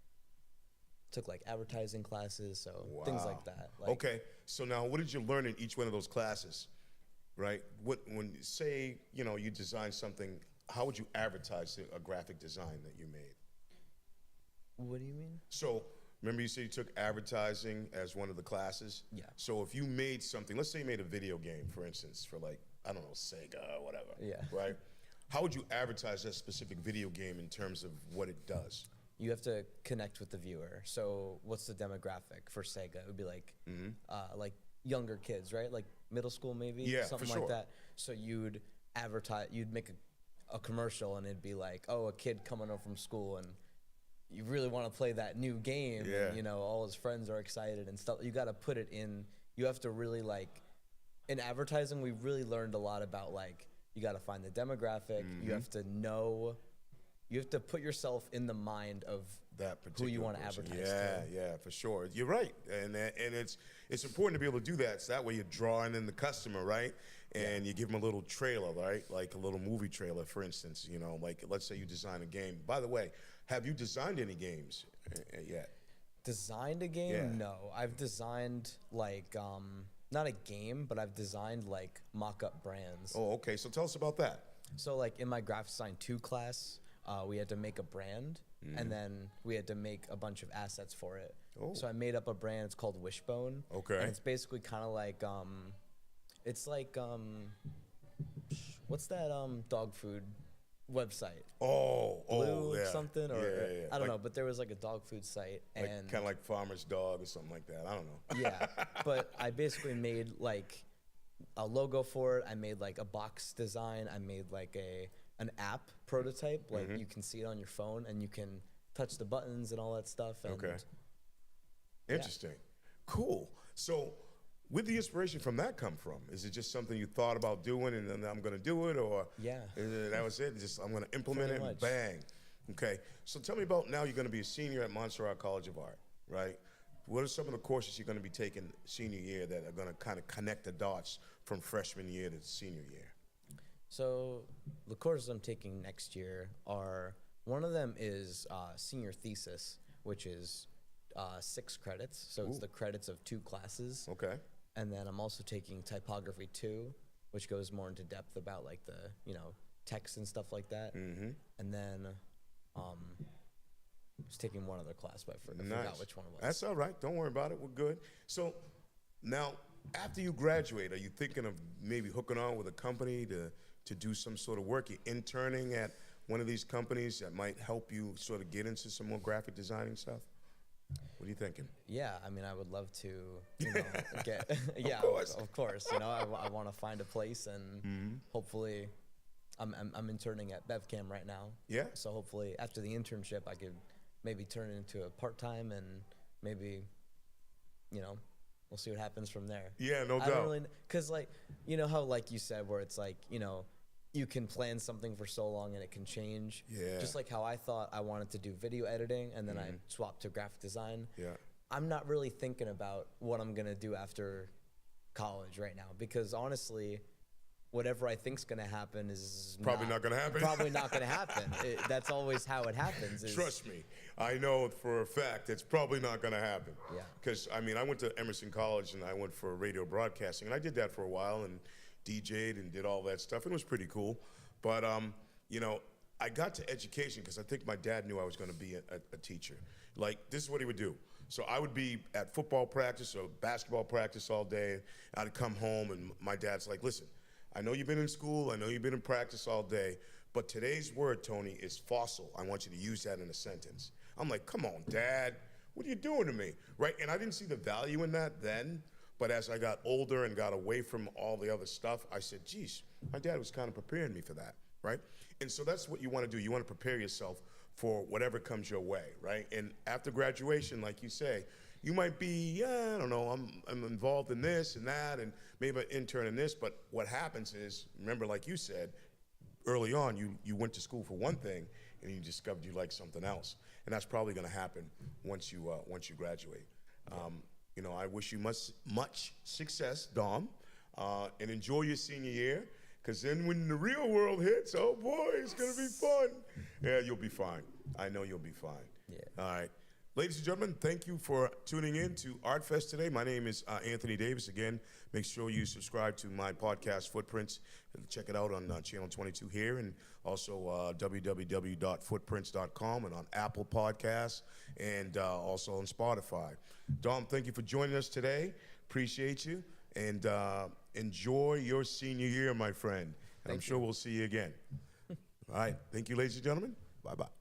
took like advertising classes, so things like that. Like, okay, so now what did you learn in each one of those classes, right? When say, you know, you design something, how would you advertise a graphic design that you made? What do you mean? So remember you said you took advertising as one of the classes? Yeah. So if you made something, let's say you made a video game, for instance, for like, I don't know, Sega or whatever. Yeah. Right? How would you advertise that specific video game in terms of what it does? You have to connect with the viewer. So what's the demographic for Sega? It would be like younger kids, right? Like middle school maybe, something for like sure. that. So you'd make a commercial, and it'd be like, oh, a kid coming home from school, and you really want to play that new game, and, you know, all his friends are excited and stuff. You got to put it in. You have to really like, in advertising, we really learned a lot about like, you got to find the demographic. You have to know. You have to put yourself in the mind of that particular who you want to person. advertise to. Yeah, for sure. You're right, and it's important to be able to do that. So that way you're drawing in the customer, right? And you give them a little trailer, right? Like a little movie trailer, for instance. You know, like let's say you design a game. By the way, have you designed any games yet? Designed a game? Yeah. No, I've designed like not a game, but I've designed like mock-up brands. Oh, okay. So tell us about that. So like in my graphic design 2 class, we had to make a brand, and then we had to make a bunch of assets for it. Oh. So I made up a brand. It's called Wishbone. Okay. And it's basically kind of like it's like what's that dog food website? Oh, yeah. Something, or yeah. I don't Like- know, but there was like a dog food site, Like and kind of like Farmer's Dog or something like that. I don't know. yeah, but I basically made like a logo for it. I made like a box design. I made like an app prototype. Like you can see it on your phone, and you can touch the buttons and all that stuff. And Okay. Interesting. Cool. So where'd the inspiration from that come from? Is it just something you thought about doing and then I'm going to do it, or that was it? Just I'm going to implement Pretty it much. and bang. Okay. So tell me about now you're going to be a senior at Montserrat College of Art, right? What are some of the courses you're going to be taking senior year that are going to kind of connect the dots from freshman year to senior year? So the courses I'm taking next year are, one of them is senior thesis, which is 6 credits. So it's the credits of 2 classes. Okay. And then I'm also taking typography 2, which goes more into depth about like the, you know, text and stuff like that. And then I was taking one other class, but I forgot which one it was. That's all right. Don't worry about it. We're good. So now, after you graduate, are you thinking of maybe hooking on with a company to do some sort of work? You're interning at one of these companies that might help you sort of get into some more graphic designing stuff? What are you thinking? Yeah, I mean, I would love to, you know, get, of course, you know, I want to find a place, and hopefully, I'm interning at BevCam right now. Yeah. So hopefully, after the internship, I could maybe turn it into a part-time, and maybe, you know, we'll see what happens from there. Yeah, no I doubt. don't really, because like, you know how like you said, where it's like, you know, you can plan something for so long and it can change. Yeah. Just like how I thought I wanted to do video editing, and then I swapped to graphic design. Yeah. I'm not really thinking about what I'm gonna do after college right now, because honestly, whatever I think's gonna happen is Probably not gonna happen. Probably not gonna happen. That's always how it happens. Trust me, I know for a fact it's probably not going to happen. Yeah. Because, I mean, I went to Emerson College and I went for radio broadcasting, and I did that for a while and DJ'd and did all that stuff. It was pretty cool. But, you know, I got to education because I think my dad knew I was going to be a teacher. Like, this is what he would do. So I would be at football practice or basketball practice all day. I'd come home, and my dad's like, listen, I know you've been in school, I know you've been in practice all day, but today's word, Tony, is fossil. I want you to use that in a sentence. I'm like, come on, Dad, what are you doing to me, right? And I didn't see the value in that then, but as I got older and got away from all the other stuff, I said, geez, my dad was kind of preparing me for that, right? And so that's what you want to do. You want to prepare yourself for whatever comes your way, right? And after graduation, like you say, you might be, I don't know, I'm involved in this and that, and maybe an intern in this, but what happens is, remember, like you said, early on, you went to school for one thing, and you discovered you liked something else. And that's probably going to happen once you graduate. You know, I wish you much success, Dom, and enjoy your senior year, because then when the real world hits, oh boy, it's going to be fun. Yeah, you'll be fine. I know you'll be fine. Yeah. All right. Ladies and gentlemen, thank you for tuning in to Art Fest today. My name is Anthony Davis. Again, make sure you subscribe to my podcast, Footprints, and check it out on Channel 22 here, and also www.footprints.com, and on Apple Podcasts, and also on Spotify. Dom, thank you for joining us today. Appreciate you, and enjoy your senior year, my friend. And I'm sure we'll see you again. All right. Thank you, ladies and gentlemen. Bye-bye.